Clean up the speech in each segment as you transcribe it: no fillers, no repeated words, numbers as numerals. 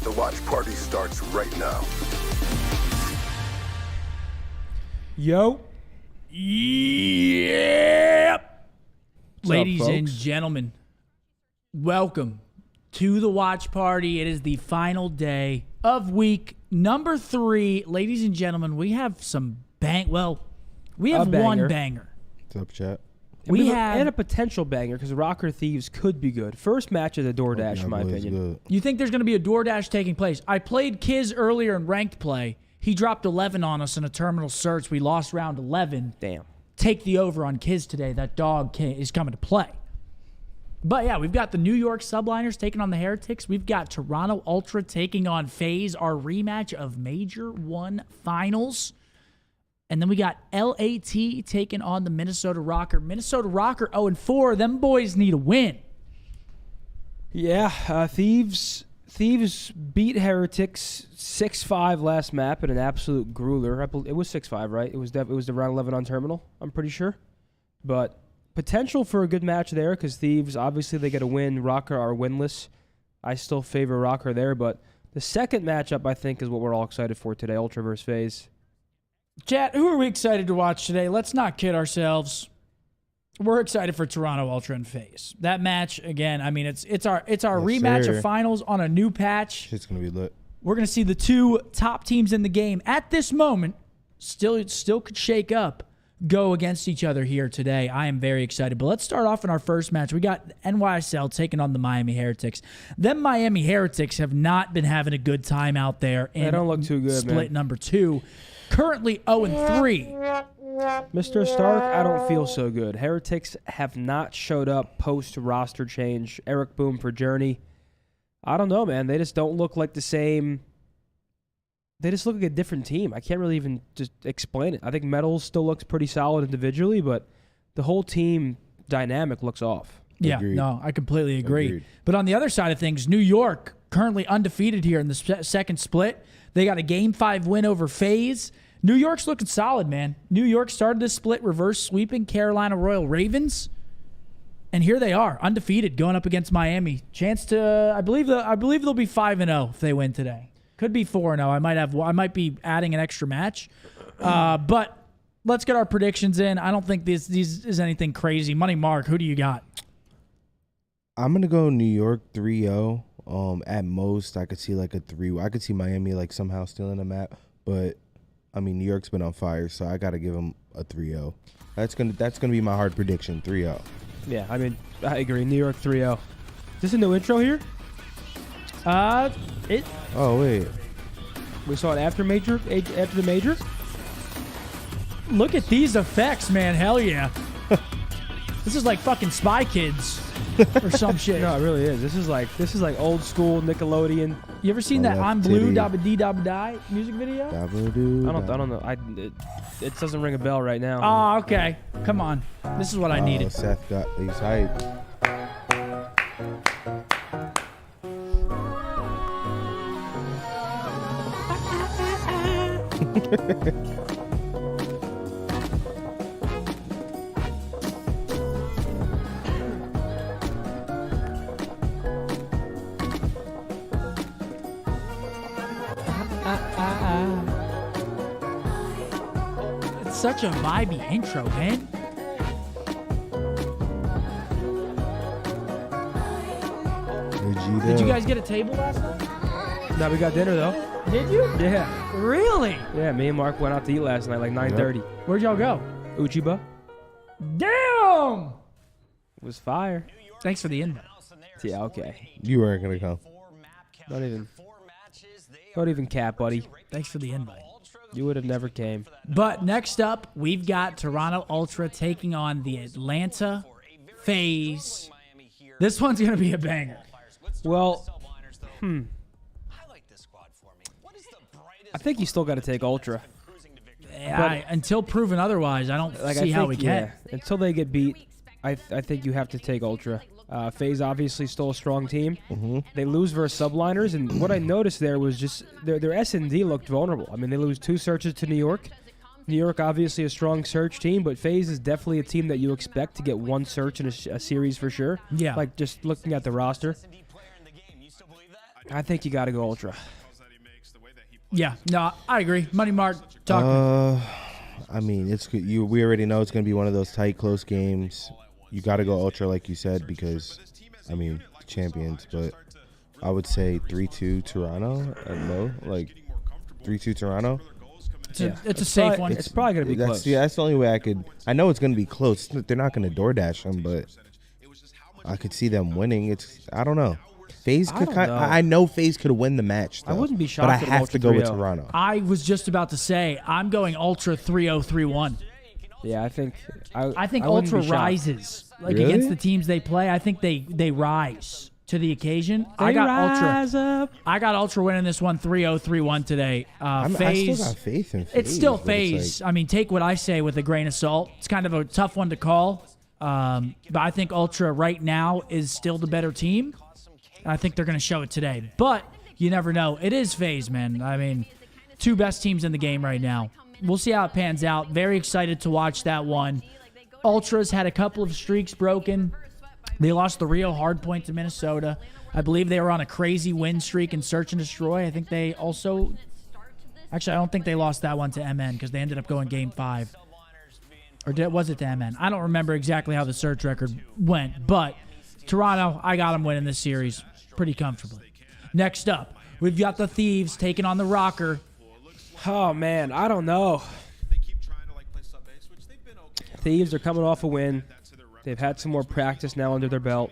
The watch party starts right now. Yo. Yep. Ladies up, and folks? gentlemen, welcome to the watch party. It is the final day of week number 3. Ladies and gentlemen, we have some we have one banger. What's up, chat? And a potential banger because Rocker Thieves could be good. First match of the DoorDash, in my opinion. Good. You think there's going to be a DoorDash taking place? I played Kiz earlier in ranked play. He dropped 11 on us in a terminal search. We lost round 11. Damn. Take the over on Kiz today. That dog is coming to play. But yeah, we've got the New York Subliners taking on the Heretics. We've got Toronto Ultra taking on FaZe, our rematch of Major 1 Finals. And then we got LAT taking on the Minnesota Rocker. Minnesota Rocker 0-4. Them boys need a win. Yeah, Thieves beat Heretics 6-5 last map in an absolute grueler. It was 6-5, right? It was the round 11 on terminal, I'm pretty sure. But potential for a good match there because Thieves, obviously they get a win. Rocker are winless. I still favor Rocker there, but the second matchup I think is what we're all excited for today, Ultra versus FaZe. Chat, who are we excited to watch today? Let's not kid ourselves. We're excited for Toronto Ultra and FaZe. That match, again, I mean, it's our rematch of finals on a new patch. It's gonna be lit. We're gonna see the two top teams in the game at this moment, still could shake up, go against each other here today. I am very excited. But let's start off in our first match. We got NYSL taking on the Miami Heretics. Them Miami Heretics have not been having a good time out there. They don't look too good, split man. number 2. Currently 0-3. Mr. Stark, I don't feel so good. Heretics have not showed up post-roster change. Eric Boom for Journey. I don't know, man. They just don't look like the same. They just look like a different team. I can't really even just explain it. I think Metals still looks pretty solid individually, but the whole team dynamic looks off. Yeah, Agreed. no, I completely agree. Agreed. But on the other side of things, New York currently undefeated here in the second split. They got a Game 5 win over FaZe. New York's looking solid, man. New York started this split reverse sweeping Carolina Royal Ravens. And here they are, undefeated, going up against Miami. Chance to, I believe they'll be 5-0 if they win today. Could be 4-0. I might be adding an extra match. But let's get our predictions in. I don't think this is anything crazy. Money Mark, who do you got? I'm gonna go New York 3-0. At most, I could see like a 3. I could see Miami like somehow stealing a map, but I mean New York's been on fire, so I gotta give them a 3-0. That's gonna be my hard prediction. 3-0. Yeah, I mean, I agree. New York 3-0. Is this a new intro here? Oh wait. We saw it after the major. Look at these effects, man. Hell yeah. This is like fucking Spy Kids or some shit. No, it really is. This is like old school Nickelodeon. You ever seen that I'm Blue Dabba Dee Dabba Die music video? I don't know. It doesn't ring a bell right now. Oh, okay. Come on. This is what I needed. Seth got these hype. It's such a vibey intro, man. Did you guys get a table last night? No, we got dinner though. Did you? Yeah. Really? Yeah, me and Mark went out to eat last night, like 9:30. Where'd y'all go? Uchiba. Damn! It was fire. Thanks for the invite. Yeah, okay. You weren't gonna come. Don't even cap, buddy. Thanks for the invite. You would have never came. But next up, we've got Toronto Ultra taking on the Atlanta FaZe. This one's going to be a banger. Well, I think you still got to take Ultra. Until proven otherwise, I don't see how we can. Yeah, until they get beat, I think you have to take Ultra. FaZe obviously still a strong team. Mm-hmm. They lose versus Subliners, and what I noticed there was just their S&D looked vulnerable. I mean, they lose 2 searches to New York. New York obviously a strong search team, but FaZe is definitely a team that you expect to get 1 search in a series for sure. Yeah. Like just looking at the roster. I think you got to go Ultra. Yeah, no, I agree. Money Mark, talk. I mean, it's we already know it's gonna be one of those tight, close games. You got to go ultra, like you said, because I mean, champions. But I would say 3-2 Toronto. No, like 3-2 Toronto. It's a safe one. It's probably gonna be close. Yeah, that's the only way I could. I know it's gonna be close. They're not gonna DoorDash them, but I could see them winning. I don't know. FaZe could. I know FaZe could win the match. Though, I wouldn't be shocked. But I have to go with Toronto. I was just about to say I'm going Ultra 3-0, 3-1. Yeah, I think. I think Ultra rises against the teams they play. I think they rise to the occasion. I got Ultra winning this one 3-0, 3-1 today. I still got faith in FaZe. It's still FaZe. I mean, take what I say with a grain of salt. It's kind of a tough one to call. But I think Ultra right now is still the better team. I think they're going to show it today. But you never know. It is FaZe, man. I mean, two best teams in the game right now. We'll see how it pans out. Very excited to watch that one. Ultras had a couple of streaks broken. They lost the Rio Hardpoint to Minnesota. I believe they were on a crazy win streak in Search and Destroy. I think they also... Actually, I don't think they lost that one to MN because they ended up going Game 5. Or was it to MN? I don't remember exactly how the search record went. But Toronto, I got them winning this series pretty comfortably. Next up, we've got the Thieves taking on the Rocker. Oh, man, I don't know. Thieves are coming off a win. They've had some more practice now under their belt.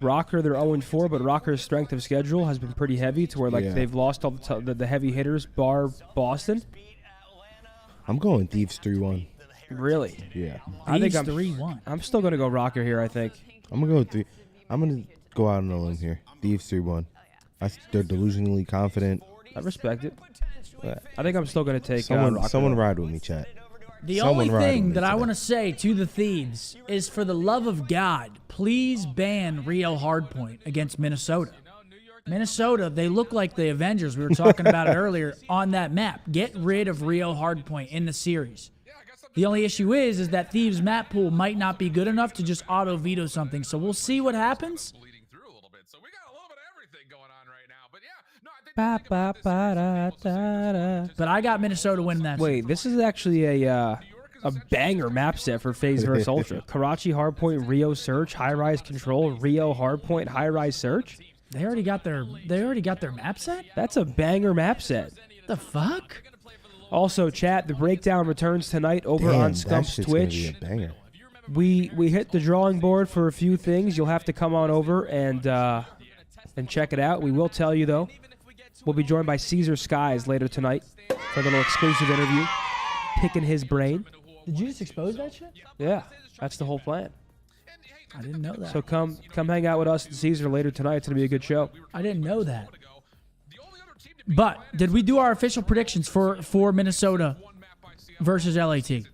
Rocker, they're 0-4, but Rocker's strength of schedule has been pretty heavy to where they've lost all the heavy hitters, bar Boston. I'm going Thieves 3-1. Really? Yeah. I think I'm 3-1. I'm still going to go Rocker here, I think. I'm going to go with 3. I'm going to go out on a limb here. Thieves 3-1. They're delusionally confident. I respect it. I think I'm still going to take Rocker. Someone ride with me, chat. The only thing that I want to say to the Thieves is, for the love of God, please ban Rio Hardpoint against Minnesota. Minnesota, they look like the Avengers. We were talking about it earlier on that map. Get rid of Rio Hardpoint in the series. The only issue is that Thieves map pool might not be good enough to just auto-veto something. So we'll see what happens. But I got Minnesota winning that. Wait, this is actually a banger map set for FaZe vs Ultra. Karachi Hardpoint, Rio Search, High Rise Control, Rio Hardpoint, High Rise Search. They already got their map set? That's a banger map set. The fuck? Also, chat, the breakdown returns tonight over on Scump's Twitch. We hit the drawing board for a few things. You'll have to come on over and check it out. We will tell you though. We'll be joined by Caesar Skies later tonight for a little exclusive interview, picking his brain. Did you just expose that shit? Yeah, that's the whole plan. I didn't know that. So come hang out with us and Caesar later tonight. It's going to be a good show. I didn't know that. But did we do our official predictions for Minnesota versus LAT? You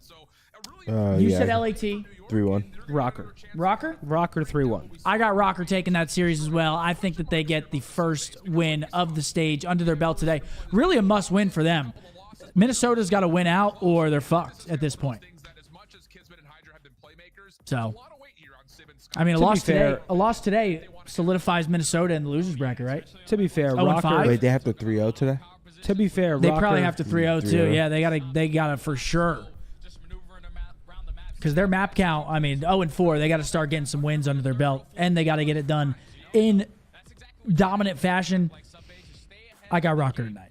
said LAT. 3-1. Rocker. Rocker? Rocker 3-1. I got Rocker taking that series as well. I think that they get the first win of the stage under their belt today. Really a must-win for them. Minnesota's got to win out or they're fucked at this point. So, I mean, a loss today solidifies Minnesota in the losers bracket, right? To be fair, 0-5. Rocker. Wait, they have to 3-0 today? To be fair, they Rocker, probably have to 3-0 too. Yeah, they gotta for sure. Because their map count, I mean, 0-4, they got to start getting some wins under their belt, and they got to get it done in dominant fashion. I got Rocker tonight.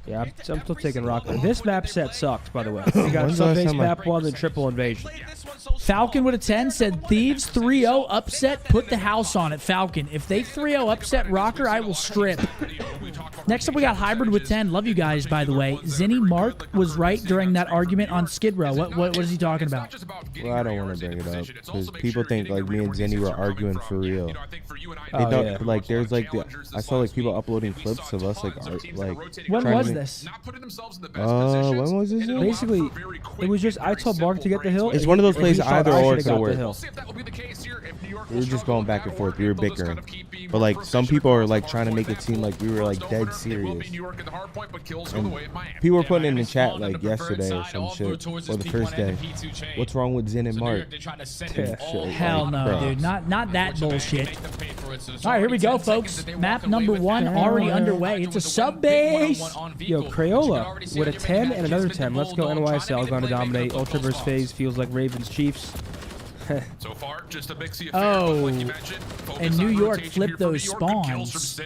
Yeah, I'm still taking Rocker. This map set sucks, by the way. We got FaZe Map 1 and Triple Invasion. Falcon with a 10 said Thieves 3-0 upset, put the house on it. Falcon, if they 3-0 upset Rocker, I will strip. Next up, we got Hybrid with 10. Love you guys, by the way. Zinny Mark was right during that argument on Skid Row. What is he talking about? Well, I don't want to bring it up because people think like me and Zinny were arguing for real. Yeah. Like there's like I saw like people uploading clips of us like when was this? When was this? Basically, it was just I told Mark to get the hill. It's one of those plays either or could work. We were just going back and forth. We were bickering, but like some people are like trying to make it seem like we were like dead serious. And people were putting in the chat like yesterday or some shit, or the first day. What's wrong with Zin and Mark? Hell no, dude. Not that bullshit. for it. So All right, here we go, folks. Map number 1 already underway. It's a sub base. Yo, Crayola with a 10 and another 10. Let's go NYSL. Going to dominate. Ultra versus FaZe feels like Ravens Chiefs. So far, just a mixy Oh, like you mentioned. and New York flipped those spawns.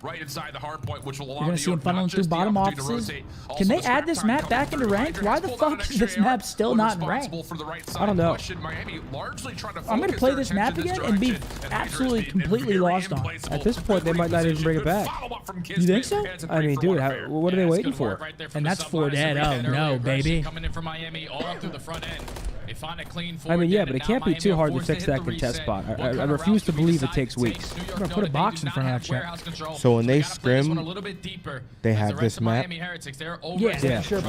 Right inside the hard point, which will allow You're going to see them funneling through bottom offices. Can they add this map back into ranked? Why the fuck is this map still not in ranked? I don't know. I'm going to play this map again and be absolutely completely lost on it. At this point, they might not even bring it back. You think so? I mean, dude, what are they waiting for? And that's 4 dead. Oh, no, baby. Coming in from Miami all through the front end. They find a clean I mean, yeah, but it can't be too hard to fix that contest spot. I refuse to believe it takes weeks. I'm going to put a box in front of that shit. So when they scrim, they have this map. Yeah, sure.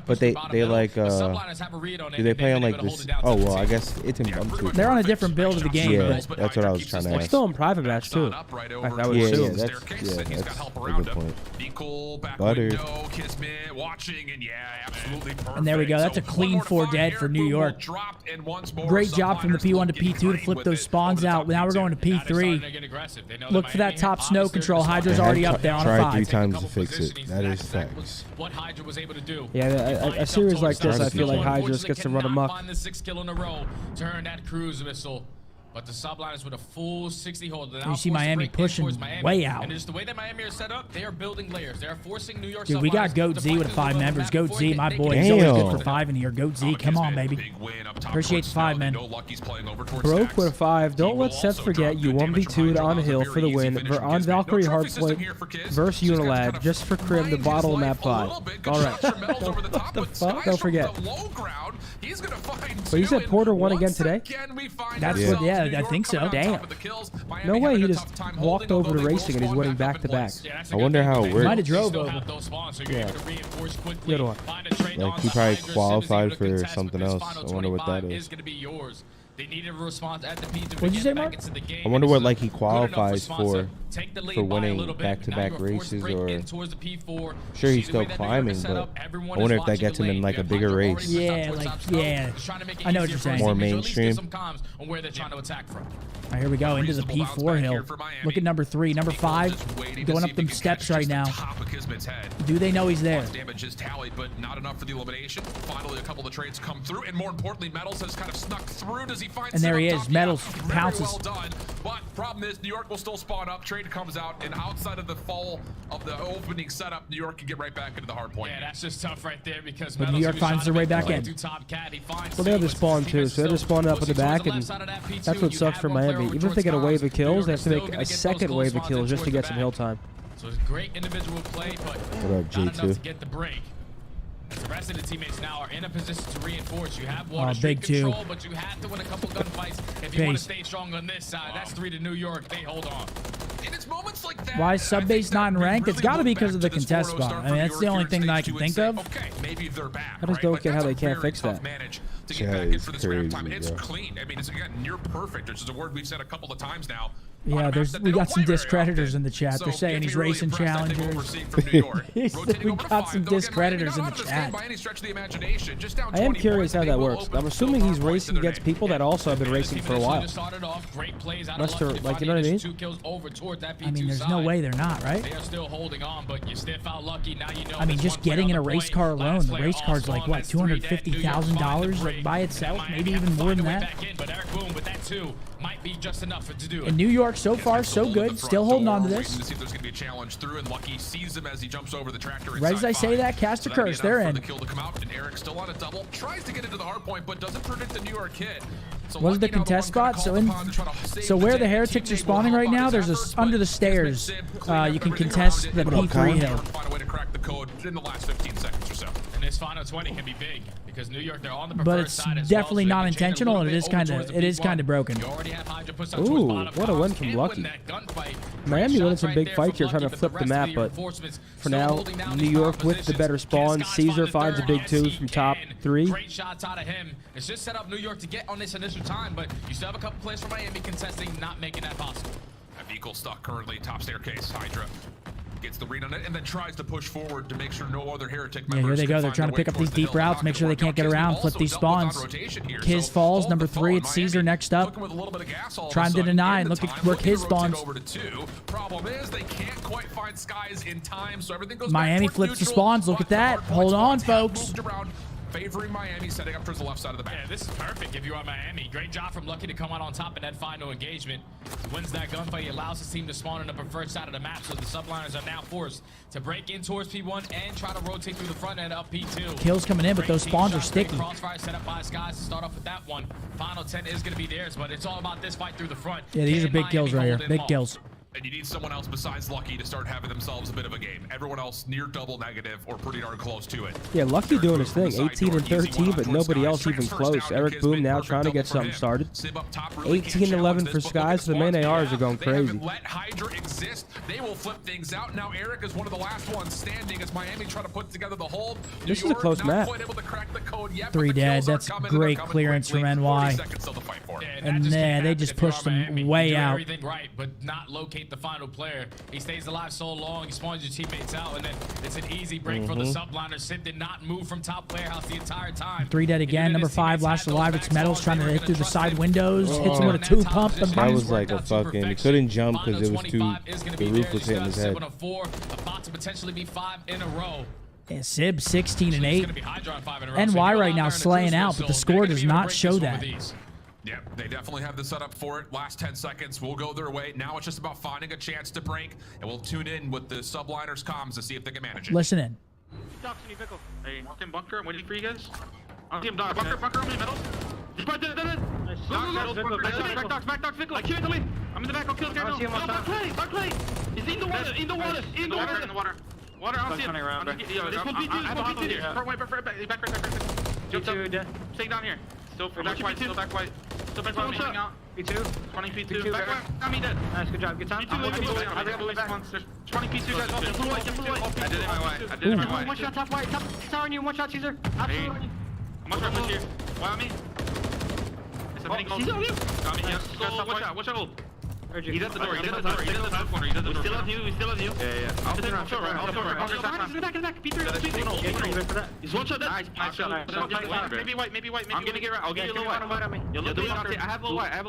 But they like do they play on like this? Oh well, I guess it's in bump too. They're on a different build of the game. Yeah, But that's what I was trying to It's ask. still in private match too. I would Yeah, assume. that's a good point. Butter. And there we go. That's a clean 4 dead for New York. Great job from the P1 to P2 to flip those spawns out. Now we're going to P3. Look for that top snow control. Hydra's already up there on a Tried 3 5. times to fix it. That is facts. What Hydra was able to do. Yeah, a series like this, I feel like Hydra just gets to run amok. Find the 6 kill in a row. Turn that cruise missile. But the Subliners with a full 60 hold. You see Miami pushing way out. And just the way that Miami are set up, they are building layers. They are forcing New York. Dude, we got Goat Z with 5 members. Goat Z, my boy, he's always good for 5 in here. Goat Z, come on, baby. Appreciate the 5, man. Broke with a 5. Don't let Seth forget you 1v2'd on hill for the win. On Valkyrie Hardpoint versus Unilad just for Crim to bottle map 5. All right. What the fuck? Don't forget. But you said Porter won again today? That's what, yeah, I think so. Damn. No way he just walked over to racing and he's winning back to back. I wonder how it Might works. have drove over. Yeah. Good one. Like he probably qualified for something else. I wonder what that is. They needed a response at the P2. What'd you say, Mark? I wonder what like he qualifies for winning back-to-back races, or sure he's still climbing, but I wonder if that gets him in like a bigger race. Yeah, like, yeah. I know what you're saying. More mainstream. All right, here we go into the P4 hill. Look at number 3, number 5, going up them steps right now. Do they know he's there? Damage is tallied, but not enough for the elimination. Finally, a couple of trades come through, and more importantly, Metals has kind of snuck through. Does he find? And there he is. Metals pounces. Well done. But problem is, New York will still spawn up. Trade comes out, and outside of the fall of the opening setup, New York can get right back into the hard point. Yeah, that's just tough right there because But New York finds their way back in. Well, they have the spawn too, so they're just spawning up in the back, and that's what sucks for Miami. Even if they get a wave of kills, they have to make a second wave of kills just to get some hill time. So it's great individual play, but What up, not enough G2? to get the break. The rest of the teammates now are in a position to reinforce. You have water big street control, 2. but you have to win a couple gunfights if you want to stay strong on this side. That's 3 to New York. They hold on. And it's moments like that. Why is Subbase not in ranked? It's got to be because of the contest spot. I mean, that's the only thing that I can think of. Okay, maybe they're back. I just don't get how they can't fix that. To get back in for this round time. It's clean. I mean, it's again near perfect, which is a word we've said a couple of times now. Yeah, we got some discreditors in the chat. They're saying he's racing challengers. We got some discreditors in the chat. I am curious how that works. I'm assuming he's racing against people that also have been racing for a while. Unless they're, like, you know what I mean? I mean, there's no way they're not, right? They are still holding on, but you still out lucky. Now you know. I mean, just getting in a race car alone, the race car's like, what, $250,000 like by itself? Maybe even more than that. But Eric Boone with that too might be just enough to do it. And New York so far so good, still holding on to this. See if there's going to be a challenge through, and Lucky sees him as he jumps over the tractor. Right as I say that, cast a curse, they're in. The kill to come out, and Eric still on a double, tries to get into the hard point, but doesn't predict the New York hit. What is the contest spot? So where the Heretics are spawning right now, there's a under the stairs. You can contest the P3 hill. Find a way to crack the code in the last 15 seconds or so. And this final 20 can be big because New York, they're on the preferred side as well. But it's definitely not intentional, and it is kind of broken. Ooh, what a win from Lucky. Miami winning some big fights here, trying to flip the map, but for now, New York with the better spawn. Caesar finds a big 2 from top 3. Great shots out of him. It's just set up New York to get on this initial time, but you still have a couple players from Miami contesting, not making that possible. That vehicle stuck currently top staircase. Hydra Gets the read on it and then tries to push forward to make sure no other Heretic Yeah, members here they can go. They're find trying their to pick way up these towards the deep hill. routes, Not make sure gonna they can't work get out. around, Kism flip these also doubles on spawns. rotation here. Kiz So falls, hold number the 3. phone. It's Caesar Miami next up. cooking with a little bit of gas all of a Chimed in sudden. a 9. In the Look at time, where looking to Kiz rotate spawns. over to 2. Problem is they can't quite find skies in time, so everything goes Miami back towards flips the neutral, spawns. Look but at that. the hard Hold point on, spots have folks. moved around, favoring Miami, setting up towards the left side of the map. Yeah, this is perfect if you are Miami. Great job from Lucky to come out on top in that final engagement. He wins that gunfight. He allows his team to spawn on the preferred side of the map, so the Subliners are now forced to break in towards P1 and try to rotate through the front end of P2. Kills coming in, but those spawns are sticky. Crossfire set up by Skies to start off with that one. Final 10 is going to be theirs, but it's all about this fight through the front. Yeah, these are Can big kills right Miami here. hold them Big off? kills. And you need someone else besides Lucky to start having themselves a bit of a game. Everyone else near double negative or pretty darn close to it. Yeah, Lucky doing his thing. 18 and 13, but nobody else even close. Eric Boom now trying to get something started. 18 and 11 for Skies. The main ARs are going crazy. Let Hydra exist. They will flip things out. Now Eric is one of the last ones standing as Miami try to put together the hold. This is a close map. 3 dead. That's great clearance from NY. And then they just pushed them way out. Everything right, but not locate the final player. He stays alive so long, he spawns your teammates out, and then it's an easy break for the Subliners. Sim did not move from top warehouse the entire time. 3 dead again. Number 5 last alive. It's Metals trying to hit through the side windows. Hits him with a 2 pump. That was like a fucking. He couldn't jump because it was too. The roof was hitting his head. About to potentially be 5 in a row. Yeah, Sib 16 and 8. NY right now slaying out, but the score does not show that. Yeah, they definitely have the setup for it. Last 10 seconds will go their way. Now it's just about finding a chance to break, and we'll tune in with the Subliners comms to see if they can manage it. Listen in. Hey, walk in bunker. I'm waiting for you guys. I'll see him dog. Bunker on me, metals. He's right there. Back dogs, Vickle. I can't me. I'm in the back. I'll kill the guy now. Back play. He's in the water. In the water. Water, I'll see him. This one P2 here. Back right. Stay down here. Still back white. Still back white. Hanging out. P2. 20 P2. Back white. Got me dead. Nice, good job. Good time. I got blue white. 20 P2 guys. Blue white. I did it my way. One shot top white. Top tower on you. One shot Caesar. Absolutely on you. I'm on top here. Why on me? He's on you. Got me. Yeah. Watch out. He's at the door. He's at the top corner. He's at the door. We still have you. Yeah. I'll show right. He's back. P3. He's one shot dead. Nice shot. Maybe white. I'm gonna get right. I'll give you a little white. I have a little white. I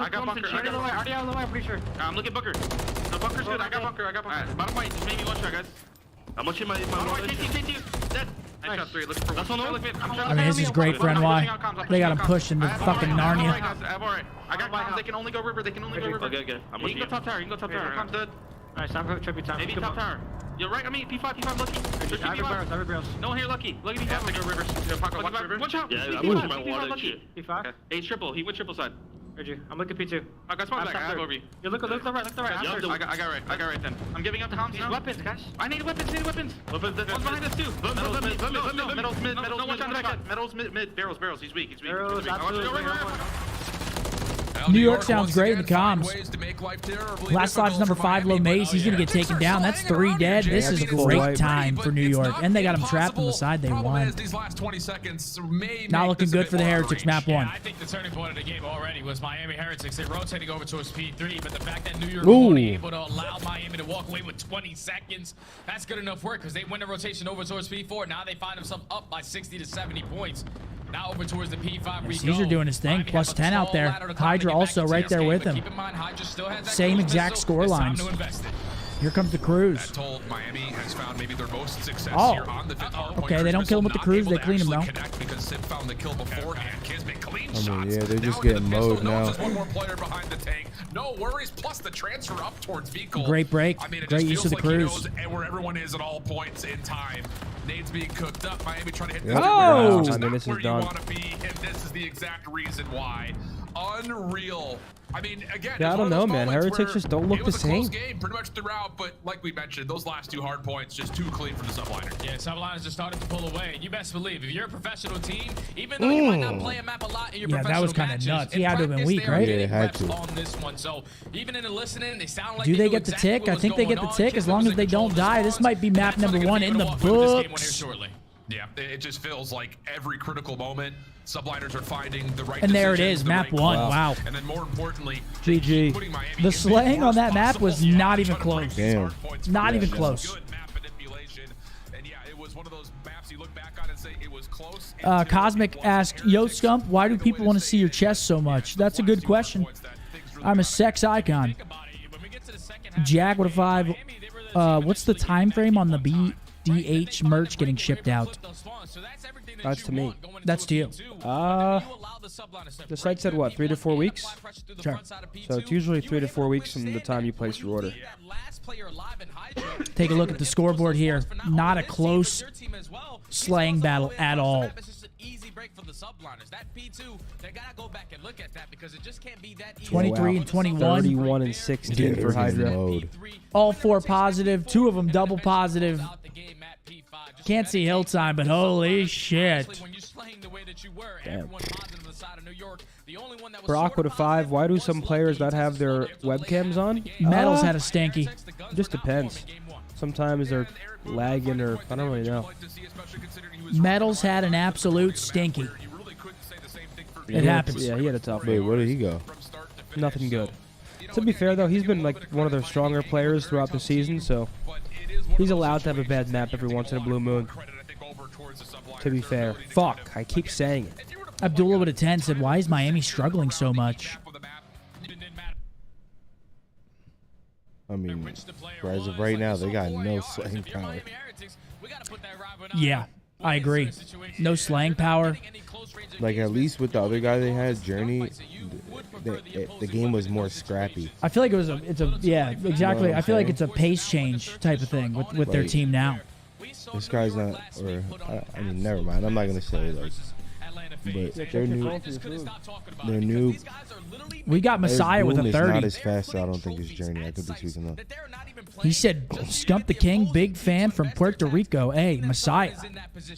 got bunker. Already have a little white. I'm pretty sure. I'm looking bunker. No, bunker's good. I got bunker. Bottom white. Just maybe one shot, guys. I'm watching my KT. Dead. Nice shot 3. Looking for one. I mean, this is great for NY. They got him pushed into fucking Narnia. I got comms. They can only go river. Okay. I'm you can go top tower. Comms dead. Nice. I'm going to tribute time. Maybe top tower. You're right. I mean, P5 Lucky. I have barrels. No one here, Lucky. Lucky P5. They go rivers. Watch out. Yeah, I'm watching my water and shit. P5. Hey, triple. He went triple side. Heard you. I'm looking P2. I got spawn back. I have over you. You look the right. I got right then. I'm giving up the comms now. Weapons, guys. I need weapons. One's behind us too. Metals mid. No one on the back. Metals mid. Barrels. He's weak. Barrels. New York sounds great in the comms. Last live's number 5, Low Maze. He's going to get taken down. That's 3 dead. This is a great time for New York. And they got him trapped on the side. They won. Not looking good for the Heretics Map 1. I think the turning point of the game already was Miami Heretics. They're rotating over towards P3, but the fact that New York was only able to allow Miami to walk away with 20 seconds, that's good enough work because they win the rotation over towards P4. Now they find themselves up by 60 to 70 points. Now over towards the P5. Caesar doing his thing. Plus 10 out there. Hydra also right there with him. Same exact score lines. Here comes the cruise. Miami has found maybe their most success here on the fifth hardpoint. Okay, they don't kill him with the cruise. They clean him though. Because Sim found the kill beforehand. Kismet clean shots. Yeah, they're just getting mowed now. Just one more player behind the tank. No worries. Plus the transfer up towards Vehicle. Great break. I mean, it great just use of the feels like cruise. he knows and where everyone is at all points in time. Nades being cooked up. Miami trying to hit. Oh! Just I mean, this is not where done. you want to be, and this is the exact reason why. Unreal. I mean, again, Yeah, I don't know, man. Heretics just don't look the same. It was a close game pretty much throughout, but like we mentioned, those last 2 hard points just too clean for the Subliners. Yeah, Subliners are starting to pull away. You best believe, if you're a professional team, even though you might not play a map a lot in your professional that was kind of matches, nuts. He had to have been weak, right? Yeah, it had to. On this one. So even in the listening, they sound like Do they knew get the exactly tick? what I was think they going get the on. tick as Kismet long was as in they control don't of the die. This spawns. might be map That's number why they're 1 in gonna the walk away with this game winner here books. shortly. Yeah, it just feels like every critical moment, Subliners are finding the right And there it decisions, is, the map right 1. calls, Wow. And then more importantly, GG. putting Miami The in slaying on worst that map was possible not spot, even trying to break close. these Damn. hard points. Not even Good close. map manipulation. And yeah, it was one of those maps you look back on and say it was close. Cosmic asked, Yo, Scump, why do people want to see your chest so much? That's a good question. I'm a sex icon. Jag with a 5. What's the time frame on the BDH merch getting shipped out? That's to me. That's to you. The site said what, 3 to 4 weeks? Sure. So it's usually 3 to 4 weeks from the time you place your order. Take a look at the scoreboard here. Not a close slaying battle at all. Easy break for the Subliners. That P2, they gotta go back and look at that because it just can't be that easy. 23 and 21. 31 and 16 for Hydra. Mode. All 4 positive. 2 of them double positive. Can't see Hilltime, but holy shit. Brock with a 5. Why do some players not have their webcams on? Metals had a stanky. Just depends. Sometimes they're lagging or I don't really know. Metals had an absolute stinky. It happens. Yeah, he had a tough Wait, one. where did he go? Nothing good. To be fair, though, he's been like one of their stronger players throughout the season, so he's allowed to have a bad map every once in a blue moon. To be fair. Fuck, I keep saying it. Abdullah with a 10 said, why is Miami struggling so much? I mean, as of right now, they got no slaying power. Yeah, I agree. No slaying power. Like, at least with the other guy they had, Journey, the game was more scrappy. I feel like yeah, exactly. I feel like it's a pace change type of thing with their team now. This guy's not, or, I mean, never mind. I'm not going to say, like, but they're new. We got Messiah with a Boom is not 30. as fast, so I don't think it's Journey. I could be tweaking up. He said, Scump the King, big fan from Puerto Rico. Hey, Messiah.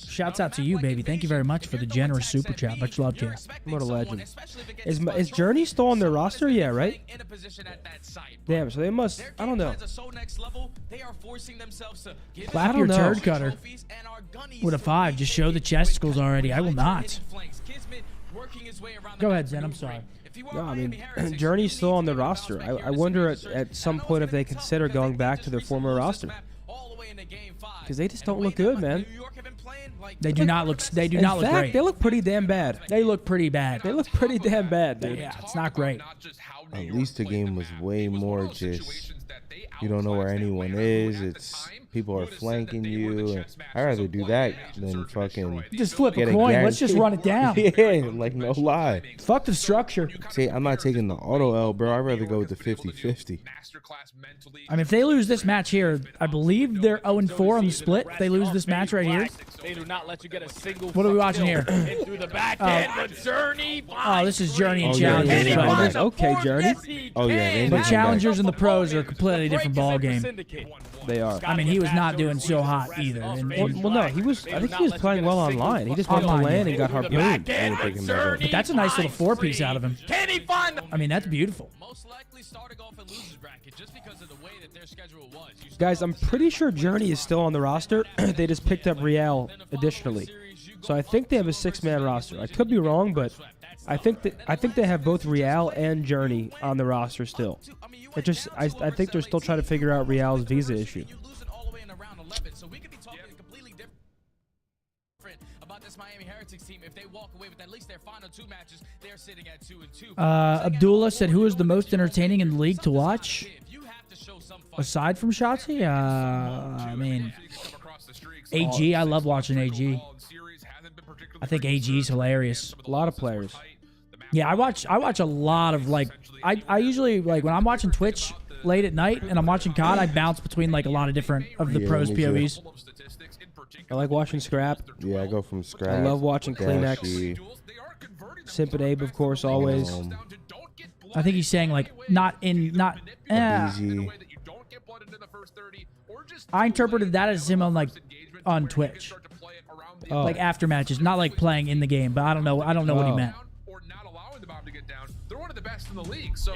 Shouts out to you, baby. Thank you very much for the generous super chat. Much love to you. What a legend. Is Journey still on their roster? Yeah, right? Damn, so they must, I don't know. Clap your turd cutter with a 5. Just show the chesticles already. I will not. Go ahead, Zen. I'm sorry. No, I mean, Journey's still on the roster. I wonder at some point if they consider going back to their former roster. Because they just don't look good, man. They do not look. They do In not look fact, great. they look pretty damn bad. They look pretty bad. They look pretty damn bad, dude. Yeah, it's not great. At least the game was way more just, you don't know where anyone is. It's people are flanking you. And I'd rather do that than fucking Just flip a get coin. Let's just run it down. Yeah, like no lie. Fuck the structure. I'm not taking the auto L, bro. I'd rather go with the 50-50. I mean, if they lose this match here, I believe they're 0-4 on the split. If they lose this match right here. They do not let you get a single. What are we watching here? Through the back end, but Journey. Oh, this is Journey and Oh, yeah, Challengers. yeah, but- yeah. Okay, Journey. Oh, yeah, they But need him Challengers and the pros are a completely different ball game. They are. I mean, he was not doing so hot either. And Well, no, he was. I think he was playing well online. He just went to Online, LAN yeah. and got harpooned. back. I would take him back up. but that's a nice little 4-piece out of him. Can he find the I mean, that's beautiful. Most likely starting off in losers bracket just because of the way that their schedule was. You Guys, I'm pretty sure Journey is still on the roster. They just picked up Real additionally. So I think they have a 6-man roster. I could be wrong, but I think they have both Real and Journey on the roster still. It just I think they're still trying to figure out Real's visa issue. So we could be talking completely different about this Miami Heretics team if they walk away with at least their final 2 matches. They're sitting at 2-2. Abdullah said, who is the most entertaining in the league to watch? Aside from Shotzi? I mean, AG. I love watching AG. I think AG is hilarious. A lot of players. Yeah, I watch a lot of, like, I usually, like, when I'm watching Twitch late at night and I'm watching COD, I bounce between, like, a lot of different of the pros me too. POVs. I like watching Scrap. Yeah, I go from scratch. I love watching Kleenex. Dashy, Simp and Abe, of course, always. I think he's saying, like, Easy. I interpreted that as him on, like, on Twitch. Oh. Like, after matches, not like playing in the game, but I don't know what he meant. Or not allowing the bomb to get down. They're one of the best in the league. So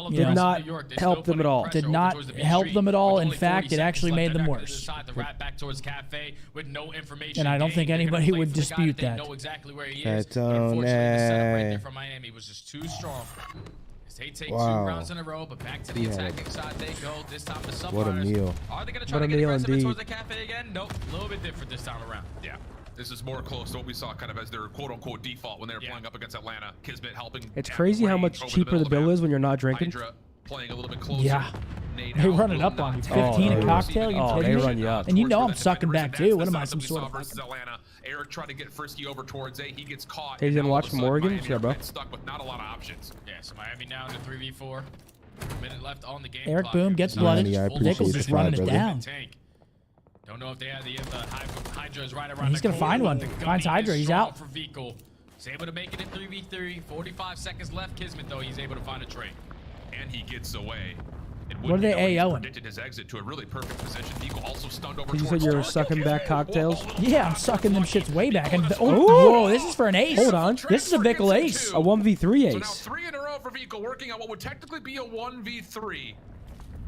all of Did the not New York, they're help still them at putting all. pressure Did over not towards the help street them at all. with In only fact, 40 it actually seconds made left. them That worse. Heretics decide to rat back towards Cafe with no information. And I don't think gained. They're gonna anybody play would for the guy dispute they that. know exactly where he is. That's But unfortunately, the setup right on there it. from Miami was just too strong. They take 2 Wow. rounds in a row, but back to the Yeah. attacking side they go. This time the Subliners. What a meal. Are they going to try What to a get meal aggressive indeed. towards the cafe again? Nope. A little bit different this time around. Yeah. This is more close to what we saw kind of as their quote-unquote default when they were Yeah. playing up against Atlanta. Kismet helping. It's at crazy how range much over cheaper middle the of bill map. is when you're not drinking. Hydra playing a little bit closer. Yeah. Nate They out run it will up on not you. take 15 a it. cocktail, you Oh, kidding they me? run you up. And you know Towards I'm where that sucking defender back is. too. What That's am I, the some setup we sort saw of versus Atlanta. Eric trying to get frisky over towards A. He gets caught. Hey, you and didn't now all watch of a sudden, Morgan? Miami Yeah, are bro. stuck with not a lot of options. Yeah, so Miami now in the 3v4. Minute left on the game Eric clock. Boom gets This is blooded. I appreciate Nichols the just try, running it brother. down. Tank. Don't know if they have the Hydra's right around He's the gonna corner, find but one. the Finds gunny Hydra, is he's strong out. For Vico. He's able to make it in 3v3. 45 seconds left. Kismet, though, he's able to find a trade. And he gets away. And What are they AOing? Predicted his exit to a really perfect position. Vico also stunned over Did you say towards you were Target. sucking back cocktails? Yeah, I'm sucking them shits way back. And whoa, this is for an ace. Hold on. This is a Vickle ace. A 1v3 So now ace. 3 in a row for Vico, working on what would technically be a 1v3.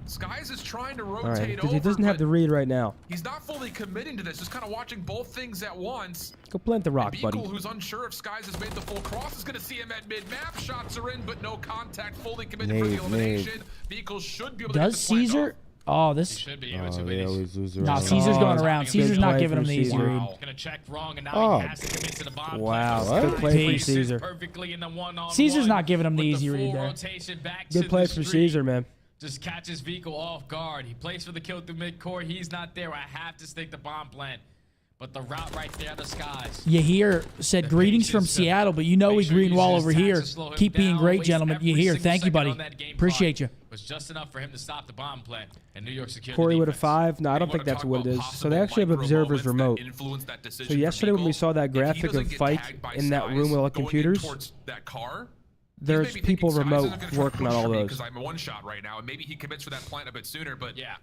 Skies is trying to All rotate right, because over, he doesn't have but the read right now. he's not fully committing to this. Just kind of watching both things at once. Go plant the rock, Beagle, buddy. who's unsure if Skies has made the full cross, is going to see him at mid-map. Shots are in, but no contact. Fully committed for the elimination. Beagle should be able to get Does this plant Caesar? off. Oh, He this. should be able Oh, to. they But always lose their No, own. Caesar's going around. Good Caesar's not play giving from him the easy Caesar. read. Gonna check wrong, and now Oh. he has to commit to the bomb. Wow, play. good play from Peace. Caesar. Perfectly in the one-on-one Caesar's not giving him the with easy full read there. rotation back Good to play the from street. Caesar, man. Just catches Vico off guard. He plays for the kill through mid-court. He's not there. I have to stick the bomb plant. But the route right there, the Skies. Yahir said greetings from Seattle, but you know we green wall over here. Keep being great, gentlemen. Yahir, thank you, buddy. Appreciate you. Was just enough for him to stop the bomb plant. And New York secured Corey the with a defense. 5. No, I don't think that's what it is. So they actually have observers remote. So yesterday when we saw that graphic of Fight in that room with all the computers, there's people remote working on all those. Because I'm one shot right now, and maybe he commits for that plant a bit sooner, but Yeah.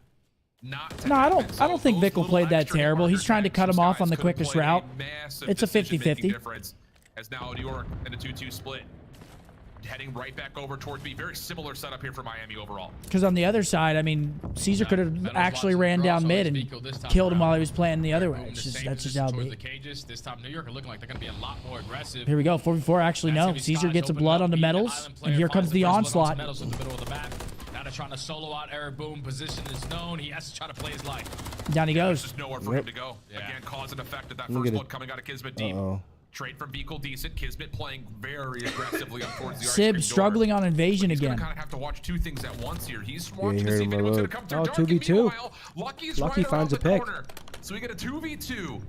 not to No, I happen. don't think those Vickle little played that extra terrible. He's trying to markers cut him from off on the Skies could quickest play a route. massive It's a decision-making 50-50. difference, as now New York in a 2-2 split. Heading right back over towards B. Very similar setup here for Miami overall. Because on the other side, I mean, Caesar could have Meadows actually watching ran the down cross mid on and Vico this time killed him around. while he was playing the other way. Boom, It's the just, same that's just position how it towards be. the cages. This time New York are looking like they're going to be a lot more aggressive. Here we go. 4v4 actually no. Massive Caesar Skies gets a open blood up, on the beat medals, island and player, here finds comes the first blood on onslaught. Medals in the middle of the map. Now they're trying to solo out Eric Boom. Position is known. He has to try to play his life. Down he There's goes. just nowhere for him to go. Yeah. Again, cause and effect of that Look first at blood it. coming out of Kismet deep. Uh-oh. Trade from Beagle decent. Kismet playing very aggressively up towards the ice Sib cream door. struggling on invasion He's again. gonna kind of have to watch two things at once here. He's watching you to heard see him if anyone's gonna reload. come through Oh, dark. And 2v2. meanwhile, Lucky's Lucky right finds around a the pick. corner. So we get a 2v2.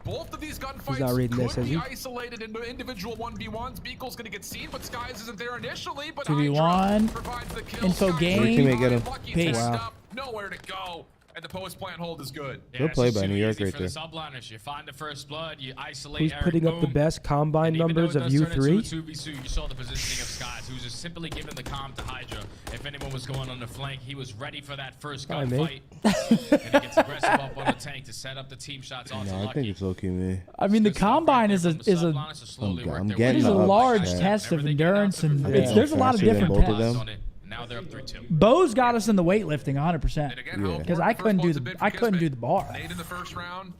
Both of these gunfights He's not reading could this, is be he? isolated into individual 1v1s. Beagle's gonna get seen, but Skies isn't there initially. But 2v1. Hydra provides the kill. Info Skies game. right Teammate get behind. him. Lucky's Peace. messed Wow. up. Nowhere to go. And the post plant hold is good. Good it's play just by too New York easy right for the there. Subliners. You find the first blood. You isolate Who's Eric putting up the Boom. best combine And even though numbers it of does turn into U3? a 2v2, you saw the positioning of Skies, who's just simply giving the calm to Hydra. If anyone was going on the flank, he was ready for that first Hi, gunfight. mate. And he gets aggressive up on the tank to set up the team shots onto No, I Lucky. think it's low-key me. I mean, the Good stuff right combine there is a from the Subliners to slowly I'm work their getting it way is a the up. large upset. test of Whenever they get out endurance, to and the Yeah, there's a lot of faster than different both of tests. them. on it. Now they're up 3-2. Bo's got us in the weightlifting 100%. And again, Yeah. how 'Cause important I the couldn't first do one's the- been for I couldn't Kismet. do the bar. Nade in the first round.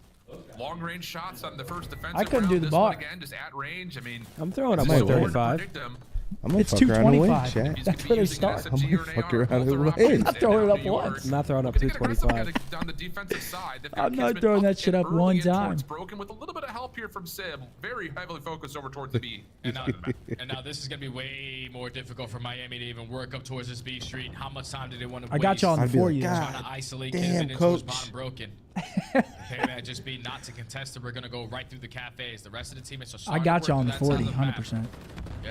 Long range shots on the first defensive I couldn't round. do the This bar. one again, just at range. I mean, I'm throwing up it's my hard to 35. predict him. I'm gonna It's fuck around and win, 225. chat. He's That's gonna where be they using an start. SMG I'm gonna or an fuck AR, around both and are win. options, I'm not and throwing it now up New York once. I'm not throwing up looking to get aggressive 225. on the defensive side. They've got I'm not Kismet throwing that up shit and up early one in time. towards Broken with a little bit of help here from Sib. Very heavily focused over towards the B. And now this is going to be way more difficult for Miami to even work up towards this B street. How much time do they want to waste? I got you on I'd be for like, you. God. Trying to isolate damn, Kismet into his coach. bottom broken. Okay, man, just be not to contest it. We're going to go right through the cafes. The rest of the teammates are I starting got to you work on to the that side 40, of the map. 100%. Yeah,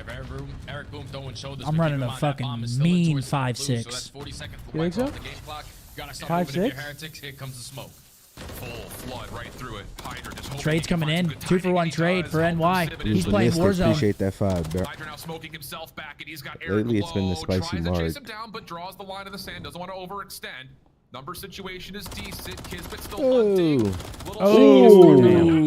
Eric Boom throwing shoulders. I'm but running keep in a mind, that fucking bomb is still mean towards the blue, 5-6. So that's 40 seconds You think so? off the game clock. You got to start 5-6? moving if you're Heretics. Here comes the smoke. Full flood right through it. Hydra just hoping Trade's he coming finds in. good 2 for timing, 1 and he trade does. for Help from NY. Sib and He's his playing Mystic, Warzone. appreciate that 5, bro. Hydra now smoking himself back, and he's got Eric Lately, it's been the low, spicy tries to mark. chase him down, but draws the line of the sand. Doesn't want to overextend. Number situation is decent. Kismet still hunting. Ooh. Little Oh.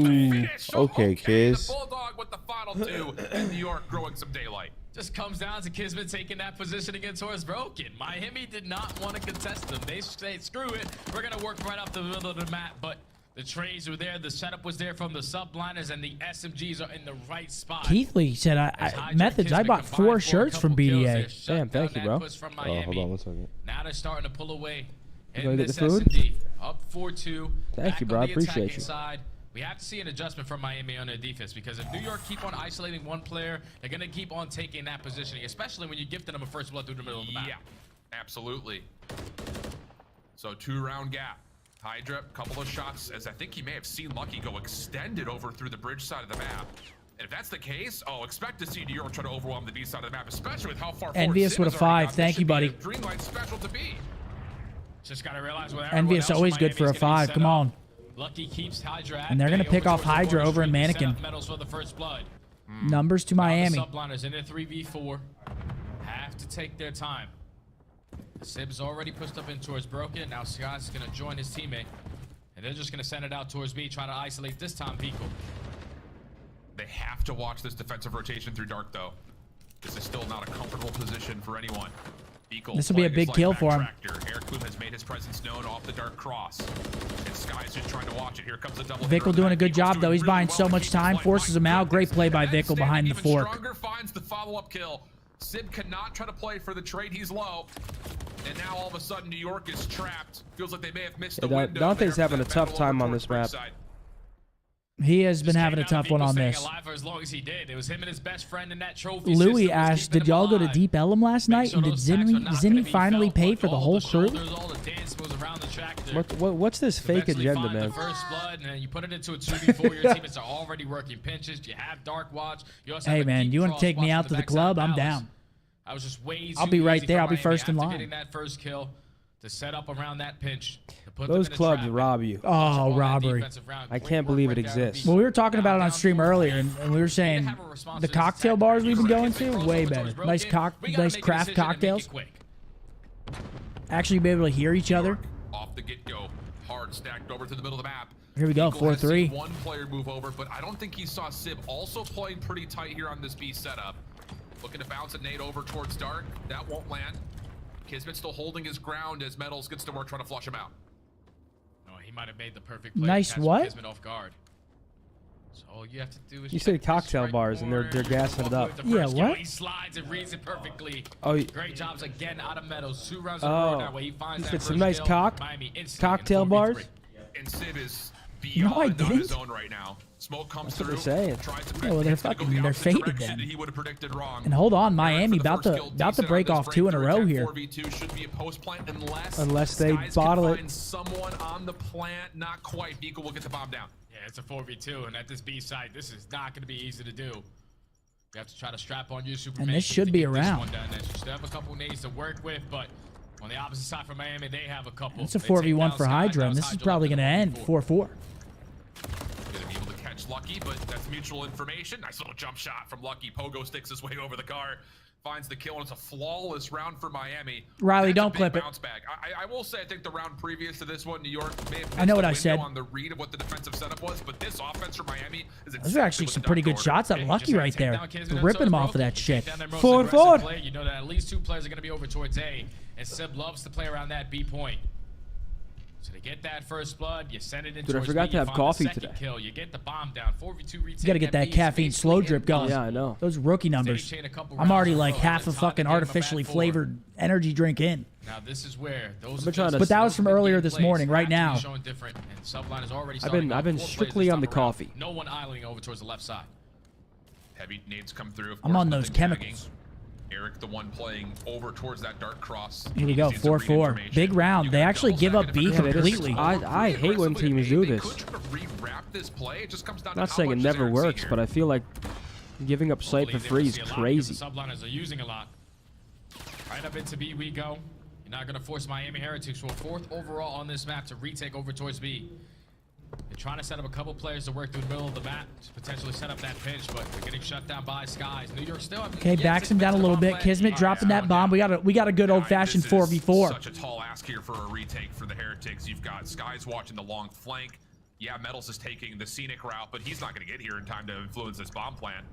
finish. Okay, Kiz. The Bulldog with the final 2, and New York growing some daylight. Just comes down to Kismet taking that position against Horace Broken. Miami did not want to contest them. They say, screw it. We're going to work right off the middle of the map. But The trades were there. The setup was there from the Subliners, and the SMGs are in the right spot. Keithley said, Methods, I bought 4 shirts from BDA. Damn, thank you, bro. Hold on 1 second. Now they're starting to pull away. You gonna get this the food? S&D, up 4-2. Thank you, bro. I appreciate you. Side. We have to see an adjustment from Miami on their defense, because if New York keep on isolating one player, they're going to keep on taking that positioning, especially when you're gifting them a first blood through the middle of the map. Yeah, absolutely. So 2-round gap. Hydra, couple of shots, as I think he may have seen Lucky go extended over through the bridge side of the map. And if that's the case, expect to see New York try to overwhelm the B side of the map, especially with how far forward Envious with a 5. Thank you, buddy. Dreamlight special to be. Just got to realize what Envious always good for a 5. Come on. Lucky keeps Hydra at And they're going to pick off Hydra over in Mannequin. For the first blood. Numbers to Miami. Subliners in their 3v4 have to take their time. Sib's already pushed up in towards Broken. Now Scott's going to join his teammate. And they're just going to send it out towards B, trying to isolate this time Pico. They have to watch this defensive rotation through dark, though. This is still not a comfortable position for anyone. This will be a big kill for him. Eric has made his presence known off the dark cross. And Sky's just trying to watch it. Here comes the double. Vickle doing a good job, though. He's buying so much time, forces him out. Great play by Vickle behind the fork. Stronger finds the follow-up kill. Sib cannot try to play for the trade. He's low. And now all of a sudden New York is trapped. Feels like they may have missed the window. Dante's having a tough time on this map. He has been having a tough one on this. For as long as he did. It was him and his best friend in that trophy. Louis asked, did y'all go to Deep Ellum last night? And did Zinni finally pay for the whole crew? What's this fake agenda, man? The first blood, and then you put it into a 2v4. Your teammates are already working pinches. You have Dark Watch. You also hey, have man, you want to take me out to the club? I'm down. I was just way I'll be right there. I'll be first in line. Getting that first kill to set up around that pinch. Those clubs rob you. Oh, robbery. I can't believe it exists. Well, we were talking about it on stream earlier, and we were saying the cocktail bars we've been going to, way better. Nice craft cocktails. Actually be able to hear each other. Off the get-go, hard stacked over to the middle of the map. Here we go, 4-3. One player move over, but I don't think he saw Sib also playing pretty tight here on this B setup. Looking to bounce a nade over towards Dark. That won't land. Kismet still holding his ground as Metals gets to work trying to flush him out. Oh, he might have made the perfect play. Nice what? Kismet off guard. So all you have to do is you said cocktail bars and they're gassing it up. Yeah, what? He slides and reads it perfectly. Oh, great jobs again out of Metals. 2 rounds in a row now where he finds that some nice cocktail bars. And Sib is beyond on his own right now. Smoke comes through. That's what they're saying. Yeah, well, they're faded then. He would have predicted wrong. And hold on, Miami about to break off 2 in a row here. 4v2 should be a post plant unless they bottle it. Someone on the plant, not quite. Beagle will get the bomb down. Yeah, it's a 4v2, and at this B site, this is not going to be easy to do. You have to try to strap on your Superman. And this should be around. You still have a couple nades to work with, but on the opposite side from Miami, they have a couple. It's a 4v1 for Hydra, and this is probably going to end 4-4. Lucky, but that's mutual information. Nice little jump shot from Lucky. Pogo sticks his way over the car, finds the kill, and it's a flawless round for Miami. Riley, that's don't clip it. Back. I will say, I think the round previous to this one, New York may have I know what I said on the read of what the defensive setup was, but this offense for Miami is exactly those are actually some pretty good shots at Lucky right there. Ripping him off of that shit. Forward. You know that at least 2 players are going to be over towards A, and Sib loves to play around that B point. So to get that first blood, you send it into. Dude, I forgot to have coffee today. Kill. You get the bomb down. 4v2 retake. You gotta get that caffeine slow drip going. Yeah, I know. Those rookie numbers. I'm already like half a fucking artificially flavored energy drink in. Now this is where those. But that was from earlier this morning. Right now. I've been strictly on the coffee. No one islanding over towards the left side. Heavy nades come through. I'm on those chemicals. Eric, the one playing over towards that dark cross. Here we go, 4-4. Big round. They actually give up B completely. I hate when teams do this. I'm not saying it never works, but I feel like giving up sight for free is crazy. Subliners are using a lot. Right up into B we go. You're not going to force Miami Heretics for 4th overall on this map to retake over towards B. They're trying to set up a couple players to work through the middle of the map to potentially set up that pinch, but they're getting shut down by Skies. New York still. Okay, backs him down a little bit. Kismet dropping that bomb. We got a good old-fashioned 4v4. Such a tall ask here for a retake for the Heretics. You've got Skies watching the long flank. Yeah, Metals is taking the scenic route, but he's not going to get here in time to influence this bomb plant.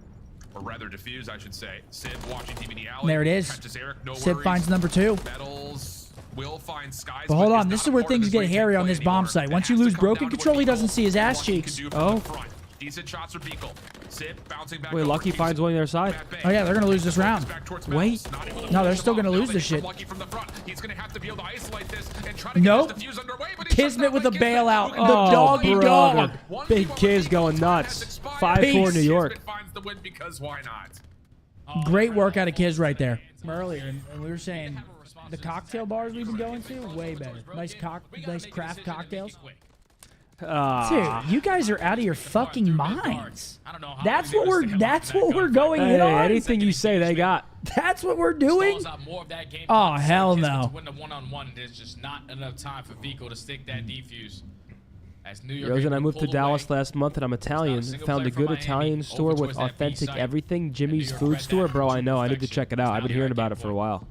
or rather defuse, I should say. Sid watching TBD alley. And there it is. Catches Eric, no Sid worries. finds number 2. Metals will find Skies. But hold on, is this not is where a part of things this get retake hairy on play this bomb anymore. site. It Once you has to lose come broken down to what control, he doesn't Beagle see his and ass what he can cheeks. do from Oh. the front. Decent shots for Beagle. Sid bouncing back Wait, over, Lucky keeps finds one on their side. that bang. Oh yeah, they're gonna lose this round. Back towards Wait. Metals. Not able to No, they're finish still the gonna bomb. lose Now this they shit. Lucky from the front. He's gonna have to be able to isolate this and try to Nope. get this defuse underway, but he shuts Kismet down with by a Kismet. bailout. Who The can- doggy dog. One Big people Kids on the going team time nuts. has expired. 5-4 New Peace. York. Kismet finds the win because why not? Great work out of Kiz right there. Earlier, and we were saying the cocktail bars we've been going to, way better. Nice craft cocktails. Dude, you guys are out of your fucking minds. That's what we're going in Hey, on. anything you say, they got. That's what we're doing. Stalls out more of that game Oh, clock, so hell Kismet no. to win the one-on-one, there's just not enough time for Vico to stick that defuse. As New York Rose and I able moved to pull Dallas away. last month, and I'm Italian. single Found player a from good Miami Italian over store with towards that B authentic side. everything. Jimmy's York Food read Store, that bro. I know. I need to perfection. check it out. I've been Now hearing you're about at it for a game while.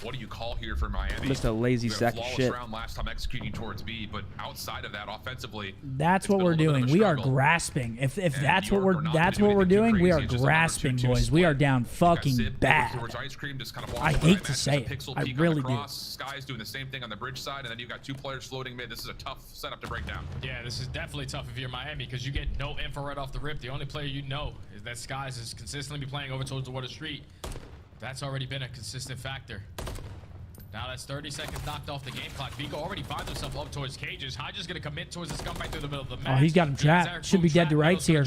What do you call here for Miami? Just a lazy We had sack of flawless shit. round last time executing towards B, but outside of that, offensively, That's it's what been a we're little bit of doing. a We are struggle. grasping. If And that's New what York we're are not that's gonna what do we're anything doing, too we are crazy. It's just a number grasping, 2-2 boys. We are split. down Got fucking Sid moving bad. towards ice cream, just kind of I walking hate by. to Max say has a it. pixel I peek on really the do. cross. Sky's doing the same thing on the bridge side, and then you've got 2 players floating mid. This is a tough setup to break down. Yeah, this is definitely tough if you're Miami because you get no infrared off the rip. The only player you know is that Skies is consistently be playing over towards the water street. That's already been a consistent factor. Now that's 30 seconds knocked off the game clock. Vico already finds himself up towards cages. Hydra's going to commit towards the Scump right through the middle of the match. He's got him trapped. Should be dead to rights here.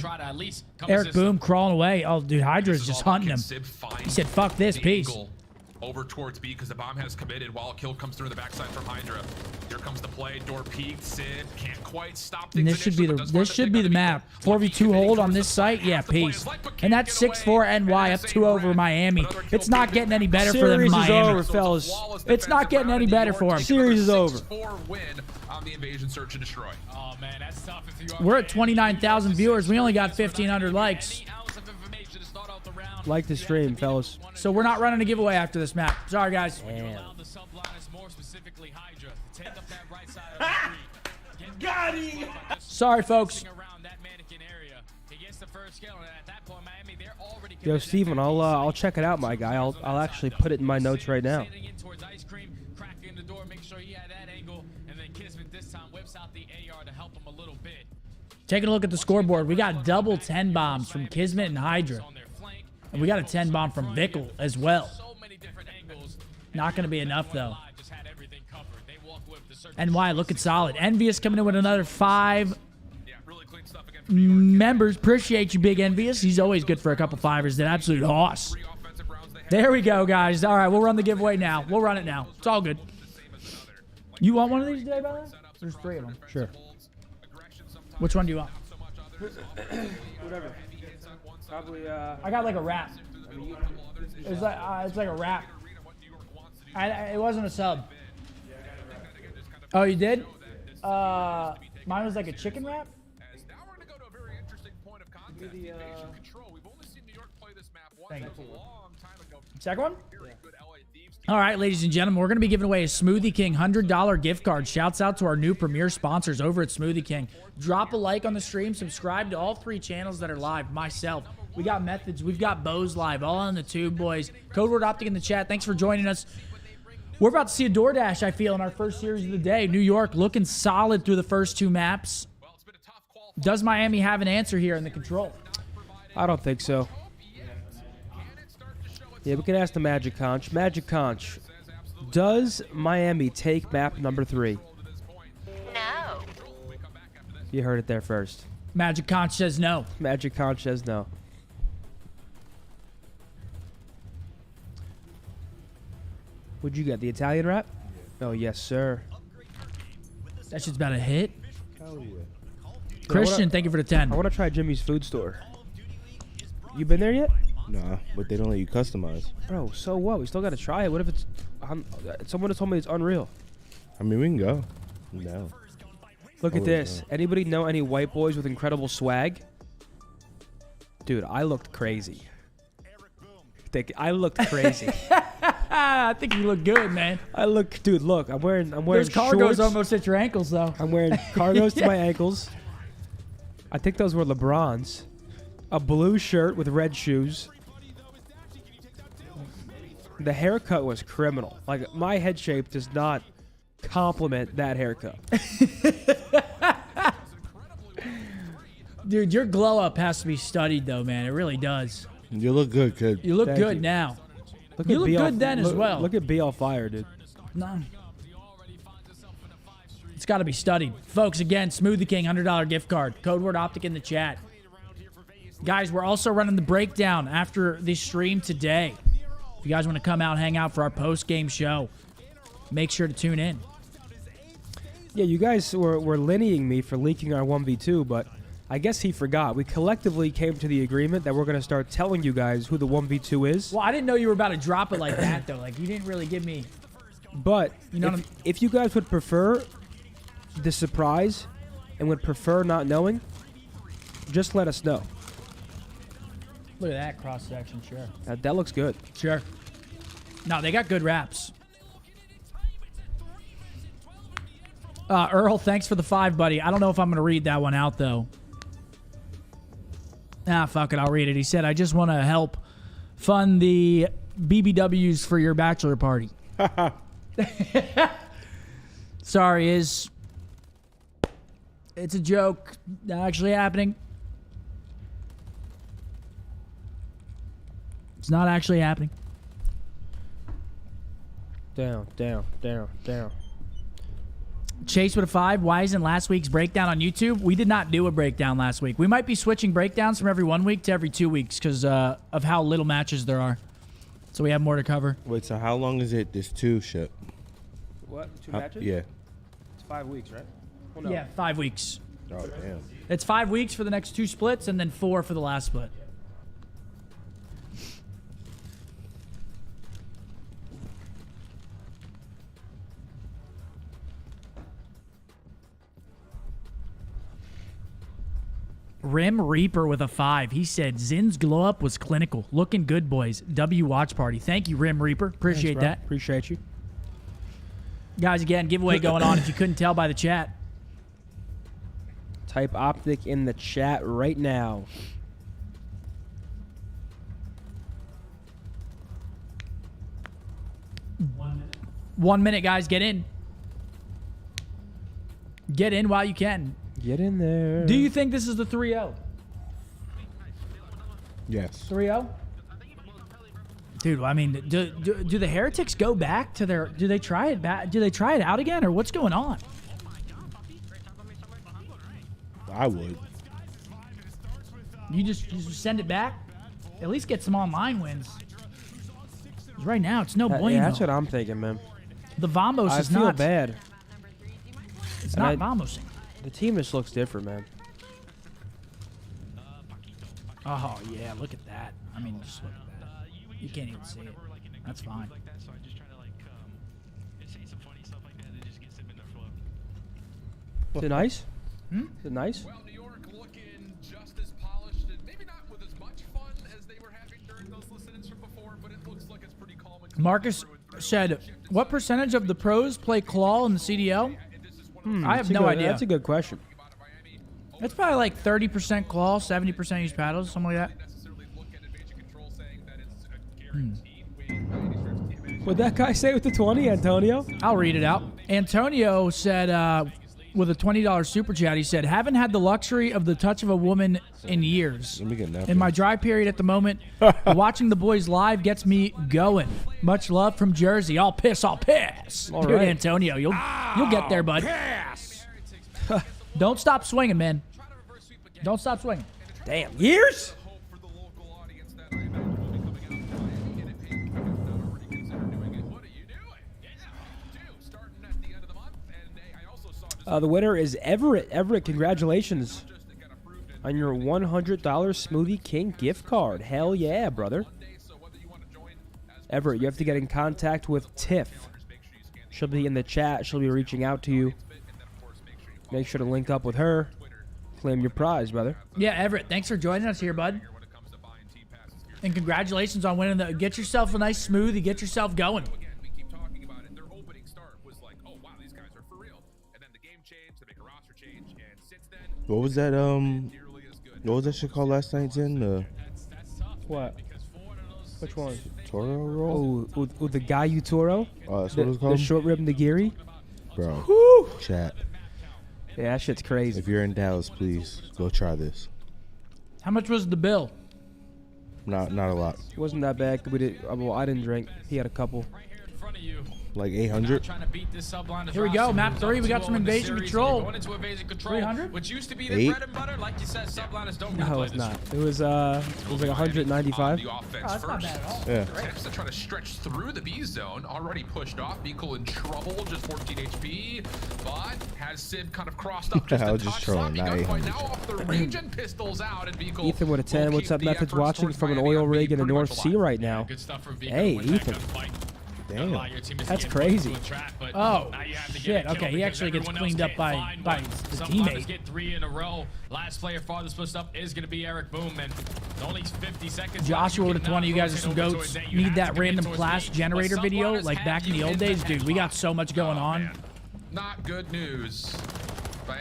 Eric Boom crawling away. Oh, dude, Hydra's just hunting him. He said, fuck this, peace. Over towards B because the bomb has committed while a kill comes through the backside from Hydra. Here comes the play. Door peaked. Sid can't quite stop And things. this should be initially, the but does find the map. thing on the 4v2 hold on this site. Yeah, peace. And that's 6-4 NY up 2 over Miami. It's not getting any better for them in Series is Miami. over, fellas. It's not getting any better for them. Series is over. 6-4 win on the invasion search and destroy. Oh man, that's tough if you are We're at 29,000 viewers. We only got 1,500 likes. Like the stream, fellas. So we're not running a giveaway after this map. Sorry, guys. Allow the Subliners, more specifically Hydra, to take up that right side of the street. Got him! Sorry, folks. Around that mannequin area. He gets the first kill, and at that point, Miami, they're already Yo, Steven, I'll check it out, my guy. I'll actually put it in my notes right now. Sitting in towards ice cream, cracking the door, make sure he had that angle, and then Kismet this time whips out the AR to help him a little bit. Taking a look at the scoreboard, we got double 10 bombs from Kismet and Hydra. On their flank. And we got a 10 bomb from Vickle as well. So many different angles. Not going to be enough, though. Just had everything covered. They walk with the search. NY looking solid. Envious coming in with another 5 Yeah, really clean stuff again from New York. members. Appreciate you, Big Envious. He's always good for a couple 5ers. An absolute hoss. 3 offensive rounds they had. There we go, guys. All right, we'll run the giveaway now. We'll run it now. It's all good. You want one of these today, by the way? There's 3 of them. Sure. Which one do you want? Whatever. Probably, I got like a wrap. It's like a wrap. It wasn't a sub. Oh, you did? Mine was like a chicken wrap. Now we're going to go to a very interesting point of contact. Invasion control. We've only seen New York play this map once. Thank That's you. a long time ago. Second one? Very good LA Thieves team. All right, ladies and gentlemen, we're going to be giving away a Smoothie King $100 gift card. Shouts out to our new premier sponsors over at Smoothie King. Drop a like on the stream. Subscribe to all 3 channels that are live. Myself. We got Methods. We've got Bows live. All on the tube, boys. Code word Optic in the chat. Thanks for joining us. We're about to see a DoorDash, I feel, in our first series of the day. New York looking solid through the first 2 maps. Does Miami have an answer here in the control? I don't think so. Yeah, we can ask the Magic Conch. Magic Conch, does Miami take map number 3? No. You heard it there first. Magic Conch says no. Magic Conch says no. What'd you get? The Italian rap? Oh, yes, sir. That shit's about a hit. Hell yeah. Christian, thank you for the 10. I want to try Jimmy's food store. You been there yet? Nah, but they don't let you customize. Bro, so what? We still got to try it. What if it's... someone has told me it's unreal. I mean, we can go. No. Look at Oh, this. yeah. Anybody know any white boys with incredible swag? Dude, I looked crazy. I looked crazy. I think you look good, man. Dude, look, I'm wearing There's cargos shorts. almost at your ankles, though. I'm wearing cargos to my ankles. I think those were LeBrons. a blue shirt with red shoes. The haircut was criminal. Like, my head shape does not compliment that haircut. Dude, your glow up has to be studied, though, man. It really does. You look good, kid. You look Thank good you. now. Look You look B good then as well. Look at B all fire, dude. No. It's got to be studied. Folks, again, Smoothie King, $100 gift card. Code word Optic in the chat. Guys, we're also running the breakdown after the stream today. If you guys want to come out and hang out for our post-game show, make sure to tune in. Yeah, you guys were lineating me for leaking our 1v2, but I guess he forgot. We collectively came to the agreement that we're going to start telling you guys who the 1v2 is. Well, I didn't know you were about to drop it like that, though. Like, you didn't really give me... But You know if you guys would prefer the surprise and would prefer not knowing, just let us know. Look at that cross-section, sure. That looks good. Sure. No, they got good raps. Earl, thanks for the 5, buddy. I don't know if I'm going to read that one out, though. Ah, fuck it. I'll read it. He said, I just want to help fund the BBWs for your bachelor party. Sorry, it's a joke. Not actually happening. It's not actually happening. Down, down, down, down. Chase with a 5. Why isn't last week's breakdown on YouTube? We did not do a breakdown last week. We might be switching breakdowns from every 1 week to every 2 weeks because of how little matches there are. So we have more to cover. Wait, so how long is it, this 2 ship? What? 2 matches? Yeah. It's 5 weeks, right? Well, no. Yeah, 5 weeks. Oh, damn. It's 5 weeks for the next 2 splits and then 4 for the last split. Rim Reaper with a 5. He said, Zin's glow up was clinical. Looking good, boys. W watch party. Thank you, Rim Reaper. Appreciate Thanks, bro. that. Appreciate you. Guys, again, giveaway going on if you couldn't tell by the chat. Type Optic in the chat right now. One minute, guys. Get in. Get in while you can. Get in there. Do you think this is the 3-0? Yes. 3-0? Dude, I mean, do the Heretics go back to their... Do they try it back? Do they try it out again, or what's going on? I would. You just send it back? At least get some online wins. 'Cause right now, it's no bueno. Yeah, that's what I'm thinking, man. The Vamos I is feel not... bad. It's And not Vamosing. The team just looks different, man. Oh, yeah, look at that. I mean, just look at that. You can't even see it. That's fine. Is it nice? Hmm? Is it nice? Well, New York looking just as polished and maybe not with as much fun as they were having during those listings from before, but it looks like it's pretty calm. Marcus said, what percentage of the pros play claw in the CDL? I have no idea. That's a good question. It's probably like 30% claw, 70% use paddles, something like that. What'd that guy say with the 20, Antonio? I'll read it out. Antonio said, with a $20 super chat, he said, haven't had the luxury of the touch of a woman in years. Let me get that. In my dry period at the moment, watching the boys live gets me going. Much love from Jersey. I'll piss. All Dude, right. Antonio, you'll get there, bud. Don't stop swinging, man. Don't stop swinging. Damn, years? The winner is Everett. Everett, congratulations on your $100 Smoothie King gift card. Hell yeah, brother. Everett, you have to get in contact with Tiff. She'll be in the chat. She'll be reaching out to you. Make sure to link up with her. Claim your prize, brother. Yeah, Everett, thanks for joining us here, bud. And congratulations on winning the... Get yourself a nice smoothie. Get yourself going. What was that? What was that shit called last night, Jen? The What? Which one? Toro roll? Oh, the Gayu Toro? That's The, what it's the called? short rib nigiri? Bro, chat. Yeah, that shit's crazy. If you're in Dallas, please go try this. How much was the bill? Not a lot. Wasn't that bad. We did. Well, I didn't drink. He had a couple. In front of you. Like 800. Trying to beat this Subliners Here we go, roster, map who's 3, up we got 2-0 some in the invasion series. control. They're going into invasion control, 300? which used to be their Eight. bread and butter. Like you said, Subliners don't really No, play it's this. not. It was like 195. On the offense Oh, that's not first. bad at all. Yeah. Attempts to try to stretch through the B zone, already pushed off. Beagle in trouble, just 14 HP, but has Sid kind of crossed up just I a was just touch. trolling, Sloppy not gunfight 800. now off the range and pistols out, and Beagle Ethan with a 10. will What's keep up, the Methods? efforts Watching towards from an Miami oil on rig B in the pretty North much Sea alive. right now. Good stuff from Beagle. Hey, to win that Ethan. gunfight. Damn. Allow your teammates to That's get crazy. into a trap, but Oh, now you have to get shit. a kill Okay, he because actually gets everyone else cleaned up can't by find the one. Subliners teammate. get 3 in a row. Last player farthest pushed up is going to be Eric Boom, and only 50 seconds. Joshua left. with a 20. You guys are some Rotate over goats. towards A. You Need have that to commit random towards class B. generator But video Subliners like have back in the you old in days, dude. We got headlock. so much going on. Man. Not good news.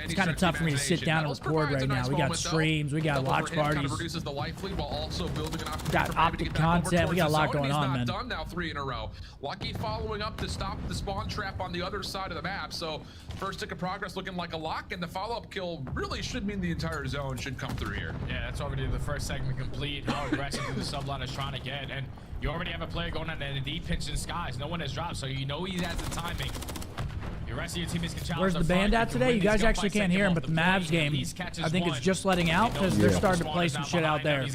It's kind of tough for me to sit down and record right now. We got streams, we got watch parties, Reduces the life lead while also building an opportunity got for Miami to optic get back over content. We towards got a the lot zone, going and on, he's man. not done now 3 in a row. Lucky following up to stop the spawn trap on the other side of the map. So first tick of progress looking like a lock, and the follow-up kill really should mean the entire zone should come through here. Yeah, that's already the first segment complete. How aggressive the Subliners trying to get, and you already have a player going on a deep pinch in skies. No one has dropped, so you know he has the timing. The rest of your teammates can challenge Where's the band at today? You guys actually can't hear him, but the Mavs game, I think it's just letting out because they're starting to play some shit out there.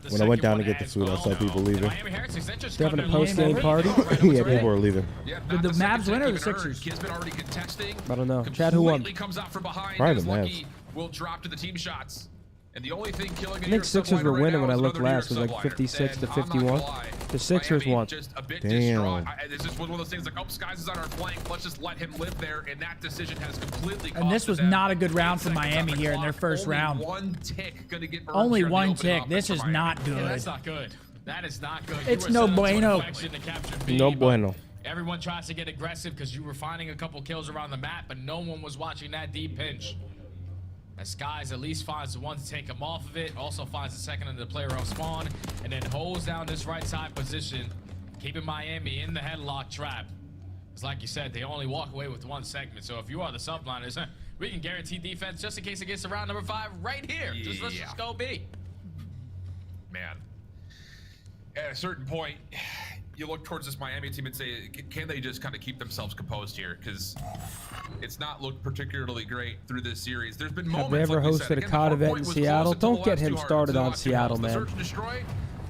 When I went down to get the food, I saw people leaving. They're having a post-game party. Yeah, people are leaving. Yeah, Did the Mavs win or the Sixers? Kismet already contesting. I don't know. Chad, who won? Completely comes out from behind. Probably as the Mavs. Lucky will drop to the team shots. And the only thing killing I think Sixers were winning when I looked last. It was like 56 to 51. The Sixers won. Just a bit Damn. distraught. This is one of those things like, oh, Skies is on our flank. Let's just let him live there. And that decision has completely And this was not a good round for Miami here in their first round. One tick gonna get burned Only here in the one open tick. offense This for is Miami. not Yeah, good. that's not good. That is not good. It's You were no set up to bueno. perfection to capture B, No but bueno. Everyone tries to get aggressive because you were finding a couple kills around the map, but no one was watching that deep pinch. As Skies at least finds the one to take him off of it, also finds the second under the player off spawn, and then holds down this right side position, keeping Miami in the headlock trap. It's like you said, they only walk away with one segment, so if you are the Subliners, we can guarantee defense just in case it gets to round number 5 right here. Let's Yeah. just go B. Man, at a certain point, you look towards this Miami team and say, can they just kind of keep themselves composed here? Because it's not looked particularly great through this series. There's been moments. Have they ever like we said. hosted a Again, COD the event hard in point was Seattle? close until Don't the get last him two started the on last two Seattle, rounds. The man. Search and destroy,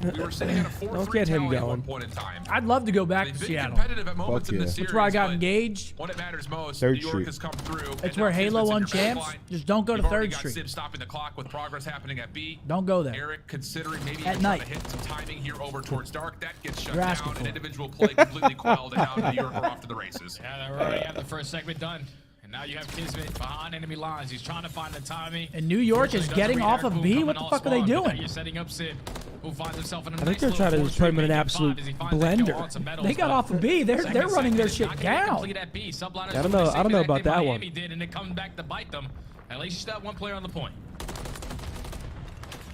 we were sitting at a 4-3 Don't get him tally at going. one point in time. I'd love to go back They've to been Seattle. competitive at moments Fuck in this yeah. series. That's where I got but engaged. when it matters most, Third New York Street. has come through. It's and where now Halo Kismet's in won your champs. backline. Just don't go to You've already Third got Street. Sib stopping the clock with progress happening at B. Don't go there. Eric considering maybe At even night. trying to hit some timing here over towards Dark. That gets shut You're asking down. for An it. individual play completely quelled, and now New York are off to the races. Yeah, they already have the first segment done. And now you have Kismet behind enemy lines. He's trying to find the timing. And New York is Fortunately, getting doesn't off read of Eric B? Boom What the coming fuck are they off spawn, but doing? now you're setting up Sid, who finds himself in a I think nice they're little trying to 4-3 just put him in an game absolute 5 as he finds that kill blender. onto Metals, They got but off of B. They're second running their segment is shit not getting down. complete at B. Subliners I don't doing know- the I same don't know thing about that one. Miami did, and it comes back to bite them. At least you still have one player on the point.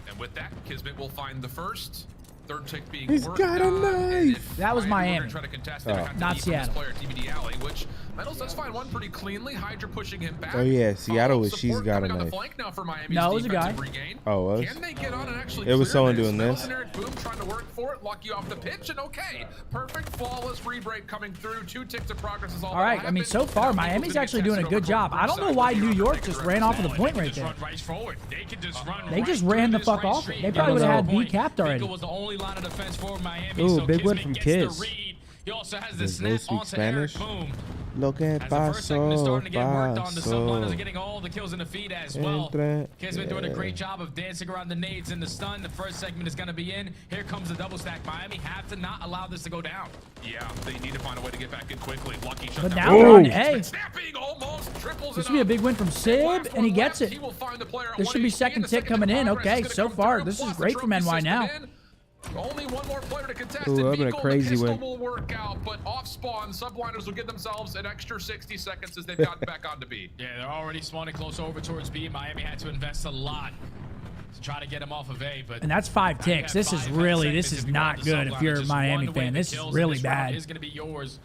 And with that, Kismet will find the first. Third tick being He's worked got a on, and knife. if That was were Miami. gonna try to contest, they would have to Not beat from this Seattle. player, TBD Alley, which Metals does find one pretty cleanly. Hydra pushing him back. Oh, yeah, Seattle was- Support she's got a coming on the knife. flank now for Miami's No, it was a defensive guy. regain. Oh, it was? Can they get on and actually It was clear someone this? doing Metals this. and Eric Boom trying to work for it. Lucky off the pitch, and okay. Perfect, flawless re-break coming through. 2 ticks of progress is all All right, that I mean, happened. so far, Now Miami's Eagles gonna actually get doing a tested good over job. towards I don't know side. why New New York York takes just the ran rest off of the of point They right can there. just run right forward. They can just run They right just through ran the this fuck right off it. street. They Get probably us would've on had B point. capped already. Beagle was the only line of defense for Miami, Ooh, so big win Kismet from gets Kiz. the read. He also has the Does snap those speak onto Eric Spanish? Boom. Lo que As the first segment is pasó, starting to get worked on, the Subliners are pasó. getting all the kills in the feed as well. Entre- Kismet doing a yeah. great job of dancing around the nades and the stun. The first segment is going to be in. Here comes the double stack. Miami have to not allow this to go down. Yeah, they need to find a way to get back in quickly. Lucky shut But down. now they're on Ooh. A. Snapping almost triples This it would be a up. big win from Sib, Last and he one gets left. it. He will find the player at This should 1 be HP, second and the tick coming in. progress is Okay, gonna so come far, through, this is plus the great from trophy NY now. system in. Only one more player to contest. Ooh, and that'd been a Beagle, crazy the pistol win. will work out, but off spawn, Subliners will give themselves an extra 60 seconds as they've gotten back onto B. Yeah, they're already spawning close over towards B. Miami had to invest a lot to try to get him off of A. But And that's 5 ticks. This is not good if you're a Miami fan. This is really bad. Is going to be yours.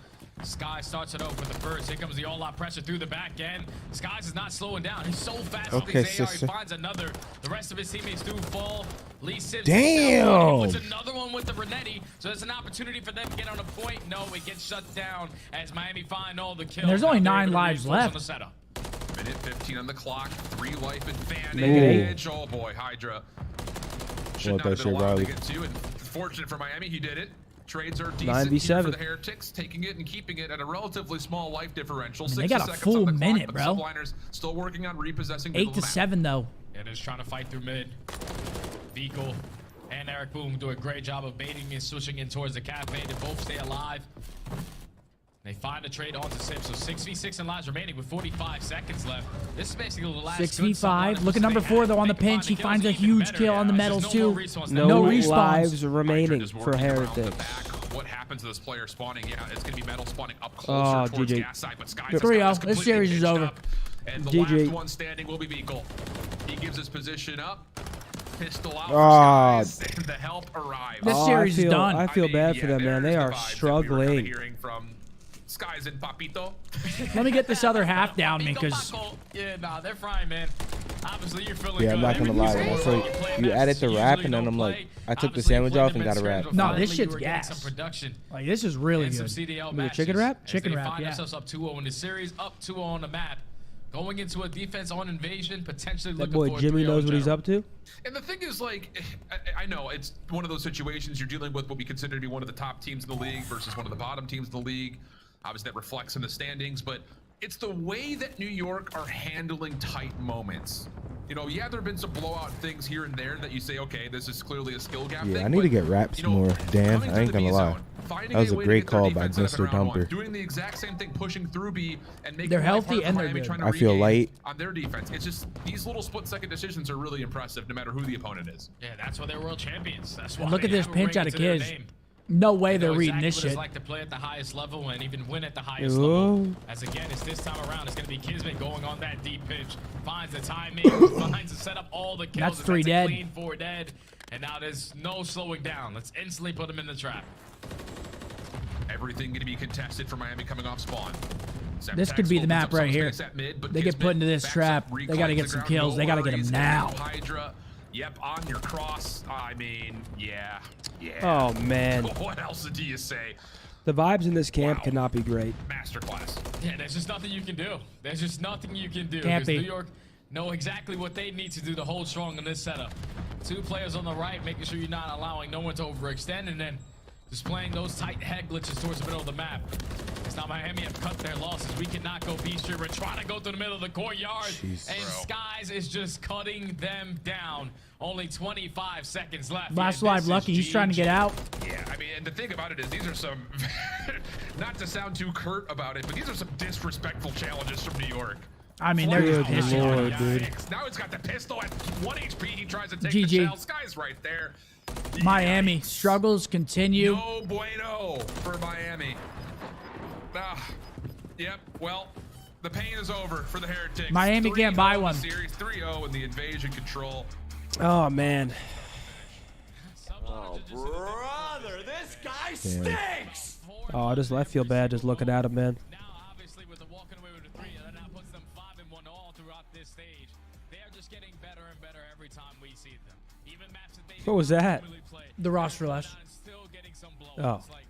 Sky starts it off with the first. Here comes the all-out pressure through the back end. Skies is not slowing down. He's so fast with Okay, his AR. sister. He finds another. The rest of his teammates do fall. Lee Sims. Damn. Puts another one with the Renetti. So there's an opportunity for them to get on a point. No, it gets shut down as Miami find all the kills. And there's only Now they're 9 able to lives reinforce on left. the setup. Minute 15 on the clock. 3 life Negative. advantage. Oh boy, Hydra. Want Should not that have shit, been allowed Riley. to get to. And fortunate for Miami, he did it. Trades are decent 9v7. here for the Heretics, taking it and keeping it at a relatively small life differential. I mean, they 60 got a seconds full on the clock, minute, but bro. Subliners still working on repossessing 8 to 7 though. And is trying to fight through mid. Vico and Eric Boom do a great job of baiting and switching in towards the cafe to both stay alive. They find a trade onto Sim, so 6v6 in lives remaining with 45 seconds left. This is basically the last 6v5. Look at number 4 though on the pinch. He finds a huge kill on the metals too. No respawns. lives Hydra remaining just for working around the Heretics. back. What happens to this player spawning? Yeah, it's going to be metal spawning up Oh, closer towards GG. gas side, but Sky 3-0. This series is over. And the GG. last one standing will be Beagle. He gives his position up. Pistol out Ah. for Skies, and the help arrives. This series is done. I feel mean, bad for yeah, them, man. there's They the are vibes that we were kinda struggling. hearing from Skies and Papito. Let me get this other half down me because Yeah, nah, they're frying, man. Obviously, you're feeling Yeah, good. I'm not gonna lie. Every I single feel play you match added the usually wrap, and then don't I'm like, play. I took the Obviously, sandwich playing off and the got a mid-scrims wrap. with No, Bradley, this you shit's were getting gas. some production like this is really and some good. CDL Give me a chicken matches wrap? as Chicken they wrap, find yeah. themselves up 2-0 in the series, up 2-0 on the map. Going into a defense on invasion, potentially That looking boy for a Jimmy 3-0 knows what he's general. up to. And the thing is, like, I know it's one of those situations you're dealing with what we consider to be one of the top teams in the league versus one of the bottom teams in the league. Obviously, that reflects in the standings, but it's the way that New York are handling tight moments. You know, yeah, there have been some blowout things here and there that you say, okay, this is clearly a skill gap Yeah, thing, I need to but, get wraps you know, more, Dan. coming I through ain't the gonna B lie. zone, finding That was a way to great get their call by defense set up in Mr. round one, Dumper. doing the exact same thing, pushing through B and making They're life healthy hard for and they're Miami good. trying to I feel regain light. on their defense. It's just these little split-second decisions are really impressive, no matter who the opponent is. Yeah, that's why they're world champions. That's why And look at they this have a pinch ring out of to their Kiz. name. No way They they're know reading exactly this what shit. it's like to play at the highest level and even win at the highest Whoa. level. As again, it's this time around, it's going to be Kismet going on that deep pitch. Finds the timing, finds to set up all the kills. That's and 3 a dead. Clean 4 dead. And now there's no slowing down. Let's instantly put him in the trap. Everything going to be contested for Miami coming off spawn. This could be the map right here. They get put into this trap. They got to get some kills. They got to get them now. Hydra, yep, on your cross. I mean, yeah. Oh, man. What else do you say? The vibes in this camp Wow. cannot be great. Masterclass. Yeah, there's just nothing you can do. There's just nothing you can do. Can't 'Cause be. New York know exactly what they need to do to hold strong in this setup. 2 players on the right, making sure you're not allowing no one to overextend, and then just playing those tight head glitches towards the middle of the map. It's not Miami have cut their losses. We cannot go B-Street. We're trying to go through the middle of the courtyard. Jeez. And Bro. Skies is just cutting them down. Only 25 seconds left. Last Yeah, live this is lucky. He's trying to GG. get out. Yeah, I mean, and the thing about it is these are some, not to sound too curt about it, but these are some disrespectful challenges from New York. I mean, they're just Good pissing on lord, it. dude. Yikes. Now he's got the pistol at 1 HP. He tries to take GG. the shell. Sky's right there. Miami Yikes. struggles continue. No bueno for Miami. Yep, well, the pain is over for the Heretics. Miami can't buy 3-0 in the one. Series 3-0 in the invasion control. Oh, man. Oh, brother, this guy stinks! Oh, I feel bad just looking at him, man. Now, obviously, with the walking away with the 3, that now puts them 5-1 all throughout this stage. They are just getting better and better every time we see them. Even maps that they What was that? normally play, The roster they're less. still getting some Oh. blowouts. Like,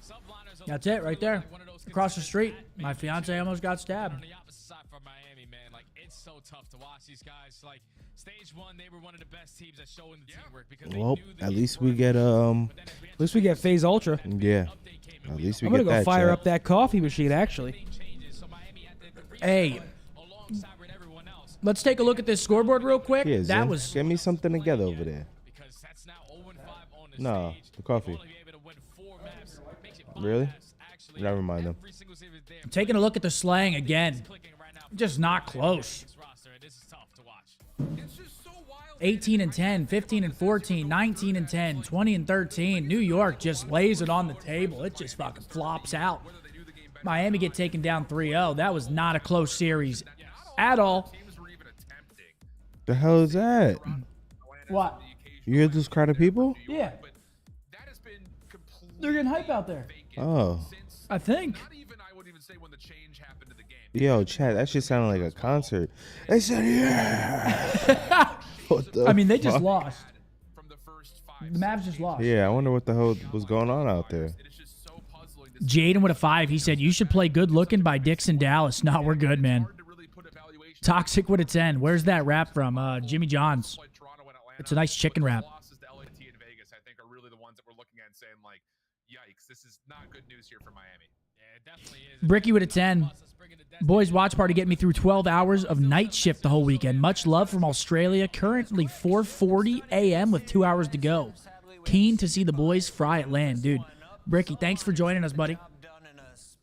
Subliners are That's it right there. like one of those Across the street. consistent My bad fiance bitches. almost got On stabbed. the opposite side for Miami, man, like it's so tough to watch these guys. Like stage 1, they were one of the best teams at showing the teamwork because they Well, knew the at game least we worked. get But then At least we get FaZe Ultra. yeah. update came and At we least we I'm gonna get go that. fire chat. up that coffee machine, actually. changes, so Miami had to Hey, alongside with everyone else. let's take a look at this scoreboard real quick. Yeah, That Zen, was get me something together over there. Because that's now 0-5 on the Nah, stage. the coffee. You'll only be able to win 4 maps. Makes it 5 Really? maps, actually. Never mind them. Every single series there. taking a look at the slang again. Clicking right now. Just not close. This roster, and this is tough to watch. It's just so wild. 18 and 10, 15 and 14, 19 and 10, 20 and 13. New York just lays it on the table. It just fucking flops out. Miami get taken down 3-0. That was not a close series at all. Teams were even attempting. The hell is that? Land What? You hear this crowd of people? Yeah. But that has been completely They're getting hype out there. vacant Oh. since I think. not even I would even say when the change happened to the game. Yo, Chad, that shit sounded like a concert. They said, yeah. What the I mean, they just fuck? lost. From the first 5 The Mavs just lost. Yeah, I wonder what the hell was going on out there. It is just so puzzling to see. Jaden with a 5. He said, you should play Good Looking by Dixon Dallas. No, we're good, man. Hard to really put evaluation Toxic with a 10. Where's that rap from? Jimmy John's. like Toronto and Atlanta, It's a nice chicken but the wrap. losses to LAT and Vegas, I think, are really the ones that we're looking at and saying, like, yikes, this is not good news here for Miami. Yeah, it definitely is. Bricky with a 10. Boys watch party getting me through 12 hours of night shift the whole weekend. Much love from Australia. Currently 4:40 a.m. with 2 hours to go. Keen to see the boys fry at land. Dude, Bricky, thanks for joining us, buddy.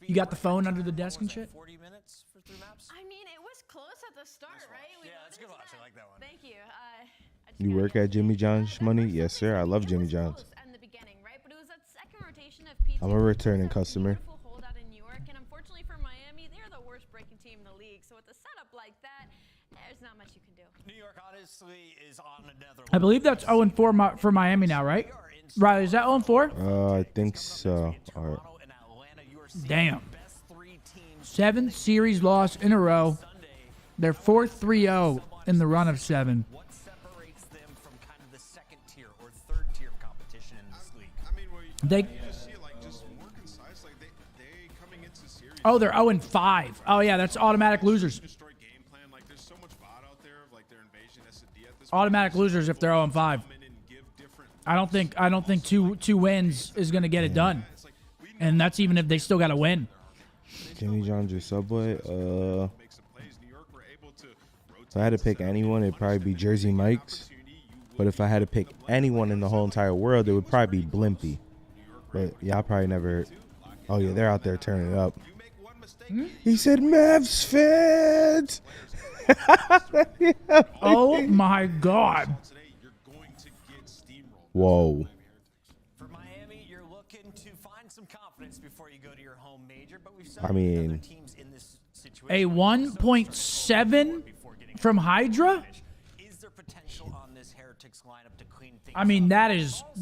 You got the phone under the desk and shit? 40 minutes for 3 maps? I mean, it was close at the start, right? We Yeah, that's a good watch. I like that one. Thank you. I just You gotta work get at Jimmy the John's money? Yes, sir. I love It Jimmy was John's. close in the beginning, right? But it was that second rotation of P2. I'm a returning It's a customer. beautiful holdout in New York, and unfortunately for Miami, they're the worst breaking team in the league. So with a setup like that, there's not much you can do. New York honestly is on another I believe that's 0-4 for Miami now, right? Riley, is that 0-4? I think so. All right. Toronto and Atlanta. You are seeing Damn. the best 3 teams 7 series loss in a row. Sunday. They're 4-3-0 in the run of 7. What separates them from kind of the second tier or third tier of competition in this league? I mean, where you They just see it like just more concise, like they coming into series. Oh, they're 0-5. Oh yeah, that's automatic losers. Destroy game plan. Like there's so much VOD out there of like their invasion SD at this Automatic losers if they're 0-5. come in and give different. I don't think two wins is gonna get it done. It's like we know And that's even if they still gotta win. Jimmy John's or Subway? make some plays. New York were able to rotate. If I had to pick anyone, it'd probably be Jersey Mike's. But if I had to pick anyone in the whole entire world, it would probably be Blimpy. But y'all probably never. Oh yeah, they're out there turning it up. You make one mistake. He said Mavs fans. Oh my god. Today you're going to get steamrolled. Whoa. For Miami, you're looking to find some confidence before you go to your home major, but we've I seen mean- other teams in this situation. A 1.7 from Hydra? Is there potential on this Heretics lineup to clean things I mean, up?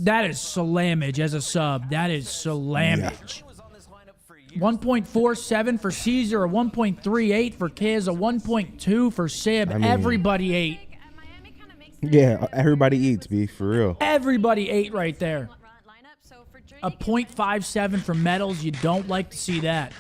that is salamage as a sub. That is salamage. He was on this lineup for years. 1.47 for Caesar, a 1.38 for Kiz, a 1.2 for Sib. I mean- Everybody ate. And Miami kind of makes the Yeah, everybody eats, B, for real. Everybody ate right there. lineup. So for Drake, A 0.57 for Metals. You don't like to see that.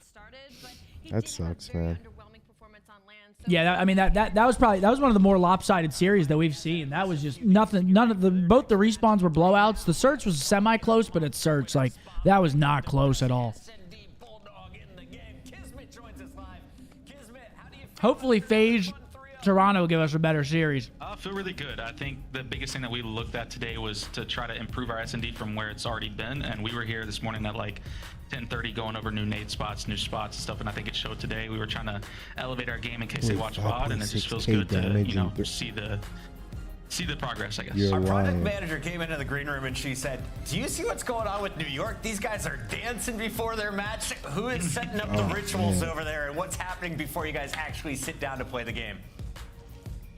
started, but he That did have sucks, very man. underwhelming performance on land. So Yeah, I mean that was probably one of the more lopsided series that we've seen. That was just nothing. None of the both the respawns were blowouts. The search was semi close, but it's search like that was not close at all. SND Bulldog in the game. Kismet joins us live. Kismet, how do you feel Hopefully, about FaZe 1-3-0? Toronto will give us a better series. I feel really good. I think the biggest thing that we looked at today was to try to improve our S&D from where it's already been. And we were here this morning at like 10:30 going over new nade spots, new spots and stuff. And I think it showed today. We were trying to elevate our game in case they watch VOD, and it just feels 5.6K good to, damage you know, and see the progress, I guess. You're Our product lying. manager came into the green room and she said, "Do you see what's going on with New York? These guys are dancing before their match. Who is setting up the rituals man. over there, and what's happening before you guys actually sit down to play the game?"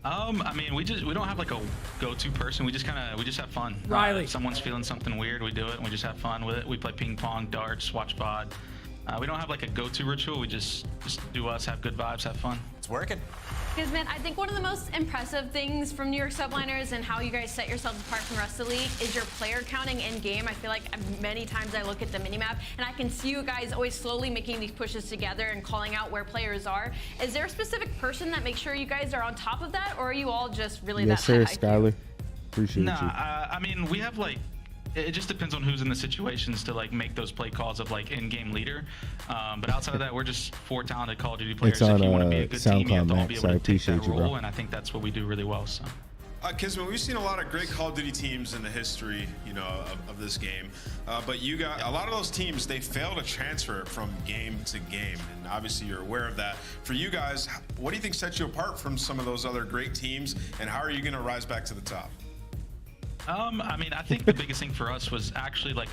I mean, we don't have like a go-to person. We just have fun. Riley. If someone's feeling something weird, we do it, and we just have fun with it. We play ping pong, darts, watch VOD. We don't have like a go-to ritual. We just do us, have good vibes, have fun. It's working. Kismet, I think one of the most impressive things from New York Subliners and how you guys set yourselves apart from the rest of the league is your player counting in game. I feel like many times I look at the minimap and I can see you guys always slowly making these pushes together and calling out where players are. Is there a specific person that makes sure you guys are on top of that, or are you all just really Yes, that sir, high IQ? Skylar. Appreciate Nah, you. I mean, we have like, it just depends on who's in the situations to like make those play calls of like in-game leader. But outside of that, we're just 4 talented Call of Duty players. It's on, If you want to be a good team, you have to all SoundCloud, be Max. able I to take that appreciate you, bro. role, and I think that's what we do really well. So. Kismet, we've seen a lot of great Call of Duty teams in the history, of this game. But you got a lot of those teams, they fail to transfer from game to game. And obviously you're aware of that. For you guys, what do you think sets you apart from some of those other great teams? And how are you going to rise back to the top? I mean, I think the biggest thing for us was actually like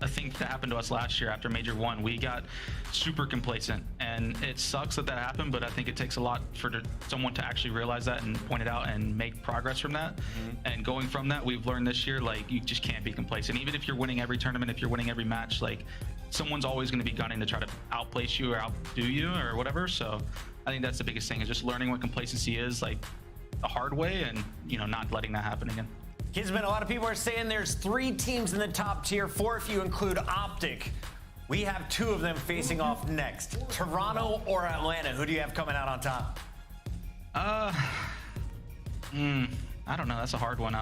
a thing that happened to us last year after Major 1. We got super complacent, and it sucks that happened, but I think it takes a lot for someone to actually realize that and point it out and make progress from that. And going from that, we've learned this year, like, you just can't be complacent. Even if you're winning every tournament, if you're winning every match, like, someone's always going to be gunning to try to outplace you or outdo you or whatever. So I think that's the biggest thing, is just learning what complacency is, like, the hard way, and, you know, not letting that happen again. Kismet, a lot of people are saying there's 3 teams in the top tier, 4 if you include Optic. We have 2 of them facing off next. Toronto or Atlanta? Who do you have coming out on top? I don't know. That's a hard one.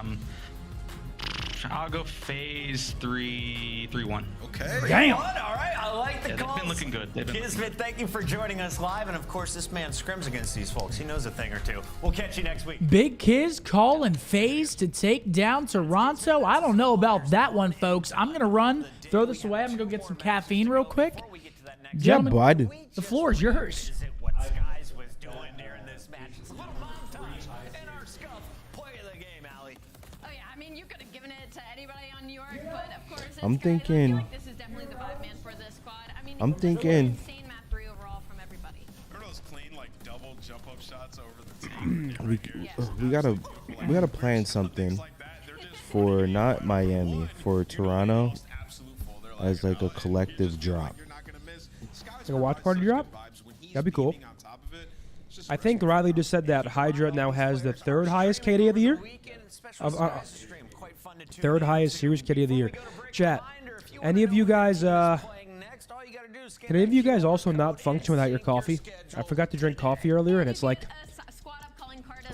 I'll go FaZe 3-1. Okay. Damn. All right, I like the calls. They've been looking good. Kismet, thank you for joining us live. And of course, this man scrims against these folks. He knows a thing or two. We'll catch you next week. Big Kiz calling FaZe to take down Toronto. I don't know about that one, folks. I'm going to run, throw this away. I'm going to go get some caffeine real quick. Gentlemen, bud. the floor is yours. What Skies was doing during this match. It's a little montage in our Scump play of the game, Allie. Oh yeah, I mean you could have given it to anybody on New York, but of course it's I'm thinking. I feel like this is definitely the vibe man for this squad. I mean, I'm thinking. insane map 3 overall from everybody. Are those clean, like, double jump-up shots over the tank? We gotta plan something for not Miami, for Toronto, as like a collective drop. Like a watch party drop? That'd be cool. I think Riley just said that Hydra now has the 3rd highest KD of the year. 3rd highest series KD of the year. Chat, any of you guys, can any of you guys also not function without your coffee? I forgot to drink coffee earlier, and it's like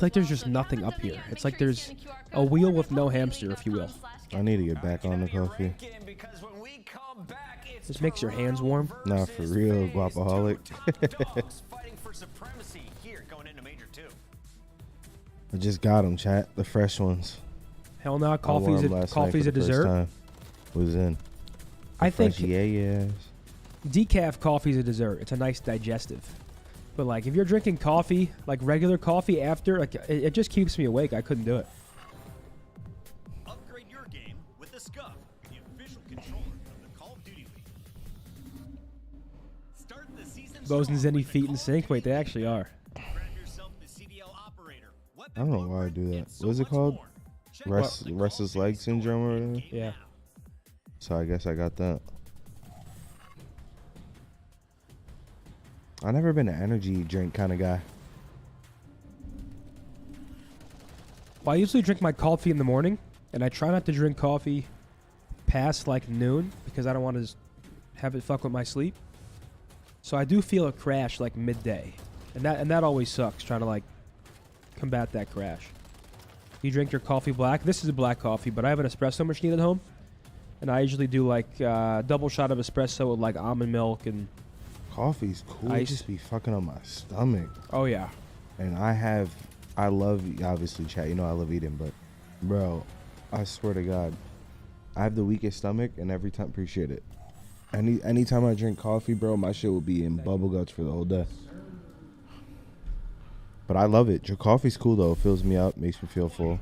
there's just nothing up here. It's like there's a wheel with no hamster, if you will. I need to get back on the coffee. This makes your hands warm. Nah, for real, guapaholic. I just got them, chat. The fresh ones. Hell no, I wore coffee's 'em last night coffee's for a the first dessert. time. Was in. I think Yes. decaf coffee's a dessert. It's a nice digestive. But like if you're drinking coffee, like regular coffee after, like it just keeps me awake. I couldn't do it. Upgrade your game with the Scump, the official controller of the Call of Duty League. Start the season Bosun's any feet in sync? Wait, they actually are. Grab yourself the CDL operator. I don't know why I do that. What is it called? Restless leg syndrome or whatever? Yeah. So I guess I got that. I've never been an energy drink kind of guy. Well, I usually drink my coffee in the morning, and I try not to drink coffee past like noon because I don't want to have it fuck with my sleep. So I do feel a crash like midday, and that always sucks. Trying to like combat that crash. You drink your coffee black. This is a black coffee, but I have an espresso machine at home, and I usually do like double shot of espresso with like almond milk and Coffee's cool. Ice. It just be fucking on my stomach. oh yeah. And I love, obviously, chat, you know I love eating, but, bro, I swear to God, I have the weakest stomach, and every time, appreciate it. Anytime I drink coffee, bro, my shit will be in bubble guts for the whole day. But I love it. Your coffee's cool, though. It fills me up, makes me feel full.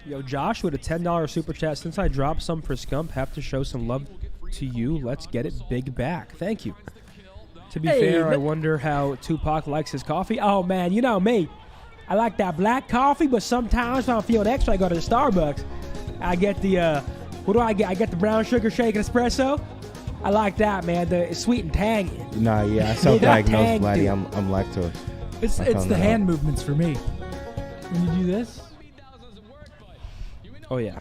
Yo, Josh with a $10 super chat. Since I dropped some for Scump, have to show some love to you. Let's get it big back. Thank you. To be fair, I wonder how Tupac likes his coffee. Oh, man, you know me. I like that black coffee, but sometimes when I'm feeling extra, I go to the Starbucks. I get the, what do I get? I get the brown sugar shake and espresso. I like that, man. It's sweet and tangy. Nah, yeah, I self-diagnosed, Vladdy. I'm lactose. It's the hand movements for me. When you do this. Oh, yeah.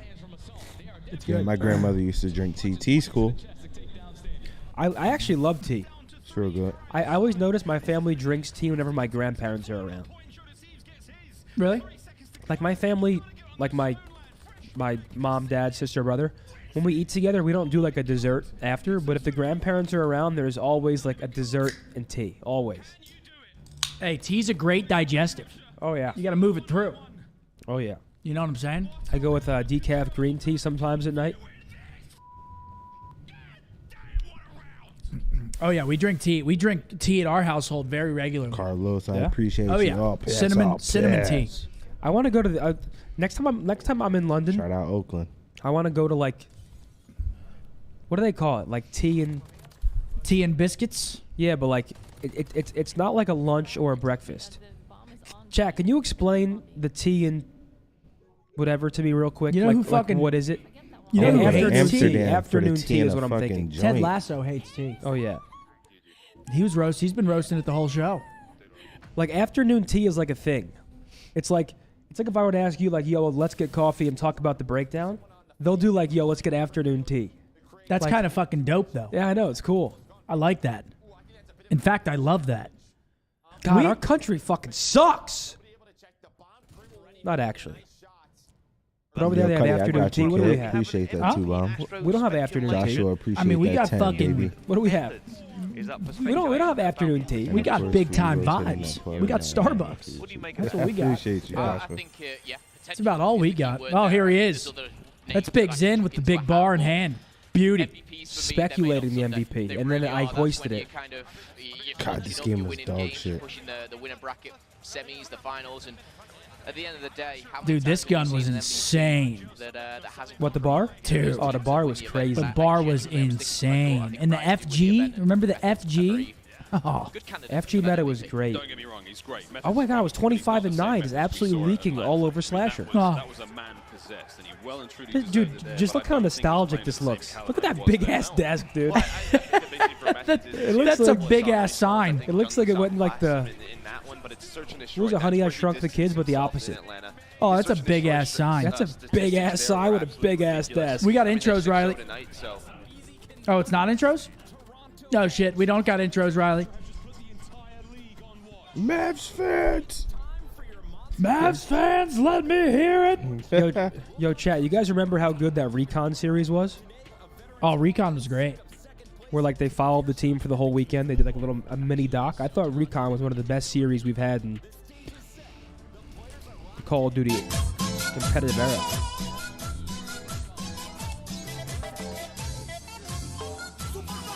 It's Yeah, good. my grandmother used to drink tea. Tea's cool. I actually love tea. It's real good. I always notice my family drinks tea whenever my grandparents are around. Really? Like my family, like my mom, dad, sister, brother, when we eat together, we don't do like a dessert after, but if the grandparents are around, there's always like a dessert and tea. Always. Hey, tea's a great digestive. Oh, yeah. You got to move it through. Oh, yeah. You know what I'm saying? I go with decaf green tea sometimes at night. Oh, yeah, we drink tea. We drink tea at our household very regularly. Carlos, I Yeah? appreciate Oh, you. yeah. Oh, piss, Cinnamon oh, tea. piss. I want to go to the next time I'm in London. Shout out Oakland. I want to go to like What do they call it? Like tea and biscuits? Yeah, but like it's not like a lunch or a breakfast. Chat, can you explain the tea and whatever to me real quick? You know who fucking what is it? You know who hates tea? Afternoon tea is what I'm thinking. Ted Lasso hates tea. Oh yeah. He's been roasting it the whole show. Like afternoon tea is like a thing. It's like if I were to ask you like, yo, let's get coffee and talk about the breakdown. They'll do like, yo, let's get afternoon tea. That's like, kind of fucking dope though. Yeah, I know, it's cool. I like that. In fact, I love that. God, our country fucking sucks. Not actually. But over there they have afternoon tea. What do we have? Appreciate that too, Bomb. We don't have afternoon tea. Joshua, appreciate I mean, we that got 10, fucking. baby. What do we have? We don't have afternoon tea. We got course, big time we rotated vibes. that We got part. Starbucks. What do you make That's of what we got. Appreciate you, Joshua. That's about all we got. Oh, here he is. That's Big Zen with the big bar in hand. Beauty. Speculating the MVP, and then I hoisted it. God, this game was dog shit. Pushing the winner bracket, semis, the finals, and at the end of the day, Dude, this gun was insane. What, the bar? Dude. Oh, the bar was crazy. The bar was insane. And the FG, remember the FG? Oh, FG meta was great. Don't get me wrong, he's great. Oh my god, it was 25 and 9. It's absolutely leaking all over Slasher. Oh. That was a man possessed, and he well and truly Dude, just look how nostalgic this looks. Look at that big ass desk, dude. That's a big ass sign. It looks like it went in like the. It was a Honey I Shrunk the Kids, but the opposite. Oh, that's a big ass sign. That's a big ass sign with a big ass desk. We got intros, Riley. Oh, it's not intros? Oh shit, we don't got intros, Riley. Mavs fans. Mavs fans, let me hear it. Yo, chat, you guys remember how good that Recon series was? Oh, Recon was great. Where like they followed the team for the whole weekend. They did like a mini doc. I thought Recon was one of the best series we've had in the Call of Duty competitive era.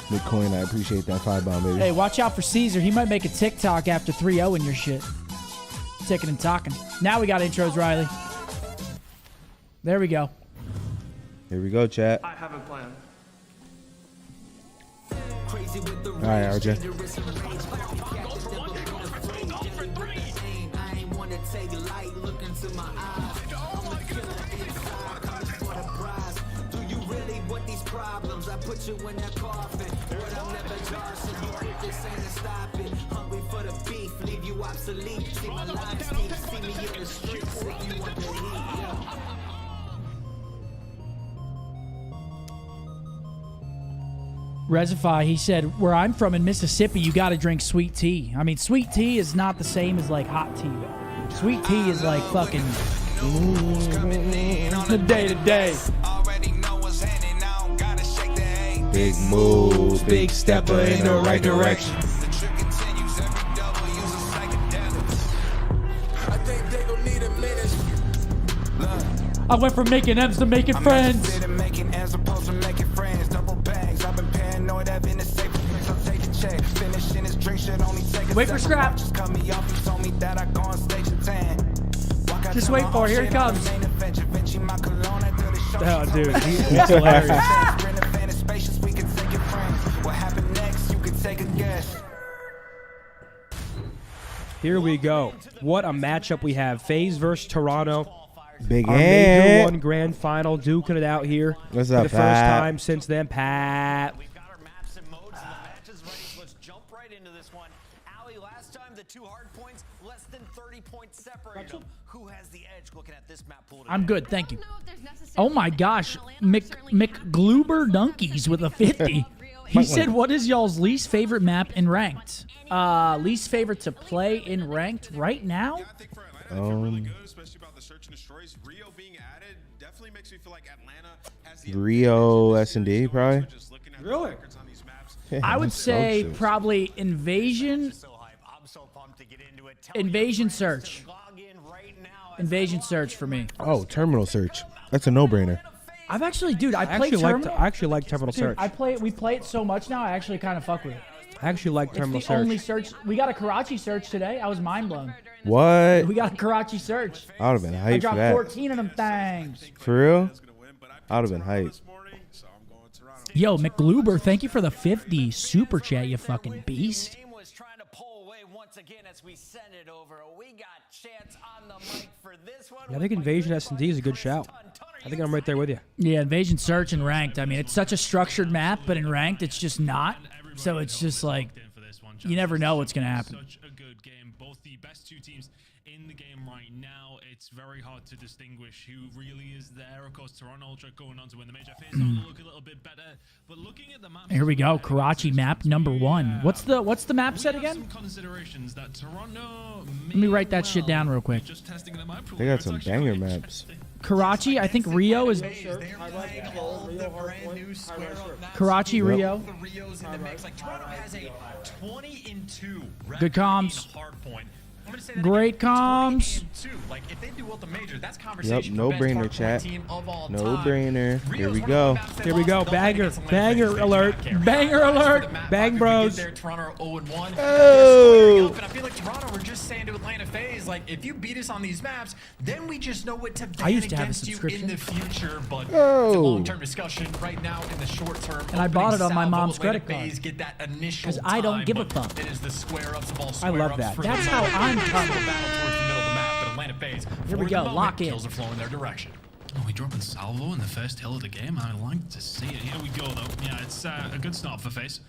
Bitcoin, I appreciate that 5-bomb, baby. Hey, watch out for Caesar. He might make a TikTok after 3-0 in your shit. Ticking and talking. Now we got intros, Riley. There we go. Here we go, chat. I have a plan. All right, RJ. I put you in that coffin, but I'm never Johnson. You think this ain't a stopping? Hungry for the beef, leave you obsolete. See my life, see me in the streets if you want the heat. Yeah. Resify, he said, where I'm from in Mississippi, you got to drink sweet tea. I mean, sweet tea is not the same as like hot tea. Sweet tea is like fucking the day to day. Big move, big stepper in the right direction. I went from making M's to making friends. Wait for Scrap. Just wait for it. Here it comes. Oh, dude, he's hilarious. Here we go. What a matchup we have. FaZe versus Toronto. Big Our Major 1 grand final. Duking it out here. What's for up, the first Pat? time since then. Pat. We've got our maps and modes and the matches ready, so let's jump right into this one. Ali, last time the two hard points, less than 30 points separated them. Who has the edge looking at this map pool today? I'm good, thank you. Oh my gosh, McGluber Dunkies with a 50. He said, what is y'all's least favorite map in ranked? Least favorite to play in ranked right now? Rio S&D, probably. Really? I would say probably Invasion Search. Invasion Search for me. Oh, Terminal Search. That's a no-brainer. I've actually, dude, I actually like Terminal Search. We play it so much now, I actually kind of fuck with it. I actually like Terminal It's the Search. only search. We got a Karachi search today. I was mind blown. What? We got a Karachi search. I would have been hyped I for dropped that. 14 of them things. For real? I would have been hyped. Yo, McGluber, thank you for the 50 super chat, you fucking beast. Yeah, I think Invasion S&D is a good shout. I think I'm right there with you. Yeah, Invasion Search and Ranked. I mean, it's such a structured map, but in Ranked, it's just not. So it's just like, you never know what's going to happen. Such a good game. Both the best two teams in the game right now. It's very hard to distinguish who really is there. Of course, Toronto Ultra going on to win the major. FaZe starting to look a little bit better. But looking at the map, Here we go. Karachi map #1. What's the map set again? Let me write that shit down real quick. They got some banger maps. Karachi, I think Rio is... Karachi, Rio. Good comms. Great comms. Like, if they do the major, that's Yep, conversation. no brainer, chat. No brainer. Here we go. Here we go. Banger. Banger alert. Banger alert. Bang bros. Oh! And I feel like Toronto, we're just saying to Atlanta FaZe, like, if you beat us on these maps, then we just know what to ban I used to have a against you subscription. in the future. But it's Oh. a long-term discussion right now in the short term. And I bought it on my Salvo, mom's Atlanta credit card. FaZe get that initial 'Cause I don't time, give a but fuck. It is the square-ups of all I square-ups love that. for That's the how moment. I'm It's coming. a battle towards the middle of the map, but Atlanta FaZe, Here we for go, the moment, lock in. kills are flowing their direction. Oh, we dropping salvo in the first hill of the game. I like to see it. Here we go, though. Yeah, it's a good start for FaZe.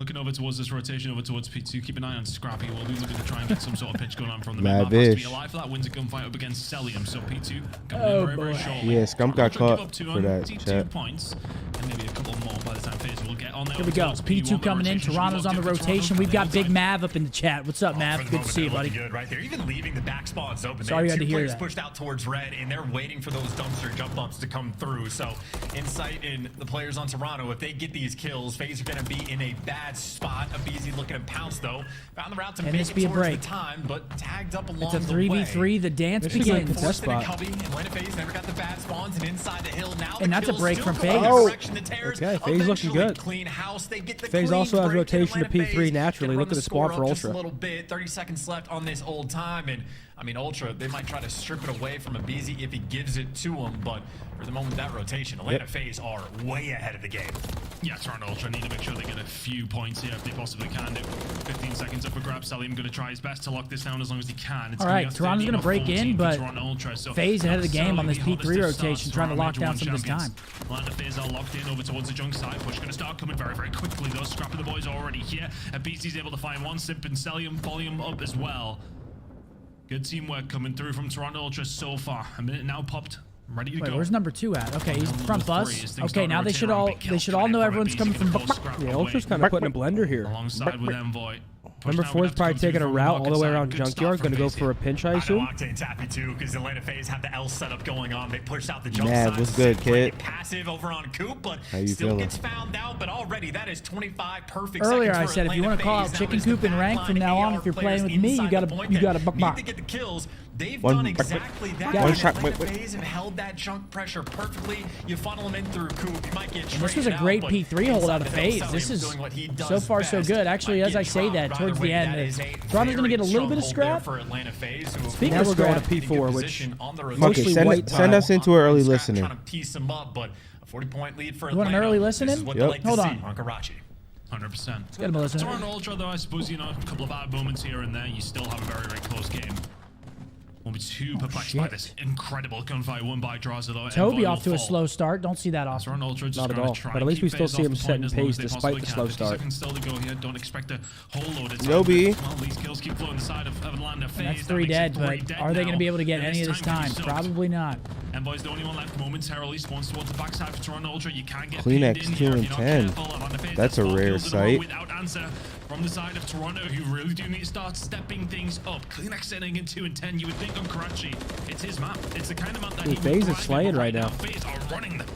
Looking over towards this rotation, over towards P2. Keep an eye on Scrappy. We'll be looking to try and get some sort of pitch going on from the mid. Map has to be Lavish. alive for that. Wins a gunfight up against Celium. So P2 coming Oh, in very, very boy. shortly. Yeah, Scump got Ultra give caught up for that 22 chat. points, and maybe a couple more by the time FaZe will get on there. Here we go. P2 coming in. Toronto's on the rotation. We've got Big Mav up in the chat. What's up, Mav? Good to see you, buddy. Good right there. Even leaving the back spawns open. Sorry you had to hear players that. pushed out towards red, and they're waiting for those dumpster jump bumps to come through. So, insight in the players on Toronto. If they get these kills, FaZe are going to be in a bad spot. A BZ looking to pounce though. Found the route to Can make this it be a towards break? the time, but tagged up along It's a the way. 3v3. The dance This is like begins. the test spot. Atlanta FaZe never got the bad spawns, and inside the hill now. And the that's a kills break still from go in FaZe. the Oh. direction of Tears. Okay, FaZe looking Eventually good. Clean house. They get the FaZe clean also has break, and rotation to Atlanta P3 FaZe naturally. can Look run at the score spawn for up just Ultra. a little bit. 30 seconds left on this old time, and I mean Ultra, they might try to strip it away from a BZ if he gives it to him, but for the moment that rotation, Atlanta FaZe are way ahead of the game. Yeah, Toronto Ultra need to make sure they get a few points here if they possibly can do. 15 seconds up for grabs. Salim going to try his best to lock this down as long as he can. It's All right, Toronto's going to break in, but FaZe ahead of the game on this P3 rotation, trying to lock down some of this time. Atlanta FaZe are locked in over towards the junk side. Push going to start coming very, very quickly, though. Scrap of the boys already here. And BC's able to find one. Simp and Celium volume up as well. Good teamwork coming through from Toronto Ultra so far. A minute now popped. Ready to Wait, go. where's number 2 at? Okay, he's front Number bus. 3 is things Okay, starting now to they rotate should around. all know Connect everyone's from coming BC, from. gonna pull Scrap Yeah, away. Ultra's kind of putting a blender here. Alongside with Envoy. Number 4 is probably taking a route all the way around Junkyard. Going to go for a pinch, I assume. Octane's happy too, because Atlanta FaZe have the L setup going on. They pushed out the jump Mav, side. what's good, Play kid? Passive over on Coop, but How you still feeling? gets found out. But already that is 25 perfect Earlier seconds I for said if you Atlanta want to call FaZe. out Now Chicken is the Coop and rank backline from now on, AR if you're players playing with me, you inside gotta the point buck that buck. need to get the kills. They've One done back- exactly that. One And shot, Atlanta wait. FaZe have held that junk pressure perfectly. You funnel them in through Coop. You might get And this was a traded great out, P3 but hold out of inside the hill, FaZe. This Celium's is doing what he does so far so best. good. Actually, Might as I get say that, dropped. towards Either the way, end, that is a Toronto's going to get a little bit of stronghold there scrap. for Atlanta FaZe, who Speaking Now of we're going scrap, to P4, which position on the Okay, mostly send, white send tile. us into our early listening. Trying to piece them up, but a 40-point lead for You want an Atlanta. early This is listening? what Yep. they like to Hold see on. Karachi. 100%. Let's get him a listen. Toronto Ultra, though, I suppose, you know, a couple of bad moments here and there. You still have a very, very close game. Won't be too perplexed by shit. this incredible gunfight won by Draza, though. Toby Envoy off to will a fall. slow start. Don't see that often. Toronto Ultra just Not at gonna all. try But at and least we keep still FaZe see off him the point setting as long pace as they despite possibly the can. slow 50 start. seconds still to go here. Don't expect a whole load of time. No B. Well, these kills keep flowing the side of Atlanta FaZe. That's That 3 makes it dead, 3 but dead are they going to now, be able to get and any of this can be time? soaked. Probably not. Envoy's the only one left momentarily. Spawns towards the backside for Toronto Ultra. You can't get Kleenex pinned in 2 here if and you're not 10. careful. Atlanta FaZe That's a have 4 rare kills in a row sight. without answer from the side of Toronto, who really do need to start stepping things up. Kleenex sitting in 2 and 10. You would think on Karachi, it's his map. It's the kind of map that Dude, he would FaZe is thrive in, slaying but right now. FaZe are running them.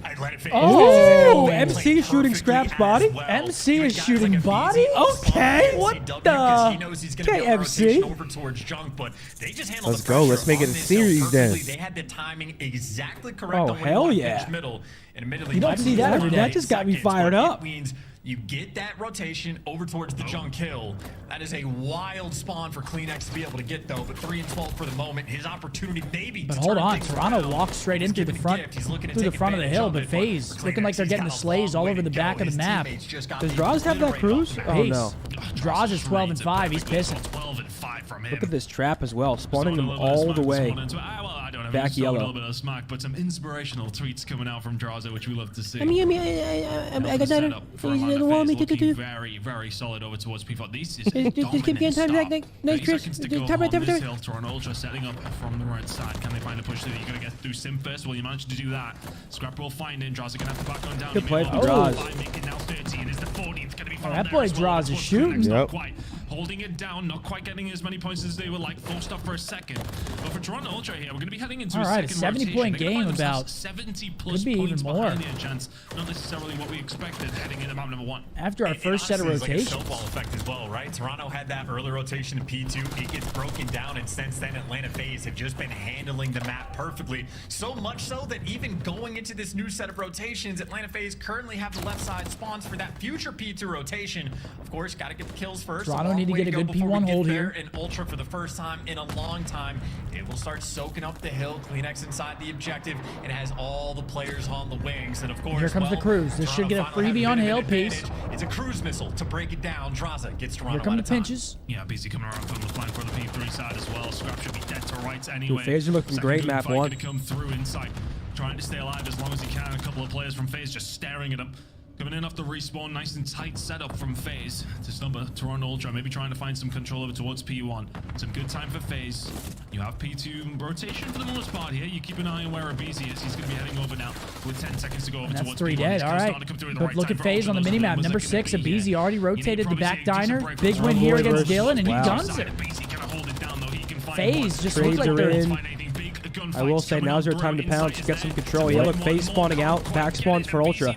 Atlanta FaZe. Oh, They MC play is shooting perfectly Scrap's as body? well. MC You is got shooting like a body? BZ Okay, on what NCW, the- 'cause he knows he's gonna be on Okay, a rotation MC. over towards junk, but they just handled Let's the go. pressure Let's make it on a this series hill then. perfectly. They had the timing exactly correct. Oh, on when hell one yeah. pitch middle. And admittly, You don't might see be that four every day. That just got me seconds, fired but up. It means You get that rotation over towards the junk hill. That is a wild spawn for CleanX to be able to get, though. But 3 and 12 for the moment. His opportunity maybe. But to hold turn on, things Toronto around. walks straight He's into the given a front, gift. He's looking to through the take front of the hill. advantage But of it, FaZe for looking like CleanX, they're he's getting got the a slays long all way over to the go. back of the His map. teammates just got Does the Draws have that obliterate cruise? off the Oh map. no. Draws is 12 and 5. He's pissing. 12 and 5 from him. Look at this trap as well, spawning them Someone a little all bit the of way. smack, someone into- well, I don't know. Back He's still a yellow. little bit of smack, but some inspirational tweets coming out from Draza, which we love to see. I got that. Setup for Atlanta FaZe looking very, very solid over towards P4. This is a dominant start. 30 seconds to go on this hill. Toronto Ultra setting up from the right side. Can they find a push through? You're going to get through Sim first. Will you manage to do that? Scrap will find in. Draza going to have to back on down. Good play from Draws. Making now 13 is the 40th. Going to be found that there boy as well. Draws is Towards shooting. Cleanx, not Yep. quite holding it down, not quite getting as many points as they would like. Forced up for a second. But for Toronto Ultra here, we're going to be heading into All a right, a second 70-point rotation. They're gonna game, find about themselves 70 plus could be even points more. behind the chance. Not necessarily what we expected heading into map number 1. After our first set of Honestly, rotations. it's like a snowball effect as well, right? Toronto had that early rotation in P2. It gets broken down, and since then, Atlanta FaZe have just been handling the map perfectly. So much so that even going into this new set of rotations, Atlanta FaZe currently have the left side spawns for that future P2 rotation. Of course, got to get the kills first. Toronto long need to way get a go good before we P1 get hold there, here. And Ultra for the first time in a long time. It will start soaking up the hill. CleanX inside the objective. It has all the players on the wings, and of course, Here comes the cruise. This should get a finally freebie have on a bit hill of an piece. advantage. It's a cruise missile to break it down. Draza gets Toronto Here come out the of time. pinches. Yeah, BC coming around from the flank for the P3 side as well. Scrap should be dead to rights anyway. FaZe are looking Second great, good map fight 1. Gonna come through inside, trying to stay alive as long as he can. A couple of players from FaZe just staring at him. Coming in off the respawn, nice and tight setup from FaZe to stumble Toronto Ultra, maybe trying to find some control over towards P1. Some good time for FaZe. You have P2 rotation for the most part here. You keep an eye on where Abizi is. He's going to be heading over now with 10 seconds to go over And that's towards 3 P1. dead. He's All gonna right. start to come through in the Good right look time at for FaZe on the Ultra. Those are minimap. numbers Number that 6, can be Abizi here. already You need rotated the probably back see a decent diner. break Big from win here Convoy against versus- Dylan, and he wow. guns it. Abizi can hold it down though. He can find FaZe one. just Trades look like are they're in. Big I will say now's their time to pounce, get some control. Yeah, look, FaZe spawning out, back spawns for Ultra.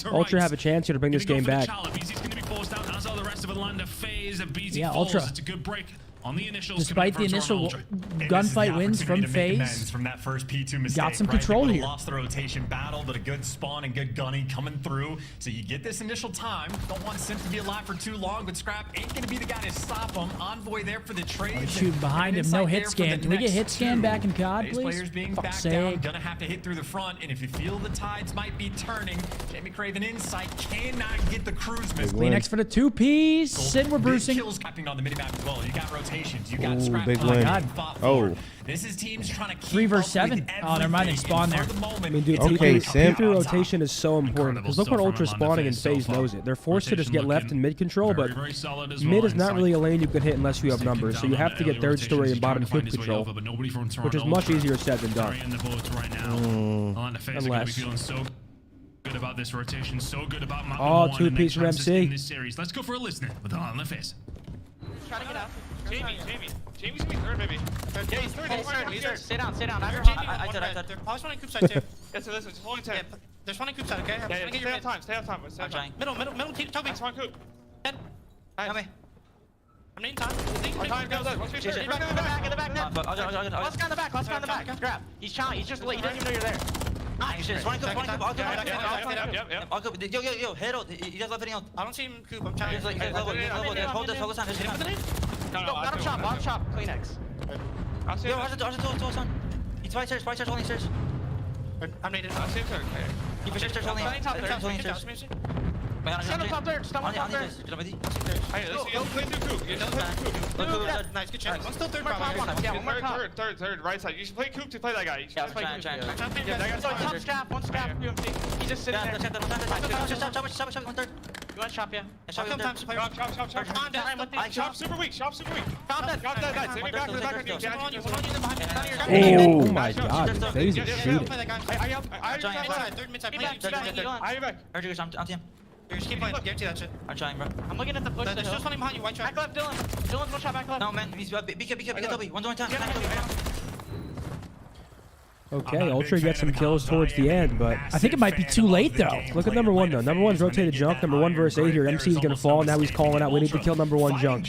Ultra have a chance here to bring this game back. Yeah, Ultra. It's a good break on the initials. Despite the initial gunfight wins from FaZe, from that first P2 mistake, got some right? control They would've here. lost the rotation battle, but a good spawn and good gunning coming through. So you get this initial time. Don't want Sim to be alive for too long, but Scrap ain't gonna be the guy to stop him. Envoy there for the trade. He's shooting behind him. No hit scan. Can we get hit scan back in COD, FaZe please? players being Fuck's back sake. down, gonna have to hit through the front. And if you feel the tides might be turning, Jamie Craven Insight cannot get the cruise miss. Next for the 2-piece, and we're bruising. Big kills happening on the minimap as well. You got rotations. You got Ooh, Scrap. big flying, win. getting fought Oh. for. This is teams trying to keep 3 versus up 7. with Oh, never mind. They everything, spawn and there. for the moment, I mean, dude, Okay, Sim. P3 rotation is so important because look what Incredible Ultra's stuff from spawning Atlanta and FaZe FaZe so knows far. it. They're forced to just get Rotation left in mid control, very, but very solid as mid well is not inside. really a lane you can hit unless you have Sticking numbers. So down you on have the to get early third rotations. story He's and trying bottom to find cube his way control, over, but nobody from which is Toronto much Ultra easier said than done. carrying the boats right now. Atlanta FaZe are going to be Unless. feeling so good about this rotation, so good about map Oh, number 1 and 2-piece from chances MC. in this series. Let's go for a listener with Atlanta FaZe. Try to get out. Jamie's gonna be third, maybe. Yeah, he's third. He's third. Stay down. I I did. I was running coop side too. Yeah, so listen, just holding 10. There's one in coop side, okay? Yeah, Stay on time. Stay on time. I'm trying. Middle, Toby. That's one coop. 10. Nice. I'm needing time. Our time goes up. In the back. Let's go in the back. Grab. He's challenging. He's just late. He doesn't even know you're there. Nice. Just running coop. I'll go. Yo, head out. You guys left anything else? I don't see him coop. I'm trying. Hold this. Focus on this. Bottom shop. CleanX. I'll see Yo, him. watch it. He's right stairs, holding stairs. I'm needed. I'll see him third. Keep your stairs holding stairs. Stand up top third. Stand up top third. Nice, good chance. One still third. Third, right side. You should play coop to play that guy. You should play coop. One strap. He's just sitting there. Chop. You want chop, yeah? Sometimes play. Chop super weak. Chop that. Save me back to the back. Oh my god, FaZe is shooting. Are you back? I'm team. Just keep playing. Guarantee that shit. I'm trying, bro. I'm looking at the push. There's just one behind you. White track. Back left, Dylan. Dylan's one shot back left. No, man. He's BK, Toby. One time. Okay, Ultra gets some kills towards the end, but I think it might be too late, though. look at number 1 though. Number 1's rotated junk. Number 1 versus 8 here. MC is gonna fall. Now he's calling out. We need to kill number 1 junk.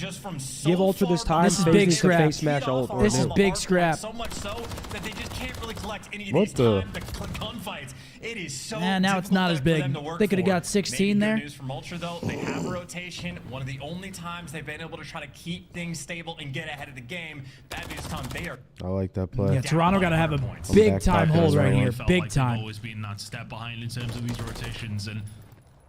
Give Ultra this time. This is FaZe big needs to scrap. face smash ult. This is big scrap. So much so that they just can't really collect any of What these the? gunfights. It is so now it's not as big. They could have got 16 there. Good news from Ultra though, they have a rotation. One of the only times they've been able to try to keep things stable and get ahead of the game. That is time they are. I like that play. Yeah, Toronto got to have a big time hold right here. Big time. Always been that step behind in terms of these rotations, and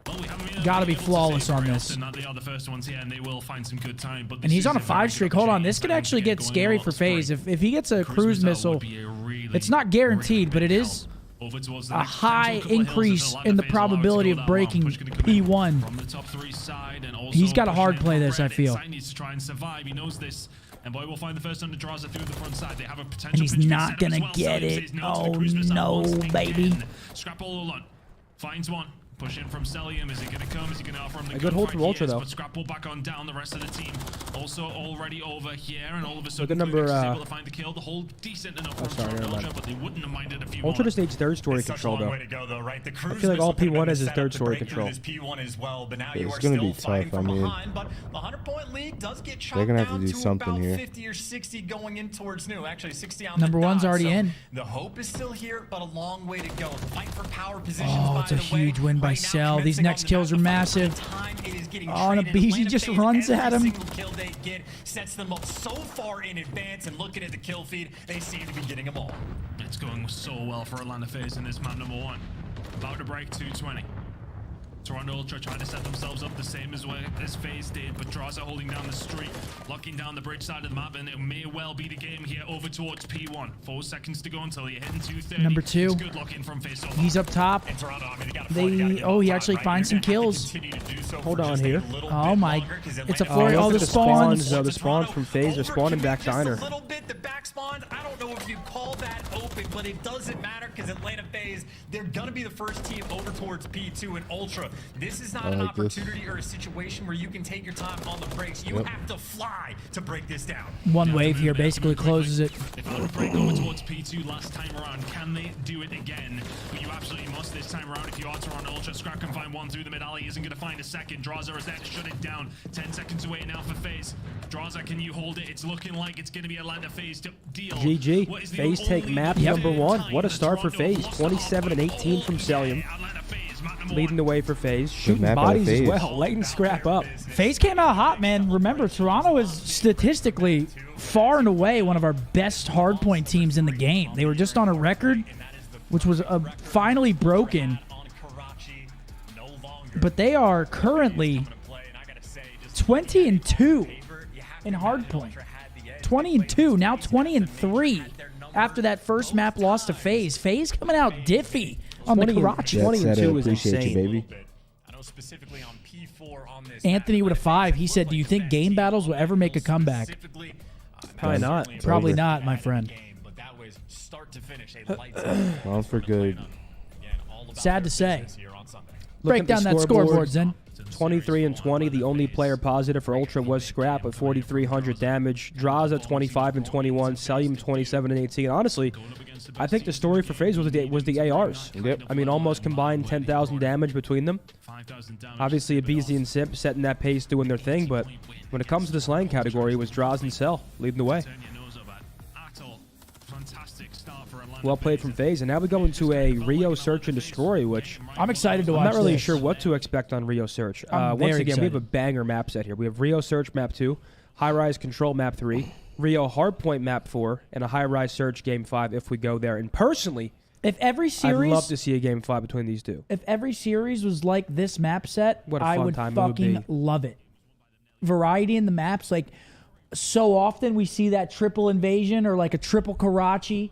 well, we haven't Got to be flawless on this. They are the first ones here, and they will find some good time. But And he's on a 5 streak. Hold on, this could actually get scary for FaZe. If he gets a cruise missile, it's not guaranteed, but it is a high increase in the probability of breaking P1. From the top 3 side, and also He's got to hard play this, I feel. He needs to try and survive. He knows this. And boy will find the first under Draza through the front side. They have a potential. And he's not going to get it. Oh, no, baby. Scrap all alone. Finds one. Push in from Celium. Is he going to come? Is he going to offer him the a good hold from Ultra, though. But Scrap will back on down. The rest of the team also already over here. And all of a Look sudden, at number, is able to find the kill. The hold decent enough from Ultra, but they wouldn't have minded a few Ultra more. just needs third story control, though. Way to go, though, right? The I feel like all P1 is his third story control. P1 as well, but now Yeah, you it's are gonna still be tough. fighting from I mean, behind. But the 100-point lead does get chopped they're gonna have to down do to something about here. 50 or 60 going in towards new. Actually, 60 on Number the one's dot, already so in. The hope is still here, but a long way to go. Fight for power positions. Oh, it's a huge win by Cell. These next kills are massive. Oh, and a BZ just runs at him. Kill they get sets them up so far in advance, and looking at the kill feed, they seem to be getting them all. It's going so well for Atlanta FaZe in this map number 1. About to break 220. Toronto Ultra trying to set themselves up the same as FaZe did, but Draza holding down the street, locking down the bridge side of the map, and it may well be the game here over towards P1. 4 seconds to go until you're hitting 230. Number 2. It's good lock in from FaZe so far. He's up top. He actually finds some kills. Hold on here. Oh my! It's a flurry. Look All at the spawns. The spawns from FaZe. They're spawning back diner. A little bit, the back spawns. I don't know if you call that open, but it doesn't matter because Atlanta FaZe, they're gonna be the first team over towards P2 and Ultra. This is not an opportunity or a situation where you can take your time on the brakes. You have to fly to break this down. One wave here basically closes it. They found a break over towards P2 last time around. Can they do it again? But you absolutely must this time around. If you are Toronto Ultra, Scrap can find one through the mid alley. Isn't going to find a second. Draza is there to shut it down. 10 seconds away now for FaZe. Draza, can you hold it? It's looking like it's going to be Atlanta FaZe to deal. GG. FaZe take map number 1. What a start for FaZe. 27 and 18 from Celium. Leading the way for FaZe. Shooting bodies as well. Letting Scrap up. FaZe came out hot, man. Remember, Toronto is statistically far and away one of our best hardpoint teams in the game. They were just on a record, which was finally broken. But they are currently 20-2 in hardpoint. 20-2, now 20-3 after that first map loss to FaZe. FaZe coming out diffy on the Karachi. 20-2 is insane. You, baby. Anthony with a 5. He said, do you think game battles will ever make a comeback? Probably not. Probably not, my friend. All for good. Sad to say. Break down that scoreboard, Zen. 23 and 20. The only player positive for Ultra was Scrap with 4,300 damage. Draza 25 and 21. Celium 27 and 18. Honestly, I think the story for FaZe was the ARs. Yep. I mean, almost combined 10,000 damage between them. Obviously, Abizi and Simp setting that pace, doing their thing, but when it comes to this lane category, it was Draza and Cell leading the way. Well played from FaZe, and now we go into a Rio Search and Destroy, which I'm excited to watch. I'm not really this. sure what to expect on Rio Search. I'm Once very again, we have a excited. banger map set here. We have Rio Search Map 2, High Rise Control Map 3, Rio Hardpoint Map 4, and a High Rise Search Game 5 if we go there. And personally, if every series, I'd love to see a Game 5 between these two. If every series was like this map set, What a I fun would time it would fucking be. love it. Variety in the maps, like so often we see that triple invasion or like a triple Karachi.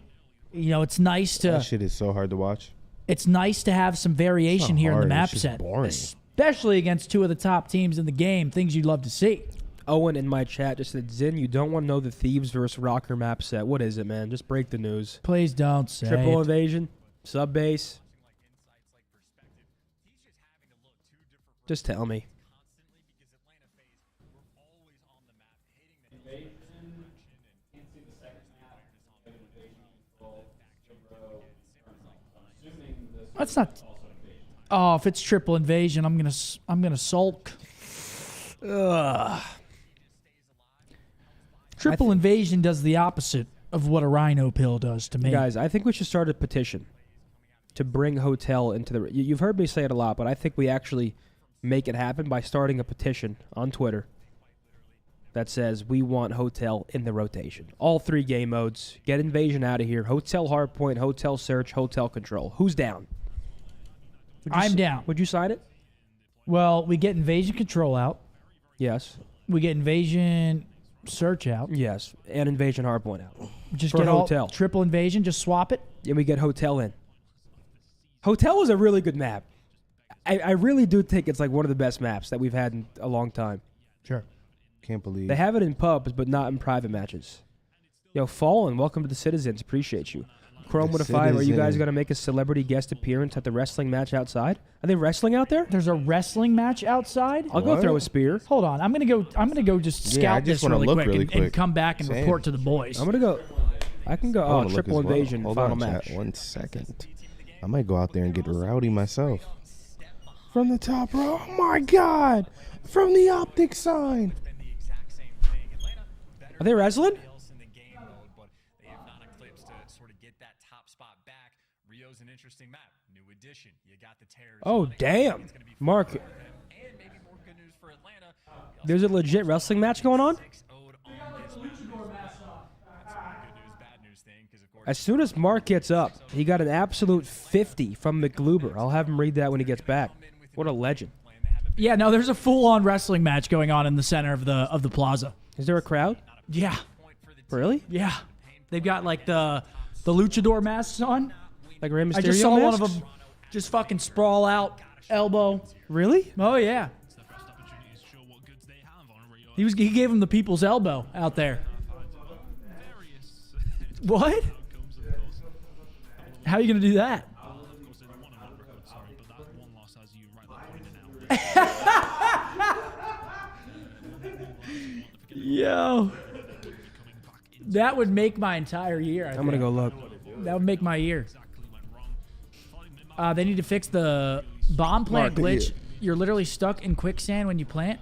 You know, it's nice to. That shit is so hard to watch. It's nice to have some variation here in the hard, map it's just set, boring. especially against two of the top teams in the game. Things you'd love to see. Owen in my chat just said, Zin, you don't want to know the Thieves versus Rocker map set. What is it, man? Just break the news. Please don't say Triple it. invasion, sub base. Just tell me. That's not. Oh, if it's triple invasion, I'm gonna sulk. Ugh. Triple invasion does the opposite of what a rhino pill does to me. Guys, I think we should start a petition. to bring Hotel into the. You've heard me say it a lot, but I think we actually make it happen by starting a petition on Twitter that says we want Hotel in the rotation. All 3 game modes. Get Invasion out of here. Hotel Hardpoint, Hotel Search, Hotel Control. Who's down? I'm down. Would you sign it? Well, we get Invasion Control out. Yes. We get Invasion Search out. Yes. And Invasion Hardpoint out. Just For get Hotel. all triple Invasion. Just swap it. And we get Hotel in. Hotel is a really good map. I really do think it's like one of the best maps that we've had in a long time. Sure. Can't believe. They have it in pubs, but not in private matches. Yo, Fallen, welcome to the Citizens. Appreciate you. Chrome with a 5. Are you guys going to make a celebrity guest appearance at the wrestling match outside? Are they wrestling out there? There's a wrestling match outside. I'll go throw a spear. Hold on. I'm gonna go just scout this really quick, and come back and report to the boys. I'm gonna go. I can go. Oh, triple invasion Hold final on, match. Chat, 1 second. I might go out there and get rowdy myself. From the top row. Oh my God! From the optic sign. Are they wrestling? Oh, damn. Mark. There's a legit wrestling match going on? As soon as Mark gets up, he got an absolute 50 from McGluber. I'll have him read that when he gets back. What a legend. Yeah, no, there's a full-on wrestling match going on in the center of the plaza. Is there a crowd? Yeah. Really? Yeah. They've got like the luchador masks on. Like Rey Mysterio I just saw masks? one of them just fucking sprawl out, elbow. Really? Oh yeah. He gave him the people's elbow out there. What? How are you gonna do that? Yo. That would make my entire year. I'm gonna go look. That would make my year. They need to fix the bomb plant Mark, glitch. You're literally stuck in quicksand when you plant.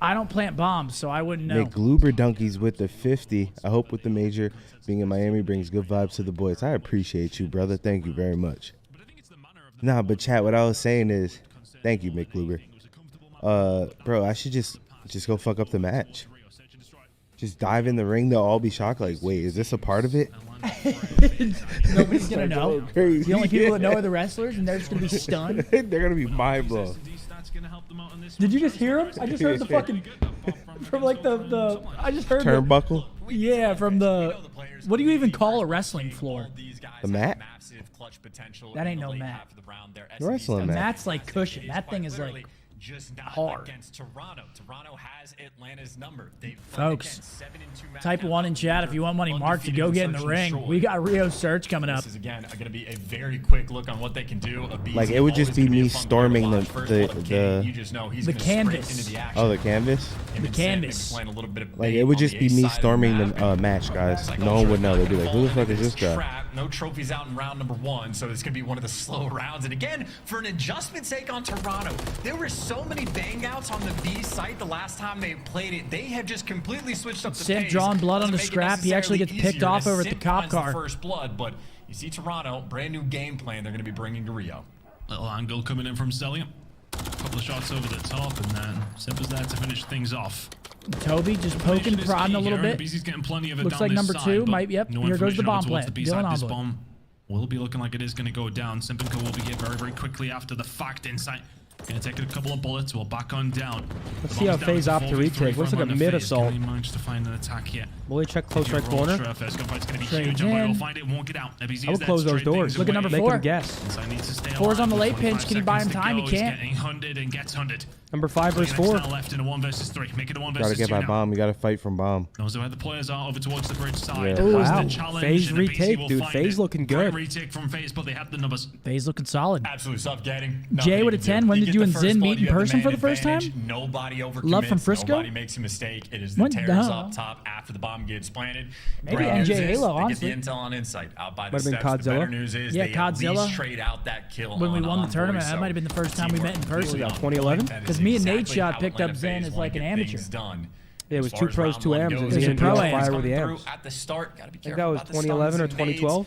I don't plant bombs, so I wouldn't know. McGluber Donkeys with the 50. I hope with the major being in Miami brings good vibes to the boys. I appreciate you, brother. Thank you very much. Nah, but chat, what I was saying is, thank you, McGluber. Bro, I should just go fuck up the match. Just dive in the ring. They'll all be shocked. Like, wait, is this a part of it? Nobody's gonna know. Crazy. The only people that know are the wrestlers, and they're just gonna be stunned. They're gonna be mind blown. Did you just hear him? I just heard the fucking from like the I just heard turnbuckle. Yeah, from the what do you even call a wrestling floor? The mat. That ain't no mat. Wrestling mat. Mat's like cushion. That thing is like just not hard. Against Toronto. Toronto has Atlanta's number. Folks, type 1 in chat if you want money marked to go get in the ring. We got Rio Search coming up. This is again going to be a very quick look on what they can do. Like it would just be me storming the canvas. Oh, the canvas. The canvas. Like it would just be me storming the match, guys. No one would know. They'd be like, "Who the fuck is this guy?" No trophies out in round number 1, so it's going to be one of the slow rounds. And again, for an adjustment sake on Toronto, there were so many bang outs on the V site the last time they played it. They have just completely switched up the Sim pace drawing blood on to the make it scrap. He actually gets necessarily picked off easier. over at the Sim cop finds the car. first blood, but you see Toronto, brand new game plan they're going to be bringing to Rio. Little angle coming in from Stellium. A couple of shots over the top, and then Simba's there to finish things off. Toby just poking, prodding a little bit. BZ's getting plenty of it Looks down like this number side, 2 but might. Yep. no Here goes the information bomb over towards plant. the B Dylan side. This Envoy. bomb will be looking like it is going to go down. Simpenko will be here very, very quickly after the fact inside. Gonna take a couple of bullets. We'll back on down. Let's see how FaZe opt to retake. Looks like a mid assault. He managed to find an attack yet. Will he check close right corner? First gunfight's gonna be Trade huge. Everybody in. will find it, won't get out. I would close those doors. Look at number Make 4. him guess. Inside needs to stay 4's on the alive. late pinch. Can he buy him 25 time? He seconds to go. can't. He's getting hunted and gets hunted. Number 5 versus 4. Now left in a 1 versus 3. Make it a 1 Gotta versus get 2 by now. bomb. You gotta fight from bomb. Those are where the players are over towards the bridge side. Yeah. Ooh, That's wow. the challenge, FaZe and the BC retake, will dude. find FaZe it. looking Great good. retake from FaZe, but they have the numbers. FaZe looking solid. Absolutely suffocating. Jay with a 10. When did you and Zin meet in person for the first time? Nobody overcommits. Love from Frisco? Nobody makes a mistake. It is the What? tears No. up top after the bomb gets planted. Maybe Great NJ news is Halo, they honestly. get the intel on insight out by the Might have been steps. The better Godzilla. news is Yeah, they at least Godzilla. trade out that kill When we on won the Envoy, tournament, that so might have been the first time we met in teamwork person. really on 2011? point. That is Because me and Nate exactly Shot how picked up Atlanta Zen FaZe as want like to an get amateur. things done. Yeah, it was As 2 far as pros, round 2 one M's. goes, He There's a didn't pro do am. fire come with the through M's. at the start. Gotta be I think careful that was about the 2011 or stuns and nades. 2012.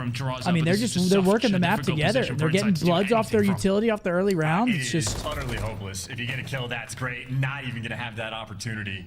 from Draws. I mean, they're working the map together. They're getting bloods off their utility off the early round. It's just utterly hopeless. If you get a kill, that's great. Not even going to have that opportunity.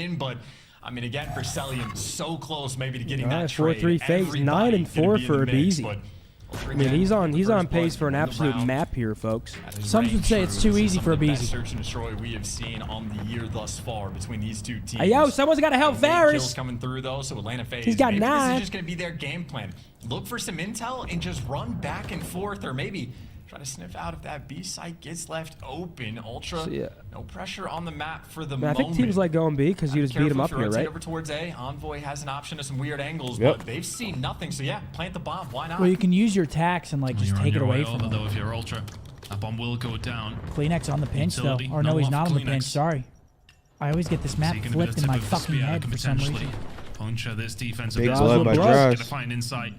in, but I mean, again, for Celium, so close maybe to getting that 4-3 trade. FaZe, 9 and 4 for Abeezy. Abeezy. I mean, he's on pace for an absolute map here, folks. Some would say it's too easy for a BZ. Search and destroy we have seen on the year thus far between these two teams. Hey, yo, someone's got to help Varys. Kills coming through though, so Atlanta FaZe. He's got maybe 9. This is just gonna be their game plan. Look for some intel and just run back and forth, or maybe try to sniff out if that B site gets left open. Ultra, no pressure on the map for the moment. I think teams like going B because you just beat them up here, right? Over towards A. Envoy has an option of some weird angles, but they've seen nothing. So yeah, plant the bomb. Why not? Well, you can use your tax and like just take it away from them. Though, if you're Ultra, that bomb will go down. Kleenex on the pinch though, or no, he's not on the pinch. Sorry, I always get this map flipped in my fucking head for some reason. Puncture this defense. Big blood by Draws. Gonna find insight.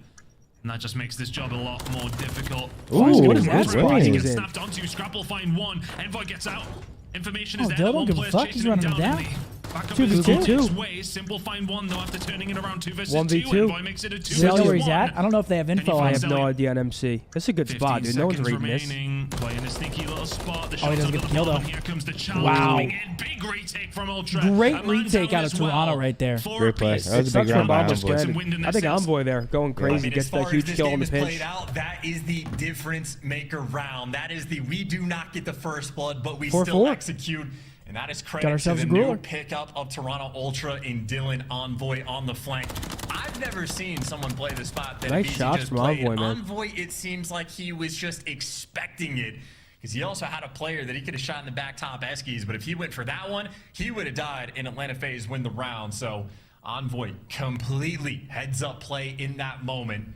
And that just makes this job a lot more difficult. Ooh, what is that? He gets snapped onto. Scrap will find one. Envoy gets out. Information is there. Dill don't give a fuck. He's running him down. 2v2. Ways. Simple find one though after turning it around 2 versus 1v2. 2. Envoy makes it a 2 Zelly where he's at. I don't know if they have info. I have no idea on MC. This is a good spot, dude. No one's reading this. Playing a sneaky little spot. The Oh, he doesn't get the kill though. Here comes the challenge. Wow. Big retake from Ultra. Great retake out of Toronto right there. Great play. That was a big round by Envoy. I think Envoy there going crazy gets that huge kill on the pinch. That is the difference maker round. That is the we do not get the first blood, but we still execute. And that is credit to the new pickup of Toronto Ultra in Dylan Envoy on the flank. I've never seen someone play the spot that nice BZ shots just from played. Envoy, man. Envoy, it seems like he was just expecting it. Because he also had a player that he could have shot in the back top Eskies, but if he went for that one, he would have died in Atlanta FaZe win the round. So Envoy completely heads up play in that moment.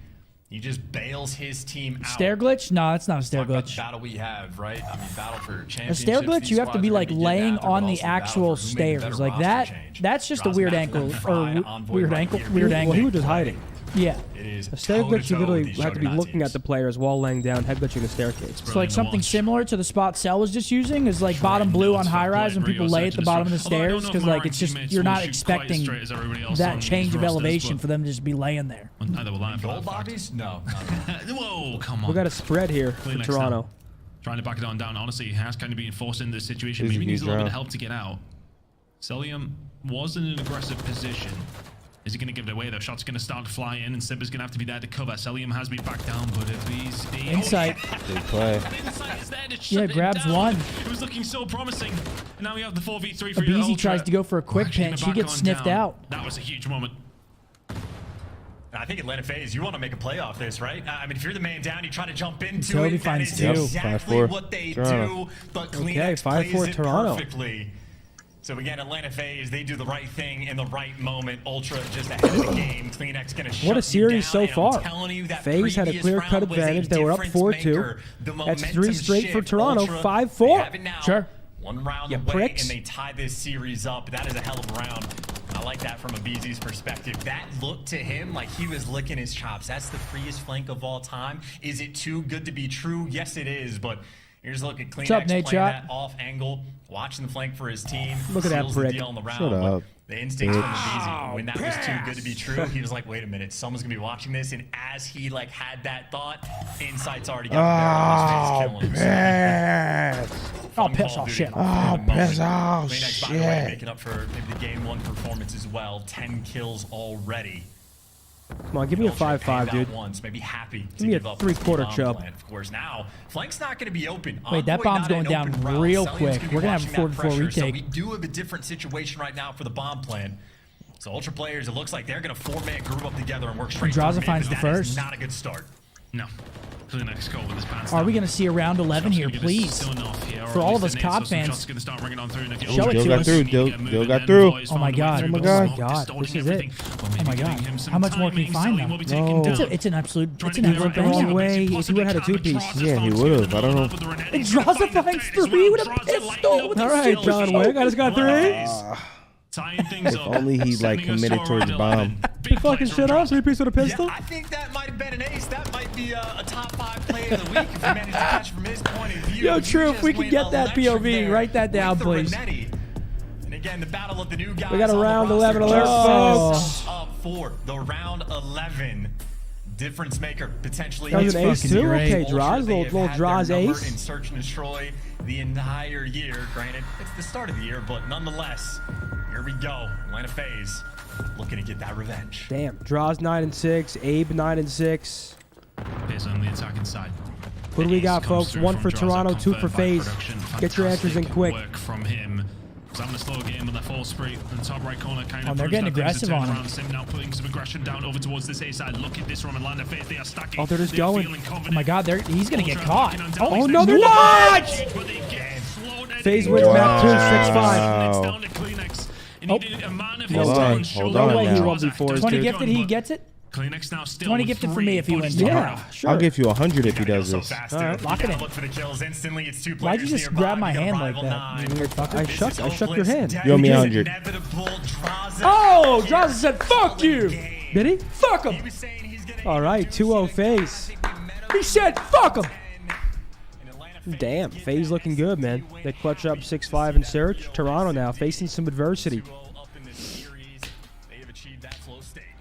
He just bails his team out. Stair glitch? No, that's not a stair glitch. The battle we have, right? I mean, battle for championship. A stair glitch, you have to be like laying on the actual stairs, like that. That's just a weird ankle or weird ankle. Well, he was just hiding. Yeah. A stair glitch, you literally have to be looking at the players while laying down, head glitching the staircase. It's like something similar to the spot Cell was just using is like bottom blue on high rise when people lay at the bottom of the stairs because like it's just you're not expecting that change of elevation for them to just be laying there. Gold lobbies? No. Whoa, come on. We got a spread here for Toronto. Trying to back it on down. Honestly, he has kind of been forced into this situation. Maybe needs a little bit of help to get out. Celium was in an aggressive position. Is he going to give it away? The shot's going to start to fly in, and Simba's going to have to be there to cover. Celium has been back down, but if he's... Insight. Big play. Yeah, grabs one. It was looking so promising. And now we have the 4v3 for Ultra. Tries to go for a quick pinch. He gets sniffed out. That was a huge moment. I think Atlanta FaZe, you want to make a play off this, right? I mean, if you're the man down, you try to jump into Toby it. That is finds two. exactly what they do, but Kleenex plays it perfectly. So again, Atlanta FaZe, they do the right thing in the right moment. Ultra just ahead of the game. Kleenex gonna shut what a series down, so far. FaZe had a clear-cut advantage. They were up 4-2. That's 3 straight for Toronto. 5-4. Sure. One round away, pricks. and they tie this series up. That is a hell of a round. I like that from a BZ's perspective. That looked to him like he was licking his chops. That's the freest flank of all time. Is it too good to be true? Yes, it is, but here's a look at Kleenex playing that off angle, watching the flank for his team. Look at that prick. On the round, the instincts from the BZ. When that was too good to be true, he was like, wait a minute, someone's going to be watching this. And as he like had that thought, Insight's already got the barrel on his face, killing him. Oh, piss off shit. Oh, piss off Kleenex, by the way, making up for maybe the game 1 performance as well. 10 kills already. Come on, give me a 5-5, dude. Once, maybe happy give me a 3/4 chub. Of course, now flank's not going to be open. Wait, that bomb's going down real quick. We're going to have a 4-4 retake. So we do have a different situation right now for the bomb plan. So Ultra players, it looks like they're going to 4-man group up together and work straight. Draza finds the first. Not a good start. No. Kleenex go with his pants Are we going to see a round 11 here, please? For all of us COD fans. Show it to us. Dill got through. Oh my god. Oh my god. This is it. Oh my god. How much more can he find now? No. It's an absolute He went the wrong way. If he would have had a 2-piece. Yeah, he would have. I don't know. And Draza finds 3 with a pistol. All right, John Wick. I just got 3. If only he like committed towards the bomb. He fucking shit off, 3-piece with a pistol. Yeah, I think that might have been an ace. That might be a top 5 play of the week if we manage to catch from his point of view. Yo, true. If we can get that POV, write that down, please. And again, the battle of the new guys. We got a round 11 alert, folks. Up for the round 11. Difference maker potentially. That was an ace too. Okay, Draws, little Draws ace. In search and destroy the entire year. Granted, it's the start of the year, but nonetheless, here we go. Atlanta FaZe looking to get that revenge. Damn, Draws 9-6, Abe 9-6. based on the attacking side. What do we got, folks? Through 1 from for Draza, Toronto, 2 for confirmed by FaZe. production. Get your answers in Fantastic quick. Work from him. So having a slow game with that full spree in the top right corner. Kind of they're getting aggressive on him. Sim now putting some aggression down over towards this A side. Look at this from Atlanta FaZe. They are stacking. Oh, they're just They are going. feeling Oh confident. my God, he's gonna get caught. Oh, no, they're not! FaZe wins map 2, 6-5. Oh. Hold on No way he now. won before. 20 gifted, he gets it. Kleenex now still 20 with gifted for 3. me if he wins. Yeah, sure. I'll give you 100 if he does So this. fast, All right, dude. lock You it gotta in. Look for the kills instantly. It's 2 Why'd players you just nearby. grab my You got hand like rival that? 9. You weird fucker. I shook your hand. You owe me It is 100. inevitable. Draza Oh, Draza said, "Fuck you." Did he? Fuck him. He was saying he's gonna All right, 2-0 FaZe. He said, "Fuck him." Damn, FaZe looking good, man. They clutch up 6-5 in search. Toronto now facing some adversity.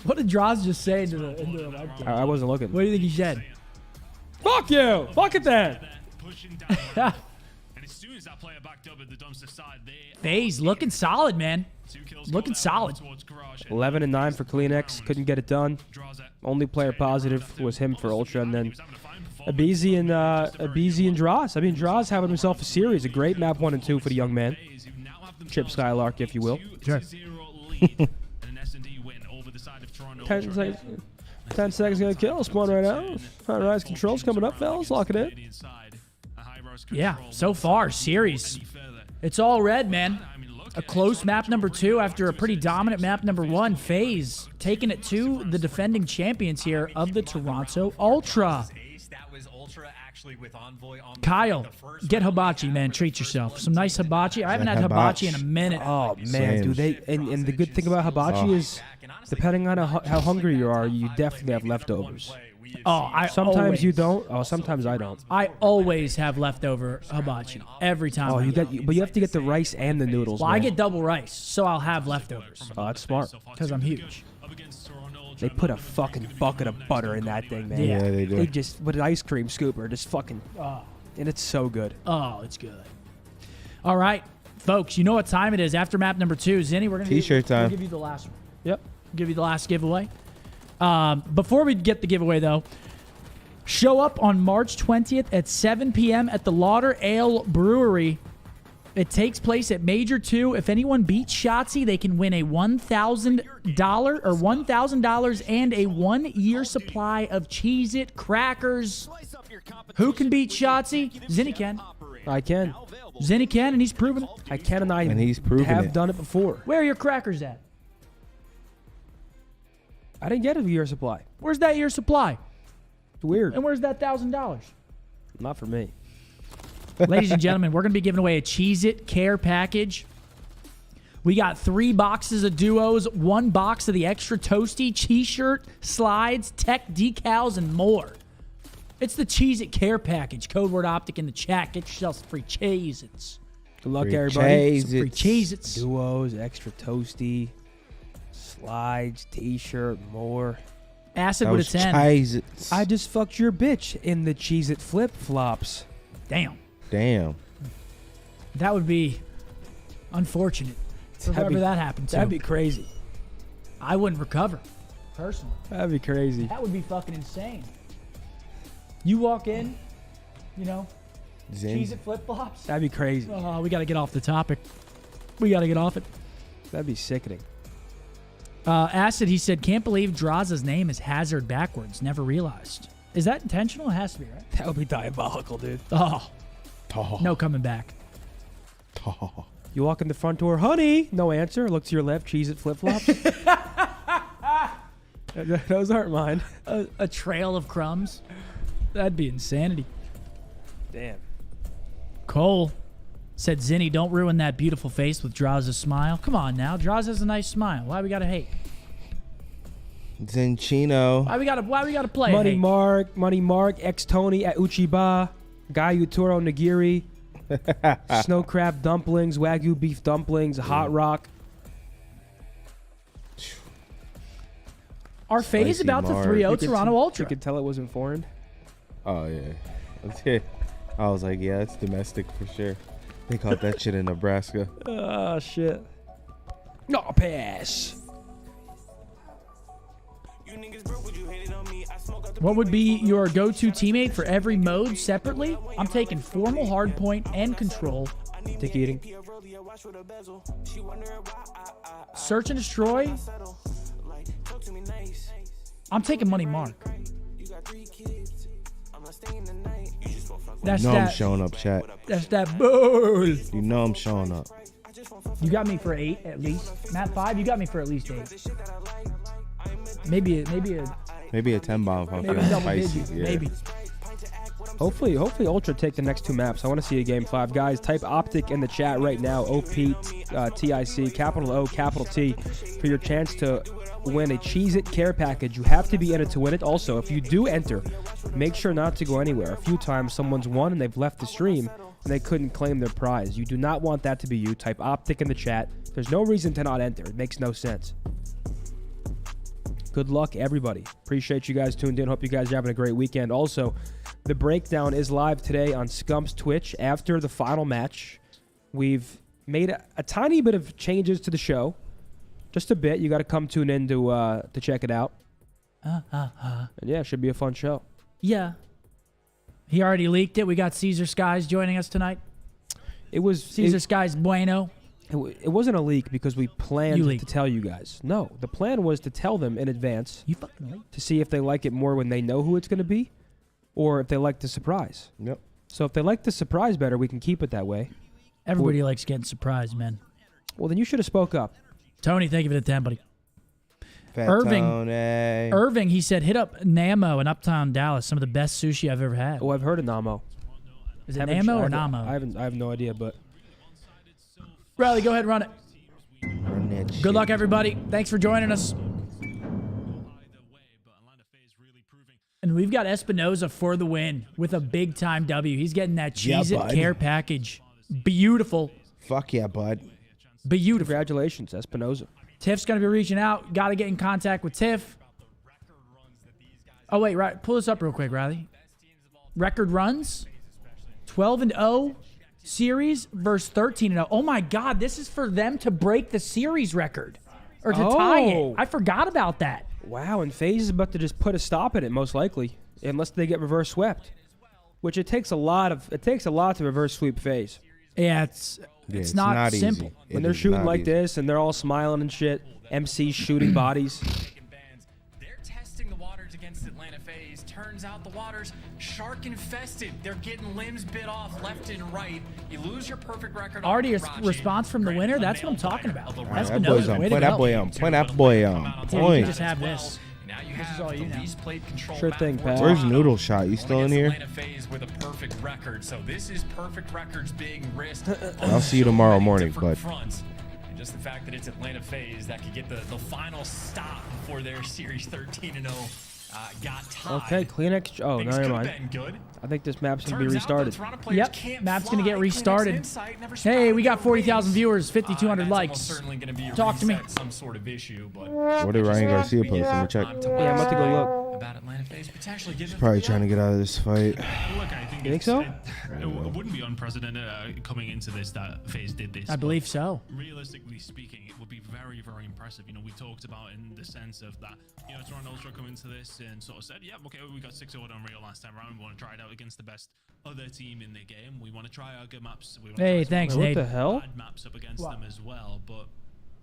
What did Draza just say into the webcam? I wasn't looking. What do you think he said? Fuck you! Fuck it then! FaZe looking solid, man. Looking solid. 11 and 9 for Kleenex. Couldn't get it done. Only player positive was him for Ultra, and then Abizi and Droz. I mean, Droz having himself a series. A great map 1 and 2 for the young man. Chip Skylark, if you will. Sure. 10 seconds. 10 seconds gonna kill. Spawn right now. High-rise controls coming up, fellas. Lock it in. Yeah, so far, series. It's all red, man. A close map number 2 after a pretty dominant map number 1. FaZe taking it to the defending champions here of the Toronto Ultra. Kyle, get hibachi, man. Treat yourself. Some nice hibachi. I haven't had hibachi in a minute. Oh, man. Do they? And the good thing about hibachi is, depending on how hungry you are, you definitely have leftovers. Oh, sometimes you don't. Oh, sometimes I don't. I always have leftover hibachi every time. Oh, but you have to get the rice and the noodles. Well, man. I get double rice, so I'll have leftovers. Oh, that's smart. Because I'm huge. They put a fucking bucket of butter in that thing, man. Yeah, they do. They just with an ice cream scooper, just fucking, and it's so good. Oh, it's good. All right, folks, you know what time it is. After map number 2, Zinni, we're gonna T-shirt time. We'll give you the last one. Yep. Give you the last giveaway. Before we get the giveaway, though, show up on March 20th at 7 p.m. at the Lauder Ale Brewery. It takes place at Major 2. If anyone beats Shotzi, they can win a $1,000 or $1,000 and a 1-year supply of Cheez-It crackers. Who can beat Shotzi? Zinni can. I can. Zinni can, and he's proven it. I can, And he's proven have it. done it before. Where are your crackers at? I didn't get a year supply. Where's that year supply? It's weird. And where's that $1,000? Not for me. Ladies and gentlemen, we're going to be giving away a Cheez-It care package. We got 3 boxes of duos, 1 box of the extra toasty, t-shirt, slides, tech decals, and more. It's the Cheez-It care package. Code word Optic in the chat. Get yourself some free Cheez-Its. Good luck, Free everybody. Some free Cheez-Its. Duos, extra toasty, slides, t-shirt, more. Acid That with a was 10. Cheez-Its. I just fucked your bitch in the Cheez-It flip-flops. Damn. Damn. That would be unfortunate. For whoever that happened to. That'd be crazy. I wouldn't recover, personally. That'd be crazy. That would be fucking insane. You walk in, you know, Cheez-It flip-flops. That'd be crazy. Oh, we got to get off the topic. We got to get off it. That'd be sickening. Acid, he said, can't believe Draza's name is Hazard backwards. Never realized. Is that intentional? It has to be, right? That would be diabolical, dude. Oh. Oh. No coming back. Oh. You walk in the front door, honey. No answer. Look to your left. Cheez-It flip-flops. Those aren't mine. A trail of crumbs. That'd be insanity. Damn. Cole said, Zinni, don't ruin that beautiful face with Draza's smile. Come on now. Draza has a nice smile. Why we got to hate? Zenchino. Why we got to play Money hate? Mark, X-Tony at Uchiba, Guy Utoro Nagiri, Snow Crab Dumplings, Wagyu Beef Dumplings, Hot Rock. Our FaZe Spicy about Mark. to 3-0 You could Toronto You Ultra. could tell it wasn't foreign. Oh, yeah. That's it. I was like, yeah, it's domestic for sure. They caught that shit in Nebraska. Oh, shit. No, pass. What would be your go-to teammate for every mode separately? I'm taking formal, hardpoint, and control. Dick eating. Search and destroy. I'm taking Money Mark. That's you know that. I'm showing up, chat. That's that bull. You know I'm showing up. You got me for 8 at least. Map 5, you got me for at least 8. Maybe a 10 bomb if I'm maybe feeling double spicy. digit. Yeah. Maybe. Hopefully Ultra take the next 2 maps. I want to see a game 5. Guys, type Optic in the chat right now. OPTIC, capital O, capital T, for your chance to win a Cheez-It care package. You have to be in it to win it. Also, if you do enter, make sure not to go anywhere. A few times someone's won and they've left the stream and they couldn't claim their prize. You do not want that to be you. Type Optic in the chat. There's no reason to not enter. It makes no sense. Good luck, everybody. Appreciate you guys tuned in. Hope you guys are having a great weekend. Also, the breakdown is live today on Scump's Twitch after the final match. We've made a tiny bit of changes to the show. Just a bit. You got to come tune in to check it out. And yeah, it should be a fun show. Yeah. He already leaked it. We got Caesar Skies joining us tonight. It was Caesar Skies Bueno. It wasn't a leak because we planned to tell you guys. No, the plan was to tell them in advance. You fucking leaked. To see if they like it more when they know who it's going to be, or if they like the surprise. Yep. So if they like the surprise better, we can keep it that way. Everybody likes getting surprised, man. Well, then you should have spoke up. Tony, thank you for the 10, buddy. Fat Irving, Tony. he said, hit up Namo in Uptown Dallas. Some of the best sushi I've ever had. Oh, I've heard of Namo. Is it Namo or Namo? I have no idea, but Riley, go ahead and run it. Good luck, everybody. Thanks for joining us. And we've got Espinoza for the win with a big-time W. He's getting that Cheez-It care package. Beautiful. Fuck yeah, bud. Beautiful. Congratulations, Espinoza. Tiff's going to be reaching out. Got to get in contact with Tiff. Oh, wait. Right. Pull this up real quick, Riley. Record runs. 12-0 series versus 13-0. Oh, my God. This is for them to break the series record. Or to tie it. I forgot about that. Wow, and FaZe is about to just put a stop in it, most likely, unless they get reverse swept. Which it takes a lot to reverse sweep FaZe. Yeah, it's not simple. Easy. When they're shooting like this and they're all smiling and shit, MC's shooting bodies. They're testing the waters against Atlanta FaZe. Turns out the water's shark infested. They're getting limbs bit off left and right. You lose your perfect record. Already a response from the winner? That's what I'm talking about. That's That boy's on. Point that boy on. Point that boy on. Yeah, you Point. can just have this. This is all you know. Sure thing, pal. Where's Noodle Shot? You still in here? Atlanta FaZe with a perfect record. So this is perfect records being risked. I'll see you tomorrow morning, bud. Fronts. And just the fact that it's Atlanta FaZe that could get the final stop before their series 13-0 got tied. Okay, Kleenex. Oh, Things never could've mind. been good. I think this map's going to be Turns out the restarted. Toronto players Yep, can't map's going to fly. get Kleenex restarted. Insight never Hey, spotted we got their 40,000 wings. viewers, 5,200 That's likes. almost certainly gonna be a Talk to me. reset, some sort of issue, but What did Ryan Garcia post? Let me check. Yeah, I'm about to go look. about Atlanta FaZe potentially He's giving probably trying to get out of this fight. Look, I think You think so? It wouldn't be unprecedented coming into this that FaZe did this. I believe so. Realistically speaking, it would be very, very impressive. You know, we talked about in the sense of that, you know, Toronto Ultra come into this and sort of said, yeah, okay, we got 6-0 on Real last time around. We want to try it out against the best other team in the game. We want to try our good maps. We want Hey, to try thanks, some Nate. What the hell? bad maps up against them as well. But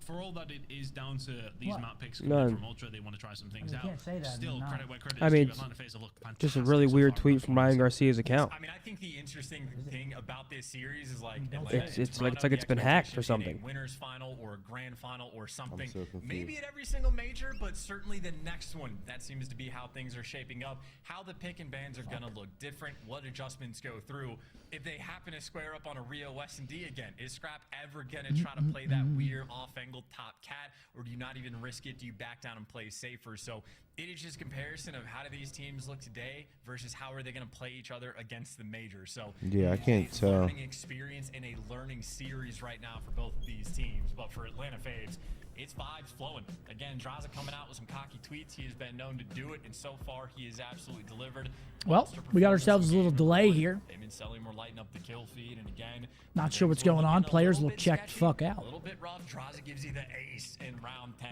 for all that it is down to these map picks None. coming from Ultra, they want to try some things You out. can't say that, Still, no. credit where credit I is mean, due. Atlanta FaZe look Just a fantastic really so weird far. tweet from Ryan Garcia's account. I mean, I think the interesting thing about this series is like It's like it's been hacked or something. Winners final or a grand final or something. so confused. Maybe at every single major, but certainly the next one. That seems to be how things are shaping up. How the pick and bans are gonna look different. What adjustments go through. If they happen to square up on a Rio S&D again, is Scrap ever gonna try to play that weird off-angled top cat, or do you not even risk it? Do you back down and play safer? So it is just comparison of how do these teams look today versus how are they going to play each other against the major. So Yeah, I can't it's tell. learning experience in a learning series right now for both of these teams. But for Atlanta FaZe, it's vibes flowing. Again, Draza coming out with some cocky tweets. He has been known to do it, and so far he has absolutely delivered. Well, we got ourselves a little delay here. They've been selling more, lighting up the kill feed, and again, Not sure what's going on. Players look checked the fuck a out. little bit rough. Draza gives you the ace in round 10.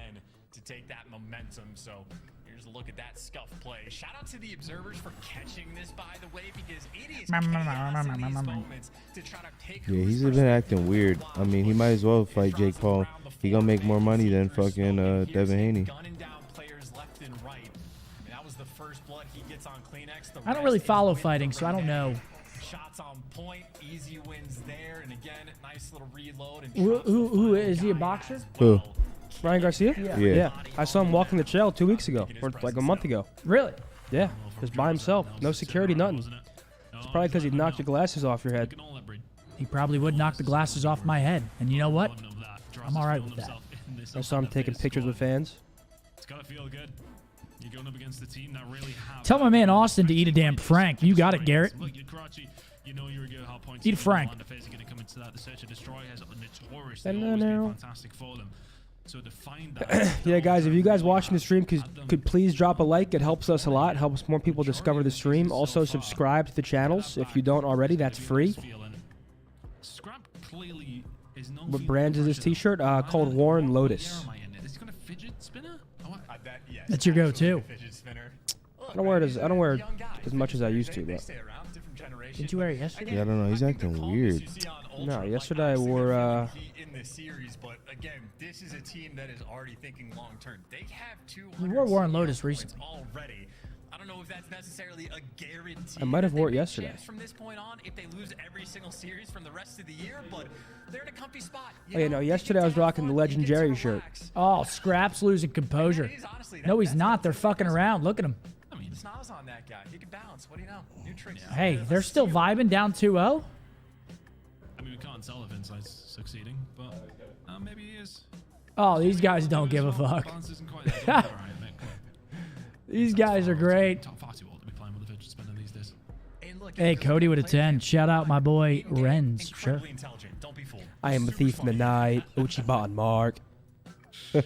to take that momentum. So here's a look at that scuff play. Shout out to the observers for catching this, by the way, because it is chaos in these moments to try to take. Yeah, he's been acting weird. I mean, he might as well fight Jake Paul. He gonna make more money than fucking Devin Haney. Gunning down players left and right. I mean, that was the first blood he gets on Kleenex. I don't really follow fighting, so I don't know. Shots on point, easy wins there, and again, nice little reload. And Who is he, a boxer? Who? Ryan Garcia? Yeah. I saw him walking the trail 2 weeks ago, or like a month ago. Really? Yeah, just by himself. No security, nothing. It's probably because he knocked your glasses off your head. He probably would knock the glasses off my head. And you know what? I'm all right with that. I saw him taking pictures with fans. It's gotta feel good. You're going up against the team that really have. Tell my man Austin to eat a damn Frank. You got it, Garrett. Look, Karachi, you know you're a good hard point. Eat a Frank. The FaZe are going to come into that. The search and destroy has notoriously always been fantastic for them. So to find that. Yeah, guys, if you guys watching the stream could please drop a like. It helps us a lot. Helps more people discover the stream. Also, subscribe to the channels if you don't already. That's free. Scump clearly is known. What brand is this T-shirt? Called Warren Lotus. Is he got a fidget spinner? That's your go-to. I don't wear it as much as I used to, but. Did you wear it yesterday? Yeah, I don't know. He's acting weird. No, yesterday I wore. In this series, but again, this is a team that is already thinking long term. They have 200 You wore Warren Lotus recently. already. I don't know if that's necessarily a guarantee. I might have wore it yesterday. From this point on, if they lose every single series from the rest of the year, but they're in a comfy spot. Oh, yeah, no, yesterday I was rocking the legendary shirt. Oh, Scrap's losing composure. No, he's not. They're fucking around. Look at him. I mean, smiles on that guy. He can bounce. What do you know? New tricks. Hey, they're still vibing down 2-0. I mean, we can't tell if Insight's succeeding, but maybe he is. Oh, these guys don't give a fuck. These guys are great. Hey, Cody with a 10. Shout out my boy Renz. Sure. I am a thief in the night. Uchiba and Mark. I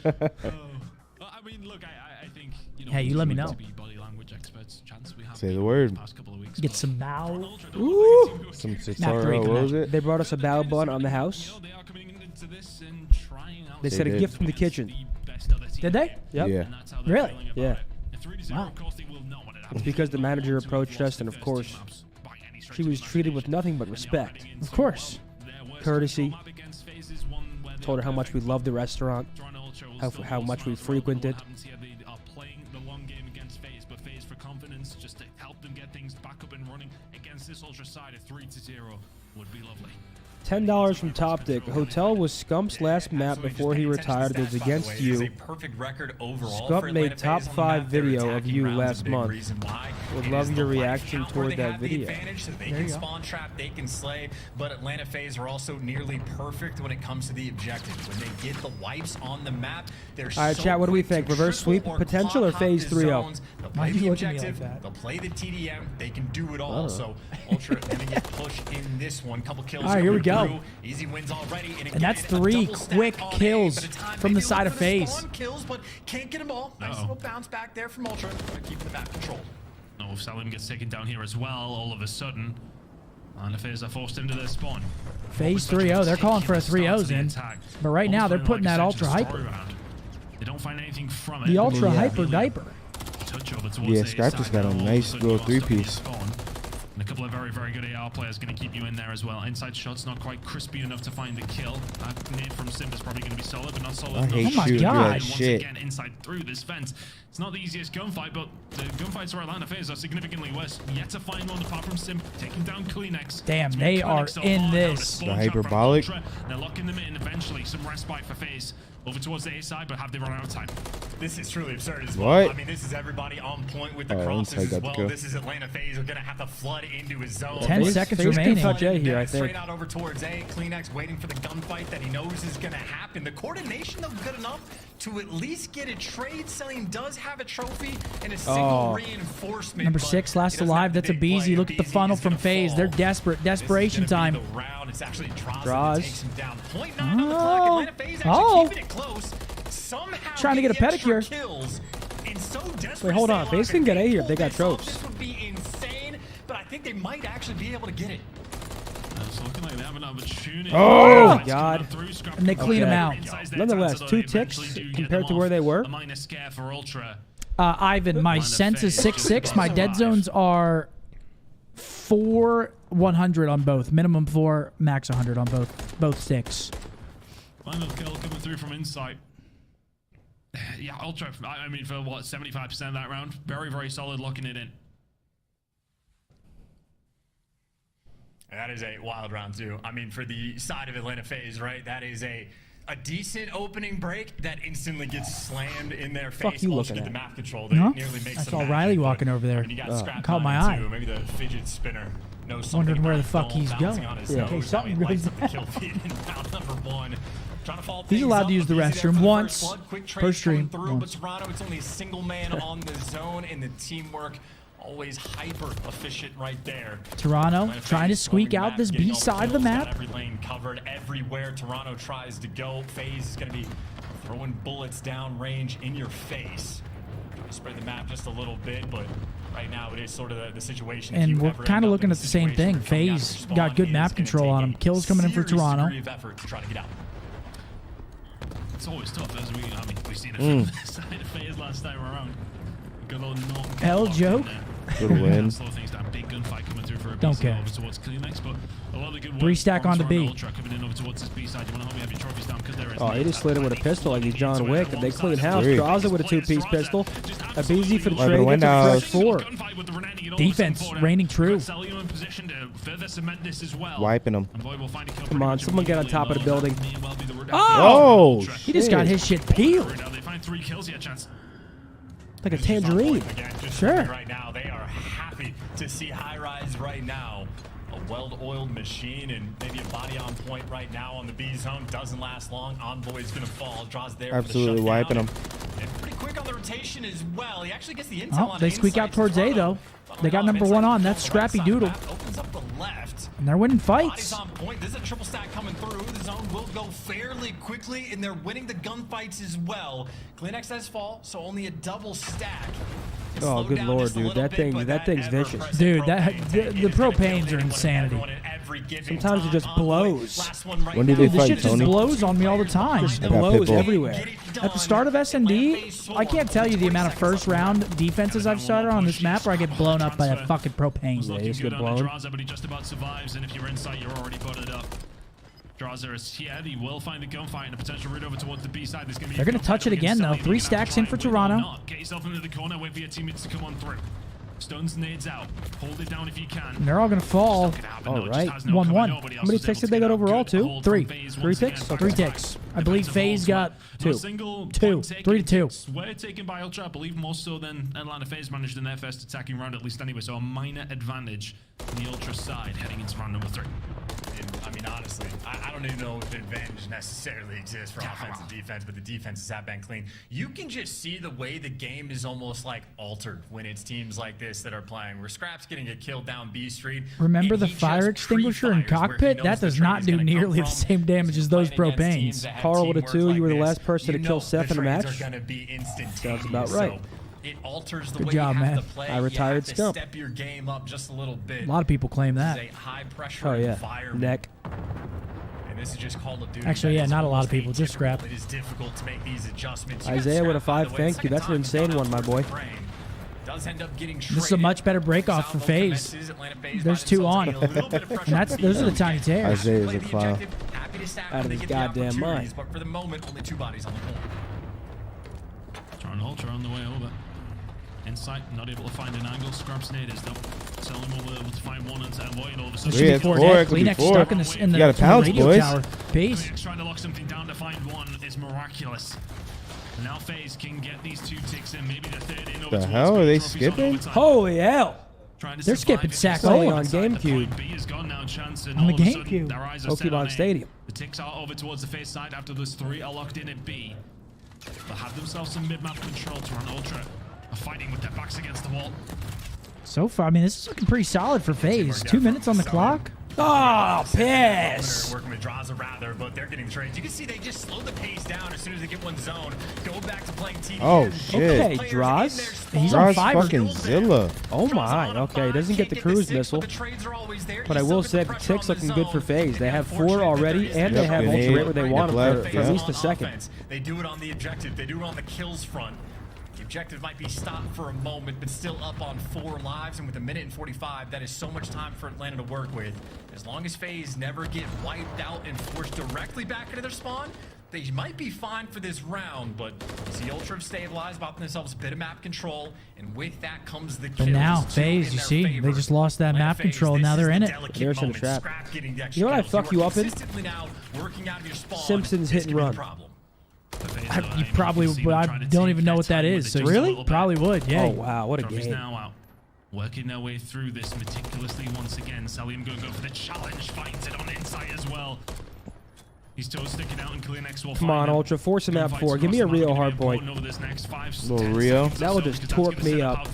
mean, look, I think, hey, you let me know. Say the word. Get some bow. Ooh. Some Cesaro, what was it? They brought us a bao bun on the house. They said a gift from the kitchen. Did they? Yep. Yeah. Really? Yeah. Wow. It's because the manager approached us, and of course, she was treated with nothing but respect. Of course. Courtesy. Told her how much we loved the restaurant, how much we frequented. Just to help them get things back up and running against this ultra side of 3-0 would be lovely. $10 from Toptic. Hotel was Scump's last map before he retired. It was against you. Scump made top 5 video of you last month. Would love your reaction toward that video. They can spawn trap, they can slay, but Atlanta FaZe are also nearly perfect when it comes to the objective. When they get the wipes on the map, they're All right, chat, what do we think? Reverse sweep potential or FaZe 3-0? They'll play the objective, they'll play the TDM, they can do it all. So Ultra gonna get pushed in this one. Couple kills. All right, here we go. Easy wins already, and that's 3 quick kills from the side of FaZe. Kills, but can't get them all. Nice little bounce back there from Ultra. Keeping the map control. No, if Salim gets taken down here as well, all of a sudden, and the FaZe are forced into their spawn. FaZe 3-0. They're calling for a 3-0s in, but right now they're putting that ultra hyper. They don't find anything from it. The ultra hyper diaper. Yeah, Scrap just got a nice little 3-piece. And a couple of very, very good AR players going to keep you in there as well. Inside shot's not quite crispy enough to find the kill. That nade from Simp is probably going to be solid, but not solid enough. I hate shooting that shit. Once again, inside through this fence. It's not the easiest gunfight, but the gunfights for Atlanta FaZe are significantly worse. Yet to find one apart from Simp, taking down Kleenex. Damn, they are in this. The hyperbolic. They're locking them in eventually. Some respite for FaZe. Over towards the A side, but have they run out of time? This is truly absurd as well. What? I mean, this is everybody on point with the crosses as well. This is Atlanta FaZe are going to have to flood into his zone. 10 seconds remaining. Touch A here, I think. Straight out over towards A. Kleenex waiting for the gunfight that he knows is going to happen. The coordination, though, good enough to at least get a trade. Selim does have a trophy and a single reinforcement. Number 6, last alive. That's a Beezy. Look at the funnel from FaZe. They're desperate. Desperation time. It's actually Draws. takes him down. 0.9 on the clock. Atlanta FaZe actually keeping it close. Somehow trying to get a pedicure. Wait, hold on. FaZe can get A here if they got tropes. This would be insane, but I think they might actually be able to get it. It's looking like they have an opportunity. Oh, God. And they clean them out. Nonetheless, 2 ticks compared to where they were. A minus scare for Ultra. Ivan, my sense is 6-6. My dead zones are 4-100 on both. Minimum 4, max 100 on both sticks. Final kill coming through from Insight. Yeah, Ultra, I mean, for what, 75% of that round? Very, very solid locking it in. That is a wild round, too. I mean, for the side of Atlanta FaZe, right? That is a decent opening break that instantly gets slammed in their face. Fuck you once looking you get at? the map control. Huh? Nearly makes I some saw magic, Riley but, walking over there. I mean, you got Scrap Caught my 9 eye. too. Maybe the fidget spinner knows Wondering where the about fuck dome he's bouncing going. on his Yeah. nose. Hey, something I mean, really lights up the kill feed in round number 1. Trying to follow He's things allowed up to use the with Easy there restroom for the once first blood. Quick per trades stream. coming through, Once. but Toronto, it's only a single man on the zone, and the teamwork always hyper efficient right there. Toronto Atlanta trying to FaZe squeak storming out map, this getting B all the side of the kills, got map. every lane covered everywhere Toronto tries to go. FaZe is going to be throwing bullets down range in your face. Trying to spread the map just a little bit, but right now it is sort of the situation. If And you we're ever kind end of up looking in at a the same situation thing. where coming out of FaZe your spawn got good is map gonna control on take him. a Kills coming in for serious Toronto. degree of effort to try to get out. It's always tough, as we've seen it from the side of FaZe last time around. Good old knock. L joke. Good win. Slow things down. Big gunfight coming through for a Don't B side care. over towards Climax, but a lot of good work 3 stack from on the B. Toronto Ultra coming in over towards this B side. You want to help me have your trophies down because there is. Oh, he just slid in with a pistol like he's John Wick. If they clean house, draws it with a 2-piece pistol. Abizi for the trade. Gets a fresh 4. Defense reigning true. Wiping them. Come on, someone get on top of the building. Oh! Oh, He just got shit. his shit peeled. They find 3 kills. Yeah, chance. Like a tangerine. Again, just Sure. right now, they are happy to see High Rise right now. A well-oiled machine and maybe a body on point right now on the B zone. Doesn't last long. Envoy is going to fall. Draws there. Absolutely wiping them. And pretty quick on the rotation as well. He actually gets the intel Oh, on they squeak out Insights. towards A, though. They got number 1 on. That's Scrappy Doodle. Opens up the left. And they're winning Bodies fights. on point. This is a triple stack coming through. The zone will go fairly quickly, and they're winning the gunfights as well. Clinex has fall, so only a double stack. Oh, good lord, dude. That thing's vicious. Dude, the propanes are insanity. Sometimes it just blows. When did they Dude, this fight, shit just Tony? blows on me all the time. Just I got blows Pitbull. everywhere. At the start of S&D, I can't tell you the amount of first round defenses I've started on this map where I get blown up by a fucking propane. Yeah, he's get blown. Draws, but he just about survives, and if you're inside, you're already butted up. Draws is here. He will find the gunfight and a potential route over towards the B side. There's gonna be They're going to touch it again, though. 3 stacks in for Toronto. Get yourself into the corner. Wait for your teammates to come on through. Stuns nades out. Hold it down if you can. And they're all going to fall. All right. 1-1. How many ticks did they got overall, too? 3. 3 ticks? 3 ticks. I believe FaZe got 2. 2. 3-2. Were taken by Ultra, I believe more so than Atlanta FaZe managed in their first attacking round, at least anyway. So a minor advantage on the Ultra side heading into round number 3. I mean, honestly, I don't even know if the advantage necessarily exists for offense and defense, but the defenses have been clean. You can just see the way the game is almost like altered when it's teams like this that are playing, where Scrap's getting a kill down B Street. Remember the fire extinguisher in cockpit? That does not do nearly the same damage as those propanes. Carl with a 2. You were the last person to kill Seth in a match. Sounds about right. It alters the Good way job, you have man. to play. I retired You have to Scump. step your game up just a little bit. A lot of people claim that. This is a high-pressure Oh, yeah. environment. Neck. And this is just Call of Duty. Actually, That yeah, is not a lot of almost people, just atypical. Scrap. It is difficult to make these adjustments. You Isaiah got with a Scrap, by 5. the way. Thank you. Second That's an time insane he's one, my gone boy. out for frame. Does end up getting This is a traded. much better break off for Salvo FaZe. commences, Atlanta FaZe There's by 2 themselves on. getting a little bit of pressure And on those are the B. tiny tears. Isaiah is Play a the clown. objective, happy to stack Out when of they his get the goddamn opportunities, mind. But for the moment, only 2 bodies on the board. Trying Ultra on the way over. Insight, not able to find an angle. Scrubs natives though. Selling will be able to find one and avoid all of a sudden. Should be 4 dead. Kleenex stuck in the You gotta pounce, radio boys. tower. Peace. Kleenex trying to lock something down to find one is miraculous. Now FaZe can get these 2 ticks in, maybe the 3rd in over The towards hell? B. Are they Trophies on skipping? overtime. Holy hell. Trying to They're survive skipping it. Sack Playing Owen. on GameCube. B is gone now, chance, and On the all of a sudden, GameCube. their eyes are set on Pokemon A. Stadium. The ticks are over towards the FaZe side after those 3 are locked in at B. They'll have themselves some mid-map control to run Ultra. Are fighting with their backs against the wall. So far, I mean, this is looking pretty solid for FaZe. 2 minutes on the clock. Oh, piss. Working with Draza rather, but they're getting trades. You can see they just slow the pace down as soon as they get one zone. Go back to playing TDM. Oh, shit. Okay, Draz. He's on Draz fiber. fucking Zilla. Oh my. Okay, doesn't get the cruise missile. But I will say the tick's looking good for FaZe. They have 4 already, and they have good ultra hit. right where they want them for at least a second. They do it on the objective. They do it on the kills front. The objective might be stopped for a moment, but still up on 4 lives. And with 1:45, that is so much time for Atlanta to work with. As long as FaZe never get wiped out and forced directly back into their spawn, they might be fine for this round. But the Ultra have stabilized, bought themselves a bit of map control, and with that comes the kills. But now, too, FaZe, in you their see, favor. they just lost that Atlanta map FaZe, control. this Now is they're the in it. delicate There's in the moment. trap. Scrap getting the extra You know what I kills. fuck you up in? Consistently now working out of your spawn. Simpsons hit and run. You probably, but I don't even know what that is. So Really? Probably would. Yeah. Oh wow, what a Trophies game. now out. Working their way through this meticulously once again. Salim going to go for the challenge. Finds it on inside as well. He's still sticking out, and Kleenex will Come on, Ultra, force him at 4. Give me a real hard point. Little Rio. That will just torque me up.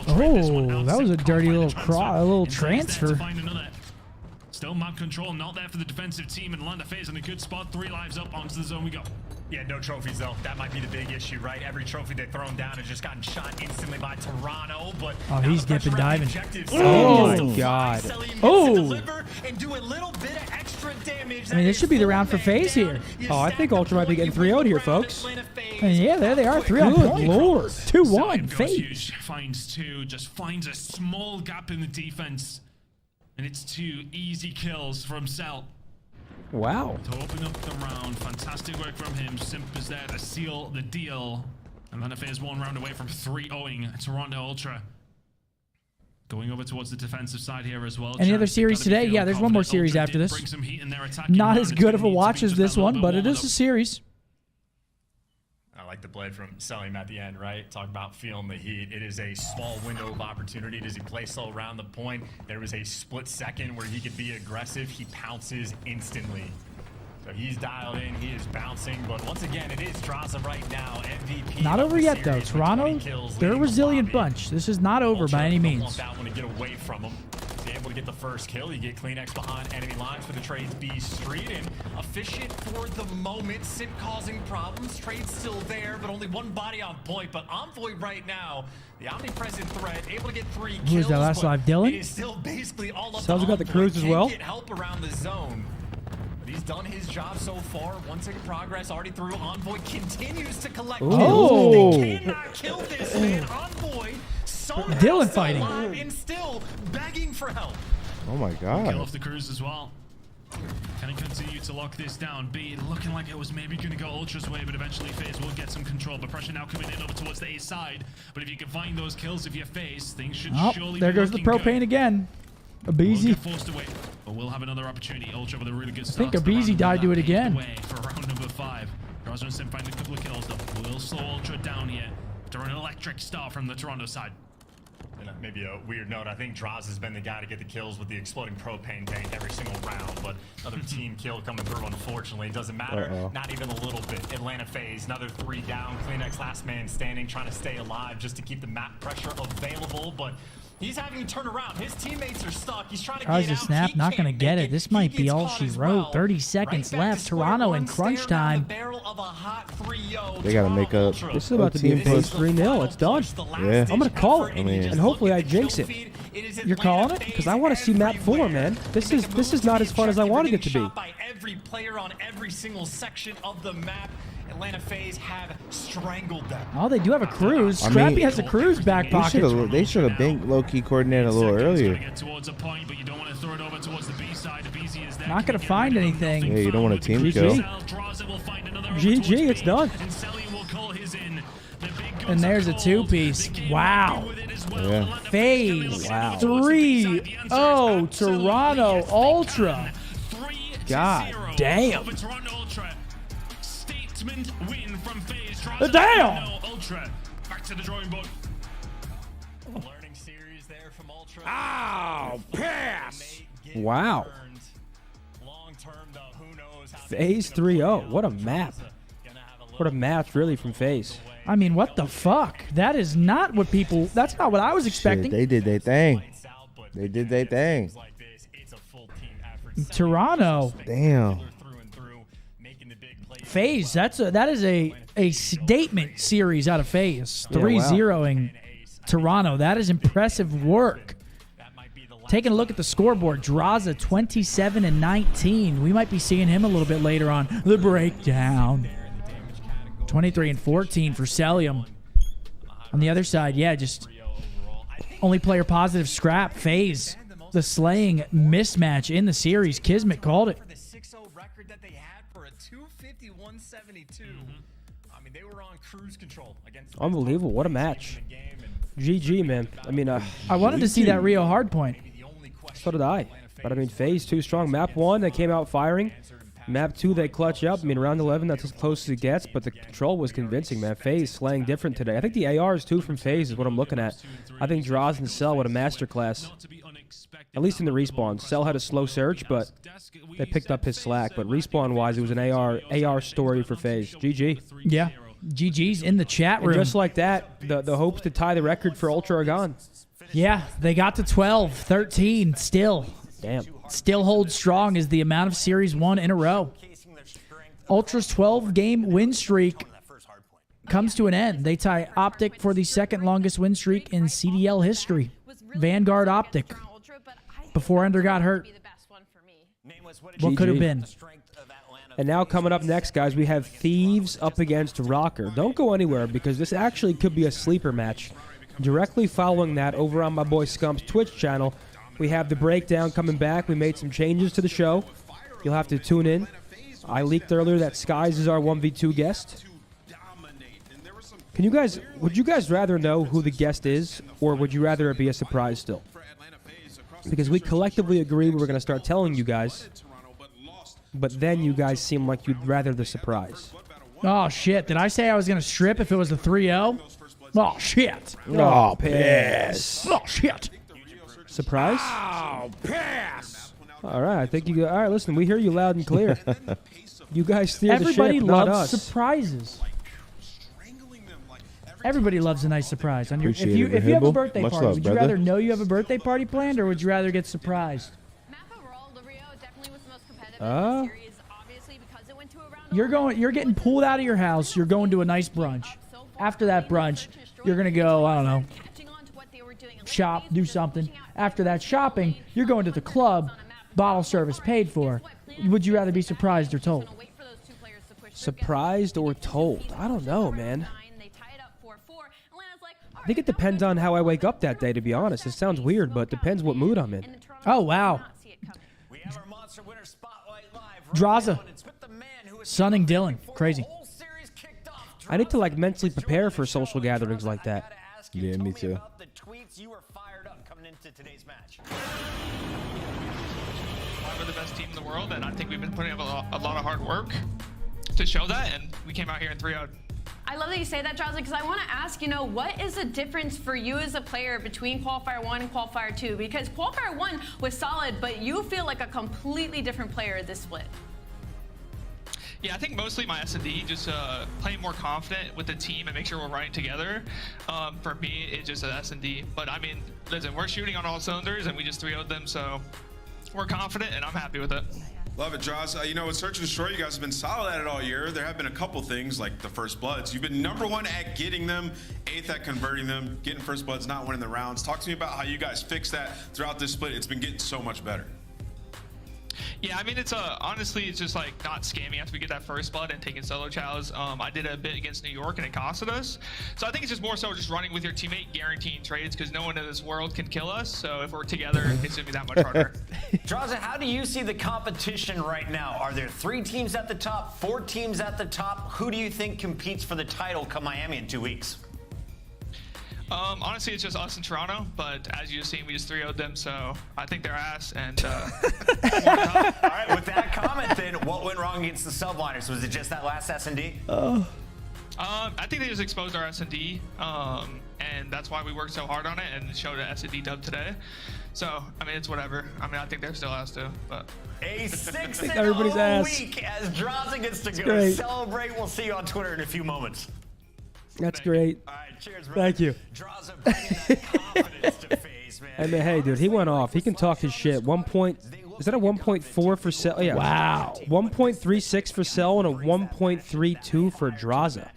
Oh, that was a dirty little a little transfer. Still map control, not there for the defensive team, and Atlanta FaZe in a good spot. 3 lives up, onto the zone we go. Yeah, no trophies though. That might be the big issue, right? Every trophy they've thrown down has just gotten shot instantly by Toronto. But oh, he's dipping, diving. Oh God! Oh! And do a little bit of extra damage. I mean, this should be the round for FaZe here. Oh, I think Ultra might be getting 3-0'd here, folks. And yeah, there they are. 3 on point. Lord. 2-1. FaZe. Huge, finds 2, just finds a small gap in the defense. And it's 2 easy kills from Cell. Wow. To open up the round. Fantastic work from him. Simp is there to seal the deal. And then FaZe 1 round away from 3-0ing Toronto Ultra. Going over towards the defensive side here as well. Any other series today? Yeah, there's one more series after this. Not as good of a watch as this one, but it is a series. I like the play from Salim at the end, right? Talk about feeling the heat. It is a small window of opportunity. Does he play slow around the point? There was a split second where he could be aggressive. He pounces instantly. So he's dialed in. He is bouncing. But once again, it is Draza right now. MVP. Not over yet, though. Toronto, they're a resilient bunch. This is not over by any means. That one to get away from him. He's able to get the first kill. You get Kleenex behind enemy lines for the trades B Street, and efficient for the moment. Sip causing problems. Trade's still there, but only 1 body on point. But Envoy right now, the omnipresent threat, able to get 3 kills. Who's that last live, Dylan? It is still basically all up. Sounds got the cruise as well. Get help around the zone. But he's done his job so far. 1 second progress already through. Envoy continues to collect kills. They cannot kill this man. Envoy somehow Dylan fighting. And still begging for help. Oh my Kill God. off the cruise as well. Can he continue to lock this down? B looking like it was maybe going to go Ultra's way, but eventually FaZe will get some control. But pressure now coming in over towards the A side. But if you can find those kills if you FaZe, things should surely there be goes the looking propane good. again. We'll Abizi. get forced away, but we'll have another opportunity. Ultra with a really good I start. think Abizi died to it again. For round number 5. Draza and Sim find a couple of kills though. We'll slow Ultra down here. After an electric start from the Toronto side. And maybe a weird note, I think Draza has been the guy to get the kills with the exploding propane tank every single round, but another team kill coming through, unfortunately. It doesn't matter, not even a little bit. Atlanta FaZe, another 3 down. Kleenex last man standing, trying to stay alive just to keep the map pressure available, but he's having to turn around. His teammates are stuck. He's trying to Tries get to out. snap, He not going to can't get make it. This might be all she wrote. 30 seconds left. Toronto in crunch time. They got to make up. This is about to be a FaZe 3-0. It's done. Yeah. I'm going to call it. I mean, and hopefully I jinx it. You're calling it? Because I want to see map 4, man. This is not as fun as I wanted it to be. By every player on every single section of the map. Atlanta FaZe have strangled them. Oh, they do have a cruise. Scrappy has a cruise back pocket. They should have been low-key coordinated a little earlier. Not going to find anything. Yeah, you don't want a team kill. GG, it's done. And there's a 2-piece. Wow. Yeah. FaZe. Wow. 3-0 Toronto Ultra. God damn. Win from FaZe. Damn. Ultra. Back to the drawing board. Learning series there from Ultra. Ow, pass. Wow. Long term though, who knows how FaZe 3-0. What a map. What a match, really, from FaZe. I mean, what the fuck? That is not what people. That's not what I was expecting. Shit, they did their thing. They did their thing. Toronto. Damn. FaZe, that is a statement series out of FaZe. Yeah, 3-0ing Toronto. That is impressive work. Taking a look at the scoreboard, Draza 27 and 19. We might be seeing him a little bit later on. The breakdown. 23 and 14 for Celium. On the other side, yeah, just only player positive Scrap. FaZe, the slaying mismatch in the series. Kismet called it. The 6-0 record that they had for a 250-172. I mean, they were on cruise control against. Unbelievable. What a match. GG, man. I mean, I wanted to see that Rio hardpoint. So did I. But I mean, FaZe too strong. Map 1, they came out firing. Map 2, they clutch up. I mean, round 11, that's as close as it gets. But the control was convincing, man. FaZe slaying different today. I think the ARs too from FaZe is what I'm looking at. I think Draws and Cell with a masterclass. At least in the respawn. Cell had a slow search, but they picked up his slack. But respawn-wise, it was an AR story for FaZe. GG. Yeah. GG's in the chat room. And just like that, the hopes to tie the record for Ultra are gone. Yeah, they got to 12, 13 still. Damn. Still holds strong as the amount of Series 1 in a row. Ultra's 12-game win streak comes to an end. They tie Optic for the second longest win streak in CDL history. Vanguard Optic. Before Ender got hurt. What could have been? And now coming up next, guys, we have Thieves up against Rocker. Don't go anywhere because this actually could be a sleeper match. Directly following that, over on my boy Scump's Twitch channel, we have the breakdown coming back. We made some changes to the show. You'll have to tune in. I leaked earlier that Skies is our 1v2 guest. Would you guys rather know who the guest is, or would you rather it be a surprise still? Because we collectively agreed we were going to start telling you guys, but then you guys seem like you'd rather the surprise. Oh, shit. Did I say I was going to strip if it was a 3-0? Oh, shit. Oh, piss. Oh, shit. Surprise? Oh, piss. All right, I think you. All right, listen, we hear you loud and clear. You guys steer Everybody the ship, not loves us. surprises. Everybody loves a nice surprise. On your, if Appreciate you it, have a Himble. birthday Much party, love, would you brother. rather know you have a birthday party planned, or would you rather get surprised? You're getting pulled out of your house. You're going to a nice brunch. After that brunch, you're gonna go, I don't know, shop, do something. After that shopping, you're going to the club, bottle service paid for. Would you rather be surprised or told? Surprised or told? I don't know, man. I think it depends on how I wake up that day, to be honest. It sounds weird, but it depends what mood I'm in. Oh, wow. Draza. Sunning Dylan. Crazy. I need to, like, mentally prepare for social gatherings like that. Yeah, me too. We're the best team in the world, and I think we've been putting up a lot of hard work to show that, and we came out here and 3-0'd. I love that you say that, Draza, because I want to ask, what is the difference for you as a player between Qualifier 1 and Qualifier 2? Because Qualifier 1 was solid, but you feel like a completely different player this split. Yeah, I think mostly my S&D, just playing more confident with the team and make sure we're running together. For me, it's just an S&D. But, I mean, listen, we're shooting on all cylinders, and we just 3-0'd them, so we're confident, and I'm happy with it. Love it, Jaws. With Search and Destroy, you guys have been solid at it all year. There have been a couple things like the First Bloods. You've been #1 at getting them, 8th at converting them, getting First Bloods, not winning the rounds. Talk to me about how you guys fixed that throughout this split. It's been getting so much better. Yeah, I mean, it's honestly, it's just like not scamming after we get that first blood and taking solo chows. I did a bit against New York and it costed us. So I think it's just more so just running with your teammate, guaranteeing trades, because no one in this world can kill us. So if we're together, it's gonna be that much harder. Draza, how do you see the competition right now? Are there 3 teams at the top, 4 teams at the top? Who do you think competes for the title come Miami in 2 weeks? Honestly, it's just us in Toronto, but as you've seen, we just 3-0'd them, so I think they're ass, and All right, with that comment then, what went wrong against the Subliners? Was it just that last S&D? I think they just exposed our S&D, and that's why we worked so hard on it and showed an S&D dub today. So, I mean, it's whatever. I mean, I think they're still ass too, but. A 6-0 Everybody's ass. week as Draza gets to go great. celebrate. We'll see you on Twitter in a few moments. That's great. All right, cheers, brother. Thank you. Draza bringing that confidence to FaZe, man. I mean, hey, dude, he went off. He can talk his shit. 1 point, Is that a 1.4 for Cell? Yeah. Wow. 1.36 for Cell and a 1.32 for Draza.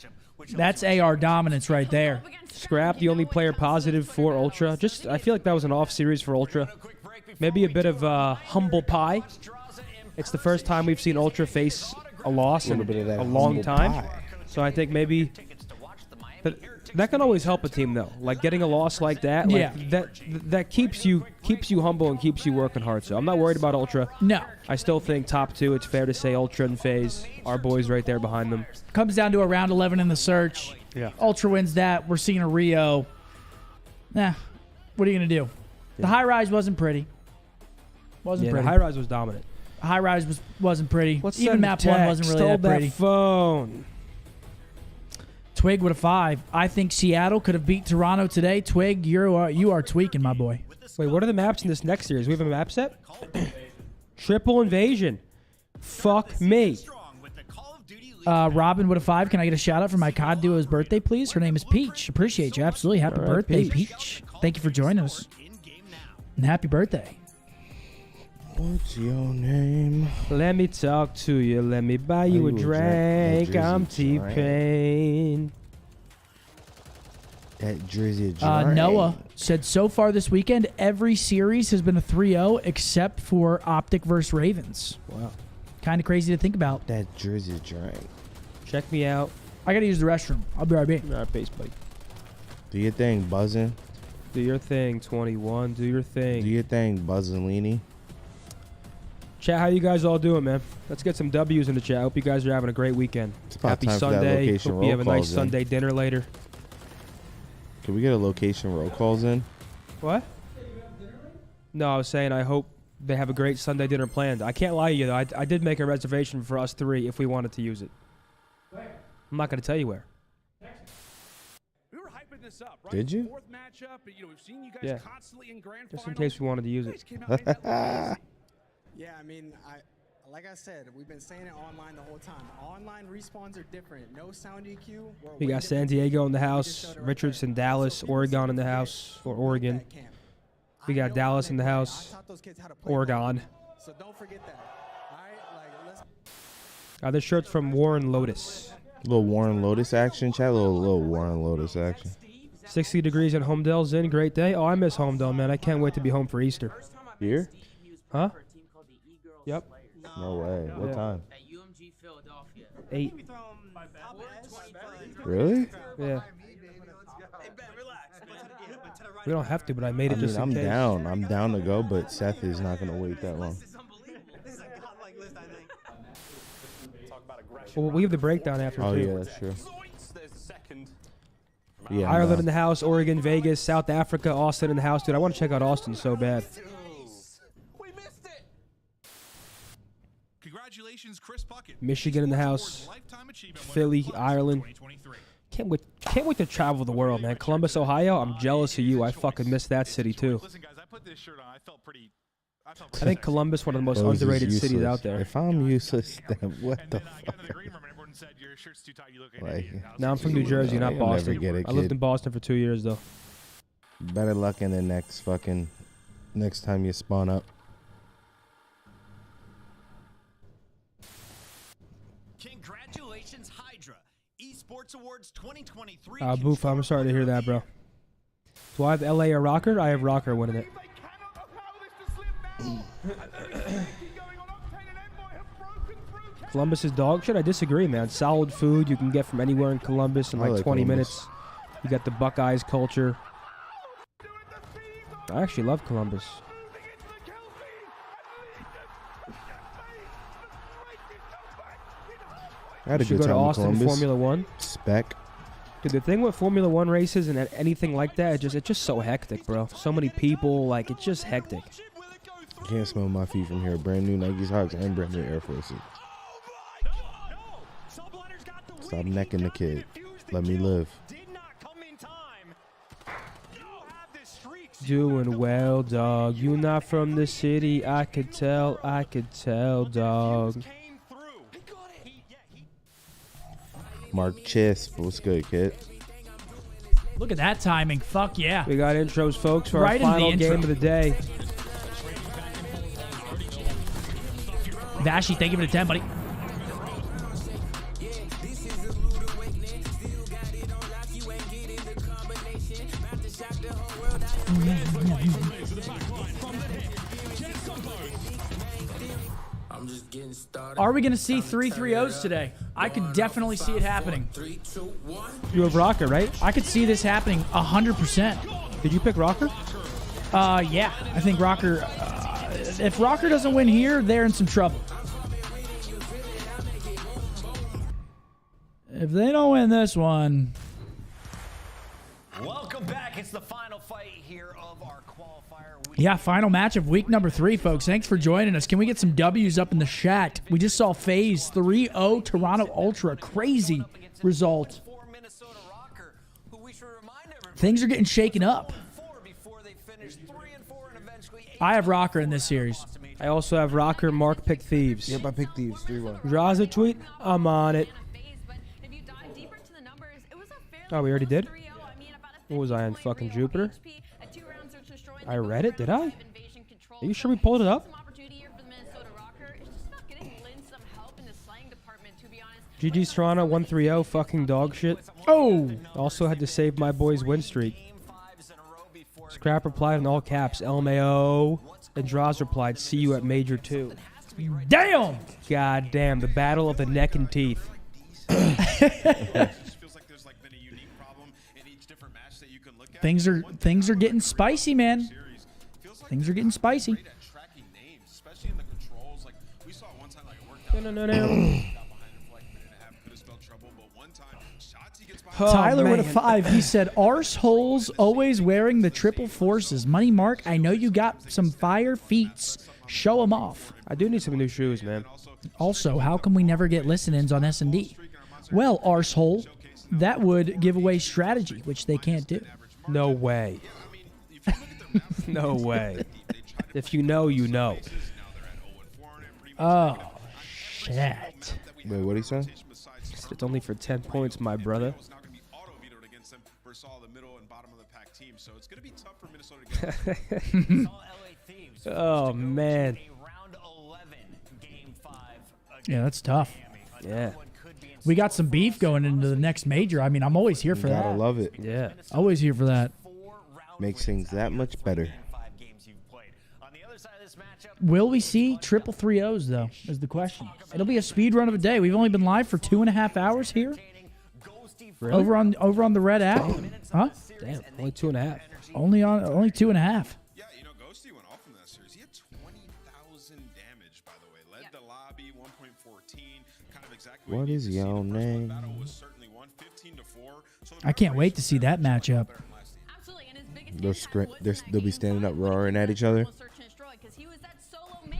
That's AR dominance right there. Scrap, the only player positive for Ultra. Just, I feel like that was an off series for Ultra. Maybe a bit of humble pie. It's the first time we've seen Ultra face a loss in a long time. So I think maybe that can always help a team though. Like getting a loss like that, that keeps you humble and keeps you working hard. So I'm not worried about Ultra. No. I still think top 2, it's fair to say Ultra and FaZe. Our boys right there behind them. Comes down to a round 11 in the search. Yeah. Ultra wins that. We're seeing a Rio. Nah. What are you going to do? The high rise wasn't pretty. Wasn't pretty. The high rise was dominant. High rise wasn't pretty. Let's Even send map a 1 wasn't text. really Hold that pretty. that phone. Twig with a 5. I think Seattle could have beat Toronto today. Twig, you are tweaking, my boy. Wait, what are the maps in this next series? We have a map set? Triple Invasion. Fuck me. Robin with a 5. Can I get a shout out for my COD duo's birthday, please? Her name is Peach. Appreciate you. Absolutely. Happy All right, birthday, Peach. Peach. Thank you for joining us. And happy birthday. What's your name? Let me talk to you. Let me buy you a drink. I'm T-Pain. That Drizzy drink. Noah said, so far this weekend, every series has been a 3-0 except for Optic versus Ravens. Wow. Kind of crazy to think about. That Drizzy drink. Check me out. I got to use the restroom. I'll be right back. All right, base buddy. Do your thing, buzzing. Do your thing, 21. Do your thing. Do your thing, buzzing, Leany. Chat, how you guys all doing, man? Let's get some W's in the chat. Hope you guys are having a great weekend. It's about Happy time for that Sunday. location Hope you have a roll nice calls in. Sunday dinner later. Can we get a location roll calls in? What? No, I was saying I hope they have a great Sunday dinner planned. I can't lie to you, though. I did make a reservation for us 3 if we wanted to use it. I'm not going to tell you where. We were hyping this up, right? Did you? Fourth matchup, we've seen you guys Yeah. constantly in grand Just in finals. case we wanted to use it. Yeah, I mean, like I said, we've been saying it online the whole time. Online respawns are different. No sound EQ. We got San Diego in the house, Richardson, Dallas, Oregon in the house, or Oregon. We got Dallas in the house, Oregon. So don't forget that. All right, like let's. This shirt's from Warren Lotus. Little Warren Lotus action, chat. Little Warren Lotus action. 60 degrees in Homedale's in. Great day. Oh, I miss Homedale, man. I can't wait to be home for Easter. Here? Huh? Yep. No way. What Yeah. time? 8. Really? Yeah. We don't have to, but I made it just in I'm case. down. I'm down to go, but Seth is not going to wait that long. Well, we have the breakdown after Oh, too. yeah, that's true. Yeah, Ireland no. in the house, Oregon, Vegas, South Africa, Austin in the house. Dude, I want to check out Austin so bad. Congratulations, Chris Puckett. Michigan in the house, Philly, Ireland. Can't wait to travel the world, man. Columbus, Ohio. I'm jealous of you. I fucking miss that city too. Listen, guys, I put this shirt on. I felt pretty. I think Columbus one of the most Rose is underrated cities useless. out there. If I'm useless, then what the fuck? Like, Now I'm from New Jersey, not you'll Boston. Never get it, I lived kid. in Boston for 2 years though. Better luck in the next time you spawn up. Congratulations, Hydra. Esports Awards 2023. Boof, I'm sorry to hear that, bro. Do I have LA or Rocker? I have Rocker winning it. Columbus is dog shit. I disagree, man. Solid food you can get from anywhere in Columbus in I like like 20 Columbus. minutes. You got the Buckeyes culture. I actually love Columbus. I had a Should good go to time in Austin Columbus. Formula One. Spec. Dude, the thing with Formula One races and anything like that, it's just so hectic, bro. So many people, like it's just hectic. I can't smell my feet from here. Brand new Nikes, Hawks, and brand new Air Forces. Stop necking the kid. Let me live. Doing well, dog. You not from the city. I could tell, dog. Mark Chis, what's good, kid? Look at that timing. Fuck yeah. We got intros, folks, for Right our into the final intro. game of the day. Vashy, thank you for the 10, buddy. Are we going to see 3 3-0s today? I could definitely see it happening. You have Rocker, right? I could see this happening 100%. Did you pick Rocker? Yeah. I think Rocker... if Rocker doesn't win here, they're in some trouble. If they don't win this one... Welcome back. It's the final fight here of our qualifier week. Yeah, final match of week number 3, folks. Thanks for joining us. Can we get some W's up in the chat? We just saw FaZe 3-0 Toronto Ultra. Crazy result. Things are getting shaken up. I have Rocker in this series. I also have Rocker. Mark picked Thieves. Yep, I picked Thieves 3-1. Draws a tweet. I'm on it. Oh, we already did? What was I on fucking Jupiter? I read it, did I? Are you sure we pulled it up? GG's Toronto 1-3-0, fucking dog shit. Oh! Also had to save my boy's win streak. Scrap replied in all caps, LMAO. And Draws replied, see you at Major 2. Damn! God damn, the battle of the neck and teeth. Things are getting spicy, man. Things are getting spicy. Tyler with a 5. He said, arseholes always wearing the triple forces. Money Mark, I know you got some fire feats. Show them off. I do need some new shoes, man. Also, how come we never get listen-ins on S&D? Well, arsehole, that would give away strategy, which they can't do. No way. No way. If you know, you know. Oh, shit. Wait, what'd he say? It's only for 10 points, my brother. Oh, man. Yeah, that's tough. Yeah. We got some beef going into the next major. I mean, I'm always here for that. Gotta love it. Yeah. Always here for that. Makes things that much better. Will we see triple 3-0s, though, is the question. It'll be a speed run of a day. We've only been live for 2.5 hours here. Really? Over on the Red app. Huh? Damn, only 2.5. Only 2.5. Yeah, you know, Ghosty went off in that series. He had 20,000 damage, by the way. Led the lobby, 1.14. Kind of exactly what is your name? I can't wait to see that matchup. They'll be standing up roaring at each other.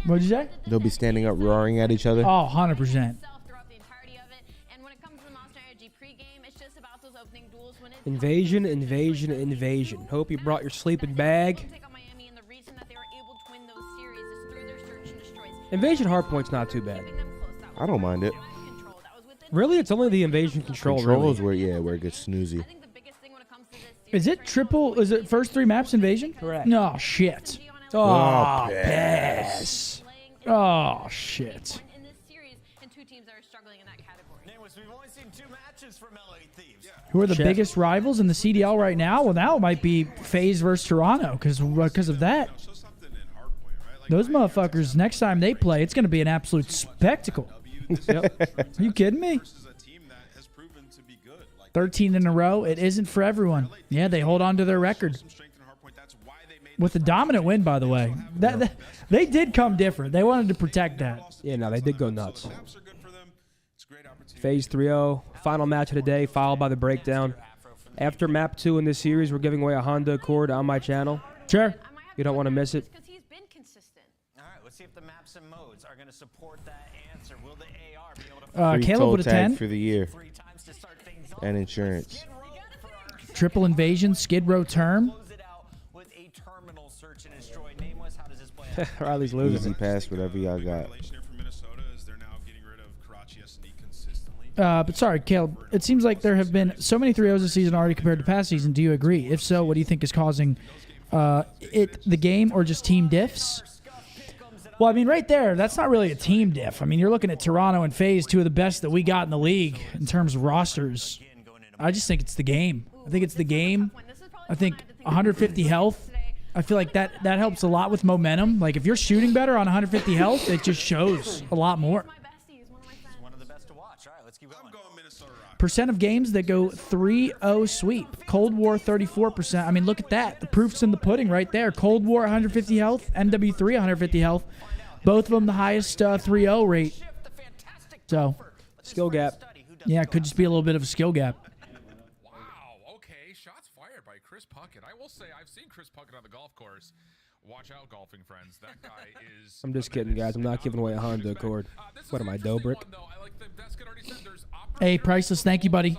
What'd you say? They'll be standing up roaring at each other. Oh, 100%. Invasion, invasion, invasion. Hope you brought your sleeping bag. Invasion hardpoint's not too bad. I don't mind it. Really? It's only the invasion control, Control is really. where it gets snoozy. Is it triple? Is it first 3 maps invasion? Correct. No, shit. Oh, piss. Oh, shit. Who are the biggest rivals in the CDL right now? Well, now it might be FaZe versus Toronto because of that. Those motherfuckers, next time they play, it's going to be an absolute spectacle. Yep. Are you kidding me? 13 in a row. It isn't for everyone. Yeah, they hold on to their record. With a dominant win, by the way. They did come different. They wanted to protect that. Yeah, no, they did go nuts. FaZe 3-0, final match of the day, followed by the breakdown. After map 2 in this series, we're giving away a Honda Accord on my channel. Sure. You don't want to miss it. All right, let's see if the maps and modes are going to support that answer. Will the AR be able to... Caleb with a 10. For the year. And insurance. Triple invasion, Skid Row term. Riley's losing. Easy pass, whatever y'all got. But sorry, Caleb, it seems like there have been so many 3-0s this season already compared to past season. Do you agree? If so, what do you think is causing the game or just team diffs? Well, I mean, right there, that's not really a team diff. I mean, you're looking at Toronto and FaZe, two of the best that we got in the league in terms of rosters. I just think it's the game. I think it's the game. I think 150 health. I feel like that helps a lot with momentum. Like, if you're shooting better on 150 health, it just shows a lot more. One of the best to watch. All right, let's keep going. Percent of games that go 3-0 sweep. Cold War 34%. I mean, look at that. The proof's in the pudding right there. Cold War 150 health, MW3 150 health. Both of them the highest 3-0 rate. So, skill gap. Yeah, it could just be a little bit of a skill gap. Chris Puckett. I will say I've seen Chris Puckett on the golf course. Watch out, golfing friends. That guy is. I'm just kidding, guys. I'm not giving away a Honda Accord. What am I, Dobrik? Hey, Priceless, thank you, buddy.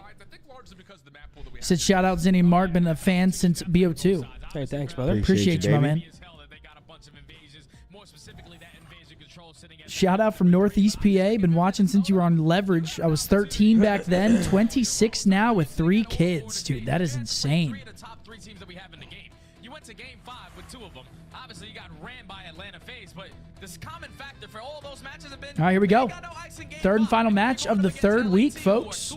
Said shout out Zinni and Mark, been a fan since BO2. Hey, thanks, brother. Appreciate you, my man. Shout out from Northeast PA. Been watching since you were on Leverage. I was 13 back then, 26 now with 3 kids. Dude, that is insane. Teams that we have in the game. You went to game 5 with 2 of them. Obviously, you got ran by Atlanta FaZe, but this common factor for all those matches have been. All right, here we go. Third and final match of the third week, folks.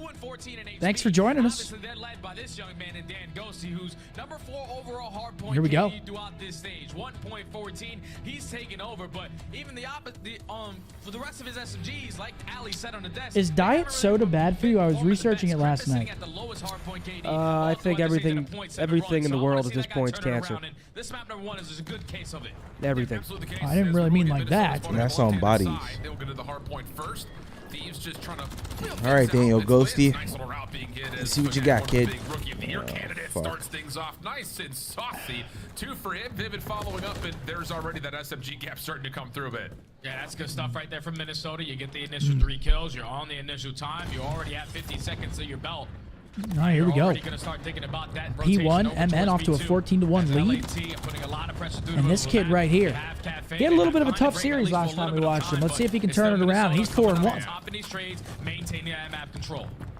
Thanks for joining us. They're led by this young man in Dan Ghosty, who's number 4 overall hardpoint. Here we go. Throughout this stage, 1.14. He's taking over, but even the opposite. For the rest of his SMGs, like Ali said on the desk. Is diet soda bad for you? I was researching it last night. I think everything in the world at this point is cancer. This map number 1 is a good case of it. Everything. I didn't really mean like that. That's on bodies. They'll get to the hard point first. Thieves just trying to. All right, Daniel Ghosty. Let's see what you got, kid. Rookie of the year candidate starts things off nice and saucy. 2 for him. Vivid following up, and there's already that SMG gap starting to come through a bit. Yeah, that's good stuff right there from Minnesota. You get the initial 3 kills. You're on the initial time. You already have 50 seconds to your belt. All right, here we go. P1, MN off to a 14-1 lead. And this kid right here, he had a little bit of a tough series last time we watched him. Let's see if he can turn it around. He's 4-1.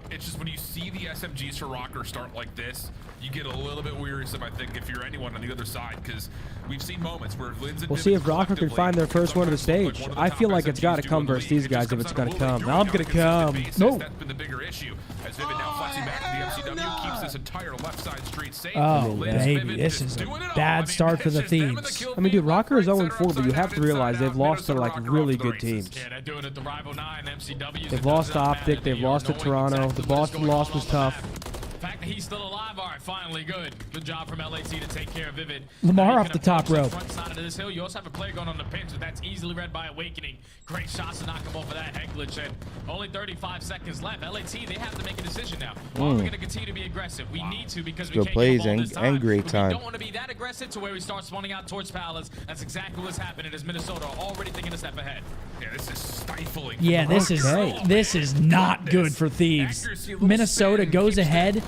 It's just when you see the SMGs for Rocker start like this, you get a little bit wearisome, I think, if you're anyone on the other side, because we've seen moments where Linz. We'll see if Rocker can find their first one of the stage. I feel like it's got to come versus these guys if it's going to come. I'm going to come. No. That's been the bigger issue. As Vivid now flexing back to the MCW, keeps this entire left side street safe. Oh, baby, this is a bad start for the Thieves. I mean, dude, Rocker is 0-4, but you have to realize they've lost to, like, really good teams. Yeah, they're doing it the Rival 9, MCW. They've lost to Optic. They've lost to Toronto. The Boston loss was tough. The fact that he's still alive, all right, finally, good. Good job from LAT to take care of Vivid. Lamar off the top rope. Front side of this hill. You also have a player going on the pinch, so that's easily read by Awakening. Great shots to knock him off of that head glitch, and only 35 seconds left. LAT, they have to make a decision now. Are we going to continue to be aggressive? We need to, because we good can't plays give all this time. and great time. We don't want to be that aggressive to where we start spawning out towards Palace. That's exactly what's happening as Minnesota are already thinking a step ahead. Yeah, this is stifling. Yeah, this is not good for Thieves. Minnesota goes ahead,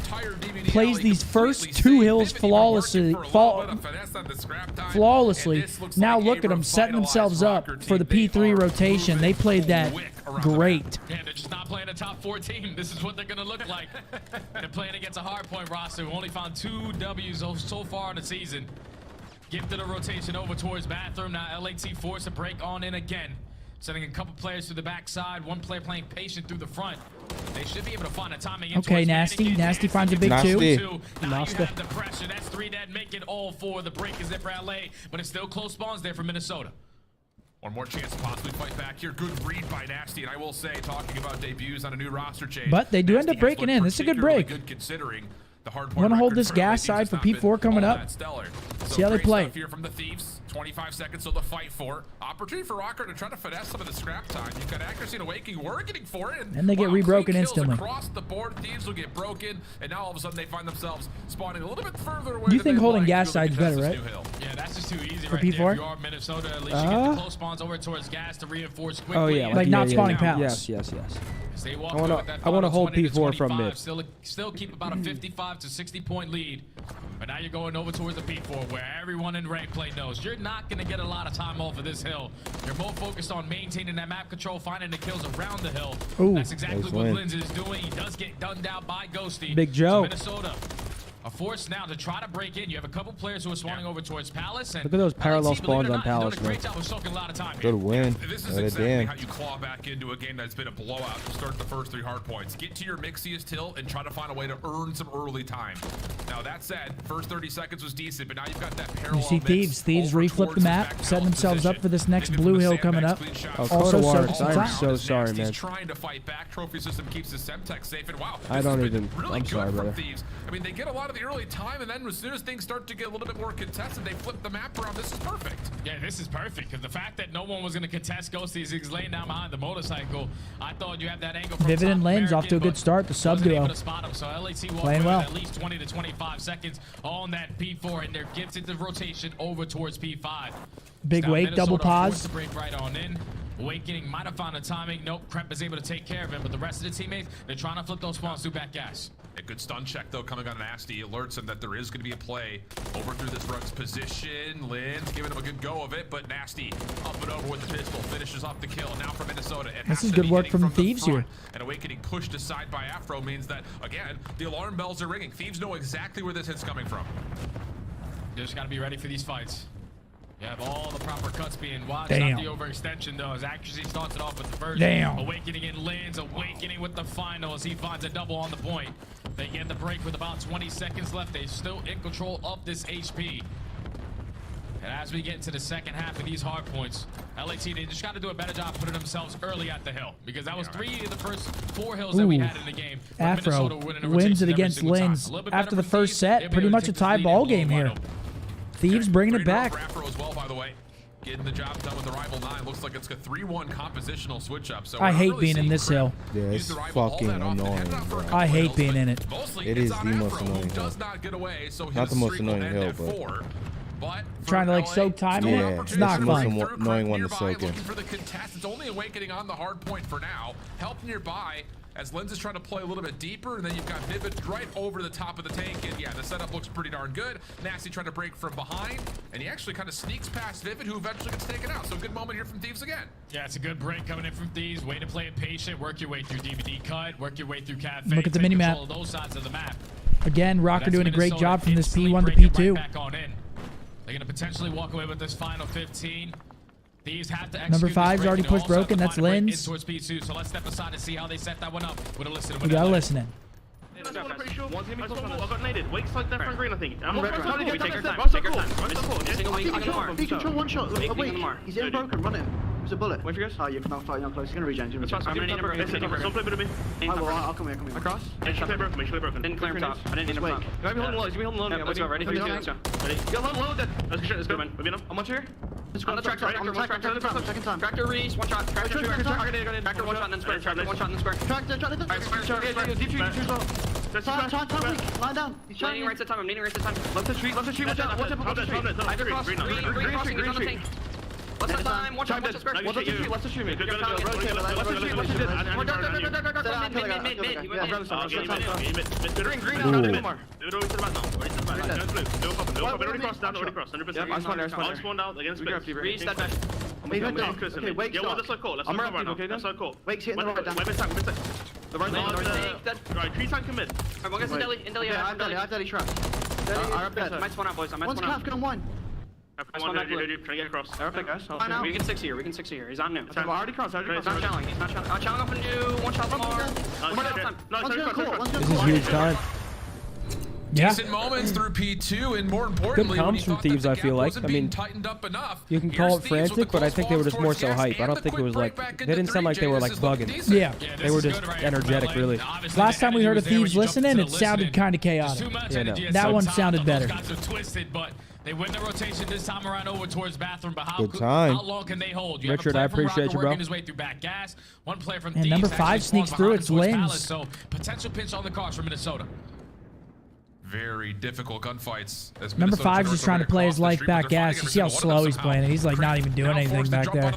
plays these first 2 hills flawlessly. Now look at them setting themselves up for the P3 rotation. They played that great. Yeah, they're just not playing a top 4 team. This is what they're going to look like. They're playing against a hardpoint roster who only found 2 W's so far in the season. Gifted a rotation over towards bathroom. Now LAT forced a break on in again. Sending a couple players to the backside. 1 player playing patient through the front. They should be able to find a timing. Okay, Nasty. Nasty finds a big 2. Now you have the pressure. That's 3 dead. Make it all 4. The break is there for LA, but it's still close spawns there for Minnesota. One more chance to possibly fight back here. Good read by Nasty, and I will say, talking about debuts on a new roster change. But they do end up breaking in. This is a good break. Good considering the hard want to hold this gas side for P4 coming up. See how they play. Here from the Thieves. 25 seconds till the fight for. Opportunity for Rocker to try to finesse some of the scrap time. You've got accuracy and Awakening. We're getting for it. And they get rebroken instantly. Across the board, Thieves will get broken, and now all of a sudden they find themselves spawning a little bit further away. You think holding gas side's better, right? Yeah, that's just too easy for right P4? there. If you are Minnesota, at least you get the close spawns over towards gas to reinforce quickly. Oh, yeah. Like not spawning Palace. Yes. Stay I want to hold P4 from mid. Still keep about a 55 to 60 point lead. But now you're going over towards the P4 where everyone in rank play knows you're not going to get a lot of time off of this hill. You're more focused on maintaining that map control, finding the kills around the hill. Ooh, that's exactly what Linz is doing. He does get gunned down by Ghosty. Big Joe. So Minnesota A force now to try to break in. You have a couple players who are swanning over towards Palace. And Look at those parallel LAT, believe it spawns or on not, Palace, doing a great man. job of soaking a lot of time Good win. This is Let it exactly damn. how you claw back into a game that's been a blowout to start the first 3 hard points. Get to your mixiest hill and try to find a way to earn some early time. Now that said, first 30 seconds was decent, but now you've got that parallel. You see Thieves. Thieves reflip the map, setting themselves up for this next blue hill coming up. Also, I'm so sorry, man. Trying to fight back. Trophy system keeps the Semtex safe, and wow, I don't even. really I'm good sorry, from brother. Thieves. I mean, they get a lot of the early time, and then as soon as things start to get a little bit more contested, they flip the map around. This is perfect. Yeah, this is perfect because the fact that no one was going to contest Ghosties, he's laying down behind the motorcycle. I thought you had that angle from Vivid and Lens off to a good start. The sub duo. So LAT Playing well. At least 20 to 25 seconds on that P4, and they're gifted the rotation over towards P5. Big Now wake, Minnesota double pause. forced to break right on in. Awakening might have found the timing. Nope, Kremp is able to take care of him, but the rest of the teammates, they're trying to flip those spawns through back gas. A good stun check, though, coming on Nasty. Alerts him that there is going to be a play over through this Rug's position. Lynn's giving him a good go of it, but Nasty up and over with the pistol. Finishes off the kill. Now for Minnesota. It This has is to good be work hitting from the Thieves front. here. And Awakening pushed aside by Afro means that, again, the alarm bells are ringing. Thieves know exactly where this hit's coming from. You just got to be ready for these fights. You have all the proper cuts being watched. Damn. Not the overextension, though. His accuracy starts it off with the first. Damn. Awakening in Lynn's. Awakening with the final as he finds a double on the point. They get the break with about 20 seconds left. They're still in control of this HP. And as we get into the second half of these hard points, LAT, they just got to do a better job putting themselves early at the hill. Because that was 3 of the first 4 hills that we had in the game. Afro wins it against Lens. After the first set, pretty much a tie ball game here. Thieves bringing it back. Afro as well, by the way. Getting the job done with the rival 9. Looks like it's a 3-1 compositional switch up. So I hate being in this hill. Yeah, it's fucking annoying, bro. I hate being in it. It is the most annoying hill. Not the most annoying hill, but trying to like soak time in it. It's not the fun. most annoying one to soak in. Looking for the contest. It's only Awakening on the hard point for now. Help nearby as Lens is trying to play a little bit deeper, and then you've got Vivid right over the top of the tank, and yeah, the setup looks pretty darn good. Nasty trying to break from behind, and he actually kind of sneaks past Vivid, who eventually gets taken out. So good moment here from Thieves again. Yeah, it's a good break coming in from Thieves. Way to play it patient. Work your way through DVD cut. Work your way through cafe. Look at the take minimap. control of those sides of the map. Again, Rocker That's doing a great Minnesota job from this instantly P1 to bringing it P2. right back on in. They're going to potentially walk away with this final 15. Thieves have to Number execute 5's this break, already and pushed also have to broken. That's find a break in Lynn's. towards P2. So let's step aside and see how they set that one up with a listen. We gotta listen in. I'm pretty sure. One's gonna be close on this. I got naded. Wake's like that front green, I think. I'm Red, on red. front. Take your time. Run so Take your cool. time. Run so cool. Single wake on the mark. Be control one shot. Wait, he's in broken. Run it. There's a bullet. Wait for you guys. Oh, you're not close. He's gonna regen. I'm gonna need number. Listen, don't play with me. I'll come here. Across. Make sure they're broken. Make sure they're broken. Didn't clear him top. I didn't need him top. You gotta be holding low. You gotta be holding low. Let's go. Ready? 3, 2, let's go. Ready? Go low. Let's go, man. Maybe enough. I'm on here. On the tractor. Second time. Tractor reese. One shot. Tractor 2. Tractor 1 shot and then square. Tractor 1 shot and then square. Tractor. Deep shoot. Time. Lie down. He's Leaning right to time. I'm leaning right to time. Left the tree. Watch out. Watch out. Either cross. Green crossing. Green on the tank. What's the time? Watch out. Watch the square. Watch the tree. Watch the tree. Mid. Green. Do it over to the back now. Right to the back. Don't flip. Don't pop. Already crossed down. Already crossed. 100%. I'll spawn down against space. Reese that back. Okay, Wake's yo, let's let go. Let's let go right now. Let's let go. Wake's hitting the right down. The right. Right, tree tank commit. Alright, one gets in deli. In deli. I have Deli trap. I might spawn out, boys. I might One's spawn out. calf, get on one. Trying to get across. We can 6 here. We can 6 here. He's on new. I already crossed. He's not challenging. He's not challenging. I'm challenging up and do one shot more. This is huge time. Yeah. Decent moments through P2, and more importantly, Good comms from Thieves, I feel like. I mean, you can call it frantic, but I think they were just more so hype. I don't think it was like, they didn't sound like they were like bugging. Yeah. They were just energetic, really. Last time we heard of Thieves listening, it sounded kind of chaotic. Yeah, no. That one sounded better. They win the rotation this time around over towards bathroom, but how long can they hold? You Richard, have a player I appreciate from you, bro. working his way through back gas. One player from And Thieves number 5 actually sneaks spawned through, behind it's towards Lens. Palace, so potential pinch on the cards for Minnesota. Very difficult gunfights. Number 5's just trying to play his life back gas. You see how slow he's playing it. He's like not even doing anything back there.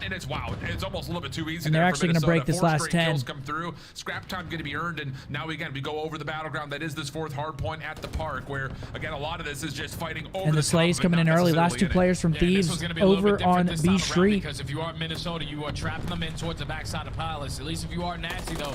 And it's wow. It's almost a little bit too easy. And they're actually going to break this last 10. Come through. Scrap time going to be earned, and now we go over the battleground. That is this 4th hard point at the park, where again a lot of this is just fighting over. And the Slay's coming in early. Last 2 players from Thieves over on B Street. Because if you are Minnesota, you are trapping them in towards the backside of Palace. At least if you are Nasty, though,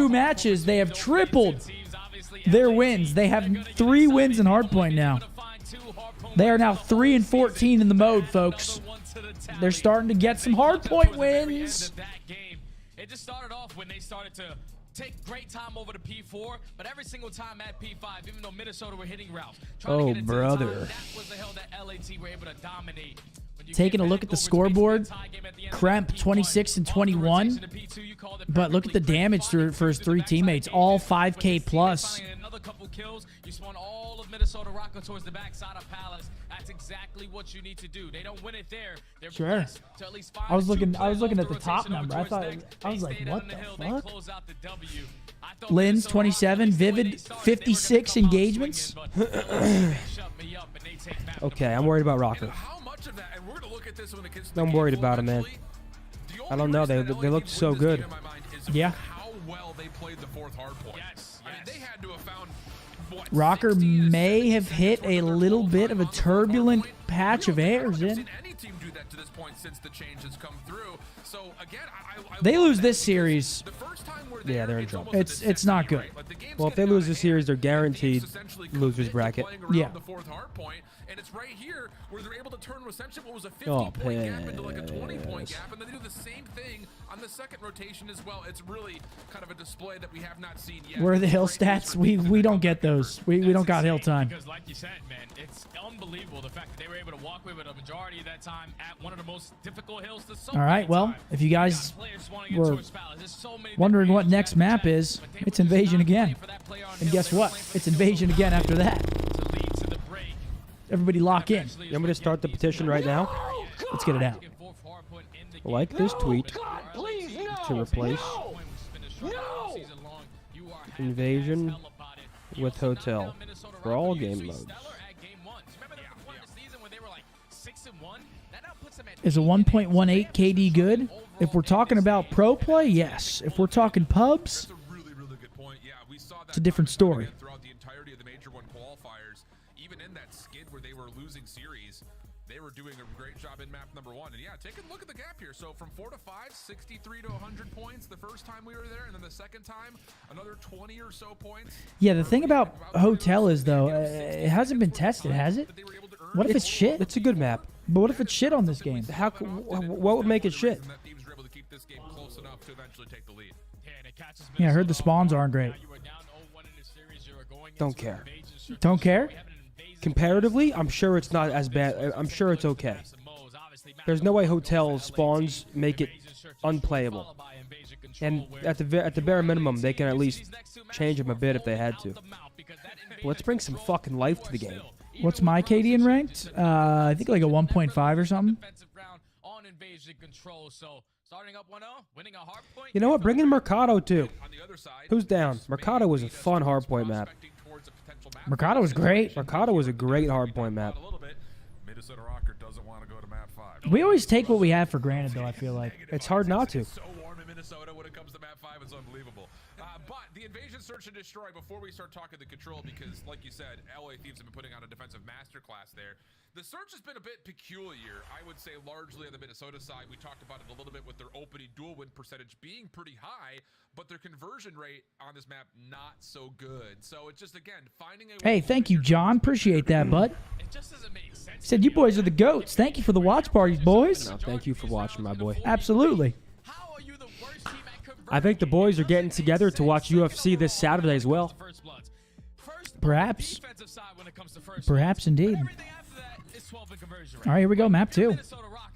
2 matches, they have tripled their wins. They have 3 wins in Hardpoint now. They are now 3-14 in the mode, folks. They're starting to get some Hardpoint wins. It just started off when they started to take great time over the P4, but every single time at P5, even though Minnesota were hitting routes, trying to get it to the time, that was the hell that LAT were able to dominate. taking a look at the scoreboard, Kremp 26 and 21. But look at the damage for his 3 teammates, all 5K plus. Another couple kills, you spawn all of Minnesota Rocker towards the backside of Palace. That's exactly what you need to do. They don't win it there. They're Sure. to at least find I was two looking players at off the top rotation over number. towards I was They like, stay what down the hill, they fuck? close out the W. I thought Lynn's Minnesota 27, Vivid 56 engagements. Okay, I'm worried about Rocker. I'm worried about him, man. I don't know. They looked so good. Yeah. How well they played the 4th hardpoint. Yes. I mean, they had to have found Rocker may have hit a little bit of a turbulent patch of airs in. any team do that to this point since the change has come through. So again, They lose this series. Yeah, they're in trouble. It's not good. Well, if they lose this series, they're guaranteed losers bracket. Yeah. the 4th hardpoint, and it's right here where they're able to turn essentially what was a 50-point gap into like a 20-point gap, and they do the same thing on the 2nd rotation as well. It's really kind of a display that we have not seen yet. Where are the hill stats? We don't get those. We don't got hill time. Because like you said, man, it's unbelievable the fact that they were able to walk away with a majority of that time at one of the most difficult hills to so All right, well, if you guys were wondering what next map is, it's Invasion again. And guess what? It's Invasion again after that. Everybody lock in. You want me to start the petition right now? Let's get it out. Like this tweet to replace Invasion with Hotel for all game modes. Is a 1.18 KD good? If we're talking about pro play, yes. If we're talking pubs, it's a different story. Throughout the entirety of the Major 1 qualifiers, even in that skid where they were losing series, they were doing a great job in map number 1. And yeah, take a look at the gap here. So from 4 to 5, 63 to 100 points the first time we were there, and then the second time, another 20 or so points. Yeah, the thing about Hotel is, though, it hasn't been tested, has it? What if it's shit? It's a good map. But what if it's shit on this game? What would make it shit? Yeah, I heard the spawns aren't great. Don't care. Don't care? Comparatively, I'm sure it's not as bad. I'm sure it's okay. There's no way Hotel spawns make it unplayable. And at the bare minimum, they can at least change them a bit if they had to. But let's bring some fucking life to the game. What's my KD in ranked? I think like a 1.5 or something. You know what? Bring in Mercado too. Who's down? Mercado was a fun hardpoint map. Mercado was great. Mercado was a great hardpoint map. Minnesota Rocker doesn't want to go to map 5. We always take what we have for granted, though, I feel like. It's hard not to. It's so warm in Minnesota when it comes to map 5. It's unbelievable. But the Invasion Search and Destroy, before we start talking the control, because like you said, LA Thieves have been putting on a defensive masterclass there. The search has been a bit peculiar, I would say, largely on the Minnesota side. We talked about it a little bit with their opening dual win percentage being pretty high, but their conversion rate on this map not so good. So it's just, again, finding a... Hey, thank you, John. Appreciate that, bud. It just doesn't make sense. Said you boys are the goats. Thank you for the watch parties, boys. No, thank you for watching, my boy. Absolutely. I think the boys are getting together to watch UFC this Saturday as well. Perhaps. Perhaps indeed. All right, here we go, map 2.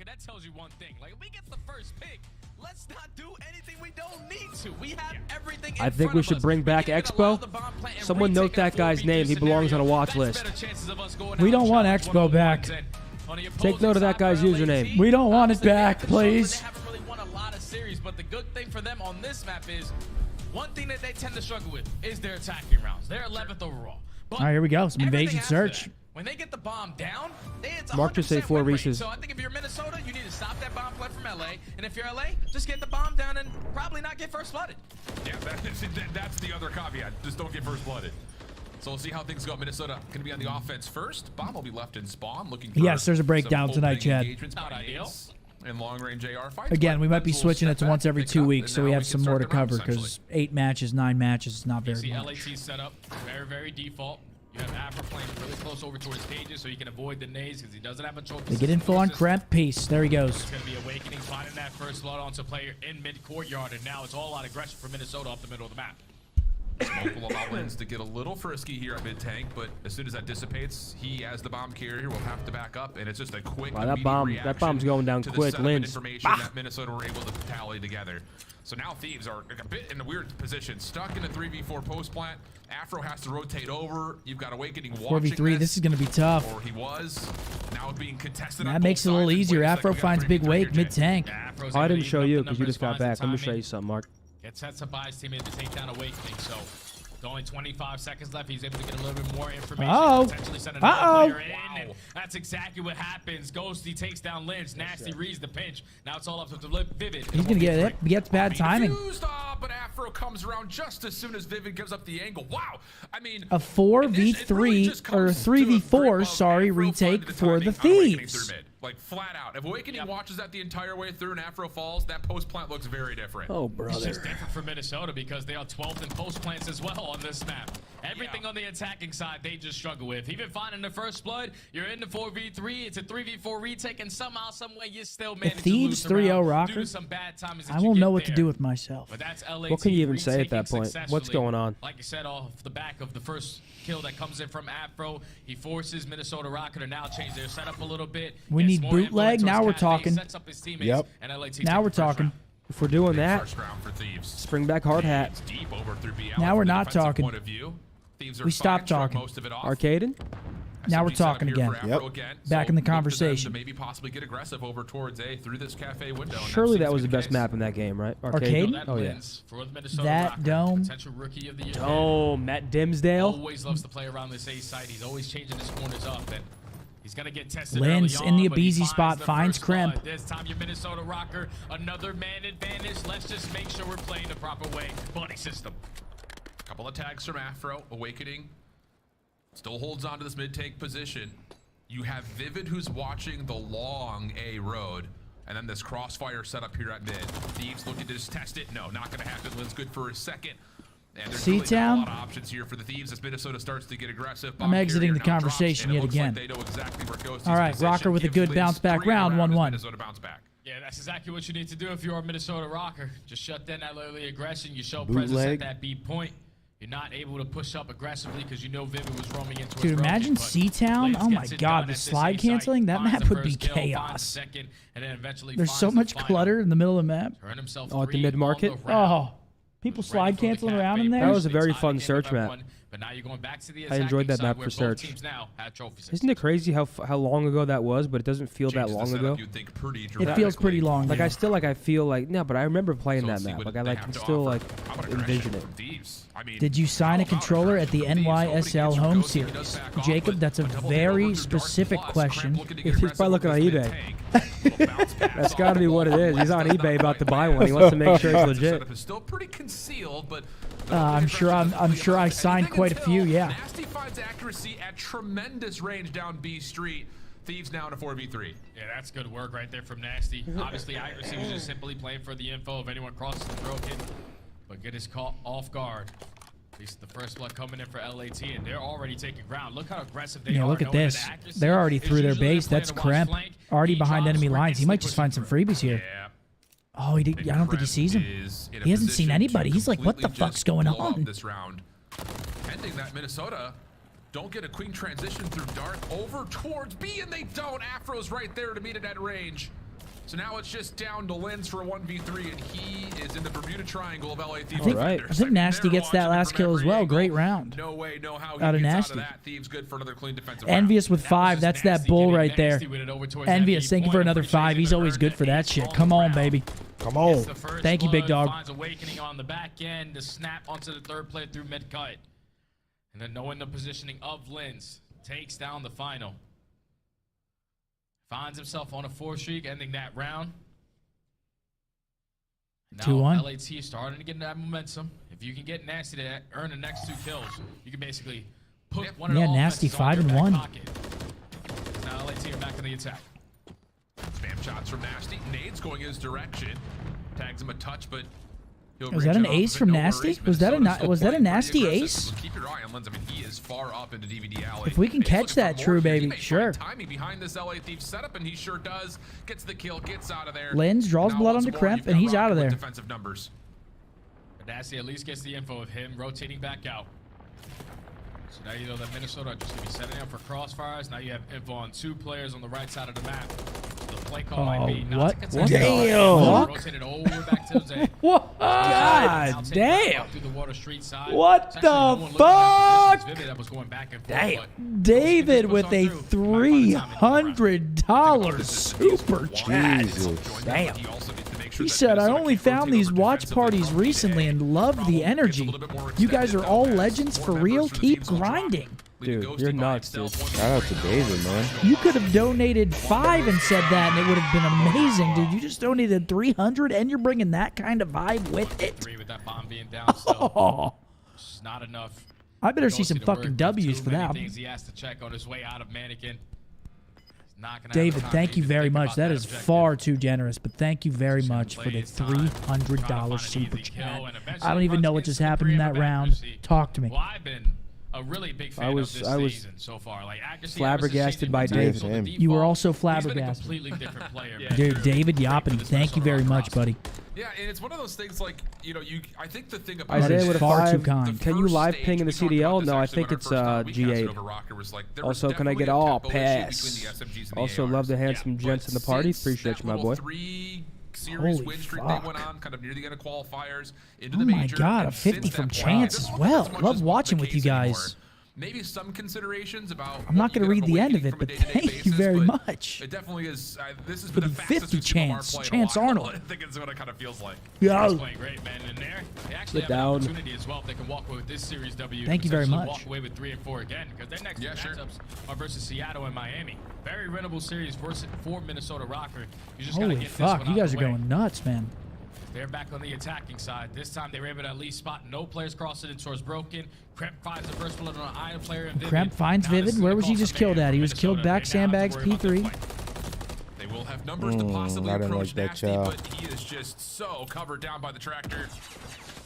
That tells you one thing. Like, if we get the first pick, let's not do anything we don't need to. We have everything in I think front we of should us. bring back Expo. Someone note that guy's name. He belongs on a watch list. We don't want Expo back. Take note of that guy's username. We don't want it back, please. They haven't really won a lot of series, but the good thing for them on this map is one thing that they tend to struggle with is their attacking rounds. They're 11th overall. But All right, here we go. Some everything Invasion after Search. that, when they get the bomb down, it's Mark just say 100% 4 win rate. Reese's. So I think if you're Minnesota, you need to stop that bomb play from LA. And if you're LA, just get the bomb down and probably not get first blooded. Yeah, that's the other caveat. Just don't get first blooded. So we'll see how things go. Minnesota going to be on the offense first. Bomb will be left in spawn. Looking for Yes, there's a breakdown some tonight, opening Chad. engagements by Ace and long-range AR fights. Again, we might be We'll switching it step to once back, every pick 2 up, weeks, and so now we have can some start more to the round, cover because 8 matches, 9 matches is not You very see much. LAT set up very, very default. You have Afro playing really close over towards Pages so he can avoid the nades because he doesn't have a choke. They get info on Kremp. Peace. There he goes. It's going to be Awakening, finding that first blood onto player in mid-courtyard, and now it's all out aggression for Minnesota up the middle of the map. Smoke will allow Lens to get a little frisky here at mid-tank, but as soon as that dissipates, he, as the bomb carrier, will have to back up, and it's just a quick, Wow, that bomb's going down quick. Lens. Information that Minnesota were able to tally together. So now Thieves are a bit in a weird position, stuck in a 3v4 post plant. Afro has to rotate over. You've got Awakening watching 4v3. This is going to be tough. Or he was. Now it's being contested. That makes it a little easier. Afro finds big wake mid tank. I didn't show you because you just got back. Let me show you something, Mark. It sets up by his teammate to take down Awakening. So with only 25 seconds left, he's able to get a little bit more information. Potentially send another player in. And that's exactly what happens. Ghosty takes down Lynch. Nasty reads the pinch. Now it's all up to Vivid. He's going to get it. He gets bad timing. But Afro comes around just as soon as Vivid gives up the angle. Wow. I mean, a 4v3 or 3v4, sorry, retake for the Thieves. Like flat out. If Awakening watches that the entire way through and Afro falls, that post plant looks very different. Oh, brother. It's just different for Minnesota because they are 12th in post plants as well on this map. Everything on the attacking side, they just struggle with. Even finding the first blood, you're in the 4v3, it's a 3v4 retake, and somehow, someway, you still manage to lose Thieves 3-0 Rocker, some bad times I won't know what to do with myself. But that's LAT what can you even say at that point? What's going on? Like you said, off the back of the first kill that comes in from Afro, he forces Minnesota Rocker to now change their setup a little bit. We need bootleg. Now we're talking. Yep. Now we're talking. If we're doing that, spring back hard hat. Now we're not talking. We stopped talking. Arcading. Now we're talking again. Back in the conversation. Maybe possibly get aggressive over towards A through this cafe window. Surely that was the best map in that game, right? Arcade? Oh yeah. That dome. Oh, Matt Dimsdale. Always loves to play around this A side. He's always changing his corners up, and he's gonna get tested. Lens in the Abizi spot finds Crimp. This time your Minnesota Rocker, another man advantage. Let's just make sure we're playing the proper way. Buddy system. Couple of tags from Afro. Awakening still holds on to this mid-tank position. You have Vivid who's watching the long A road. And then this crossfire setup here at mid. Thieves looking to just test it. No, not going to happen. Lynn's good for a second. And there's really not a lot of options here for the Thieves as Minnesota starts to get aggressive. I'm exiting the conversation yet again. Like they know exactly where Ghosty's all right, Rocker with a good bounce back round, 1-1. Minnesota bounce back. Yeah, that's exactly what you need to do if you're a Minnesota Rocker. Just shut down that early aggression. You show presence at that B point. You're not able to push up aggressively because you know Vivid was roaming into Dude, imagine C-Town. Oh my God, the slide canceling. That map would be chaos. There's so much clutter in the middle of the map. Oh, at the mid-market? Oh, people slide canceling around in there. That was a very fun search map. But now you're going back to the I enjoyed that map for search. Isn't it crazy how long ago that was? But it doesn't feel that long ago. It feels pretty long. Like I feel like no, but I remember playing that map. Like I can still envision it. Did you sign a controller at the NYSL home series? Jacob, that's a very specific question. He's probably looking on eBay. That's got to be what it is. He's on eBay about to buy one. He wants to make sure it's legit. It's still pretty concealed, but I'm sure I signed quite a few. Yeah. Nasty finds accuracy at tremendous range down B Street. Thieves now in a 4v3. Yeah, that's good work right there from Nasty. Obviously, accuracy was just simply playing for the info if anyone crosses the broken, but get his call off guard. At least the first blood coming in for LAT, and they're already taking ground. Look how aggressive they are. Yeah, look at this. They're already through their base. That's Crimp. Already behind enemy lines. He might just find some freebies here. Yeah. Oh, I don't think he sees him. He hasn't seen anybody. He's like, what the fuck's going on? This round. Pending that Minnesota don't get a queen transition through dark over towards B, and they don't. Afro's right there to meet it at range. So now it's just down to Lens for a 1v3, and he is in the Bermuda Triangle of LA Thieves. I think Nasty gets that last kill as well. Great round. No way, no how. Out of Nasty. Thieves good for another clean defensive Envious with 5. That's that bull right there. Envious, thank you for another 5. He's always good for that shit. Come on, baby. Come on. Thank you, big dog. Finds Awakening on the back end to snap onto the third play through mid cut. And then knowing the positioning of Lens, takes down the final. Finds himself on a 4 streak, ending that round. Now 2-1. LAT starting to get that momentum. If you can get Nasty to earn the next 2 kills, you can basically put one of the Nasty 5-1. Now LAT are back in the attack. Spam shots from Nasty. Nades going his direction. Tags him a touch, but was that an ace from Nasty? Was that a Nasty ace? Keep your eye on Lens. I mean, he is far up into DVD alley. If we can catch that, true baby, sure. Timing behind this LA Thieves setup, and he sure does. Gets the kill, gets out of there. Lens draws blood onto Crimp, and he's out of there. Defensive numbers. Nasty at least gets the info of him rotating back out. So now you know that Minnesota are just going to be setting up for crossfires. Now you have info on 2 players on the right side of the map. So the play call might be not to contest. Damn. Rotated over back to Jose. What? God damn. Through the water street side. What It's actually the no one looking at fuck? positions. Vivid that was going back and forth, Damn. but David with a $300 super chat. Jesus. Damn. He said, I only found these watch parties recently and love the energy. You guys are all legends for real. Keep grinding. Dude, you're nuts, dude. Shout out to David, man. You could have donated 5 and said that, and it would have been amazing, dude. You just donated 300, and you're bringing that kind of vibe with it. agree with that bomb being down still. Oh. It's not enough. I better Don't see some the fucking word. W's Too for many that. things he has to check on his way out of Mannequin. He's not gonna have David, the time thank to you even very think much. about That is objective. far too generous, but thank you very Just gonna much for play the his time, $300 super easy chat. kill, and eventually I don't even know what runs just into happened in degree that of round. accuracy. Talk to me. Well, I've been a really big fan of this season so far. Like accuracy flabbergasted by David. You were also He's been a flabbergasted. completely different player. Dude, David Yoppin, thank you very much, buddy. Yeah, and it's one of those things like, you know, I think the thing about Isaiah with a far too 5. kind. Can you live ping in the CDL? No, I think it's G8. Also, can I get all pass? Also, love the handsome gents in the party. Appreciate you, my boy. Series Holy win streak fuck. they went on, kind of near the end of qualifiers into Oh the my major. God, a and 50 since from that Chance point, as well. as much Love as watching the with you case anymore. guys. Maybe some considerations about. I'm not going to read the end of it, but thank you very much. It definitely is. This has For been the the fastest 50 we've seen Lamar Chance, play in a Chance while. Arnold. I think it's what it kind of feels like. Yeah. He's playing great, man. In there, they actually Sit have down. an opportunity as well if they can walk away with this series W. Thank you very potentially much. Walk away with 3 and 4 again because their next matchups are versus Seattle and Miami. Very winnable series for Minnesota Rocker. You just gotta Holy get this fuck, one you out guys the are way. going nuts, man. They're back on the attacking side. This time they were able to at least spot no players crossing in towards Broken. Kremp finds the first bullet on an iron player. And Kremp finds Now this Vivid. is Where gonna was he cost just a killed man at? He was for killed Minnesota. back They now have sandbags to worry about the P3. fight. They will have numbers to possibly I didn't approach like that Nasty, child. but he is just so covered down by the tractor.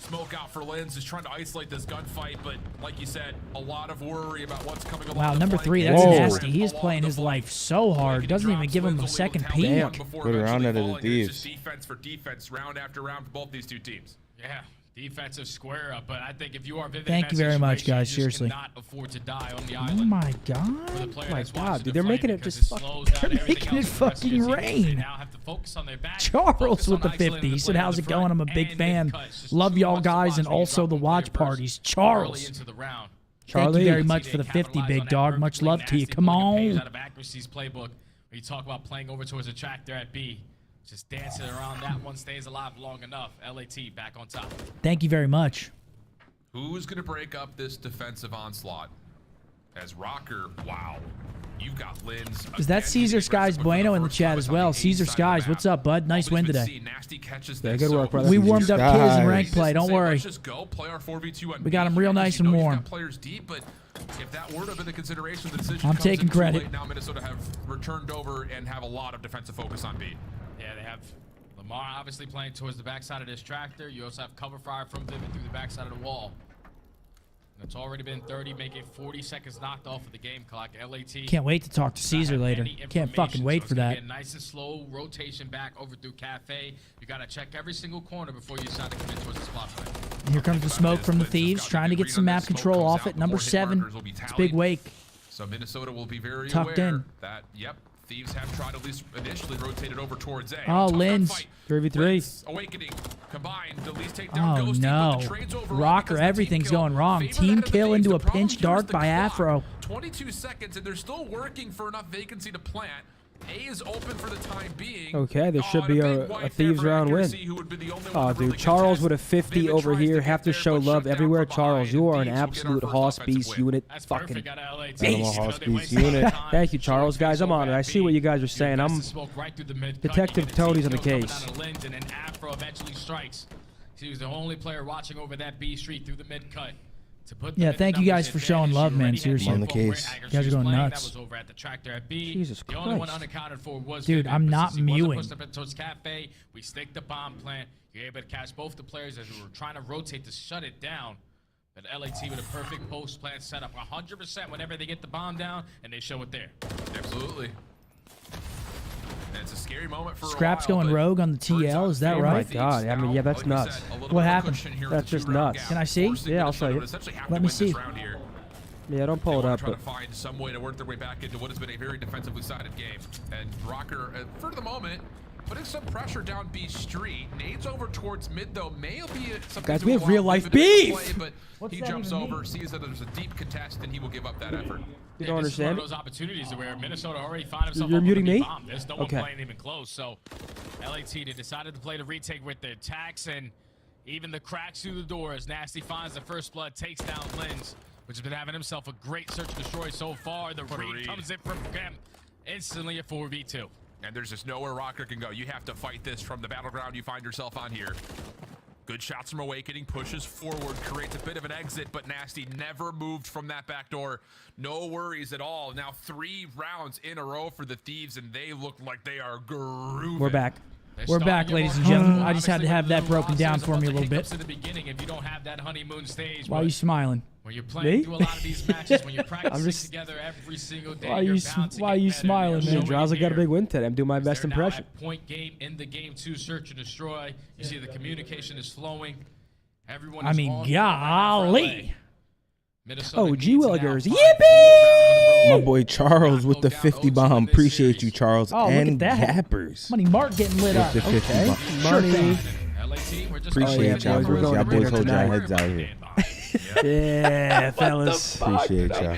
Smoke out for Lens is trying to isolate this gunfight, but like you said, a lot of worry about what's coming along. Wow, the number flank. 3, that's Whoa. nasty. He is playing his life so hard. Doesn't even give him a second peek. Damn. Good round out of the Thieves. Defense for defense, round after round for both these two teams. Yeah, defensive square up. But I think if you are Vivid, Thank you very much, guys. Seriously. Cannot afford to die on the Oh island. my god. For the player my that's God, watching dude, the they're fight making it because just slows fucking- down They're everything making else it for the rest of your fucking team. They rain. now have to focus on their back, Charles focus with on the 50. isolating He the said, player in how's the it going? front I'm a big and fan. mid cuts. Just Love too y'all much to guys watch and when you also drop the one watch player parties. first Charles. early into the round. Thank you Charlie. very much They for the 50, capitalize big on that dog. Much perfectly. love to you. Nasty Come pulling a page on. out of accuracy's playbook. When you talk about playing over towards a tractor at B, just dancing around that one stays alive long enough. LAT back on top. Thank you very much. Who's going to break up this defensive onslaught? As Rocker, wow. You've got Lens. Is that Caesar Skies Bueno in the chat as well? Caesar Skies, what's up, bud? Nice win today. Yeah, good work, brother. We warmed up Kiz in rank play. Don't worry. Let's just go play our 4v2 on We got him B real here, nice 'cause you and know you've warm. got players deep, but if that were to have been the consideration, the decision I'm comes taking in too credit. late. Now Minnesota have returned over and have a lot of defensive focus on B. Yeah, they have Lamar obviously playing towards the backside of this tractor. You also have cover fire from Vivid through the backside of the wall. And it's already been 30, making 40 seconds knocked off of the game clock. LAT. Can't wait to talk to Caesar later. Can't fucking wait for that. A nice and slow rotation back over through Cafe. You got to check every single corner before you decide to commit towards the spot play. Here comes the smoke from the Thieves, trying to get some map control off at number 7. It's Big Wake. So Minnesota will be very Tucked aware in. that, yep, Thieves have tried at least initially rotated over towards A. Oh, Tough Lens. gunfight. 3v3. Lens, Awakening combined to at least take down Oh Ghosty, no. but the trades overall Rocker, because of the team everything's kill going wrong. favor Team that of the kill Thieves. into The a problem pinch here is dart the by clock. Afro. 22 seconds, and they're still working for enough vacancy to plant. A is open for the time being. Okay, there should Oh, be and big a white Thieves there for round win. accuracy, who would be the only one Oh, to really dude, Charles contest. with a 50 Vivid over tries here. to Have get to there, show but love shut down everywhere. from Charles, behind, you and are an Thieves will get our absolute first hoss offensive beast win. unit. That's Fucking perfect out of LAT. I'm a beast. hoss They beast wasted unit. time. Thank you, Charles. Guys, I'm on it. I see what you guys are saying. I'm Smoke right through the mid-cut. Detective You get a Tony's on team the kill coming case. out of Lens, and then Afro eventually strikes. He was the only player watching over that B street through the mid-cut. To put the Yeah, mid thank you guys numbers for in showing advantage, love, you man. already had Seriously. On the info where case. Agassi You guys are was going playing. nuts. That was over at the tractor at B. Jesus The only one Christ. unaccounted for was Dude, Vivid, I'm but not since he wasn't mewing. pushed up towards Cafe, we stick the bomb plant. You're able to catch both the players as we were trying to rotate to shut it down. But LAT with a perfect post plant setup, 100% whenever they get the bomb down, and they show it there. Absolutely. And It's a scary moment for Scrap's a while, going rogue on the TL. Is that Oh right? my god. I mean, yeah, that's nuts. What happened? That's just nuts. Can I see? Yeah, I'll show you. Let me see. Yeah, don't pull it up. Trying But to find some way to work their way back into what has been a very defensively sided game. And Rocker, for the moment, putting some pressure down B Street. Nades over towards mid, though, may be something. Guys, to we have allow real-life Vivid to beef! play, but he jumps over, sees that there's a deep contest, and he will give up that effort. You don't This is one understand? of those opportunities where Minnesota already found himself You're up muting with a me? bomb. There's no one Okay. playing even close. So LAT, they decided to play the retake with their attacks, and even the cracks through the door as Nasty finds the first blood, takes down Lins, which has been having himself a great search and destroy so far. The read comes in from him instantly a 4v2. And there's just nowhere Rocker can go. You have to fight this from the battleground you find yourself on here. Good shots from Awakening, pushes forward, creates a bit of an exit, but Nasty never moved from that back door. No worries at all. Now 3 rounds in a row for the Thieves, and they look like they are grooving. we're back. We're back, ladies and gentlemen. I just had to have that broken down for me a little bit. In the beginning, if you don't have that honeymoon stage, Why are you smiling? when you're playing Me? through a lot of these matches, when you're I'm practicing just. together every single day, Why are you're you bound to Why are get you better. smiling, You're man? Draws got a big win today. I'm doing my best They're now impression. at point game in the game 2, search and destroy. You see the communication is flowing. Everyone I is mean, on board right now for golly. LA. Minnesota Oh, needs G to now Willigers. find Yippee! My boy Charles with the 50 bomb. Appreciate you, Charles. Oh, and look at that. Gappers Money Mark getting lit with up. the 50 Okay. bomb. Sure thing. LAT, we're just Appreciate yeah, y'all. boys, we're going Y'all to boys dinner hold y'all tonight. heads out here. Yeah, fellas. Appreciate y'all.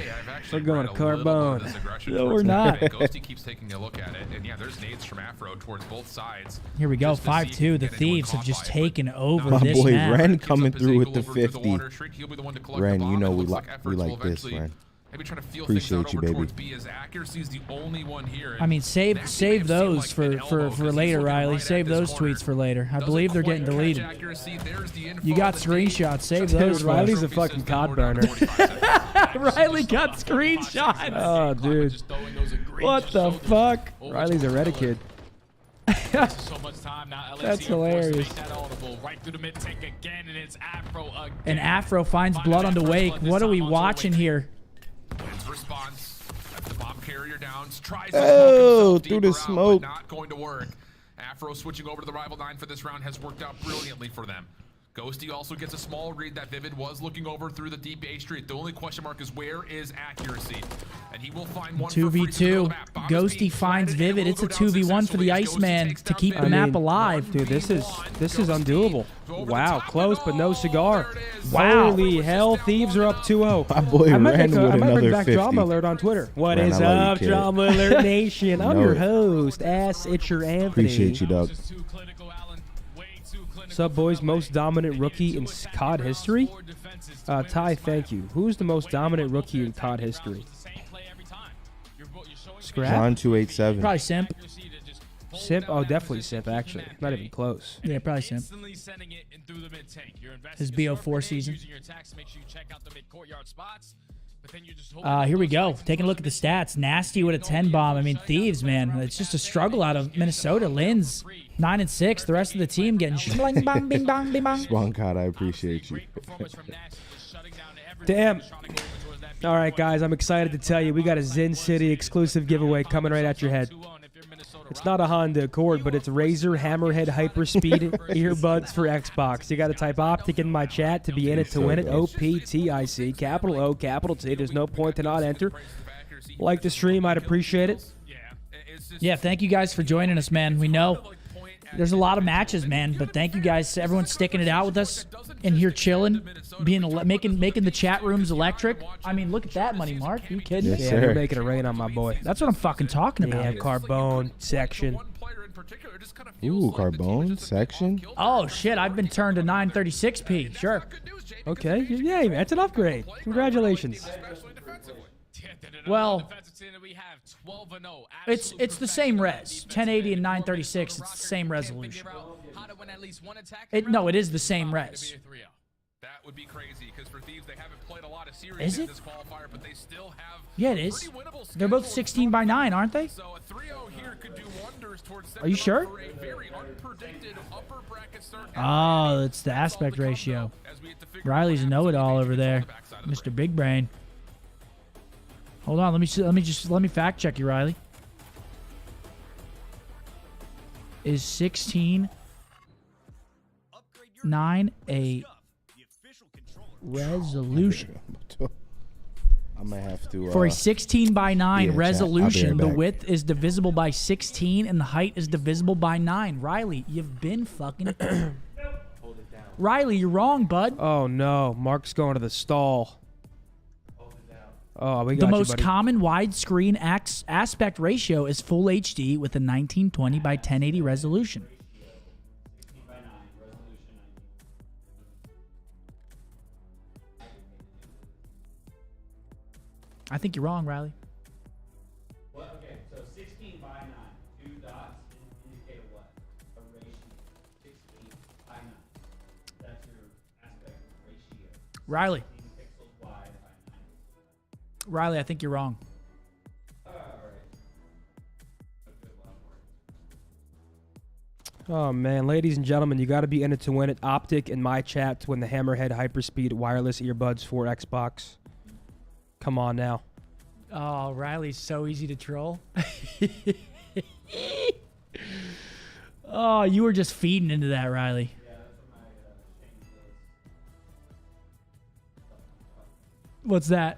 We're going to Carbone. No, we're not. Ghosty keeps taking a look at it, and yeah, there's nades from Afro towards both sides. Here we go. Just to see if 5-2. he The can get anyone Thieves have caught just by it, but taken over My this boy map. Ren Keeps coming up his through with angle the over through 50. water streak. He'll be the one to collect Ren, the you bomb. know It we looks like Efforts will this, eventually Ren. Maybe trying to feel Appreciate things out you, over baby. towards B, as accuracy is the only one here. I mean, save those for later, Riley. Save those tweets for later. I believe they're getting deleted. You got screenshots. Save those. Dude, for us. Riley's a fucking cod burner. Riley got screenshots. Oh, dude. What the fuck? Riley's a Reddit kid. So much time now. LAT That's are forced to hilarious. make that audible. Right through the mid tank again, and it's Afro again. And Afro finds blood on the wake. What are we watching here? His response, that's the bomb carrier down, tries to Oh, smoke himself through the deeper out, smoke. but not going to work. Afro switching over to the rival 9 for this round has worked out brilliantly for them. Ghosty also gets a small read that Vivid was looking over through the deep A street. The only question mark is where is accuracy? And he will find one for free to the 2v2. map. Bomb is being Ghosty finds planted, and Vivid. will It's a go down 2v1 for the successfully. Iceman Ghosty takes to down keep the Vivid. map alive. Dude, this is undoable. Wow, close but no cigar. Wow. Holy hell, Thieves are up 2-0. My boy I might Ren with bring another back 50. Drama Alert on Twitter. What Ren, is I love you, up, kid. Drama Alert Nation? I'm Know your it. host, It's your Anthony. Appreciate you, Doug. What's up, boys? Most dominant rookie in COD history? Ty, thank you. Who's the most dominant rookie in COD history? Scrap? John 287. Probably Simp. Simp? Oh, definitely Simp, actually. Not even close. Yeah, probably Simp. His BO4 season. Here we go. Taking a look at the stats. Nasty with a 10 bomb. I mean, Thieves, man. It's just a struggle out of Minnesota. Linz, 9-6. The rest of the team getting shling, bang, bing, bang, bing, bang. Spawn God, I appreciate you. Damn. All right, guys, I'm excited to tell you we got a Zen City exclusive giveaway coming right at your head. It's not a Honda Accord, but it's Razer Hammerhead Hyperspeed earbuds for Xbox. You got to type Optic in my chat to be in it to win it. OPTIC, capital O, capital T. There's no point to not enter. Like the stream, I'd appreciate it. Yeah, thank you guys for joining us, man. We know there's a lot of matches, man, but thank you guys. Everyone's sticking it out with us in here, chilling, making the chat rooms electric. I mean, look at that, Money Mark. Are you kidding me? Yeah, you're making it rain on my boy. That's what I'm fucking talking about. Yeah, Carbone section. Ooh, Carbone section. Oh shit! I've been turned to 936p. Sure. Okay, yeah, that's an upgrade. Congratulations. Well, it's the same res. 1080 and 936. It's the same resolution. No, it is the same res. That would be crazy because for Thieves they haven't played a lot of series in this qualifier, but they still have. Yeah, it is. They're both 16:9, aren't they? So a 3-0 here could do wonders towards. Are you sure? Oh, it's the aspect ratio. Riley's a know-it-all over there, Mr. Big Brain. Hold on, let me fact check you, Riley. is 16-9 a resolution. I might have to. For a 16:9 yeah, resolution, the back. width is divisible by 16 and the height is divisible by 9. Riley, you've been fucking. Riley, you're wrong, bud. Oh no, Mark's going to the stall. Oh, we got The you, most buddy. common widescreen aspect ratio is full HD with a 1920 by 1080 resolution. I think you're wrong, Riley. Well, okay, so 16 by 9, 2 dots indicate what? A ratio. 16 by 9. That's your aspect ratio. Riley. 16 pixels wide by 9. Riley, I think you're wrong. Oh man, ladies and gentlemen, you got to be in it to win it. Optic in my chat to win the Hammerhead Hyperspeed wireless earbuds for Xbox. Come on now. Oh, Riley's so easy to troll. Oh, you were just feeding into that, Riley. What's that?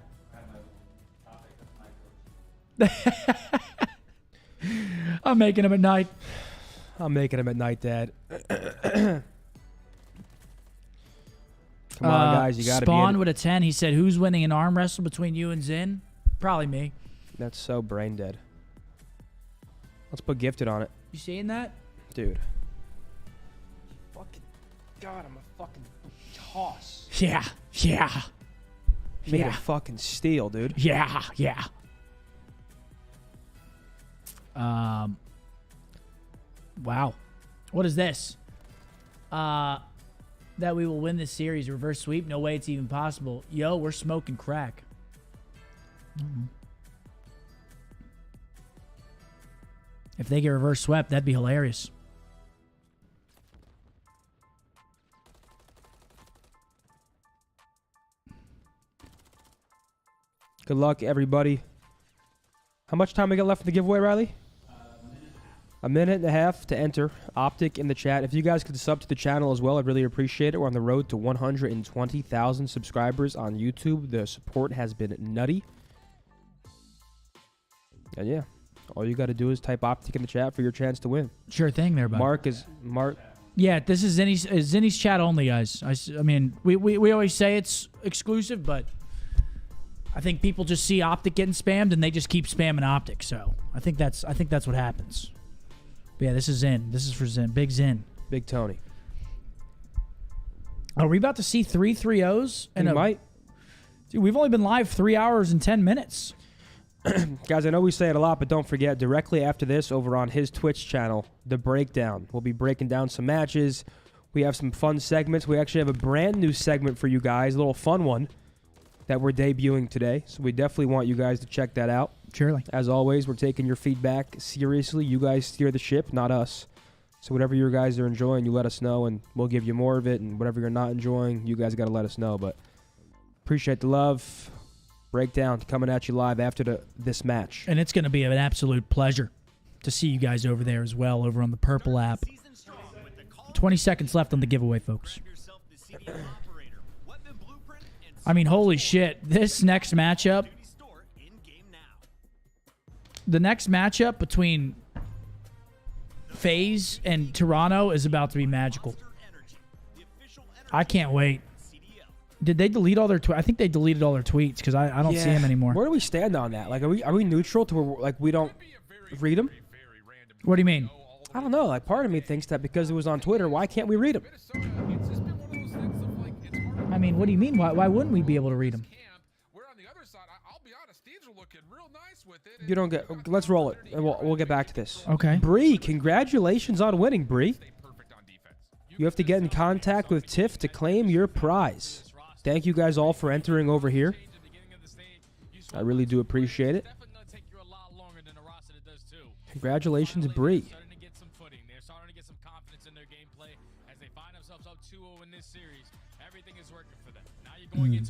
I'm making him at night. I'm making him at night, Dad. Come on, guys. You got to be Spawn in it. with a 10. He said, who's winning an arm wrestle between you and Zin? Probably me. That's so brain dead. Let's put Gifted on it. You seeing that? Dude. Fucking God, I'm a fucking toss. Yeah. Yeah. Made Yeah. of fucking steel, dude. Yeah. Yeah. Wow. What is this? That we will win this series. Reverse sweep? No way it's even possible. Yo, we're smoking crack. If they get reverse swept, that'd be hilarious. Good luck, everybody. How much time we got left in the giveaway, Riley? A minute and a half to enter. Optic in the chat. If you guys could sub to the channel as well, I'd really appreciate it. We're on the road to 120,000 subscribers on YouTube. The support has been nutty. And yeah, all you got to do is type Optic in the chat for your chance to win. Sure thing there, bud. Mark. Yeah, this is Zinni's chat only, guys. I mean, we always say it's exclusive, but I think people just see Optic getting spammed and they just keep spamming Optic. So I think that's what happens. But yeah, this is Zin. This is for Zin. Big Zin. Big Tony. Are we about to see 3 3-0s? We might. Dude, we've only been live 3 hours and 10 minutes. Guys, I know we say it a lot, but don't forget, directly after this, over on his Twitch channel, The Breakdown. We'll be breaking down some matches. We have some fun segments. We actually have a brand new segment for you guys, a little fun one that we're debuting today. So we definitely want you guys to check that out. Surely. As always, we're taking your feedback seriously. You guys steer the ship, not us. So whatever you guys are enjoying, you let us know, and we'll give you more of it. And whatever you're not enjoying, you guys got to let us know. But appreciate the love. Breakdown coming at you live after this match. And it's going to be an absolute pleasure to see you guys over there as well, over on the Purple app. 20 seconds left on the giveaway, folks. I mean, holy shit. This next matchup, the next matchup between FaZe and Toronto is about to be magical. I can't wait. Did they delete all their tweets? I think they deleted all their tweets because I don't see them anymore. Where do we stand on that? Like, are we neutral to where, like, we don't read them? What do you mean? I don't know. Like, part of me thinks that because it was on Twitter, why can't we read them? I mean, what do you mean? Why wouldn't we be able to read them? You don't get. Let's roll it, and we'll get back to this. Okay. Bree, congratulations on winning, Bree. You have to get in contact with Tiff to claim your prize. Thank you guys all for entering over here. I really do appreciate it. Congratulations, Bree.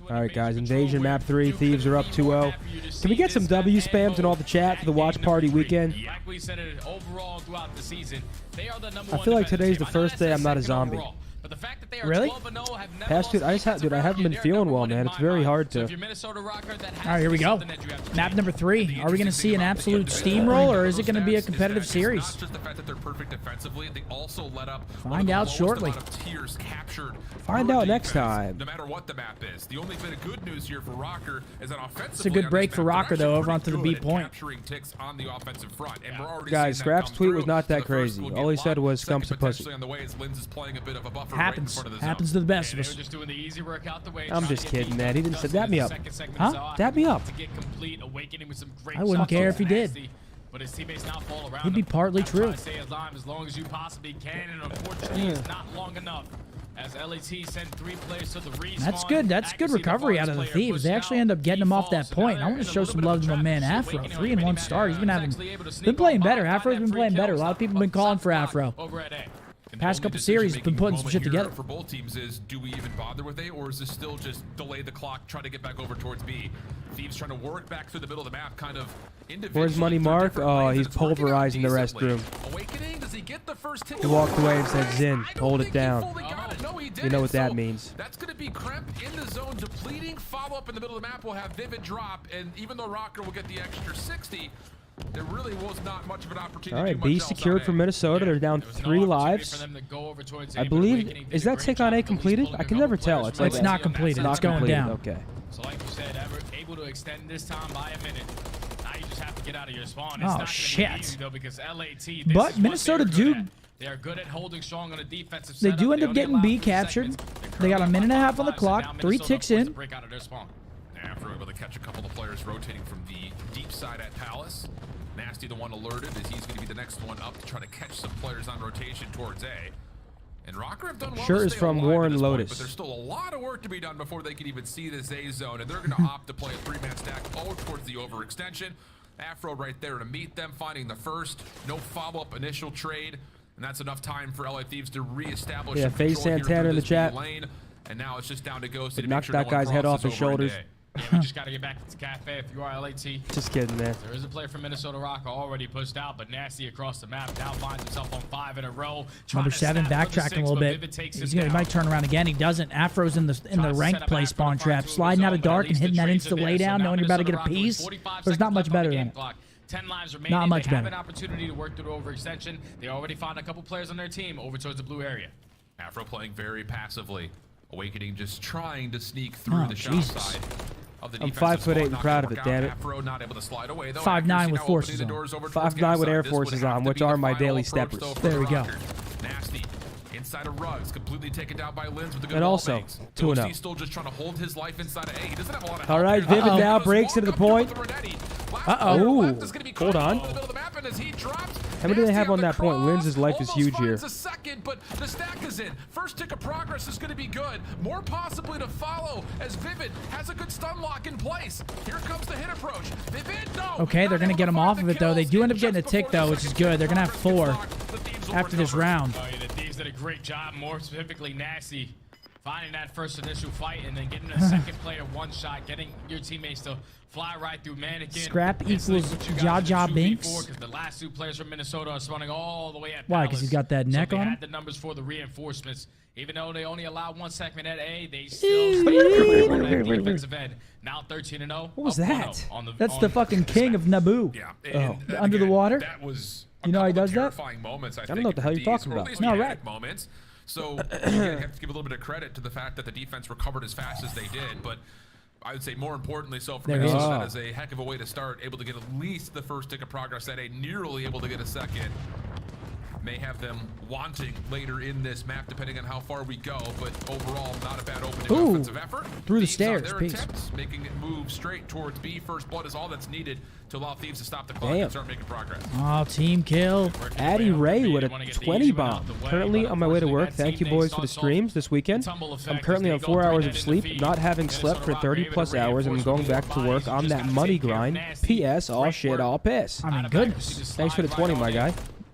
All right, guys. Invasion map 3. Thieves are up 2-0. Can we get some W spams in all the chat for the watch party weekend? Like we said it overall throughout the season, they are the number I one feel like defensive today's team. the I know first day that's I'm not a second zombie. overall, but the fact that they are Really? 12-0, have never Past, dude, I haven't been feeling well, man. It's very hard to. if you're Minnesota Rocker, that has All right, here we go. Map number 3. Are we going to see an absolute steamroll, or is it going to be a competitive series? Not just the fact that they're perfect defensively, they also let up Find out shortly. tiers captured. Find out next time. No matter what the map is. The only bit of good news here for Rocker is that offensively, It's a good break for Rocker, though, over onto the B point. capturing ticks on the offensive front. And we're already Guys, seeing that Scrap's come tweet through. was not So that the first crazy. will All he get said was Second Scump's a pussy. potentially on the way as Linz is playing a bit of a buffer Happens. right in front of the Happens zone. to the best of They us. were just doing the easy work out the way. I'm trying just to get kidding, beat. man. He didn't say Dustin dab me in the up. second segment Huh? saw Dab me up. to get complete, Awakening with some great I wouldn't shots. care if he did. Nasty, but his teammates now fall around He'd be him. partly Gotta try true. to stay as long as you possibly can, and unfortunately, it's not long enough. As LAT sent 3 players to the respawn. That's good. That's good recovery out of the Thieves. They actually end up getting him off that point. I want to show some love to my man Afro. 3-1 start. He's been playing better. Afro's been playing better. A lot of people have been calling for Afro. Past couple series, he's been putting some shit together. For both teams is, do we even bother with A, or is this still just delay the clock, try to get back over towards B? Thieves trying to work back through the middle of the map, kind of individually. Where's Money Mark? Oh, he's pulverizing the restroom. Awakening, does he get the first tick? He walked away and said, Zin, hold it down. No, he didn't. You know what that So means. That's going to be Kremp in the zone, depleting. Follow-up in the middle of the map will have Vivid drop, and even though Rocker will get the extra 60, there really was not much of an opportunity. All right, to do B much else secured on for A. Minnesota. They're down 3 lives. I believe, is that tick on A completed? I can never tell. It's like not completed. It's going down. Okay. So like you said, able to extend this time by a minute. Now you just have to get out of your spawn. It's Oh, not gonna shit. Be easy, though, because LAT, this But is Minnesota what they're good do- at. They are good at holding strong on a defensive They setup. do end up only getting allow B 3 captured. seconds. They got a minute and a half on the Now clock. 3 Minnesota ticks forced to in. break out of their spawn. Afro able to catch a couple of players rotating from the deep side at Palace. Nasty the one alerted as he's going to be the next one up to try to catch some players on rotation towards A. And Rocker have done well Shirt to is stay from alive Warren at this point, Lotus. but there's still a lot of work to be done before they can even see this A zone, and they're going to opt to play a 3-man stack all towards the overextension. Afro right there to meet them, finding the first. No follow-up initial trade, and that's enough time for LA Thieves to reestablish Yeah, some FaZe control here Santana through in the this chat. lane. And now it's just down to Ghosty But to knock make sure that no one guy's head off crosses his over shoulders. into A. Yeah, we just got to get back to the cafe if you are LAT. Just kidding, man. There is a player from Minnesota Rock already pushed out, but Nasty across the map now finds himself on 5 in a row. Number 7 backtracking a little bit. He might turn around again. He doesn't. Afro's in the ranked play spawn trap, sliding out of dark and hitting that insta laydown, knowing you're about to get a piece. There's not much better than it. 10 lives remaining. Not much they have better. an opportunity to work through the overextension. They already found a couple players on their team over towards the blue area. Afro playing very passively. Awakening just trying to sneak through Oh, the shot Jesus. side of the I'm defensive 5'8" spawn. and Not proud gonna of it, work damn out. it. Afro not able to slide away, though. 5'9" Accuracy with now forces opening the on. doors over towards 5'9" with Gamside. Air This would Forces have on, to which be are the my final daily approach, steppers. though, for There the we go. Rockers. Nasty inside of Ruggs, completely taken down by Linz with a good And wall also, bangs. 2-0. Ghosty still just trying to hold his life inside of A. He doesn't have a lot of All help right, here. Vivid now Just breaks into the walk up point. here with the Renetti. Last Uh-oh. player left is gonna be Hold Kremp on. in the middle of the map, and as he drops, How many do they Nasty have on that point? cross, Linz's life is almost huge here. finds a second, but the stack is in. First tick of progress is going to be good. More possibly to follow as Vivid has a good stun lock in place. Here comes the hit approach. Vivid, no. Okay, they're going to get him off of it, though. They do end up getting a tick, though, which is good. They're going to have 4 after this round. Oh, yeah, the Thieves did a great job, more specifically Nasty, finding that first initial fight and then getting a second player one shot, getting your teammates to fly right through Mannequin. Scrap and equals slip you guys Jaja in 2v4, Binks. Because the last 2 players from Minnesota are spawning all the way at Why, Palace. 'cause he's got that neck so on they him? had the numbers for the reinforcements. Even though they only allowed 1 segment at A, they still on that defensive end. Now 13-0. What was up 1-0 that? on the- That's on the fucking king of Naboo. Yeah. Oh, And, under the again, water? That was You know how he does that? terrifying moments, I don't know what the hell you're talking or at about. least No, mechanic right. moments. So again, you have to give a little bit of credit to the fact that the defense recovered as fast as they did, but I would say more importantly so for There he Minnesota, is. that is a heck of a way to start, able to get at least the first tick of progress at A, nearly able to get a second. May have them wanting later in this map, depending on how far we go, but overall, not a bad opening Ooh, offensive effort. through the Thieves on stairs, their peace. attempts, making it move straight towards B. First blood is all that's needed to allow Thieves to stop the clock Damn. and start making progress. Oh, team kill. Addy Ray with a 20 bomb. Currently on my way to work. Thank you, boys, for the streams this weekend. I'm currently on 4 hours of sleep, not having slept for 30+ hours, and I'm going back to work on that money grind. P.S. All shit, all piss. I mean, goodness. Thanks for the 20, my guy.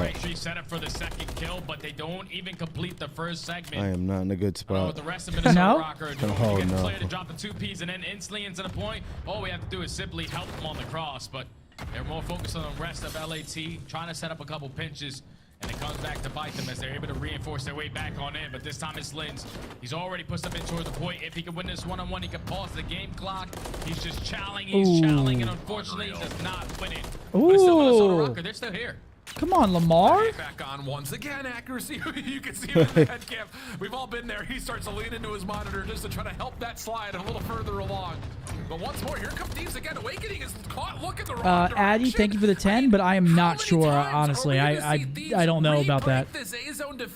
right tree set up for the second kill, but they don't even complete the first segment. I am not in a good I don't know spot. what the rest of Minnesota Rocker are doing. Oh, You get no. clear to drop the 2 Ps and then instantly into the point. All we have to do is simply help them on the cross, but they're more focused on the rest of LAT, trying to set up a couple pinches. And it comes back to bite them as they're able to reinforce their way back on in. But this time it's Lins. He's already pushed up in toward the point. If he can win this one-on-one, he can pause the game clock. He's just challenging. He's challenging, and unfortunately, he does not win it. But it's still Minnesota Rocker. They're still here. Come on, Lamar. Back on once again, accuracy. You can see him in the head cam. We've all been there. He starts to lean into his monitor just to try to help that slide a little further along. But once more, here come Thieves again. Awakening is caught. Look at the wrong direction. Addy, thank you for the 10, but I am not sure, honestly. I don't know about that.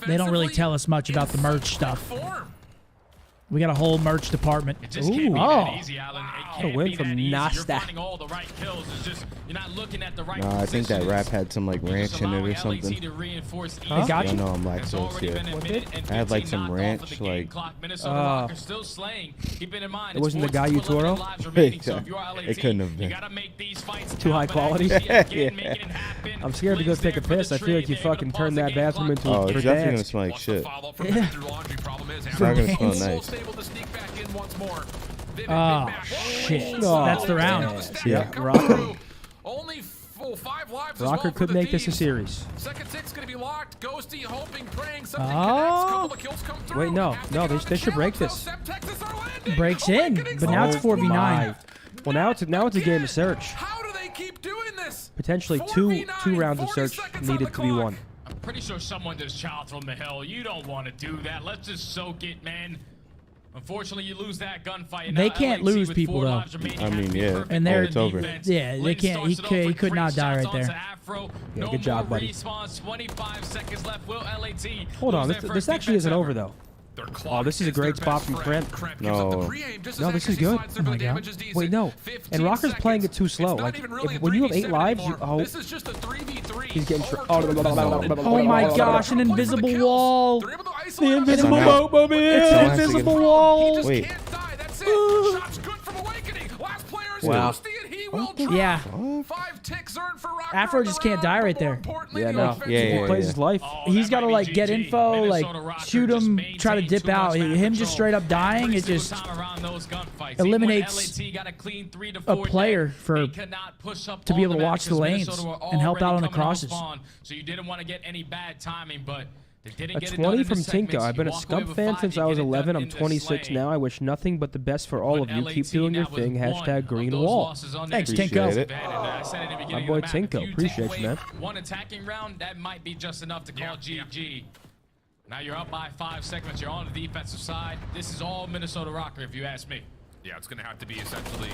They don't really tell us much about the merch stuff. We got a whole merch department. It just can't be that easy, Alan. It can't A win be from that easy. Nasta. You're finding all the right kills. It's just you're not looking at the right I think that rap had some like ranch in it or something. I got you. I know I'm lactose, yeah. I had like some ranch, like. Minnesota Rocker still slaying. Keeping in mind, It wasn't the guy you Toro? It couldn't have been. you gotta make these fights Too high quality? Yeah. I'm scared to go take a piss. I feel like you fucking turned that bathroom into a it's definitely gonna smell like shit. It's not gonna smell nice. Oh, shit. That's the round. Yeah, Rocker. Only 5 lives Rocker could make this a series. Second tick's gonna be locked. Ghosty hoping, praying something connects. Couple of kills come through. Wait, no, they should break this. Breaks in, but now it's 4v9. Well, now it's a game of search. How do they keep doing this? Potentially two rounds of search needed to be won. I'm pretty sure someone just child from the hill. You don't want to do that. Let's just soak it, man. Unfortunately, you lose that gunfight. They can't lose people, though. I mean, yeah. And they're it's over. Yeah, they can't. He could not die right there. Yeah, good job, buddy. 25 seconds left. Will LAT Hold on, this actually isn't over though. Oh, this is a great spot from Crimp. No, this is good. Oh my god. Wait, no. And Rocker's playing it too slow. Like, when you have 8 lives, he's getting. Oh my gosh, an invisible wall. The invisible wall. It's an invisible wall. Wait. Wow. Yeah. Afro just can't die right there. Yeah, no. Yeah. He plays his life. He's got to like get info, like shoot him, try to dip out. Him just straight up dying, it just eliminates a player to be able to watch the lanes and help out on the crosses. So you didn't want to get any bad timing, but A 20 from Tinko. I've been a Scump fan since I was 11. I'm 26 now. I wish nothing but the best for all of you. Keep doing your thing. Hashtag green wall. Thanks, Tinko. My boy Tinko. Appreciate you, man. One attacking round, that might be just enough to call GG. Now you're up by 5 segments. You're on the defensive side. This is all Minnesota Rocker, if you ask me. Yeah, it's going to have to be essentially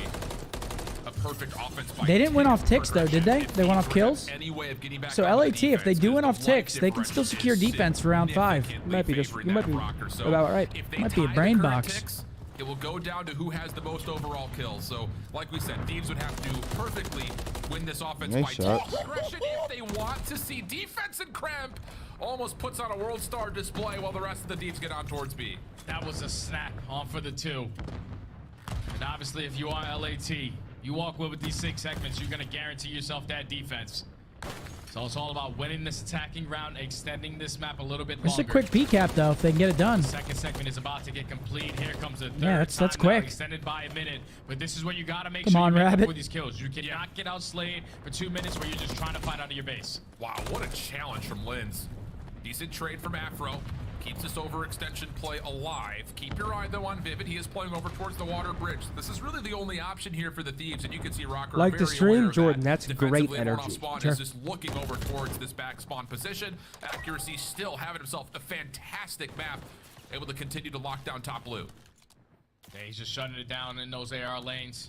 a perfect offense. They didn't win off ticks, though, did they? They went off kills? So LAT, if they do win off ticks, they can still secure defense for round 5. You might be about right. Might be a brain box. It will go down to who has the most overall kills. So, like we said, Thieves would have to perfectly win this offense by aggression if they want to see defense. And Cramp almost puts on a world star display while the rest of the Thieves get on towards B. That was a snap on for the 2. And obviously, if you are LAT, you walk away with these 6 segments, you're going to guarantee yourself that defense. So it's all about winning this attacking round, extending this map a little bit longer. It's a quick PCAP, though, if they can get it done. Second segment is about to get complete. Here comes the third. Yeah, that's quick. Extended by a minute. But this is what you got to make Come sure on, you make up Rabbit. for these kills. You cannot get outslayed for 2 minutes where you're just trying to fight out of your base. Wow, what a challenge from Lins. Decent trade from Afro. Keeps this overextension play alive. Keep your eye, though, on Vivid. He is playing over towards the water bridge. This is really the only option here for the Thieves, and you can see Rocker like the stream, Jordan. That's great energy. energy. Spawn is just looking over towards this back spawn position. Accuracy still having himself a fantastic map, able to continue to lock down top blue. Yeah, he's just shutting it down in those AR lanes,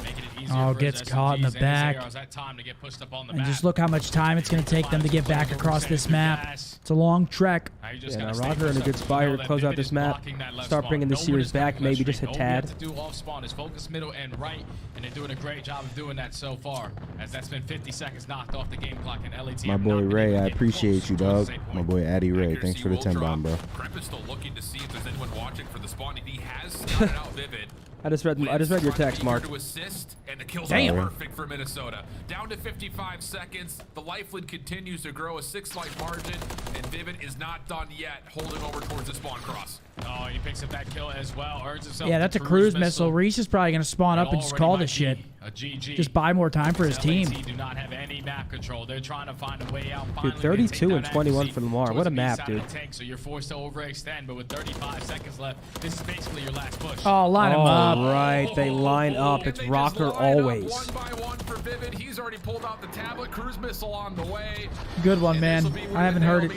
making it easier. Oh, for gets his caught in the SMGs and his back. ARs. That time to get pushed up on the And map. just look how much time it's going to take them to get back across this map. It's a long trek. Yeah, now Rocker in a good spot here to close out this map. Start bringing this series back, maybe just a tad. To do off spawn is focus middle and right, and they're doing a great job of doing that so far, as that's been 50 seconds knocked off the game clock, and LAT. My boy Ray, I appreciate you, dog. My boy Addy Ray, thanks for the 10 bomb, bro. Crep is still looking to see if there's anyone watching for the spawn. He has scouted out Vivid. I just read your text, Mark. To assist, and the kills Damn. are perfect for Minnesota. Down to 55 seconds. The life lead continues to grow, a 6 life margin, and Vivid is not done yet, holding over towards the spawn cross. Oh, he picks up that kill as well. Earns himself Yeah, the that's a cruise missile. Reese is probably going to spawn up and just call this shit. A GG. Just buy more time for his team. LAT do not have any map control. They're trying to find a way out. Dude, 32 and 21 for Lamar. What a map, dude. So you're forced to overextend, but with 35 seconds left, this is basically your last push. Oh, line him up. All right, they line up. It's Rocker always. One by one for Vivid. He's already pulled out the tablet. Cruise missile on the way. Good one, man. I haven't heard it.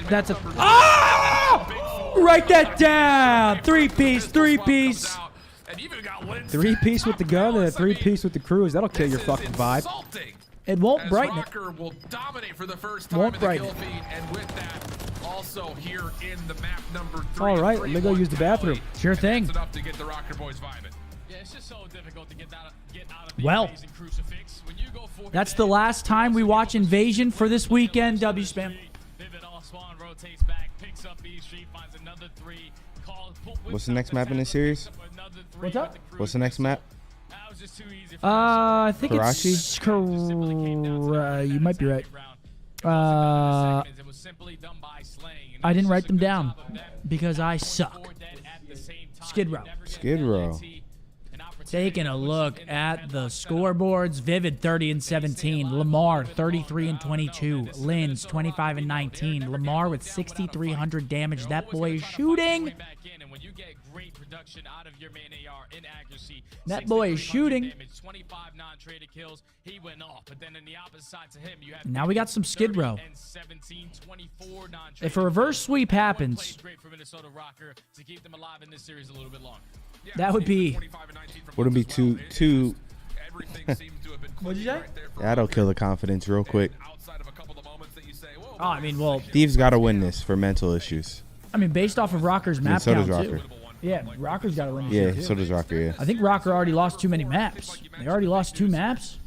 That's a... Oh! Write that down. Three-piece, three-piece. 3-piece with the gun and a 3-piece with the cruise. That'll kill your fucking vibe. It won't brighten it. Will dominate for the first time Won't in the brighten kill it. feed, and with that, also here in the map number 3. All right, let me go use the bathroom. Sure thing. That's enough to get the Rocker boys vibing. Yeah, it's just so difficult to get out of the Well, amazing crucifix. When you go for that's the last time we watch Invasion for this weekend, W-Spam. Vivid all spawn, rotates back, picks up B Street, finds another 3. What's the next map in this series? What's up? What's the next map? I think Karachi? it's you might be right. I didn't write them down because I suck. Skid Row. Skid Row. Taking a look at the scoreboards. Vivid 30 and 17. Lamar 33 and 22. Linz 25 and 19. Lamar with 6,300 damage. That boy is shooting. That boy is shooting. Now we got some Skid Row. If a reverse sweep happens, that would be... Wouldn't be too. What'd you say? That'll kill the confidence real quick. Oh, I mean, well... Thieves got to win this for mental issues. I mean, based off of Rocker's map so count, does Rocker. too. Yeah, Rocker's got to win this Yeah, too. so does Rocker, yeah. I think Rocker already lost too many maps. They already lost 2 maps.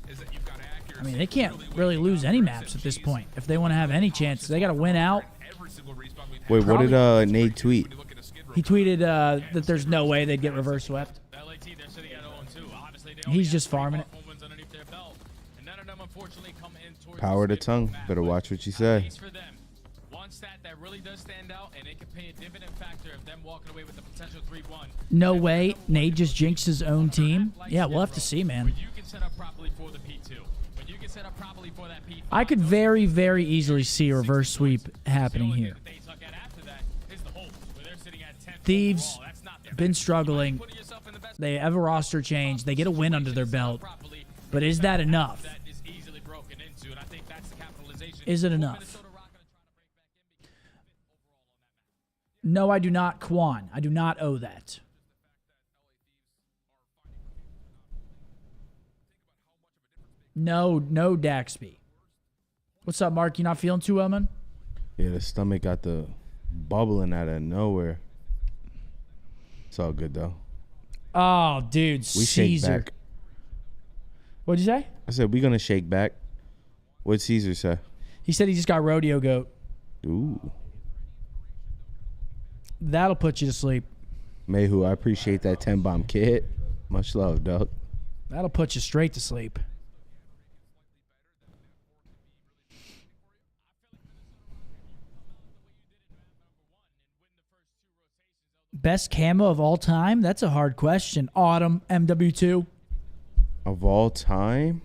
I mean, they can't really lose any maps at this point. If they want to have any chance, they got to win out. Wait, what did Nate tweet? He tweeted that there's no way they'd get reverse swept. He's just farming it. Power to tongue. Better watch what you say. No way. Nate just jinxed his own team. Yeah, we'll have to see, man. I could very, very easily see a reverse sweep happening here. Thieves been struggling. They have a roster change. They get a win under their belt. But is that enough? Is it enough? No, I do not, Quan. I do not owe that. No, Daxby. What's up, Mark? You not feeling too well, man? Yeah, the stomach got the bubbling out of nowhere. It's all good, though. Oh, dude, We shake Caesar. back. What'd you say? I said, we going to shake back. What'd Caesar say? He said he just got rodeo goat. Ooh. That'll put you to sleep. Mayhu, I appreciate that 10-bomb kit. Much love, dog. That'll put you straight to sleep. Best camo of all time? That's a hard question. Autumn, MW2. Of all time?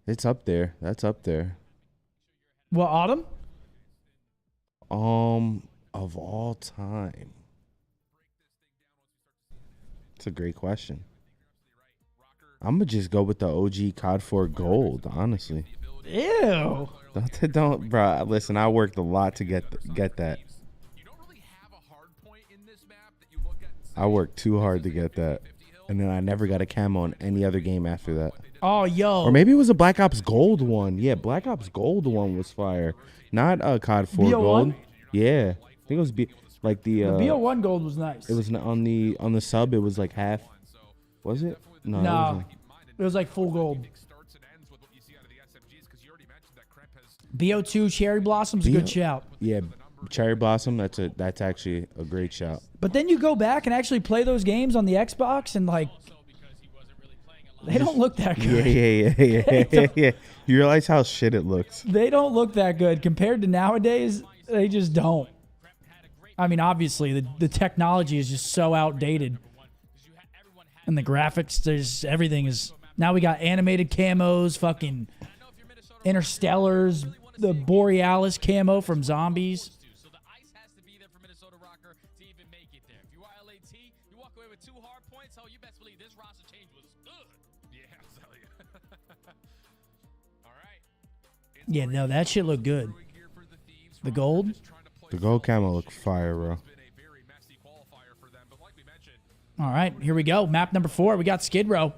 It's up there. That's up there. What, Autumn? Of all time. It's a great question. I'm gonna just go with the OG COD 4 Gold, honestly. Ew. Don't, bro. Listen, I worked a lot to get that. I worked too hard to get that, and then I never got a camo in any other game after that. Oh, yo. Or maybe it was a Black Ops Gold one. Yeah, Black Ops Gold one was fire. Not COD 4 BO1? Gold. Yeah, I think it was like the. The BO1 gold was nice. It was on the sub. It was like half. Was it? No. No. It was like full gold. BO2 Cherry Blossom's a good shout. Yeah, Cherry Blossom. That's actually a great shout. But then you go back and actually play those games on the Xbox and like They don't look that Yeah, good. yeah. You realize how shit it looks. They don't look that good compared to nowadays. They just don't. I mean, obviously, the technology is just so outdated. And the graphics, everything is... Now we got animated camos, fucking Interstellars, the Borealis camo from Zombies. So the ice has to be there for Minnesota Rocker to even make it there. If you are LAT, you walk away with 2 hard points. Oh, you best believe this roster change was good. Yeah, I'll tell you. All right. Yeah, no, that shit looked good. The gold? The gold camo look fire, bro. All right, here we go. Map number 4. We got Skid Row.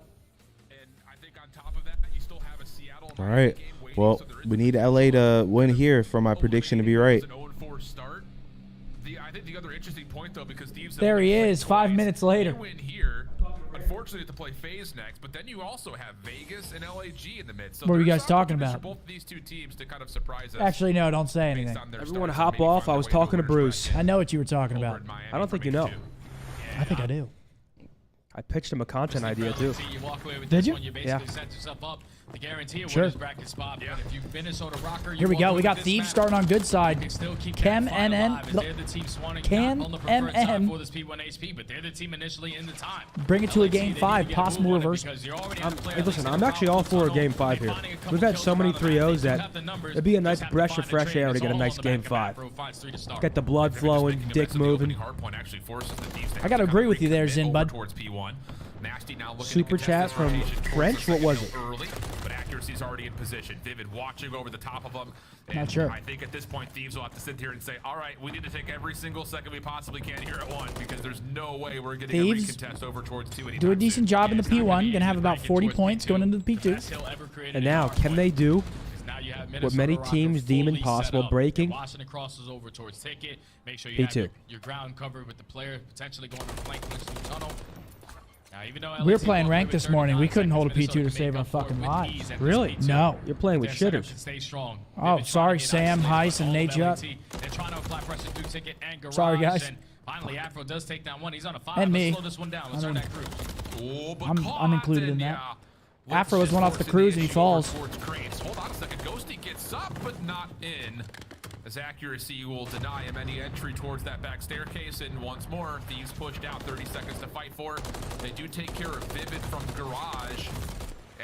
All right. Well, we need LA to win here for my prediction to be right. I think the other interesting point, though, because Thieves There he is, 5 minutes later. You win here. Unfortunately, you have to play FaZe next, but then you also have Vegas and LAG in the mid. So What were you there's guys talking opportunities about? for both of these two teams to kind of surprise us. Actually, no, don't say anything. Everyone hop off. I was talking to Bruce. I know what you were talking about. I don't think you know. I think I do. I pitched him a content idea, too. You walk away with Did this you? one, you Yeah. basically set yourself up to guarantee a Sure. winner's bracket spot. But if you Minnesota Rocker, you Here we walk go. away We got with this Thieves map, starting on good side. you can still keep Chem that fight NN. alive, as they're the team swanning Cam not on the preferred side MN. for this P1 HP, but they're the team initially in the time. Bring it to a LAT, game they 5. need to get a Possible move on it reverse. because you're already Hey, at the player listen, league I'm actually all for a game 5 here. We've had so many 3-0s that it'd be a nice breath of fresh air to get a nice game 5. Get the blood flowing, dick moving. I got to agree with you there, Zin, bud. Super chat from French? What was it? Early, but accuracy's already in position. Vivid watching over the top of them. Not sure. I think at this point, Thieves will have to sit here and say, all right, we need to take every single second we possibly can here at one, because there's no way we're getting a Thieves recontest over towards 2 anytime do a decent job in the P1. Gonna have about 40 points going into the P2. And now, can they do Now you have what many Minnesota teams Rocker deem fully impossible, set up. breaking? Washington crosses over towards Ticket. Make sure you P2. have your ground covered with the player potentially going to flank into the tunnel. Now, even though We were LAC playing walked away ranked with this morning. We 39 couldn't hold a seconds, P2 to Minnesota save can our make up fucking for it with lives. ease at this Really? P2. No. You're playing with They're set up shitters. to stay strong. Oh, They've been sorry, trying to get Sam, isolated Heiss, by and all Nate of Judd. LAT. They're trying to apply pressure through Ticket and Garage. Sorry, guys. And finally, Afro does take down one. He's on a 5. And me. Let's slow this one down. Let's I run don't- that cruise. Oh, but I'm included in that. Afro was one off the cruise and he falls. Hold on a second. Ghosty gets up, but not in. As accuracy will deny him any entry towards that back staircase. And once more, Thieves pushed out 30 seconds to fight for. They do take care of Vivid from Garage.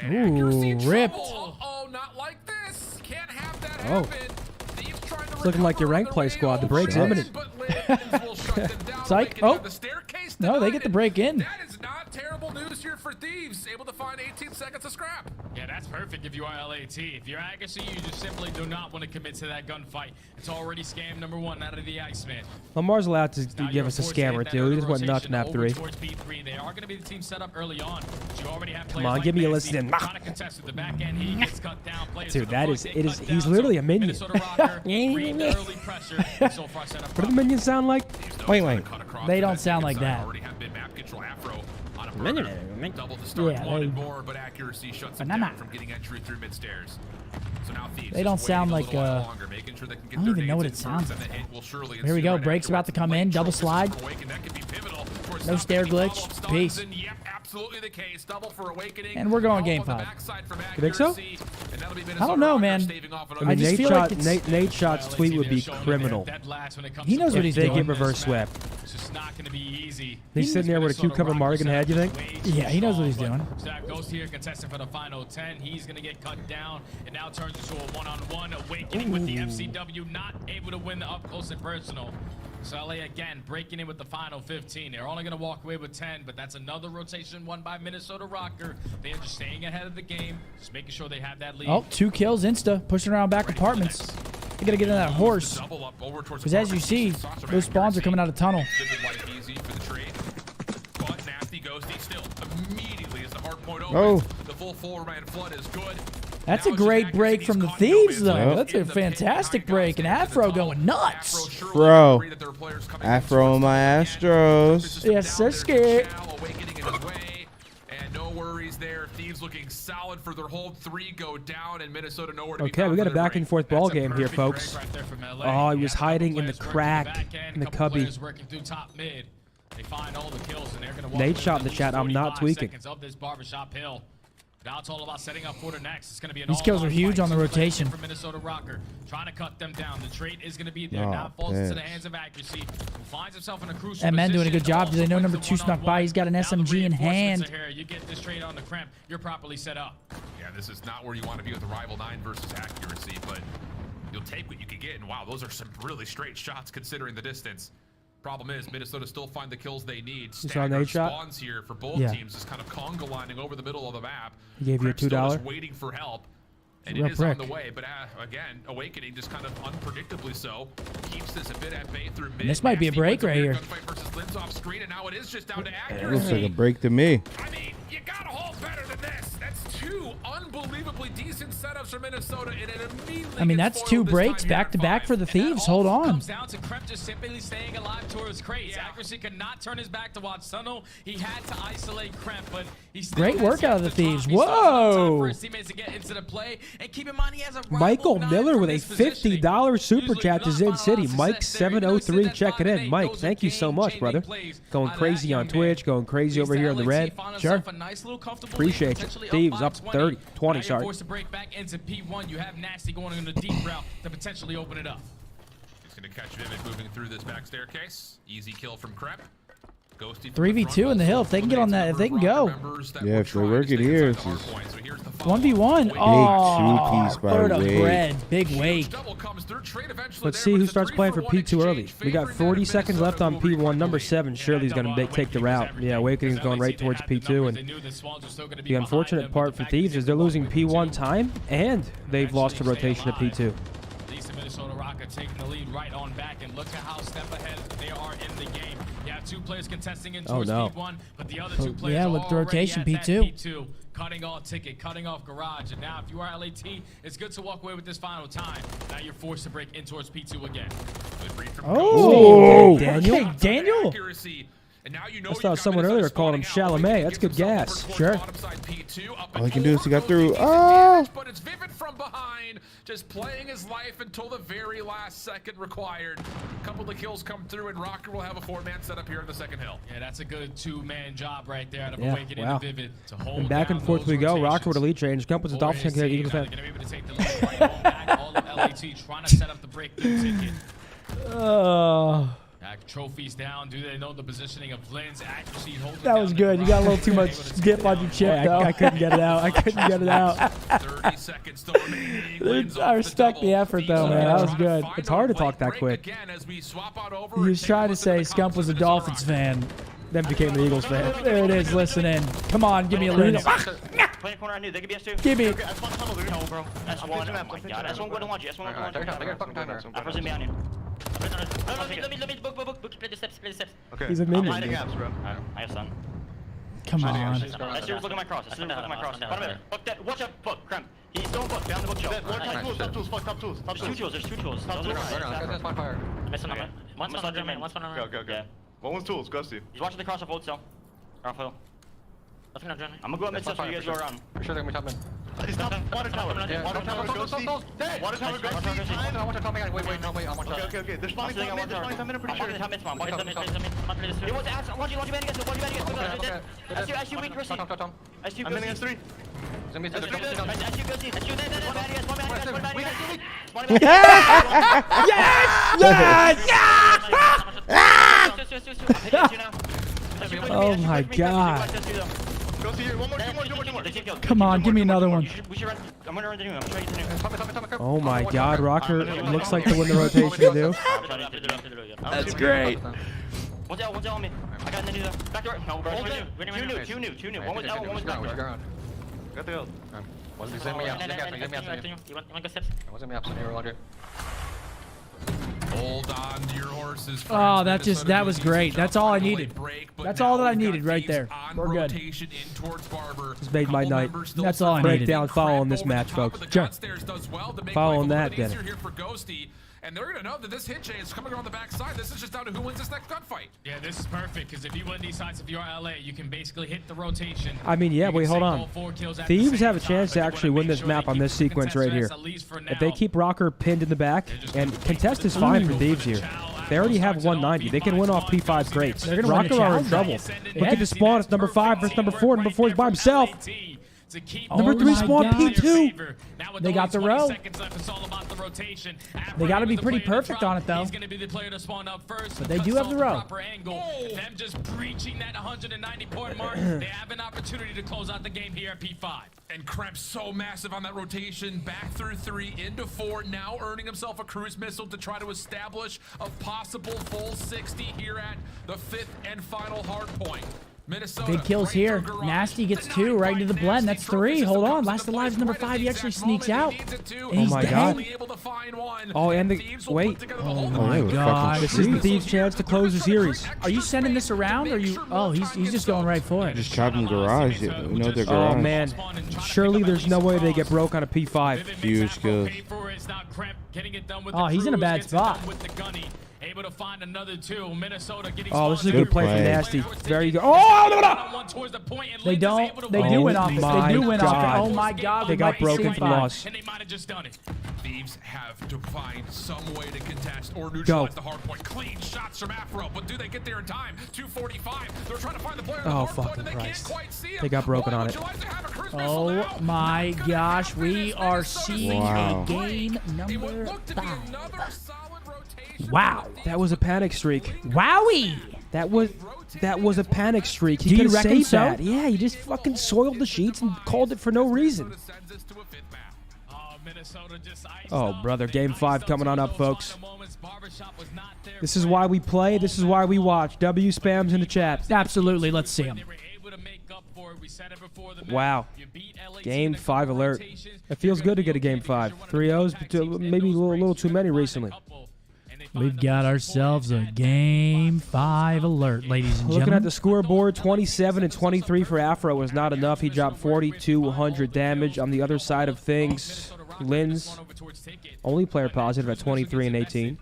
And accuracy in ripped. trouble. Oh, not like this. Can't have that Oh. happen. Thieves trying to It's looking like your rank play squad. The break's imminent. but Lions will shut them down. Psych. They can Oh. have the staircase No, they denied, get the and break in. That is not terrible news here for Thieves. Able to find 18 seconds of scrap. Yeah, that's perfect if you are LAT. If you're accuracy, you just simply do not want to commit to that gunfight. It's already scam number 1 out of the Iceman. Lamar's allowed to Now give you're us a forced to hit scammer, that too. He early just went nuts rotation in nap over 3. towards B3. They are going to be the team set up early on. But you already have Come players on, like give me a Messi listen. trying to contest with the back end. He gets cut down. Players Dude, to the that front is, get it is, cut he's down. literally So a minion. Minnesota Rocker read the early pressure. So far set up What do the minions sound like? Wait. They don't sound like that. Already have been map control. Afro on a Minion. perimeter. Double the start, Yeah, wanted they- more, but accuracy shuts them Banana. down from getting entry through mid stairs. So now Thieves They don't just sound waiting a like, little while longer, making sure they can get I don't their even know what nades it in first, sounds and the hit will surely Here we ensue go. right Break's about to come in. Double slide. Awaken, that could be pivotal towards No stopping stair the glitch. follow-up stuns, Peace. and yep, absolutely the case. Double for Awakening. And we're going Help game on the 5. backside from You think so? accuracy, and that'll be I don't Minnesota know, Rockers man. staving off an I mean, just Nate, feel shot, like it's- Nate Shot's tweet would be criminal. He knows what If he's they doing. get reverse swept. It's just not going to be easy. He's sitting there with a cucumber Mardigan head, you think? Yeah, he knows what he's doing. Zach goes here, contesting for the final 10. He's going to get cut down. It now turns into a one-on-one. Awakening with the FCW, not able to win the up close and personal. So LA again breaking in with the final 15. They're only going to walk away with 10, but that's another rotation won by Minnesota Rocker. They are just staying ahead of the game, just making sure they have that lead. Oh, 2 kills insta. Pushing around back apartments. They gotta get in that horse. Because as you see, those spawns are coming out of tunnel. Easy for the trade. But nasty Ghosty still immediately as the hard point opens. Oh. The full four-man flood is good. That's a great break from the Thieves, though. That's a fantastic break. And Afro going nuts. Bro. Afro and my Astros. Yes, sir, scared. Awakening in his way. And no worries there. Thieves looking solid for their hold. 3 go down, and Minnesota nowhere to be Okay, found we got for a their back break. and forth ball game here, folks. Right there from LA. Oh, he was Yeah, hiding couple in the players working crack back end, in the couple cubby. players working through top mid. They find all the kills, and they're going to walk Nate away shot with in the at chat, least I'm not 45 tweaking. seconds of this barbershop hill. Now it's all about setting up for the next. It's going to be an These kills are huge on the rotation. From Minnesota Rocker, trying to cut them down. The trade is going to be there. Oh, now falls into the hands of accuracy. Who finds himself in a crucial And men doing a position. good job. Do they know Also number wins 2 the snuck by? He's got an Now the SMG in reinforcements hand. are here. You get this trade on the crimp. You're properly set up. Yeah, this is not where you want to be with the rival 9 versus accuracy, but you'll take what you can get. And wow, those are some really straight shots considering the distance. Problem is, Minnesota still find the kills they need. saw an Staggered eight shot? spawns here for both teams, just kind of conga lining over the middle of the map. He gave you a Crep's still $2. just waiting for help, and Real it is on prick. the way. But again, Awakening just kind of unpredictably so keeps this a bit at bay through mid. And this might be a Nasty break wins a right weird here. gunfight versus Linz off screen, and now it is just down to It accuracy. looks like a break to me. I mean, you gotta hold better than this. That's 2 unbelievably decent setups for Minnesota, and it immediately I mean, gets that's foiled 2 this breaks time here back at to back 5. for the Thieves. Hold on. Comes down to Kremp just simply staying alive towards crates. Accuracy could not turn his back to watch tunnel. He had to isolate Kremp, but he still Great has work hit out of the Thieves. top. He still has enough time for Whoa. his teammates to get into the play. And keep in mind, he has a Michael rival Miller nine with from a his positioning. $50 super Usually chat to not Zin final City. success Mike there. You know, he said 703 that checking 5 in. and 8, Mike, those thank are you so much, game-changing brother. plays Going out of crazy that on young Twitch, man. going crazy Leads over to here on the LAT, red. found Sure. himself a nice little comfortable Appreciate lead, you. potentially Thieves up 5-20. 30, 20, Now sorry. you're forced to break back into P1. You have Nasty going in the deep route to potentially open it up. He's going to catch Vivid moving through this back staircase. Easy kill from Krep. Ghosty 3v2 in the hill. If they can get on that, if they can go. Yeah, if they work it here, it's just 1v1. Big Oh, two-piece by bird of Wade. bread. Big Wade. Let's see who starts playing for P2 early. We got 40 seconds left on P1. Number 7, Shirley's going to take the route. Yeah, Awakening's going right towards P2. And the unfortunate part for Thieves is they're losing P1 time, and they've lost the rotation to P2. Decent Minnesota Rocket taking the lead right on back, and look at how step ahead they are in the game. You have 2 players contesting in towards P1, but the other 2 players yeah, are with the already rotation, at that P2. P2, cutting off ticket, cutting off garage, and now if you are LAT, it's good to walk away with this final time. Now you're forced to break in towards P2 again. Oh, Daniel. Okay, Daniel. I saw someone earlier calling him Chalamet. That's good gas. Sure. All he can do is he got through. Ah! But it's Vivid from behind, just playing his life until the very last second required. A couple of kills come through, and Rocker will have a 4-man setup here in the second hill. Yeah, that's a good 2-man job right there out of Yeah, Awakening wow. and Vivid to hold And back and down forth those we go. rotations. Rocker with a lead change. Scump with a dolphin Warriors Eagles team, fan. they're gonna be able to take the lead right on back. All of LAT trying to set up the breakthrough ticket. Trophies down. Do they know the positioning of Lynn's accuracy? Holding That was good. You got a little too much skip on your chip, though. I couldn't get it out. I couldn't get it out. 30 seconds still remaining. I respect the effort, though, man. That was good. It's hard to talk that quick. He was trying to say Scump was a Dolphins fan. Then became an Eagles fan. There it is. Listen in. Come on, give me a Lynn. Play corner, I knew. They could be S2. Give me. That's one tunnel, dude. No, bro. S1. Oh my god. S1 go to launch. S1 go to launch. I press him behind you. No, let me book. Play the steps. Okay. He's a minion. I'm gaps, bro. I have stun. Come on. S2 look at my cross. S2 look at my cross. Fuck that. Watch out. Book. Cramp. He's don't book. Down the bookshelf. Top tools. Fuck top tools. There's 2 tools. There's 2 tools. Top tools. One's on German. One's on Go. One was tools, Ghosty. He's watching the cross of old cell. Off hill. I'm gonna go up mid steps so you guys go around. For sure they're gonna be top mid. He's top water tower. Water tower, Ghosty. Water tower, Ghosty. Wait, no, wait, I'm on top. Okay. They're spawning top mid, I'm pretty sure. Top mid spawn. He wants to ask. Launch you behind against. S2 weak, Chrissy. S2 I'm in against 3. S2 Ghosty. S2 dead. One behind against. Oh my god. Come on, give me another one. I'm gonna run the new. I'm trying to new. Oh my god, Rocker looks like to win the rotation too. That's great. One's out on me. I got in the new. Back door. No, bro. Two new. One was out, one was back door. Got the gold. You want to go steps? Hold on to your horses. Oh, that was great. That's all I needed. That's all that I needed right there. We're good. Just made my night. That's all I needed. Breakdown following this match, folks. Sure. Following that, then. And they're going to know that this hit chain is coming around the backside. This is just down to who wins this next gunfight. Yeah, this is perfect because if you win these sides, if you're LA, you can basically hit the rotation. I mean, yeah, wait, hold on. Thieves have a chance to actually win this map on this sequence right here. If they keep Rocker pinned in the back, and contest is fine for Thieves here. They already have 190. They can win off P5 crates. They're gonna win the Rocker are in challenge. trouble. Look at the spawn. It's number 5 versus number 4. Number 4 is by himself. to keep Number 3 spawn P2. They got the row. It's all about the rotation. They got to be pretty perfect on it, though. He's going to be the player to spawn up first. But they do have the row. Proper angle. Them just breaching that 190-point mark. They have an opportunity to close out the game here at P5. And Kremp's so massive on that rotation, back through 3 into 4, now earning himself a cruise missile to try to establish a possible full 60 here at the 5th and final hard point. Minnesota, Big kills here. Nasty gets 2 right into the blend. That's 3. Hold on. Last Alive's number 5. He actually sneaks out. And he's dead. Oh, and the wait. Oh my god. This is the Thieves' chance to close the series. Are you sending this around? Or are you? Oh, he's just going right for it. Just chop him garage. You know their garage. Oh man. Surely there's no way they get broke on a P5. Huge kills. Oh, he's in a bad spot. Able to find another 2. Minnesota getting this is a good play from Nasty. Very good. Oh, They don't. They do win off. They do win off. Oh my god. They got broken from loss. And they might have just done it. Thieves have to find some way to contest or neutralize the hard point. Clean shots from Afro, but do they get there in time? 2:45. They're trying to find the player. Oh fucking Christ! They got broken on it. Oh my gosh. We are seeing a game number 5. Wow. That was a panic streak. Wowie. That was a panic streak. Do you reckon so? That. Yeah, he just fucking soiled the sheets and called it for no reason. Oh, brother. Game 5 coming on up, folks. This is why we play. This is why we watch. W spams in the chat. Absolutely. Let's see him. Wow. Game 5 alert. It feels good to get a Game 5. 3-0s, but maybe a little too many recently. We've got ourselves a Game 5 alert, ladies and gentlemen. Looking at the scoreboard, 27 and 23 for Afro was not enough. He dropped 4,200 damage. On the other side of things, Lynn's only player positive at 23 and 18.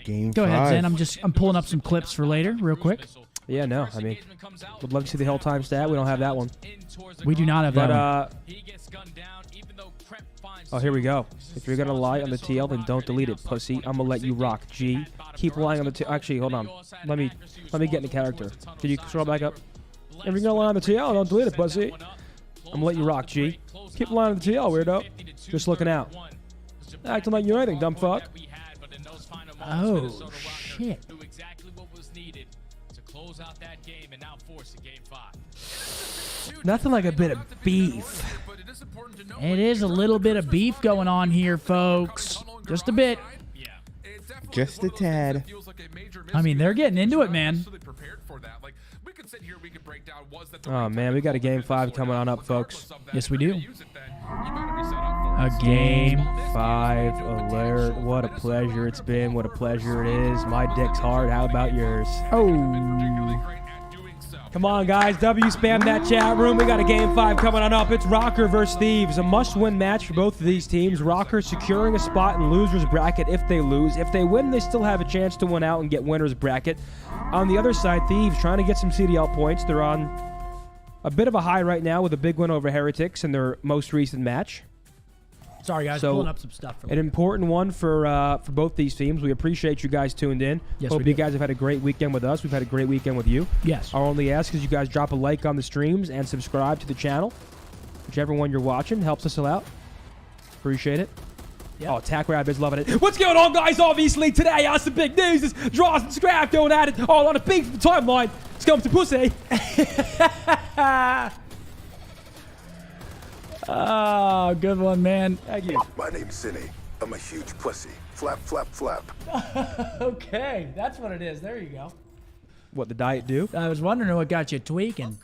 Game Go 5. ahead, Zen. I'm pulling up some clips for later, real quick. Yeah, no, I mean, would love to see the Hell Time stat. We don't have that one. We do not have that one. Oh, here we go. If you're going to lie on the TL, then don't delete it, pussy. I'm going to let you rock, G. Keep lying on the TL. Actually, hold on. Let me get into character. Can you scroll back up? If you're going to lie on the TL, don't delete it, pussy. I'm going to let you rock, G. Keep lying on the TL, weirdo. Just looking out. Acting like you're anything, dumb fuck. Oh, shit. Nothing like a bit of beef. It is a little bit of beef going on here, folks. Just a bit. Just a tad. I mean, they're getting into it, man. Oh, man, we got a Game 5 coming on up, folks. Yes, we do. A Game 5 alert. What a pleasure it's been. What a pleasure it is. My dick's hard. How about yours? Oh. Come on, guys. W spam that chat room. We got a Game 5 coming on up. It's Rocker versus Thieves. A must-win match for both of these teams. Rocker securing a spot in loser's bracket if they lose. If they win, they still have a chance to win out and get winner's bracket. On the other side, Thieves trying to get some CDL points. They're on a bit of a high right now with a big win over Heretics in their most recent match. Sorry, guys. So, pulling up some stuff. An important one for both these teams. We appreciate you guys tuned in. Yes, Hope you guys have had a great weekend with us. We've had a great weekend with you. Yes. Our only ask is you guys drop a like on the streams and subscribe to the channel. Whichever one you're watching helps us out. Appreciate it. Yep. Oh, Tack Rab is loving it. What's going on, guys? Obviously, today, some big news is Draws and Scrap going at it all on a big timeline. Scump to pussy. Oh, good one, man. Thank you. My name's Zinni. I'm a huge pussy. Flap, flap, flap. Okay, that's what it is. There you go. What the diet do? I was wondering what got you tweaking.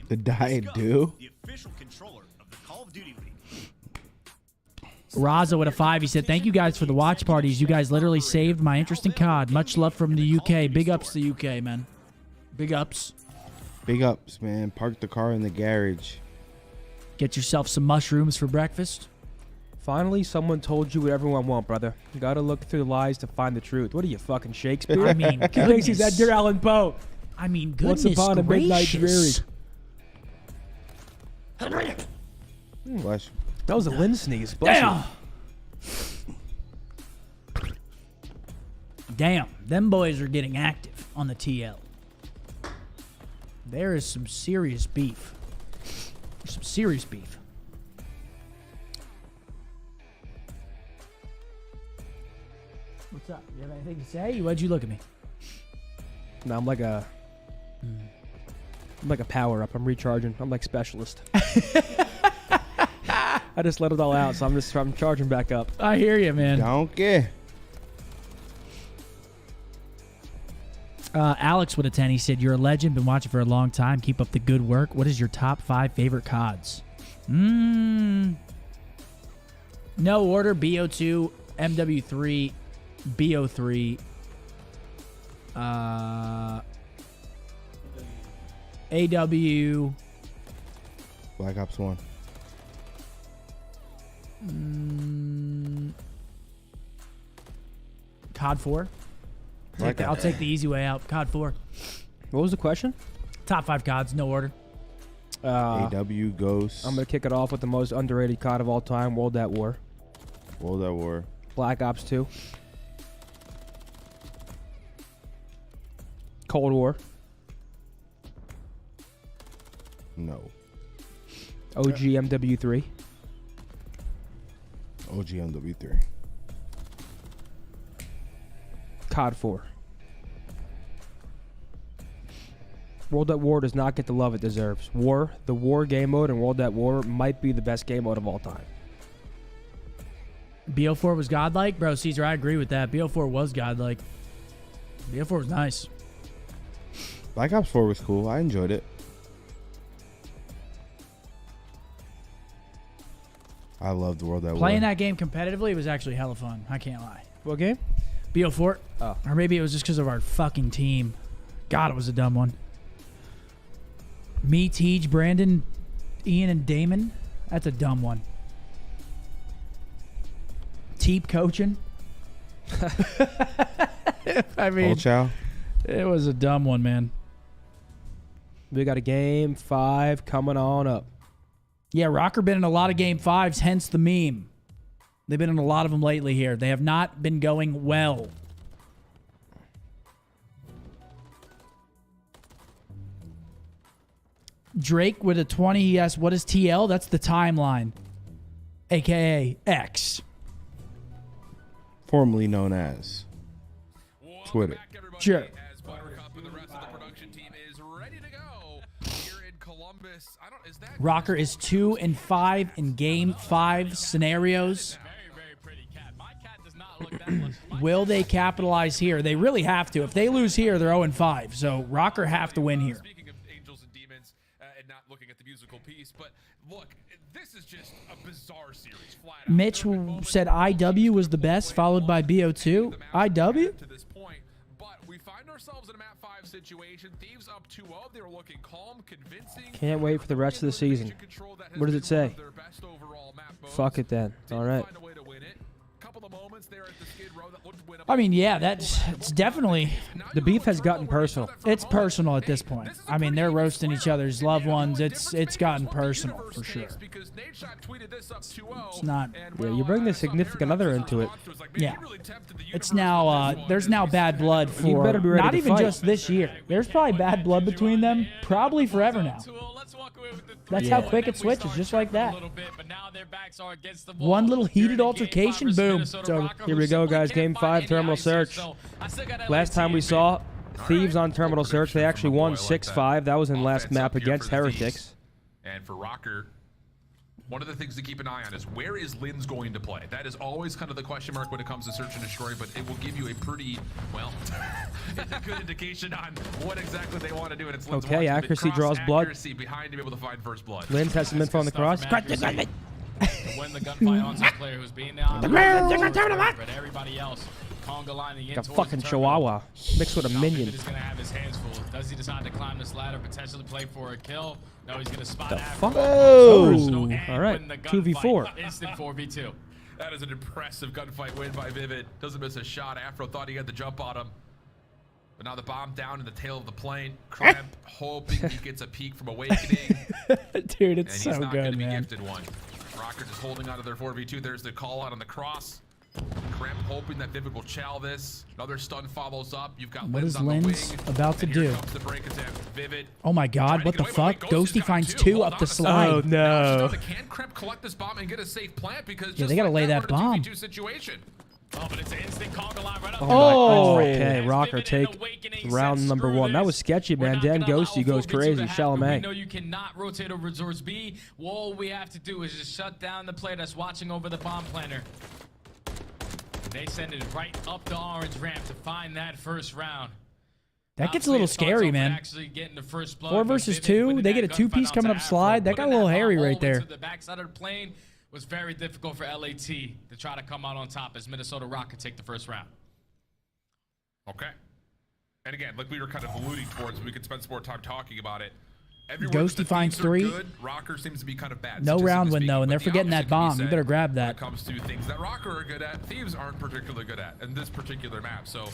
The diet do? The official controller of the Call of Duty League. Raza with a 5. He said, thank you guys for the watch parties. You guys literally saved my interest in COD. Much love from the UK. Big ups to the UK, man. Big ups. Big ups, man. Park the car in the garage. Get yourself some mushrooms for breakfast. Finally, someone told you what everyone wants, brother. You gotta look through the lies to find the truth. What are you, fucking Shakespeare? I mean, goodness. He's Edgar Allan Poe. I mean, goodness Once upon a midnight dreary. Bless. That was a Lynn sneeze. Bless Damn. Damn. Them boys are getting active on the TL. There is some serious beef. serious beef. What's up? You have anything to say? Why'd you look at me? No, I'm like a power up. I'm recharging. I'm like specialist. I just let it all out, so I'm charging back up. I hear you, man. Don't care. Alex with a 10. He said, "You're a legend. Been watching for a long time. Keep up the good work. What is your top 5 favorite CODs?" No order. BO2, MW3, BO3, AW, Black Ops 1. COD 4. I'll take the easy way out. COD 4. What was the question? Top 5 CODs, no order. AW, Ghost. I'm going to kick it off with the most underrated COD of all time, World at War. World at War. Black Ops 2. Cold War. No. OG MW3. OG MW3. COD 4. World at War does not get the love it deserves. The War game mode and World at War might be the best game mode of all time. BO4 was godlike? Bro, Caesar, I agree with that. BO4 was godlike. BO4 was nice. Black Ops 4 was cool. I enjoyed it. I loved World at War. Playing that game competitively was actually hella fun. I can't lie. What game? BO4. Oh. Or maybe it was just because of our fucking team. God, it was a dumb one. Me, Tej, Brandon, Ian, and Damon. That's a dumb one. Teep coaching. I mean, it was a dumb one, man. We got a game 5 coming on up. Yeah, Rocker been in a lot of game 5s, hence the meme. They've been in a lot of them lately here. They have not been going well. Drake with a 20. Yes, what is TL? That's the timeline, aka X, formerly known as Twitter. Sure. Rocker is 2 and 5 in game 5 scenarios. Will they capitalize here? They really have to. If they lose here, they're 0 and 5. So Rocker have to win here. Speaking of angels and demons and not looking at the musical piece, but look, this is just a bizarre series. Flat out. Mitch said IW was the best, followed by BO2. IW? To this point, but we find ourselves in a map 5 situation. Thieves up 2-0. They were looking calm, convincing. Can't wait for the rest of the season. What does it say? Fuck it then. All right. I mean, yeah, it's definitely... The beef has gotten personal. It's personal at this point. I mean, they're roasting each other's loved ones. It's gotten personal for sure. It's not... Yeah, you bring the significant other into it. Yeah. It's now... there's now bad blood for... You better be ready not to even fight. just this year. There's probably bad blood between them probably forever now. That's how quick it switches, just like that. One little heated altercation, boom, it's over. Here we go, guys. Game 5, Terminal Search. Last time we saw Thieves on Terminal Search, they actually won 6-5. That was in last map against Heretics. And for Rocker, one of the things to keep an eye on is where is Linz going to play? That is always kind of the question mark when it comes to search and destroy, but it will give you a pretty, well, it's a good indication on what exactly they want to do. And it's Linz Okay, accuracy draws blood. Accuracy behind to be able to find first blood. Linz has some info on the cross. When the gunfight on some player who's being down, but everybody else, conga lining in Like a fucking chihuahua mixed with a minion. He's gonna have his hands full. Does he decide to climb this ladder, potentially play for a kill? No, he's gonna spot after. Fuck? Oh, all right. 2v4. Instant 4v2. That is an impressive gunfight win by Vivid. Doesn't miss a shot. Afro thought he had the jump on him. But now the bomb down in the tail of the plane. Cramp hoping he gets a peek from Awakening. Dude, it's and so he's not good, gonna be man. gifted one. Rocker just holding on to their 4v2. There's the call out on the cross. Cramp hoping that Vivid will chow this. Another stun follows up. You've got What Linz is on the Linz wing. about to And here do? comes the break attempt. Vivid. Oh my God, what the fuck? Ghosty finds 2 up the slide. Oh no. Can Cramp collect this bomb and get a safe plant? Because Yeah, they gotta lay that bomb. 2v2 situation. Oh, but it's an instant conga line right up. Oh, okay. Rocker take round number 1. That was sketchy, man. Dan Ghosty goes crazy. We Chalamet. know you cannot rotate over towards B. All we have to do is just shut down the player that's watching over the bomb planner. They send it right up the orange ramp to find that first round. That gets a little scary, man. 4 versus 2. They get a 2-piece coming up slide. That got a little hairy right there. The backside of the plane was very difficult for LAT to try to come out on top as Minnesota Rocket take the first round. Okay. And again, like we were kind of alluding towards, we could spend some more time talking about it. Ghosty finds 3. Good, Rocker seems to be kind of bad. No round win, though, and they're forgetting that bomb. You better grab that. When it comes to things that Rocker are good at, Thieves aren't particularly good at in this particular map. So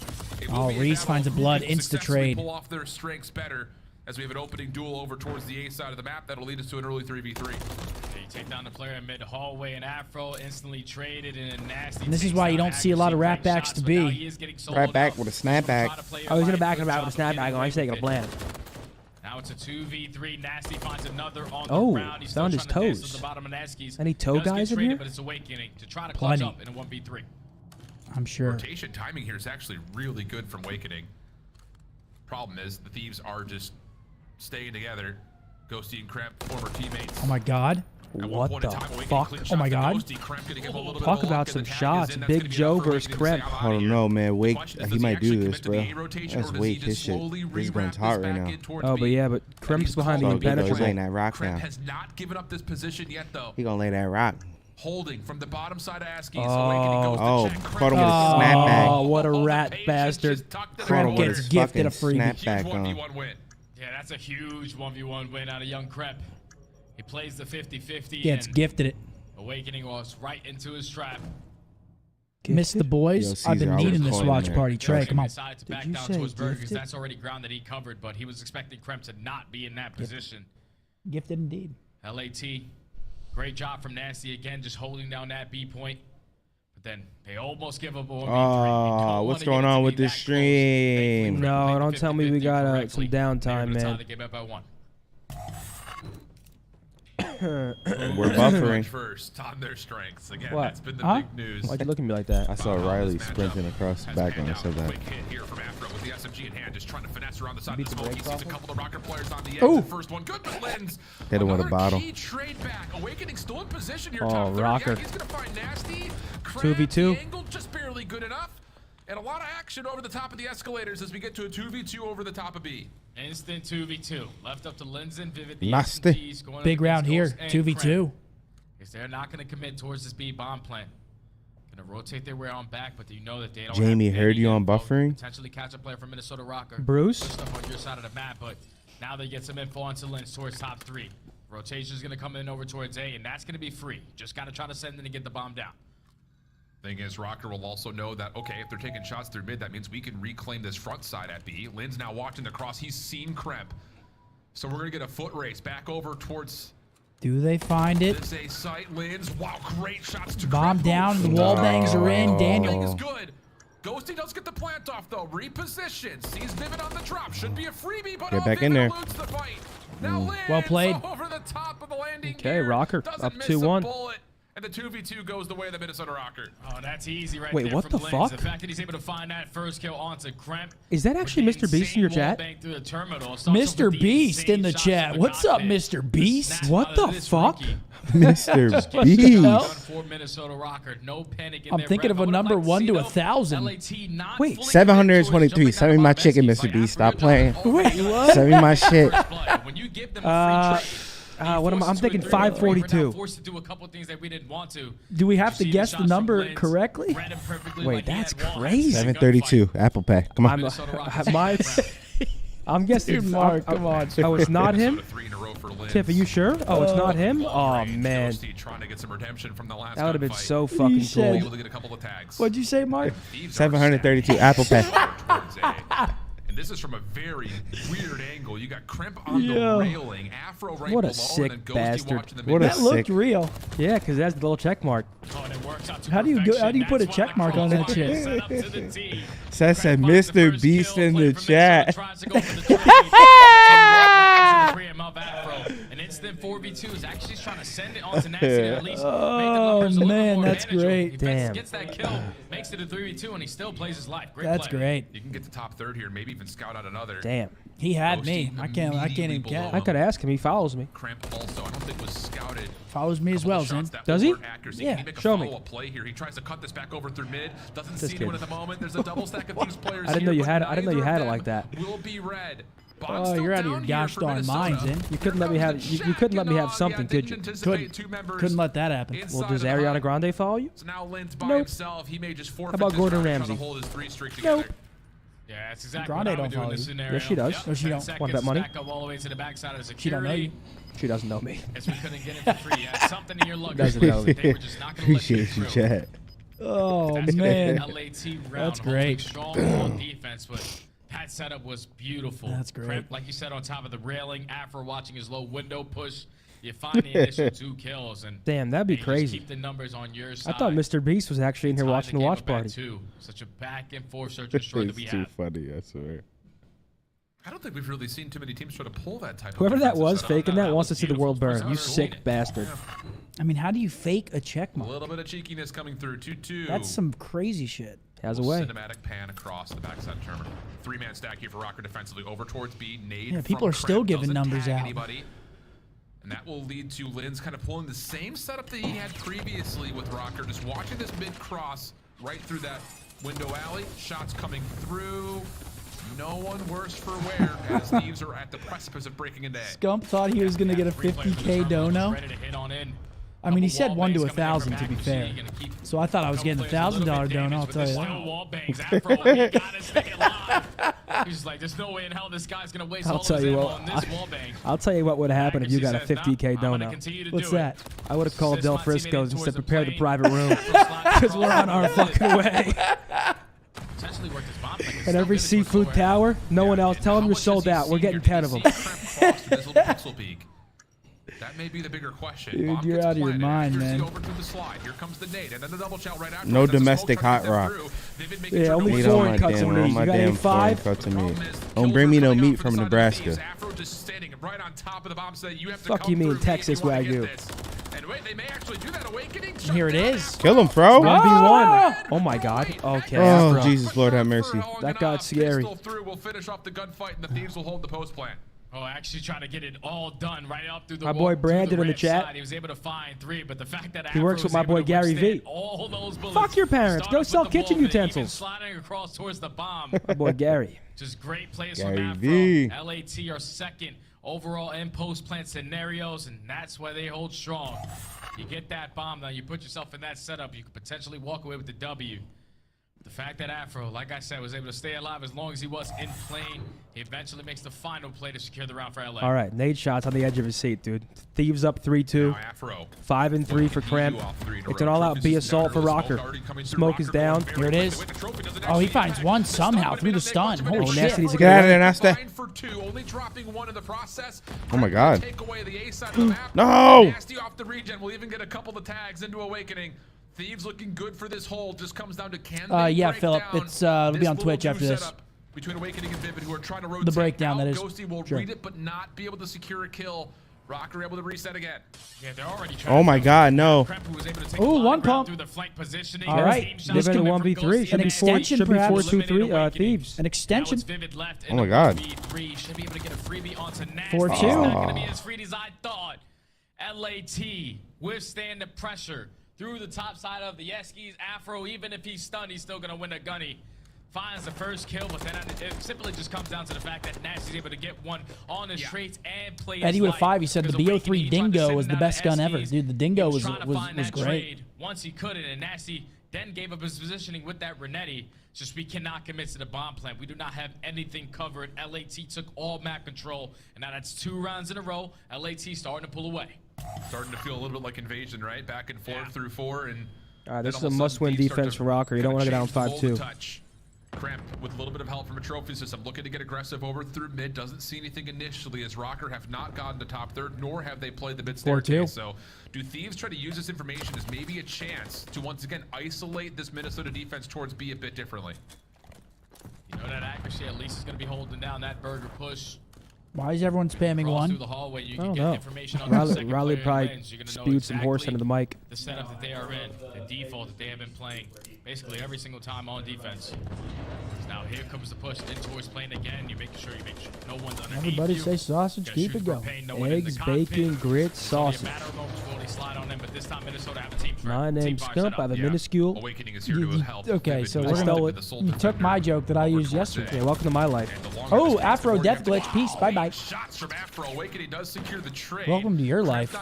it will be Reese finds a blood, insta-trade. pull off their strengths better as we have an opening duel over towards the A side of the map. That'll lead us to an early 3v3. They take down the player in mid hallway, and Afro instantly traded in a nasty. And this is why you don't see a lot of rat backs to be. Right back with a snapback. I was gonna back him out with a snapback. I'm taking a plant. Now it's a 2v3. Nasty finds another on the Oh, ground. He's found still his trying to dance toes. to the bottom of Neski's. Any toe Does get guys in traded, here? But it's Awakening to try to clutch Plenty. up in a 1v3. I'm sure. Rotation timing here is actually really good from Awakening. Problem is, the Thieves are just staying together. Ghosty and Cramp, former teammates. Oh my God. What the fuck? Oh my God. Talk about some shots. Big Joe versus Kremp. I don't know, man. Wake, he might do this, bro. That's Wake. His shit. This gun's hot right now. Oh, but yeah, but Kremp's behind the He's laying impenetrable. that rock Cramp now. has not given up this position yet, though. He gonna lay that rock. Holding from the bottom side of Askey's. Oh, caught him with a snapback. Oh, what a rat bastard. Kremp gets gifted a free. Snapback on. Yeah, that's a huge 1v1 win out of young Kremp. He plays the 50-50. Gets and gifted it. Awakening was right into his trap. Miss the boys. Yo, I've been Caesar, I needing was this calling watch there. party. Trey, come on. Decided to back you down say towards Berger because gifted? that's already ground that he covered, but he was expecting Kremp to not be in that position. Gifted indeed. LAT, great job from Nasty again, just holding down that B point. But then they almost give up on Oh, what's going on with this stream? No, don't tell me we got some downtime, man. They gave up by 1. We're buffering. First on their strengths. Again, What? that's been the Huh? big news. Why'd you look at me like that? I saw Riley sprinting across the back when I said that. Quick hit here from Afro with the SMG in hand, just trying to finesse around the side of the smoke. He sees a couple of Rocker players on the edge. Ooh. The first one, good, but Linz. Hit him with a bottle. Key trade back. Awakening still in position here. Oh, top 30. Rocker. Yeah, he's gonna find Nasty. 2v2. The angle just barely good enough. And a lot of action over the top of the escalators as we get to a 2v2 over the top of B. Instant 2v2. Left up to Linz and Vivid. The Nasty. SMGs going up Big round against here. Ghost and 2v2. Kremp. Because they're not going to commit towards this B bomb plan. Going to rotate their way on back, but you know that they don't Jamie have heard any you on info. buffering? Potentially catch a player from Minnesota Rocker. Bruce? Push stuff on your side of the map, but now they get some info onto Linz towards top 3. Rotation is going to come in over towards A, and that's going to be free. Just got to try to send in and get the bomb down. Thing is, Rocker will also know that, okay, if they're taking shots through mid, that means we can reclaim this front side at B. Lin's now watching the cross. He's seen Kremp. So we're going to get a foot race back over towards Do they find it? this A site. Lin's, wow, great shots to Bomb Kremp. down. The wall bangs are in. Daniel. Is good. Ghosty does get the plant off, though. Reposition. Sees Vivid on the drop. Should be a freebie, but Get back in there. eludes the fight. Now Linz Well played. over the top of the landing Okay, gear. Rocker, Doesn't up miss 2-1. a bullet. And the 2v2 goes the way of the Minnesota Rocker. Oh, that's easy right Wait, there what from the Linz. fuck? The fact that he's able to find that first kill onto Kremp. Is that actually Mr. Beast in your chat? Mr. Beast in the chat. What's up, Mr. Beast? What the fuck? Mr. hell? Beast. For Minnesota Rocker. No panic in I'm their thinking rep. of a I would number like to 1 see, to though, 1,000. LAT not Wait, fully 723. committed Send me my towards chicken, jumping Mr. out Beast. of Stop playing. Wait, what? Send me my shit. When you give them a free trade, What am I? I'm thinking we're 542. forced to do a couple things that we didn't want to. Do we have You to see guess the the shots from number Linz, correctly? read him perfectly Wait, like he that's had one. crazy. 732. Apple Pay. Come on. I'm guessing. Dude, Mark, come on. Oh, it's not him? 3 in a row for Linz. Tiff, are you sure? Oh, it's not him? Oh, man. Ghosty trying to get some redemption from the last That would have been gunfight. so fucking said- cool. Able to get a couple of tags. What'd you say, Mark? Thieves are 732. Apple Pay. towards A. And this is from a very weird angle. You got Kremp on the Yeah. railing, Afro right What a below, sick and then Ghosty bastard. watching the What a mid. That looked sick- real. Yeah, because that's the little check mark. Oh, and it works How do you put a check mark on that shit? Seth said Mr. Beast in the chat. An instant 4v2 is actually trying to send it on to Nasty to at least make the Oh numbers a little man, more that's manageable. great. He Damn. gets that kill, makes it a 3v2, and he still plays his life. Great That's play. great. You can get to top third here, maybe even scout out another. Damn. He had me. I can't even get. I could ask him. He follows me. Cramp also, I don't think was scouted. Follows me as well, Zin. Does he? Accuracy. Yeah. Can he make a Show me. follow-up play here? He tries to cut this back over through mid. Doesn't Just see anyone kidding. at the moment. There's a double stack of these players. I didn't know you here, had. but I didn't know you neither had it of like that. them will be red. Oh, you're out of your gosh darn mind, Zin. You couldn't let me have. You couldn't let me have something, could you? Couldn't let that happen. Well, does Ariana Grande follow you? So now Lynn's by Nope. himself. He may just forfeit How about this Gordon round, trying to Ramsay? hold his 3 streak together. Nope. Yeah, that's exactly Grande what I don't would do in follow this you. scenario. Yes, she does. Yep, No, she 10 don't. seconds Want that money? Back up all the way to the backside of security. She don't know you. She doesn't know me. Guess we couldn't get it for free. Yeah, something in your luggage. Doesn't know me. They were just not going to let you Appreciate you, through. chat. Oh That's gonna man. be an LAT round. That's Hopefully great. Strong on defense, but that setup was beautiful. That's great. Crimp, like you said, on top of the railing, Afro watching his low window push. You find the initial 2 kills, and Damn, that'd be you just crazy. keep the numbers on your I side. thought Mr. Beast was actually in here Tied watching the game watch up at party. 2. Such a back and forth search and destroy that we It's too have. funny, I swear. I don't think we've really seen too many teams try to pull that type Whoever of that defensive was setup. faking that wants to see the world burn. Beautiful. You sick bastard. I mean, how do you fake a check A mark? little bit of cheekiness coming through. 2-2. That's some crazy shit. Has a way. Cinematic pan across the backside terminal. 3-man stack here for Rocker defensively. Over towards B. Nade. Yeah, people from are still Cramp, giving doesn't numbers tag out. Anybody. And that will lead to Lynn's kind of pulling the same setup that he had previously with Rocker. Just watching this mid cross right through that window alley. Shots coming through. No one worse for wear as Thieves are at the precipice of breaking into A. Scump thought he was gonna get a 50K dono. Ready to hit on in. I mean, he said Couple 1 to wall bangs coming in 1,000 from to be accuracy. fair. You're gonna keep So I thought I was getting the couple players a little $1,000 bit dono. damaged I'll with tell this you still that. wall bangs. Afro, you gotta stay alive. He's just like, there's no way in hell this guy's gonna waste I'll all of tell his you ammo what. on this wall bang. I'll tell you what would happen if you got a Accuracy says, 50K nah, I'm gonna dono. continue to What's do it. that? I would have called Says Del my teammate in Frisco's and towards said, the prepare the plane. private room. Because we're on our fucking way. Potentially worked his bomb plan. It's At still every good to go seafood forward. tower, no one else. Tell them How you're much sold has he out. We're seen getting here? 10 of Did them. he see Cramp cross through this little pixel peek? That may be the bigger question. Dude, Bomb you're gets out of your planted. mind, Accuracy man. over to the slide. Here comes the nade, and then the double shot right after. No There's a smoke domestic trying to hot get rock. through. They've been making Yeah, sure only Meat no on foreign my cuts damn, on on these. my You got damn any five? foreign cut to me. Problem is, Don't kills bring are me no coming out meat from from the side of Nebraska. Thieves. Afro just standing right on top of the bomb saying you have to Fuck come you mean through me Texas if you wanna get Wagyu. this. And wait, they may actually do that. Awakening. And here it is. Kill him, bro. 1v1. Oh my god. Okay. Oh, Afro. Jesus, Lord have mercy. That got scary. Pistol through. We'll finish off the gunfight, and the Thieves will hold the post plant. Oh, actually trying to get it all done right up through the My wall, boy through Brandon in the red chat. side. He was able to find 3, but the fact that He works Afro with my was able boy to Gary V. withstand all those bullets, Fuck your parents. started Go with sell the kitchen wall, but even utensils. sliding across towards the bomb. My boy Gary. Just great plays Gary from Afro. V. LAT are second overall in post-plant scenarios, and that's why they hold strong. You get that bomb, now you put yourself in that setup, you could potentially walk away with the W. The fact that Afro, like I said, was able to stay alive as long as he was in plane, he eventually makes the final play to secure the round for LA. All right, nade shots on the edge of his seat, dude. Thieves up 3-2. Now Afro. 5 and 3 for Cramp. It's an all-out B assault for Rocker. Smoke is down. Here it is. Oh, he finds one somehow through the stun. Holy Oh, shit. Nasty needs to Get out of get there, away. Nasty. 9 for 2, only dropping 1 in the process. Oh my God. Take away the A side of the map. No. Nasty off the regen. We'll even get a couple of tags into Awakening. Thieves looking good for this hold. Just comes down to can they Yeah, break Philip. down It's it'll be this on Twitch little after two this. setup between Awakening and Vivid, who are trying to rotate The breakdown, out. that is. Ghosty will Sure. read it, but not be able to secure a kill. Rocker able to reset again. Yeah, they're already trying Oh my God, no. Cramp, who was able to take Ooh, a lot of one ground pump. through the flank positioning. All right. Team Give shots it a coming from 1v3. Ghosty Should be and 4, extension, should be perhaps. 4-2-3 Thieves. An extension. Now it's Vivid left Oh my God. 1v3. Should be able to get a freebie onto Nasty. 4-2. It's not going to be as free as I thought. LAT withstand the pressure through the top side of the Yeskies. Afro, even if he's stunned, he's still going to win a gunny. Finds the first kill, but then it simply just comes down to the fact that Nasty's able to get one on his traits and play Eddie his with life. 5, he said the Because BO3 Awakening, he tried to Dingo send was it the out best to gun ever. SDs. Dude, the He Dingo was trying to find that great. trade once he couldn't, and Nasty then gave up his positioning with that Renetti. It's just we cannot commit to the bomb plant. We do not have anything covered. LAT took all map control, and now that's 2 rounds in a row. LAT starting to pull away. Starting to feel a little bit like Invasion, right? Back and forth through 4, and All right, this is then a all of must-win sudden Thieves defense start for Rocker. You don't kinda want to get down change the 5-2. touch. Cramp with a little bit of help from a trophy system, looking to get aggressive over through mid. Doesn't see anything initially as Rocker have not gotten to top third, nor have they played the mid staircase. So do Thieves try to use this information as maybe a chance to once again isolate this Minnesota defense towards B a bit differently? You know that accuracy at least is going to be holding down that burger push. Why is everyone spamming Cross one? through the hallway, you I can don't get know. information on the second Riley player probably wins. You're gonna know spewed some horse into the mic. The setup that they are in, the default that they have been playing, basically every single time on defense. Now here comes the push in towards playing again. You're making sure no one's underneath Everybody you. say sausage, keep it going. Eggs, bacon, grits, sausage. My name's Scump. I have a minuscule. Awakening is here to help. Okay, so we're stole gonna, it. you took my joke that I used yesterday. Yeah, welcome to my life. Oh, Afro Death Glitch. Peace. Bye-bye. Shots from Afro. Awakening does secure the trade. Welcome to your life.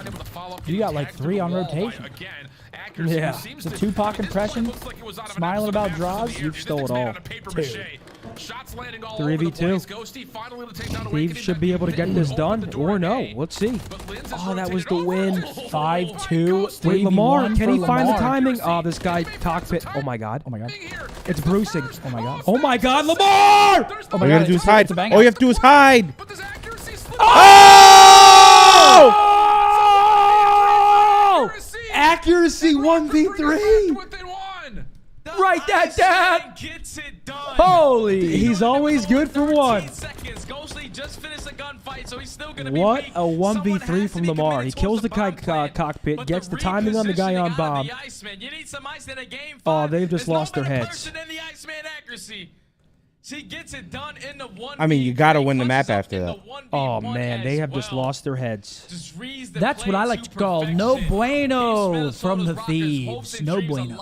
You got like 3 on rotation. Yeah, the Tupac impression, smiling about draws. You've stole it all. 3v2. Thieves should be able to get this done, or no. Let's see. Oh, that was the win. 5-2. Wait, Lamar, can he find the Lamar. timing? Oh, this guy cockpit. Oh my God. Oh my God. It's bruising. Oh my God. Oh my God, Lamar! Oh All my you God. gotta do is hide. It's a bang All you out. have to do is hide. Oh! Accuracy 1v3. Write that down. Gets it done. Holy, he's always good for one. Seconds. Ghostly just finished a gunfight, so he's still gonna What be a 1v3 from Lamar. He kills the guy cockpit, gets the timing on the guy on bomb. You need some ice in a game. Oh, they've just lost their heads. She gets it done in the 1v3. I mean, you gotta win the map after that. Oh man, they have just lost their heads. That's what I like to call no bueno from the Thieves. No bueno.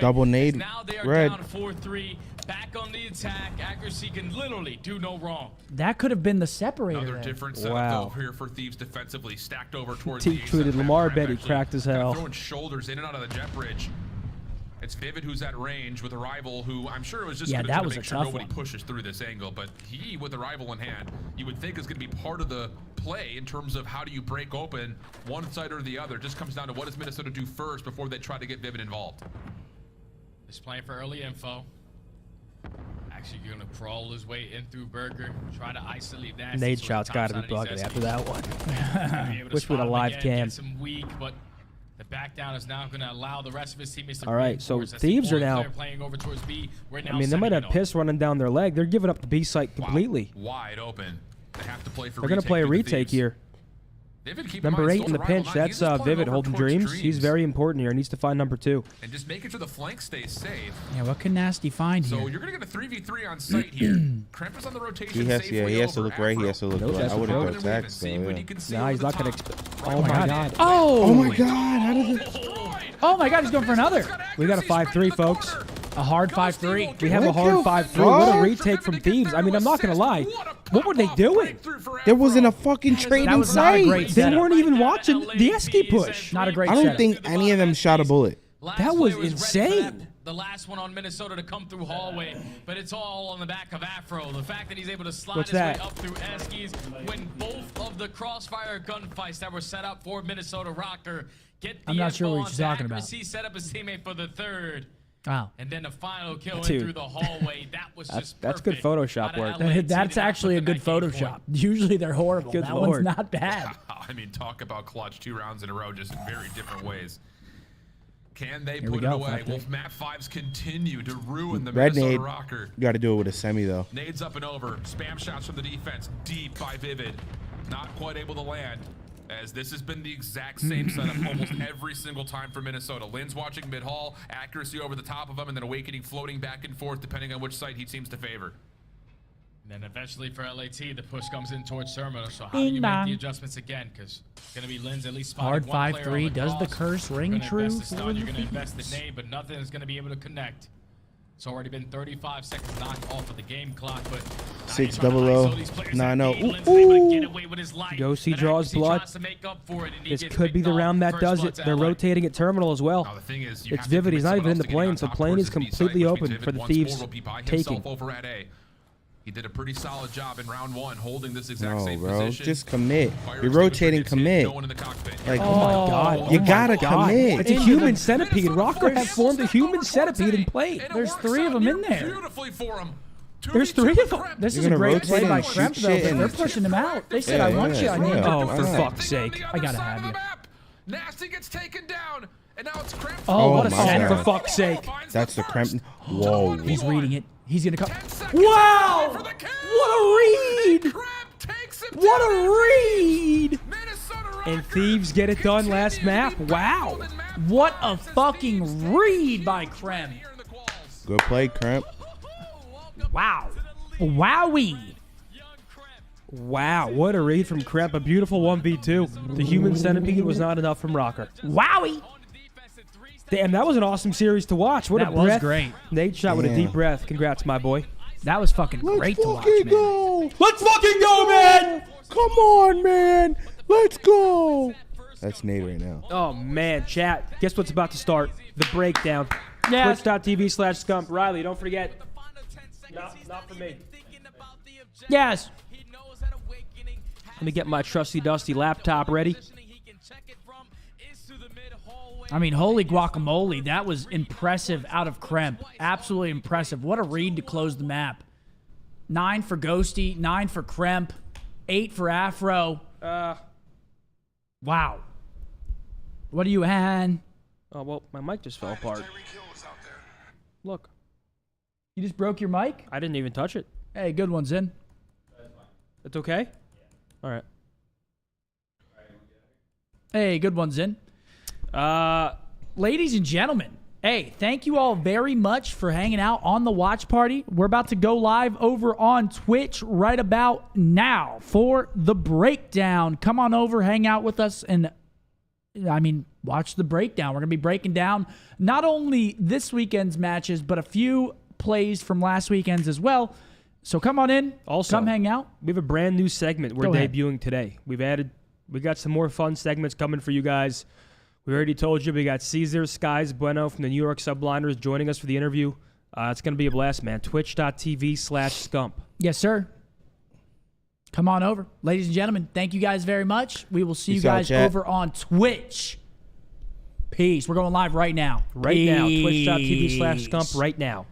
Double nade. Now they are Red. down 4-3. Back on the attack. Accuracy can literally do no wrong. That could have been the separator. Another there. different setup Wow. over here for Thieves defensively, stacked over towards T tweeted Lamar bet he cracked as hell. Throwing shoulders in and out of the jet bridge. It's Vivid who's at range with a rival who I'm sure was just Yeah, going that to was make a sure tough nobody one. pushes through this angle, but he with the rival in hand, you would think is going to be part of the play in terms of how do you break open one side or the other. It just comes down to what does Minnesota do first before they try to get Vivid involved. Just playing for early info. Actually gonna crawl his way in through Burger, try to isolate that. Nade shot's got to be bugging after that one. Wish we had a live cam. Weak, but the back down is now going to allow the rest of his teammates to All right, so reinforce. That's the Thieves are only now. player playing over towards B. We're now I mean, they might have sending it piss running down their leg. They're giving up the B site completely. Wide open. They have to play for They're going to play a through the retake Thieves. here. Vivid, keep Number mind, 8 in the still pinch. rival nine. That's He's just playing Vivid over holding towards dreams. He's very important here. Needs to find number 2. And just making sure the flank stays safe. Yeah, what can Nasty find So here? you're going to get a 3v3 on site here. Krampus on the rotation. He has, safely yeah, he has to over look right. He has to look Nope, right. that's I would what have Rogan attacked. So, yeah. Nah, he's not going to. Oh my God. Oh my God! How did it? Oh my God, he's going for another. We got a 5-3, folks. A hard 5-3. We have a hard 5-3. What a retake from Thieves. I mean, I'm not going to lie. What were they doing? There wasn't a fucking trade in was not a sight. great They setup. weren't even watching the Esky push. Not a great I don't setup. think any of them shot a bullet. That was insane. The last one on Minnesota to come through hallway, but it's all on the back of Afro. The fact that he's able to slide What's his that? way up through Eskies when both of the crossfire gunfights that were set up for Minnesota Rocker get the I'm not sure info what onto you're talking about. Accuracy, set up his teammate for the third. Wow. And then the final kill in Dude. through the hallway. That was just That's good perfect. Photoshop Out of work. LA, That's team actually a that good game point. Photoshop. Usually they're horrible. Good that Lord. one's not bad. I mean, talk about clutch 2 rounds in a row, just in very different ways. Can they Here we put it go, away? 5-3. Will Map 5s continue to ruin the Red Minnesota nade. Rocker? You got to do it with a semi though. Nades up and over. Spam shots from the defense. Deep by Vivid. Not quite able to land. As this has been the exact same setup almost every single time for Minnesota. Lynn's watching mid-haul. Accuracy over the top of him. And then Awakening floating back and forth depending on which site he seems to favor. And then eventually for LAT, the push comes in towards Terminal. So how do Ding you make dong. the adjustments again? Because it's going to be Lynn's at least spotting Hard one player on 5-3. the Does the cross. curse ring You're gonna true invest the for stun, the you're going to invest the Thieves? nade, but nothing is going to be able to connect. It's already been 35 seconds knocked off of the game clock, but 6-0-0, 9-0. Ghosty draws blood. This could be the round that does it. They're rotating at Terminal as well. Now, the thing is, you It's have to Vivid. He's commit not even in someone the else to getting plane, on so top plane towards is his B site, completely which means open for Vivid the once Thieves more will be by himself taking. over at A. He did a pretty solid job in round 1, holding this exact No, same bro. position. Just commit. Fire You're rotating, extinguisher commit. gets hit, no one in the cockpit. Like, Oh my God! You Oh my gotta God. commit. It's a human centipede. Rocker has formed a human centipede and played. There's 3 of them in there. Beautifully for him. There's 3 of them. This is You're a gonna great play rotate by and Kremp, shoot though, shit but and- they're pushing him out. They said, Yeah, I want you, I need you. Oh, for fuck's sake! I gotta have you. Nasty gets taken down, and now it's Kremp. Oh, what a my center. God. For fuck's sake! That's the cramp. Whoa. He's reading it. He's gonna come. Wow! What a read! What a read! And Thieves get it done last map. Wow! What a fucking read by Krem. Good play, cramp. Wow. Wowie. Wow! What a read from Kremp. A beautiful 1v2. The human centipede was not enough from Rocker. Wowie. Damn, that was an awesome series to watch. What That a was breath. great. Nate shot with a deep breath. Congrats, my boy. That was fucking great to watch, man. Go. Let's fucking go, man! Come on, man. Let's go. That's Nate right now. Oh, man, chat. Guess what's about to start? The breakdown. Yes. Twitch.tv/Scump. Riley, don't forget. Not for me. Yes. Let me get my trusty dusty laptop ready. I mean, holy guacamole. That was impressive out of Kremp. Absolutely impressive. What a read to close the map. 9 for Ghosty, 9 for Kremp, 8 for Afro. Wow. What are you, Han? Oh, well, my mic just fell apart. Look. You just broke your mic? I didn't even touch it. Hey, good one's in. It's okay? All right. Hey, good one's in. Ladies and gentlemen, hey, thank you all very much for hanging out on the watch party. We're about to go live over on Twitch right about now for the breakdown. Come on over, hang out with us, and watch the breakdown. We're going to be breaking down not only this weekend's matches, but a few plays from last weekend's as well. So come on in. Also, come hang out. We have a brand new segment we're debuting today. We got some more fun segments coming for you guys. We already told you we got Caesar Skies Bueno from the New York Subliners joining us for the interview. It's going to be a blast, man. Twitch.tv/Scump. Yes, sir. Come on over. Ladies and gentlemen, thank you guys very much. We will see you Peace out, guys chat. over on Twitch. Peace. We're going live right now. Right now. Twitch.tv/Scump right now.